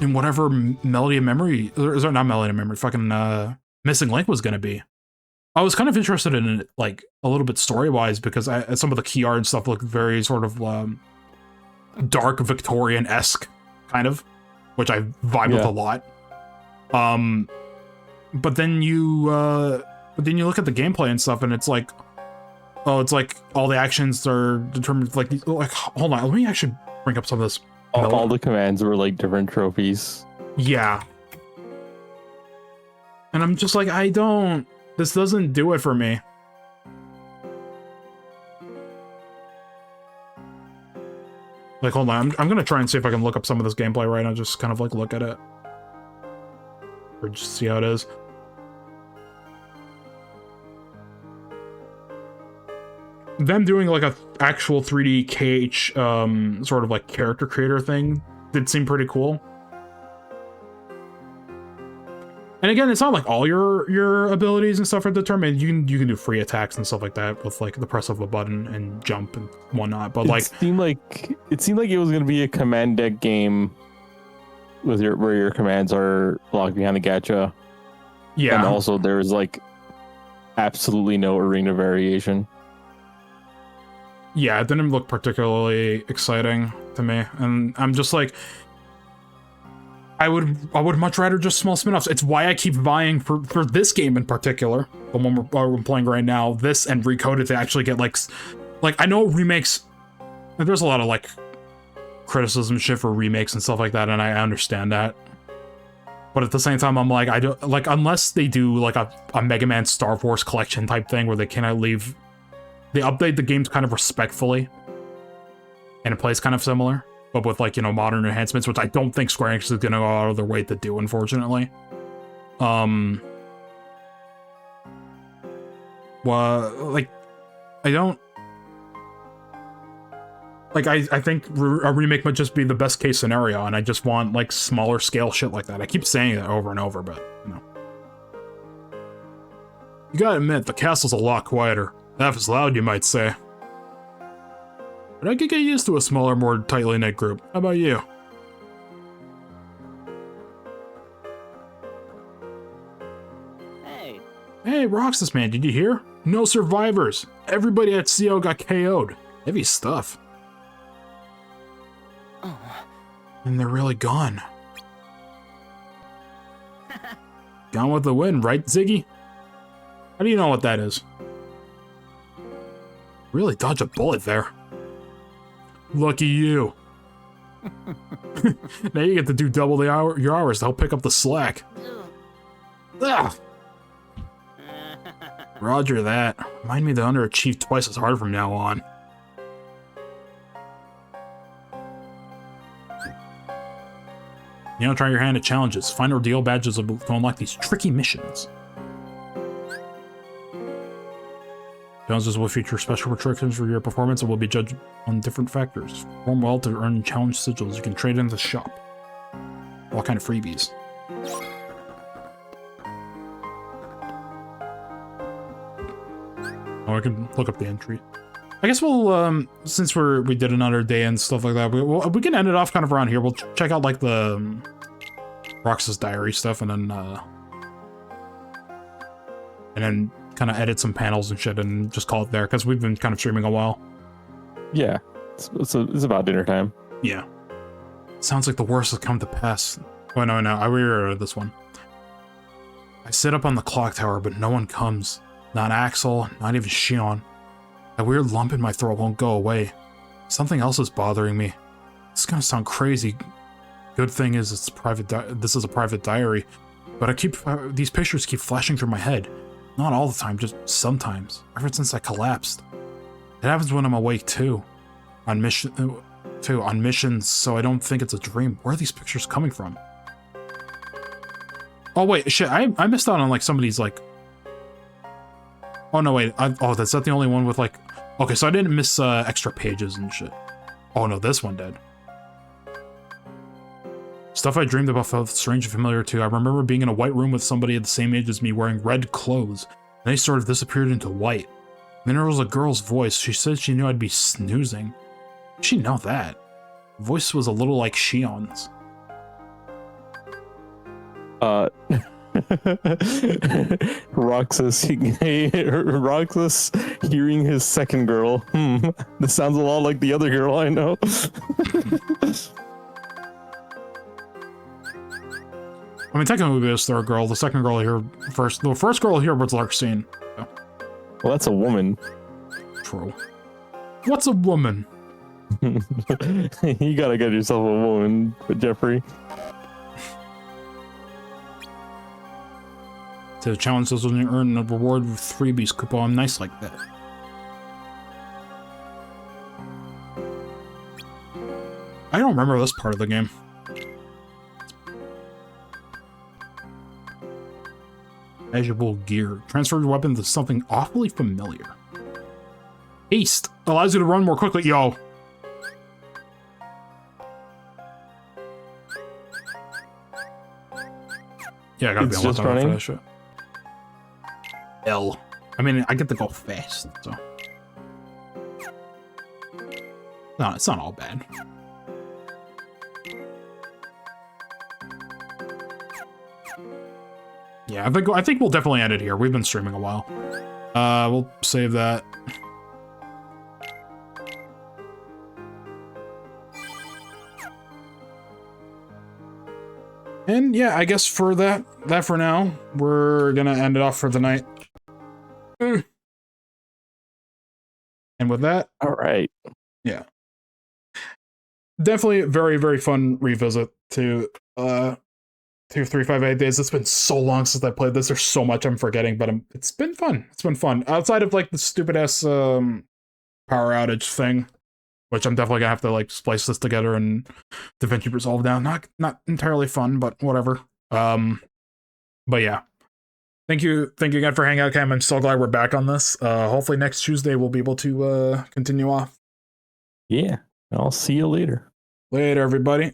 Melody of Memory, or not Melody of Memory, fucking Missing Link was gonna be. I was kind of interested in it, like a little bit story wise, because some of the key art and stuff looked very sort of dark Victorian-esque kind of, which I vibe with a lot. But then you look at the gameplay and stuff, and it's like, oh, it's like all the actions are determined. Like hold on, let me actually bring up some of this. All the commands were like different trophies. Yeah, and I'm just like, this doesn't do it for me. Like, hold on, I'm gonna try and see if I can look up some of this gameplay right now, just kind of like look at it. Or just see how it is. Them doing like a actual 3D KH sort of like character creator thing did seem pretty cool. And again, it's not like all your abilities and stuff are determined. You can do free attacks and stuff like that with like the press of a button and jump and whatnot. But like, it seemed like it was gonna be a command deck game with where your commands are locked behind the gacha. Yeah. And also there's like absolutely no arena variation. Yeah, it didn't look particularly exciting to me, and I'm just like, I would much rather just small spin-offs. It's why I keep vying for this game in particular, the one we're playing right now, this and Recoded, to actually get like I know remakes, there's a lot of like criticism shit for remakes and stuff like that, and I understand that. But at the same time, I'm like, I don't like, unless they do like a Mega Man Star Wars collection type thing where they update the games kind of respectfully, and it plays kind of similar, but with like, you know, modern enhancements, which I don't think Square Enix is gonna go out of their way to do, unfortunately. Well, like, I don't like, I think a remake might just be the best case scenario, and I just want like smaller scale shit like that. I keep saying that over and over, but you know, you gotta admit the castle's a lot quieter. Half as loud, you might say. But I could get used to a smaller, more tightly knit group. How about you? Hey, Roxas, man, did you hear? No survivors. Everybody at CO got KO'd. Heavy stuff. Oh. And they're really gone. Gone with the wind, right, Ziggy? How do you know what that is? Really dodge a bullet there. Lucky you. Now you get to do double your hours to help pick up the slack. Ugh. Roger that. Remind me to underachieve twice as hard from now on. You know, try your hand at challenges. Find ordeal badges to unlock these tricky missions. Challenges will feature special restrictions for your performance and will be judged on different factors. Perform well to earn challenge sigils. You can trade in the shop. All kind of freebies. Oh, I can look up the entry. I guess we'll, since we did another day and stuff like that, we can end it off kind of around here. We'll check out like the Roxas Diary stuff, and then kind of edit some panels and shit and just call it there, because we've been kind of streaming a while. Yeah, it's about dinner time. Yeah. Sounds like the worst has come to pass. Oh, no, I reread this one. I sit up on the clock tower, but no one comes. Not Axel, not even Shion. That weird lump in my throat won't go away. Something else is bothering me. It's gonna sound crazy. Good thing is this is a private diary, but these pictures keep flashing through my head. Not all the time, just sometimes. Ever since I collapsed. It happens when I'm awake too. On missions, so I don't think it's a dream. Where are these pictures coming from? Oh wait, shit, I missed out on like somebody's like... Oh no, wait, oh, that's not the only one with like... Okay, so I didn't miss extra pages and shit. Oh no, this one did. Stuff I dreamed about felt strange and familiar too. I remember being in a white room with somebody at the same age as me wearing red clothes. Then he sort of disappeared into white. Then there was a girl's voice. She said she knew I'd be snoozing. How'd she know that? The voice was a little like Shion's. Roxas hearing his second girl. This sounds a lot like the other girl I know. I mean, technically, it was third girl. The second girl here first. The first girl here was Larxene. So. Well, that's a woman. True. What's a woman? You gotta get yourself a woman, Jeffrey. To challenge those when you earn a reward with freebies coupon. Nice like that. I don't remember this part of the game. Measurable gear. Transfer your weapon to something awfully familiar. Haste allows you to run more quickly. Yo. Yeah, I gotta It's be able just to running? for that shit. L. I mean, I get to go fast, so. No, it's not all bad. Yeah, I think we'll definitely end it here. We've been streaming a while. We'll save that. And yeah, I guess for that for now, we're gonna end it off for the night. And with that, All right. yeah. Definitely a very, very fun revisit to 2358 days. It's been so long since I played this. There's so much I'm forgetting, but it's been fun. It's been fun. Outside of like the stupid ass power outage thing, which I'm definitely gonna have to like splice this together and DaVinci Resolve down. Not entirely fun, but whatever. But yeah. Thank you again for hanging out, Cam. I'm so glad we're back on this. Hopefully next Tuesday we'll be able to continue off. Yeah. I'll see you later. Later, everybody.